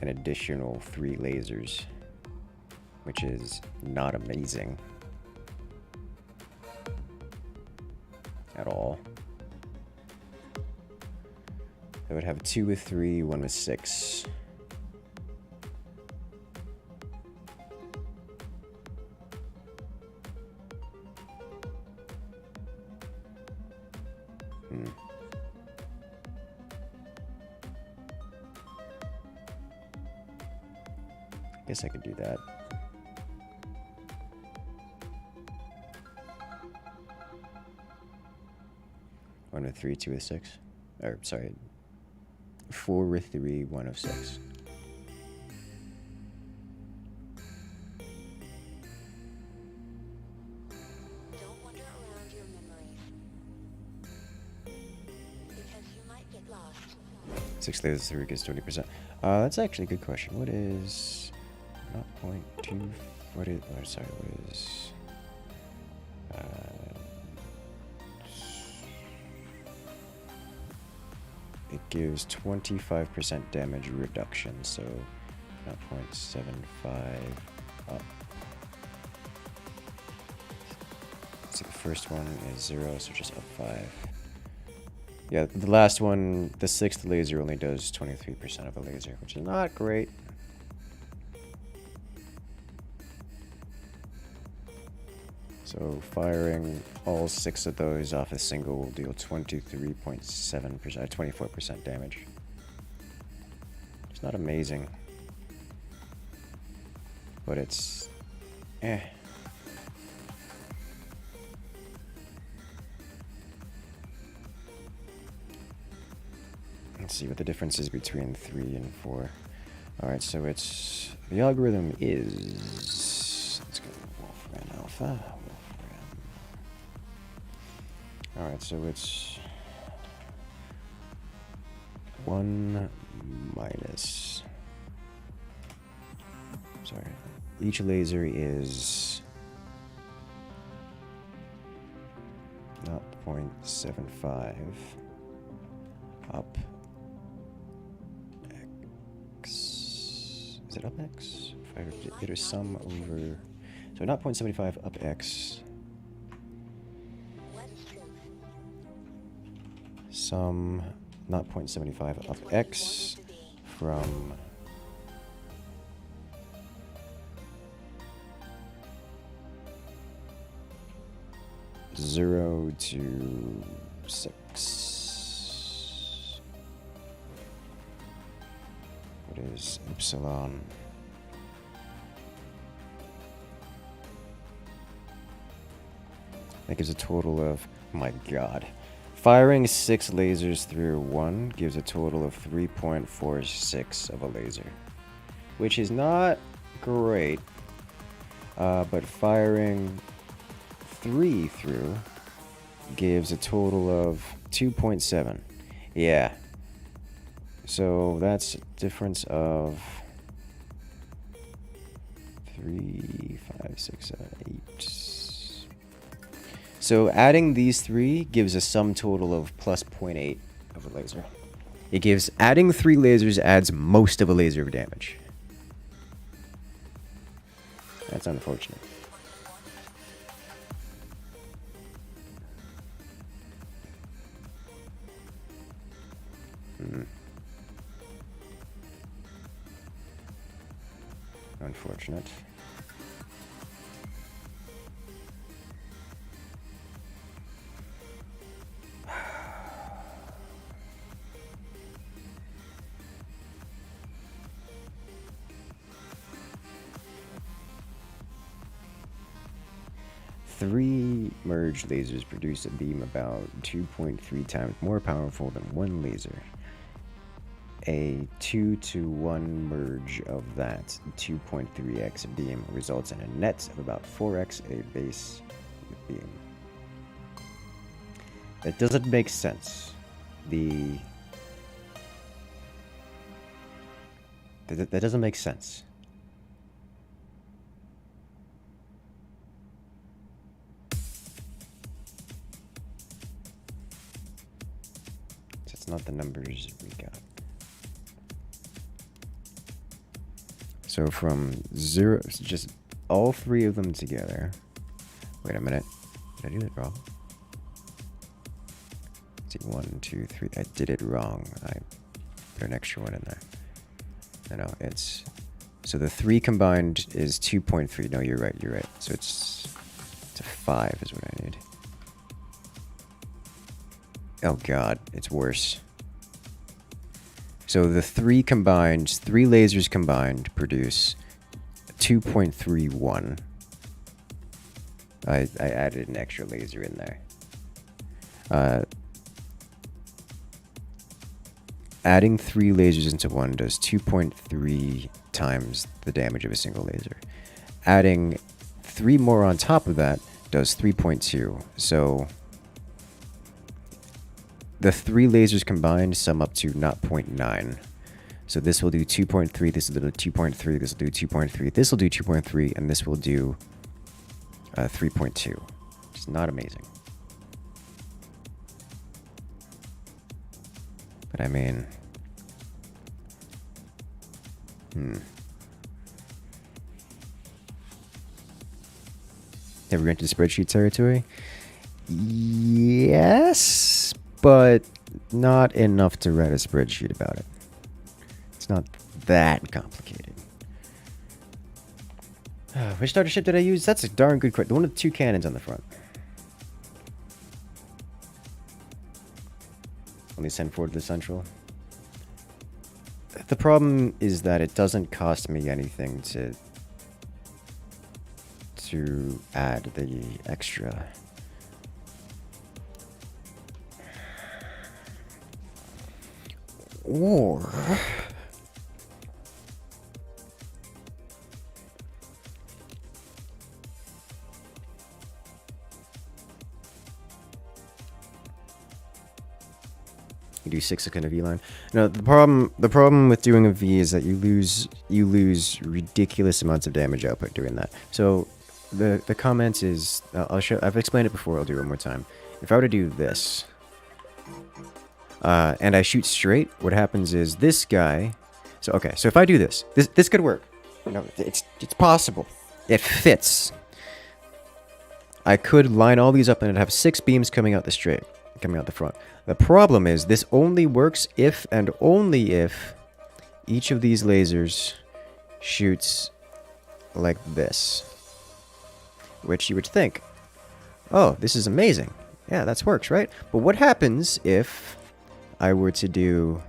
an additional 3 lasers, which is not amazing at all. I would have 2 with 3, 1 with 6. Guess I could do that. One with 3, 2 with 6. Or sorry, 4 with 3, 1 of 6. Don't wander around your memories, because you might get lost. 6 lasers 3 gets 20%. That's actually a good question. What is not 0.2? What is? Oh, sorry. What is? gives 25% damage reduction, so 0.75 up. So the first one is 0, so just up 5. Yeah, the last one, the 6th laser only does 23% of a laser, which is not great. So firing all 6 of those off a single will deal 23.7%, 24% damage. It's not amazing, but it's eh. Let's see what the difference is between 3 and 4. Alright, so it's the algorithm is, let's go Wolfram Alpha. Alright, so it's 1 minus. Sorry. Each laser is 0.75 up x. Is it up x? If I get a sum over. So 0.75 up x. Sum 0.75 up x from 0 to 6. What is epsilon? That gives a total of, oh my god. Firing 6 lasers through 1 gives a total of 3.46 of a laser, which is not great, but firing 3 through gives a total of 2.7. Yeah. So that's a difference of 3, 5, 6, 7, 8. So adding these 3 gives a sum total of plus 0.8 of a laser. It gives, adding 3 lasers adds most of a laser of damage. That's unfortunate. Unfortunate. Three merge lasers produce a beam about 2.3 times more powerful than one laser. A 2-to-1 merge of that 2.3x beam results in a net of about 4x a base beam. That doesn't make sense. That doesn't make sense. That's not the numbers we got. So from 0, just all 3 of them together. Wait a minute. Did I do it wrong? Let's see, 1, 2, 3. I did it wrong. I put an extra one in there. No, it's... So the 3 combined is 2.3. No, you're right, you're right. So it's a 5 is what I need. Oh god, it's worse. So the 3 lasers combined produce 2.31. I added an extra laser in there. Adding 3 lasers into one does 2.3 times the damage of a single laser. Adding 3 more on top of that does 3.2. So the 3 lasers combined sum up to 0.9. So this will do 2.3, this will do 2.3, this will do 2.3, this will do 2.3, and this will do 3.2. It's not amazing. But I mean... Have we entered spreadsheet territory? Yes, but not enough to write a spreadsheet about it. It's not that complicated. Which starship did I use? That's a darn good question. The one with 2 cannons on the front. Only send forward to the central. The problem is that it doesn't cost me anything to add the extra. Or you do 6 second of V line. No, the problem with doing a V is that you lose ridiculous amounts of damage output doing that. So the comment is I've explained it before, I'll do it one more time. If I were to do this and I shoot straight, what happens is this guy, so if I do this could work. You know, it's possible. It fits. I could line all these up and I'd have 6 beams coming out the front. The problem is this only works if and only if each of these lasers shoots like this. Which you would think, oh, this is amazing. Yeah, that works, right? But what happens if I were to do...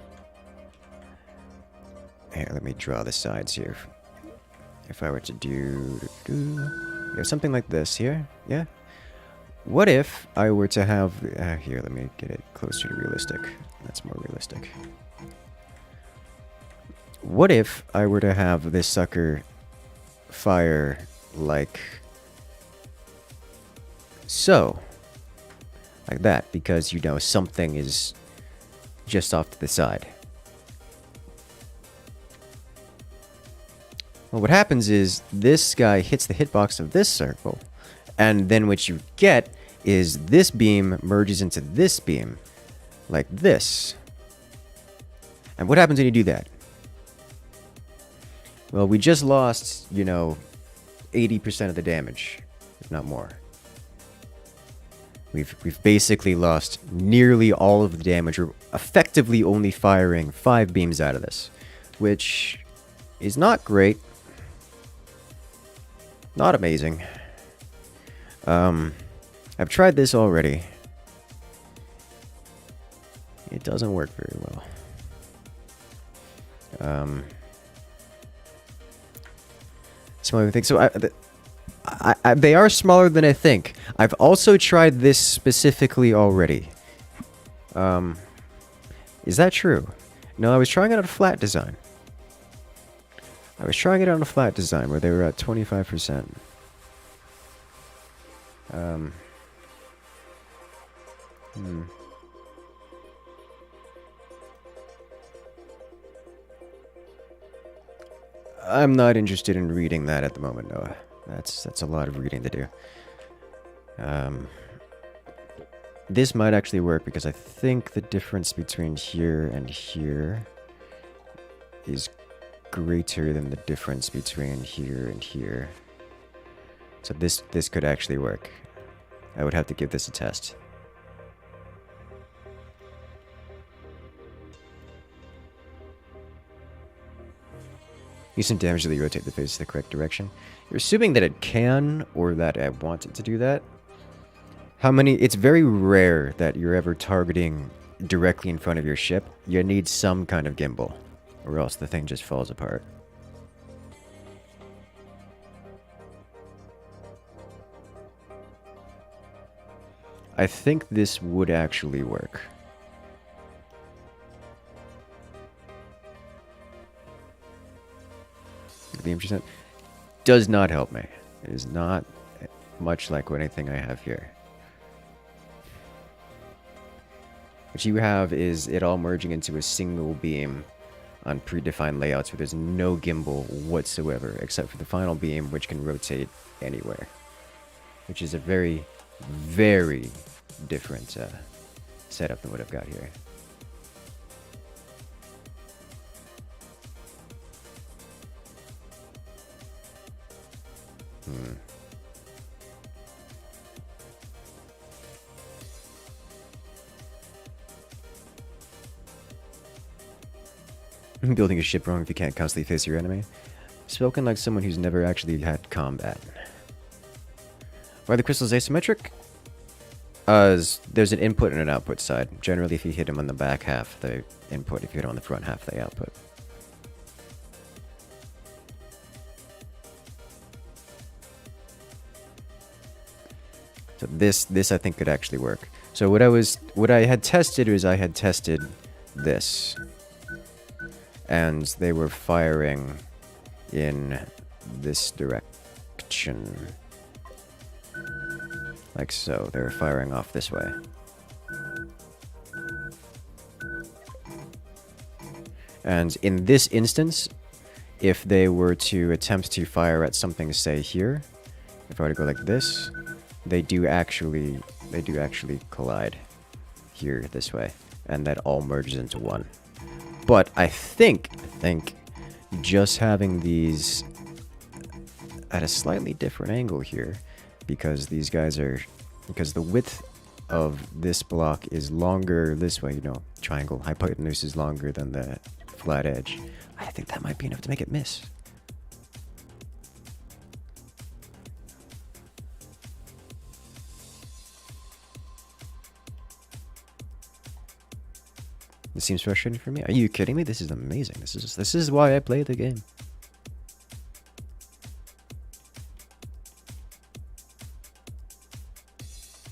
Here, let me draw the sides here. If I were to do something like this here, yeah? What if I were to have... here, let me get it closer to realistic. That's more realistic. What if I were to have this sucker fire like so? Like that, because you know something is just off to the side. Well, what happens is this guy hits the hitbox of this circle, and then what you get is this beam merges into this beam, like this. And what happens when you do that? Well, we just lost, you know, 80% of the damage, if not more. We've basically lost nearly all of the damage. We're effectively only firing 5 beams out of this, which is not great. Not amazing. I've tried this already. It doesn't work very well. Smaller than I think. So they are smaller than I think. I've also tried this specifically already. Is that true? No, I was trying it on a flat design. I was trying it on a flat design where they were at 25%. I'm not interested in reading that at the moment, Noah. That's a lot of reading to do. This might actually work because I think the difference between here and here is greater than the difference between here and here. So this could actually work. I would have to give this a test. Use some damage to rotate the face in the correct direction. You're assuming that it can, or that I want it to do that. How many... It's very rare that you're ever targeting directly in front of your ship. You need some kind of gimbal, or else the thing just falls apart. I think this would actually work. The percent does not help me. It is not much like anything I have here. What you have is it all merging into a single beam on predefined layouts where there's no gimbal whatsoever, except for the final beam, which can rotate anywhere. Which is a very, very different setup than what I've got here. Building a ship wrong if you can't constantly face your enemy. Spoken like someone who's never actually had combat. Why are the crystals asymmetric? There's an input and an output side. Generally, if you hit them on the back half, they input. If you hit them on the front half, they output. So this I think could actually work. So what I had tested was I had tested this, and they were firing in this direction, like so. They're firing off this way. And in this instance, if they were to attempt to fire at something, say here, if I were to go like this, they do actually collide here this way, and that all merges into one. But I think just having these at a slightly different angle here, because these guys are, because the width of this block is longer this way, you know, triangle hypotenuse is longer than the flat edge. I think that might be enough to make it miss. This seems frustrating for me. Are you kidding me? This is amazing. This is why I play the game.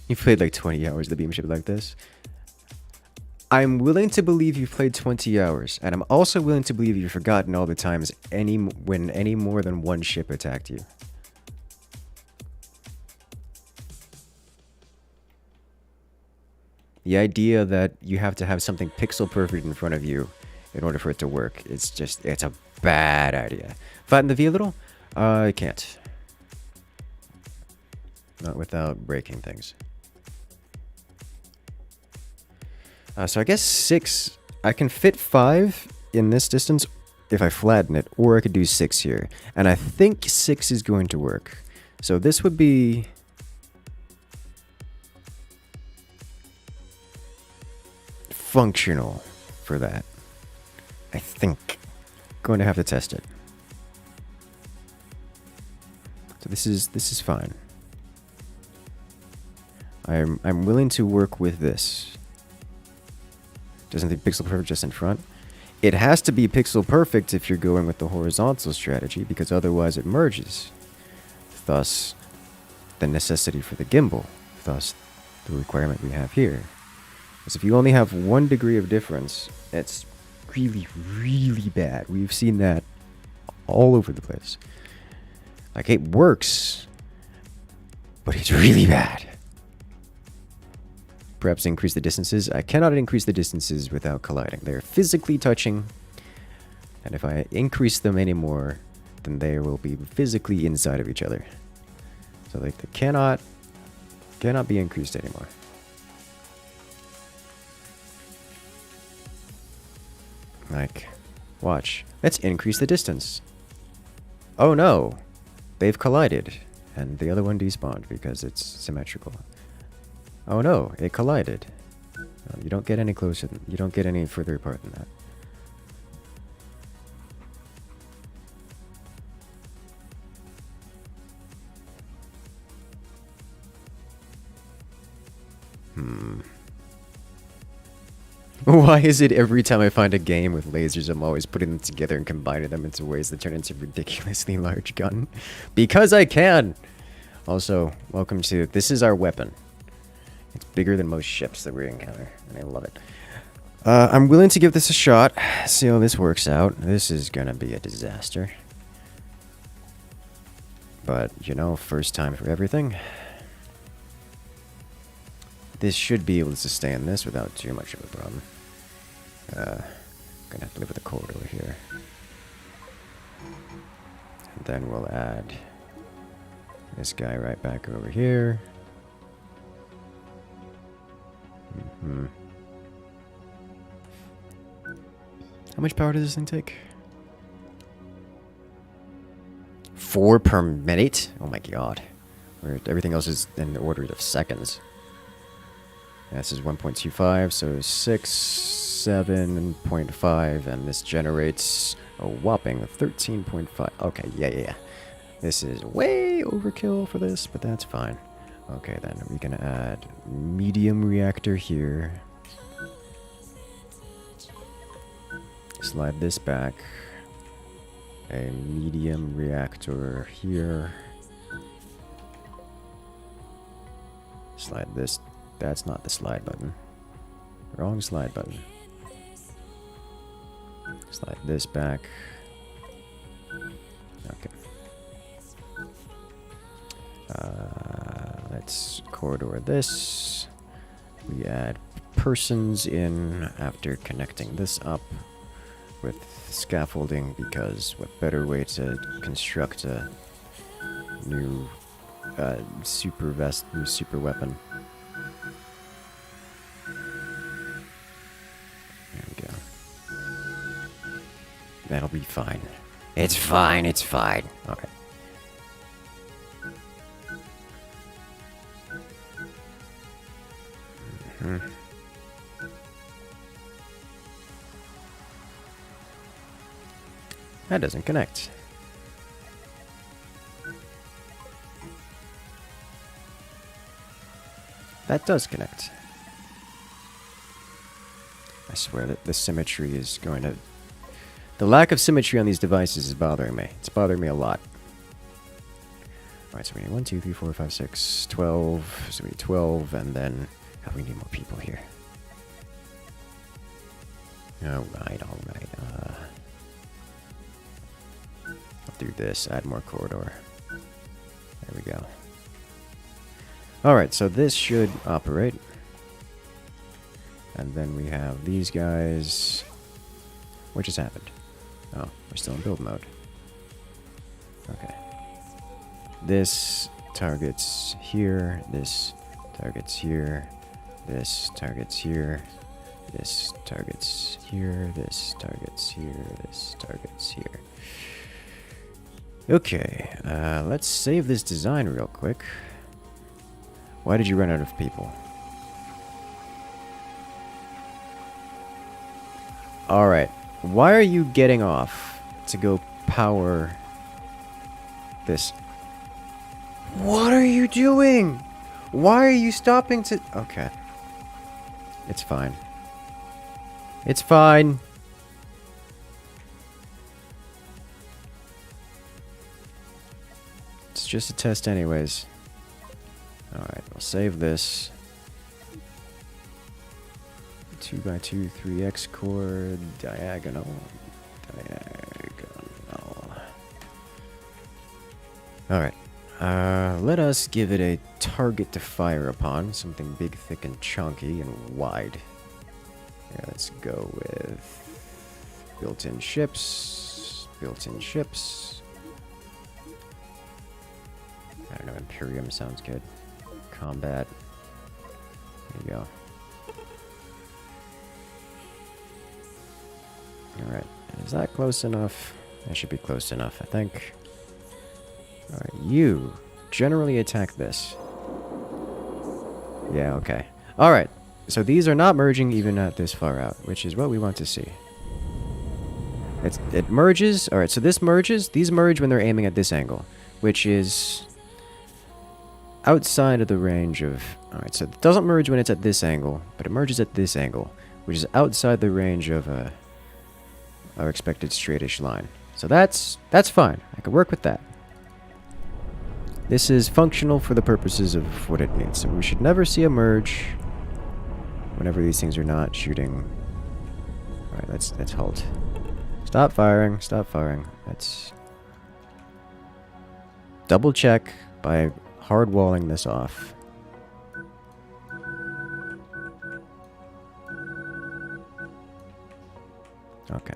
You've played like 20 hours of the beam ship like this. I'm willing to believe you've played 20 hours, and I'm also willing to believe you've forgotten all the times when any more than one ship attacked you. The idea that you have to have something pixel perfect in front of you in order for it to work, it's a bad idea. Flatten the V a little? I can't. Not without breaking things. So I guess 6, I can fit 5 in this distance if I flatten it, or I could do 6 here. And I think 6 is going to work. So this would be... functional for that. I think. Going to have to test it. So this is fine. I'm willing to work with this. Doesn't think pixel perfect just in front. It has to be pixel perfect if you're going with the horizontal strategy, because otherwise it merges. Thus, the necessity for the gimbal. Thus, the requirement we have here. Because if you only have 1 degree of difference, it's really, really bad. We've seen that all over the place. Like, it works, but it's really bad. Perhaps increase the distances. I cannot increase the distances without colliding. They're physically touching, and if I increase them anymore, then they will be physically inside of each other. So like they cannot be increased anymore. Like, watch. Let's increase the distance. Oh no, they've collided, and the other one despawned because it's symmetrical. Oh no, it collided. You don't get any closer. You don't get any further apart than that. Why is it every time I find a game with lasers, I'm always putting them together and combining them into ways that turn into a ridiculously large gun? Because I can! Also, welcome to... This is our weapon. It's bigger than most ships that we encounter, and I love it. I'm willing to give this a shot, see how this works out. This is gonna be a disaster. But, you know, first time for everything. This should be able to sustain this without too much of a problem. Gonna have to live with a corridor here. And then we'll add this guy right back over here. How much power does this thing take? 4 per minute? Oh my god. Where everything else is in the order of seconds. Yeah, this is 1.25, so 6, 7.5, and this generates a whopping 13.5. Okay, yeah. This is way overkill for this, but that's fine. Okay, then we're gonna add medium reactor here. Slide this back. A medium reactor here. Slide this. That's not the slide button. Wrong slide button. Slide this back. Okay. Let's corridor this. We add persons in after connecting this up with scaffolding, because what better way to construct a new super weapon. There we go. That'll be fine. It's fine. Okay. That doesn't connect. That does connect. I swear that the symmetry is going to... The lack of symmetry on these devices is bothering me. It's bothering me a lot. Alright, so we need 1, 2, 3, 4, 5, 6, 12. So we need 12, and then... Oh, we need more people here. Alright. I'll do this, add more corridor. There we go. Alright, so this should operate. And then we have these guys. What just happened? Oh, we're still in build mode. Okay. This targets here, this targets here, this targets here, this targets here, this targets here, this targets here. Okay, let's save this design real quick. Why did you run out of people? Alright, why are you getting off to go power this? What are you doing? Why are you stopping to... Okay. It's fine. It's fine. It's just a test anyways. Alright, we'll save this. 2x2, 3x core, diagonal. Alright. Let us give it a target to fire upon. Something big, thick, and chunky, and wide. Yeah, let's go with built-in ships. Built-in ships. I don't know, Imperium sounds good. Combat. There you go. Alright, is that close enough? That should be close enough, I think. Alright, you generally attack this. Yeah, okay. Alright, so these are not merging even at this far out, which is what we want to see. It merges. Alright, so this merges. These merge when they're aiming at this angle, which is outside of the range of... Alright, so it doesn't merge when it's at this angle, but it merges at this angle, which is outside the range of our expected straightish line. So that's fine. I can work with that. This is functional for the purposes of what it needs. So we should never see a merge whenever these things are not shooting. Alright, let's halt. Stop firing. Stop firing. Let's double check by hard walling this off. Okay.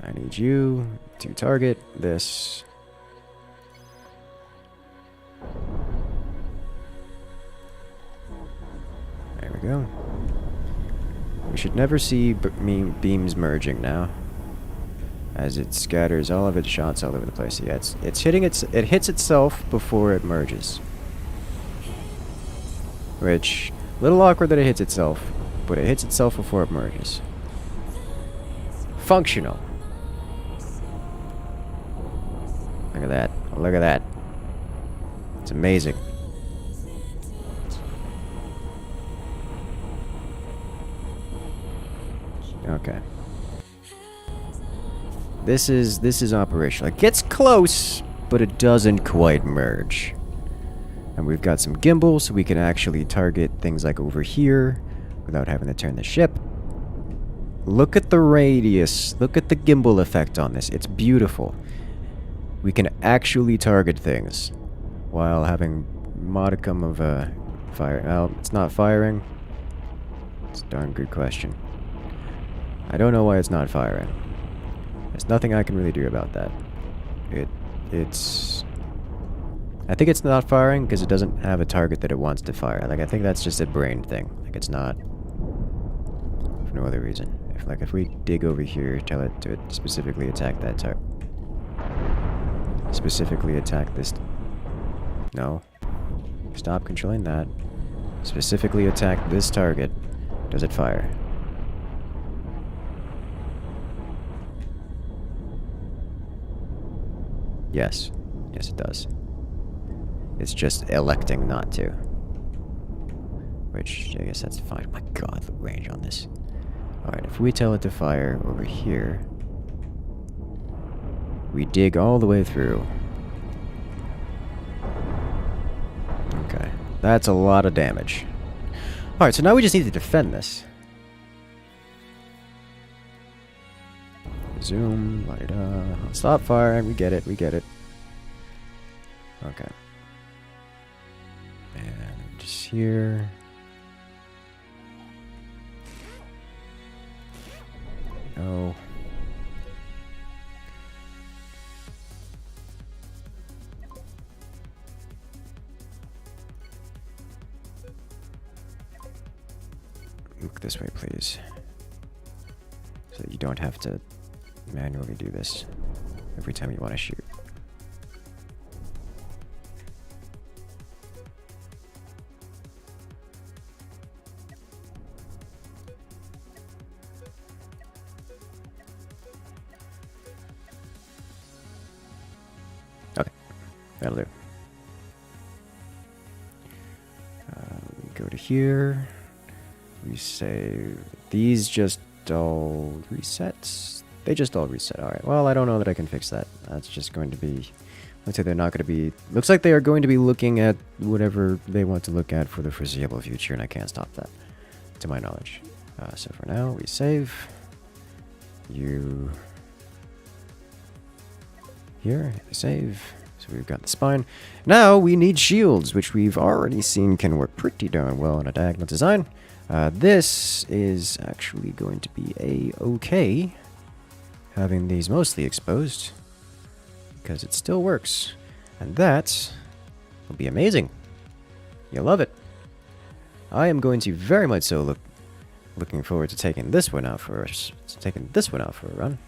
I need you to target this. There we go. We should never see beams merging now, as it scatters all of its shots all over the place. Yeah, it's hitting it hits itself before it merges, which a little awkward that it hits itself, but it hits itself before it merges. Functional. Look at that. Look at that. It's amazing. Okay. This is operational. It gets close, but it doesn't quite merge. And we've got some gimbal, so we can actually target things like over here without having to turn the ship. Look at the radius. Look at the gimbal effect on this. It's beautiful. We can actually target things while having modicum of fire. Well, it's not firing. It's a darn good question. I don't know why it's not firing. There's nothing I can really do about that. It's... I think it's not firing because it doesn't have a target that it wants to fire. Like, I think that's just a brain thing. Like, it's not... for no other reason. If we dig over here, tell it to specifically attack that target. Specifically attack this... No. Stop controlling that. Specifically attack this target. Does it fire? Yes. Yes, it does. It's just electing not to. Which, I guess that's fine. My god, the range on this. Alright, if we tell it to fire over here, we dig all the way through. Okay. That's a lot of damage. Alright, so now we just need to defend this. Zoom, la-da-da. Stop firing, we get it, we get it. Okay. And just here. No. Look this way, please. So that you don't have to manually do this every time you want to shoot. Okay, that'll do. We go to here. We save. These just all resets? They just all reset. Alright, well, I don't know that I can fix that. That's just going to be... Let's say they're not going to be... Looks like they are going to be looking at whatever they want to look at for the foreseeable future, and I can't stop that, to my knowledge. So for now, we save. You... Here, save. So we've got the spine. Now we need shields, which we've already seen can work pretty darn well in a diagonal design. This is actually going to be a-okay, having these mostly exposed, because it still works. And that will be amazing. You'll love it. I am going to very much so looking forward to taking this one out for a run.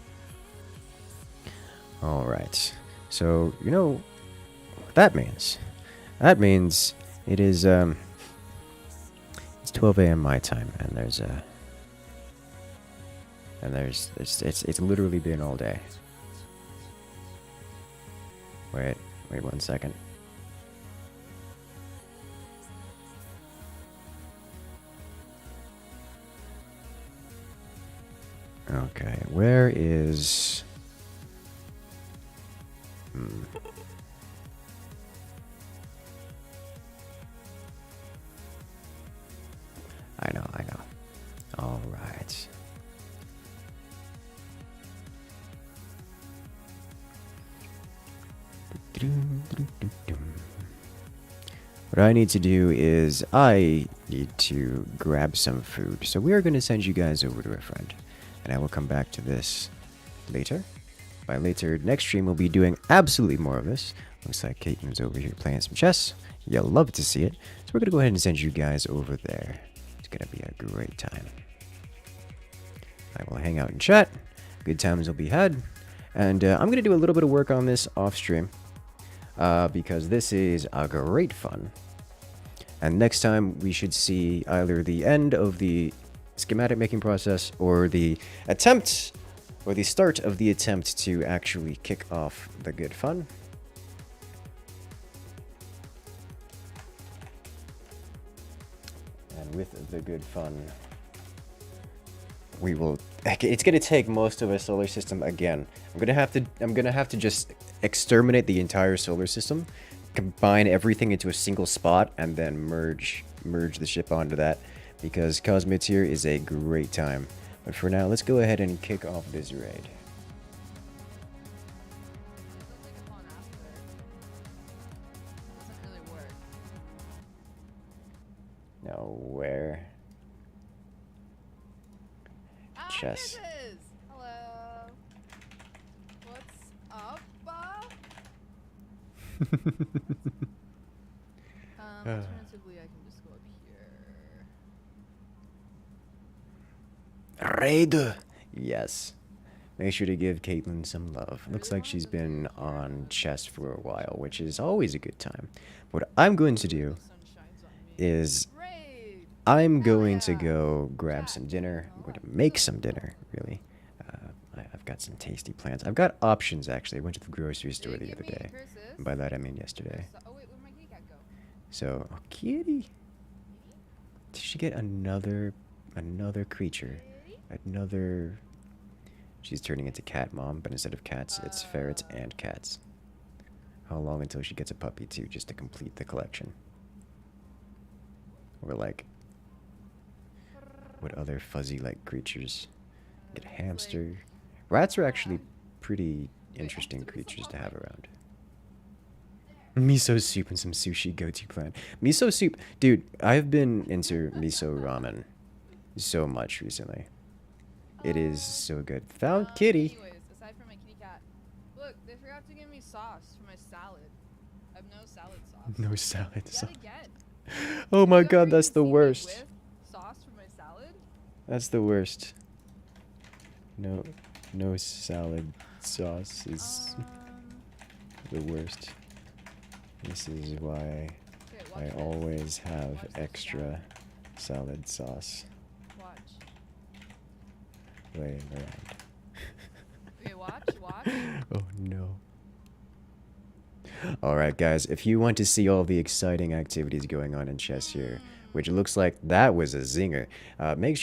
Alright. So, you know what that means? That means it is, it's 12 a.m. my time, and it's literally been all day. Wait 1 second. Okay, where is... I know. Alright. What I need to do is I need to grab some food. So we are going to send you guys over to a friend. And I will come back to this later. By later, next stream we'll be doing absolutely more of this. Looks like Caitlin's over here playing some chess. You'll love to see it. So we're going to go ahead and send you guys over there. It's going to be a great time. I will hang out and chat. Good times will be had. And I'm going to do a little bit of work on this off stream. Because this is a great fun. And next time we should see either the end of the schematic making process or the attempt or the start of the attempt to actually kick off the good fun. And with the good fun, we will. It's gonna take most of our solar system again. I'm gonna have to just exterminate the entire solar system, combine everything into a single spot, and then merge the ship onto that. Because Cosmoteer is a great time. But for now, let's go ahead and kick off this raid. Now where? Chess. Hello. What's up, alternatively, I can just go up here. Raid! Yes. Make sure to give Caitlin some love. Looks like she's been on chess for a while, which is always a good time. What I'm going to do is I'm going to go grab some dinner. I'm going to make some dinner, really. I've got some tasty plans. I've got options, actually. I went to the grocery store the other day. And by that, I mean yesterday. Oh, wait, where'd my kitty cat go? So, oh, kitty. Did she get another creature? Another... She's turning into cat mom, but instead of cats, it's ferrets and cats. How long until she gets a puppy, too, just to complete the collection? Or, like... What other fuzzy-like creatures? Get a hamster. Rats are actually pretty interesting creatures to have around. Miso soup and some sushi go-to plan. Miso soup. Dude, I've been into miso ramen so much recently. It is so good. Found kitty. Anyways, aside from my kitty cat, look, they forgot to give me sauce for my salad. I have no salad sauce. No salad sauce. Yet again. Oh my Have you god, ever that's the seen me worst. with sauce for my salad? That's the worst. No salad sauce is the worst. This is why Okay, watch I this. always have Watch this extra salad sauce Watch. laying around. Okay, watch. Oh no. Alright guys, if you want to see all the exciting activities going on in chess here, which looks like that was a zinger, make sure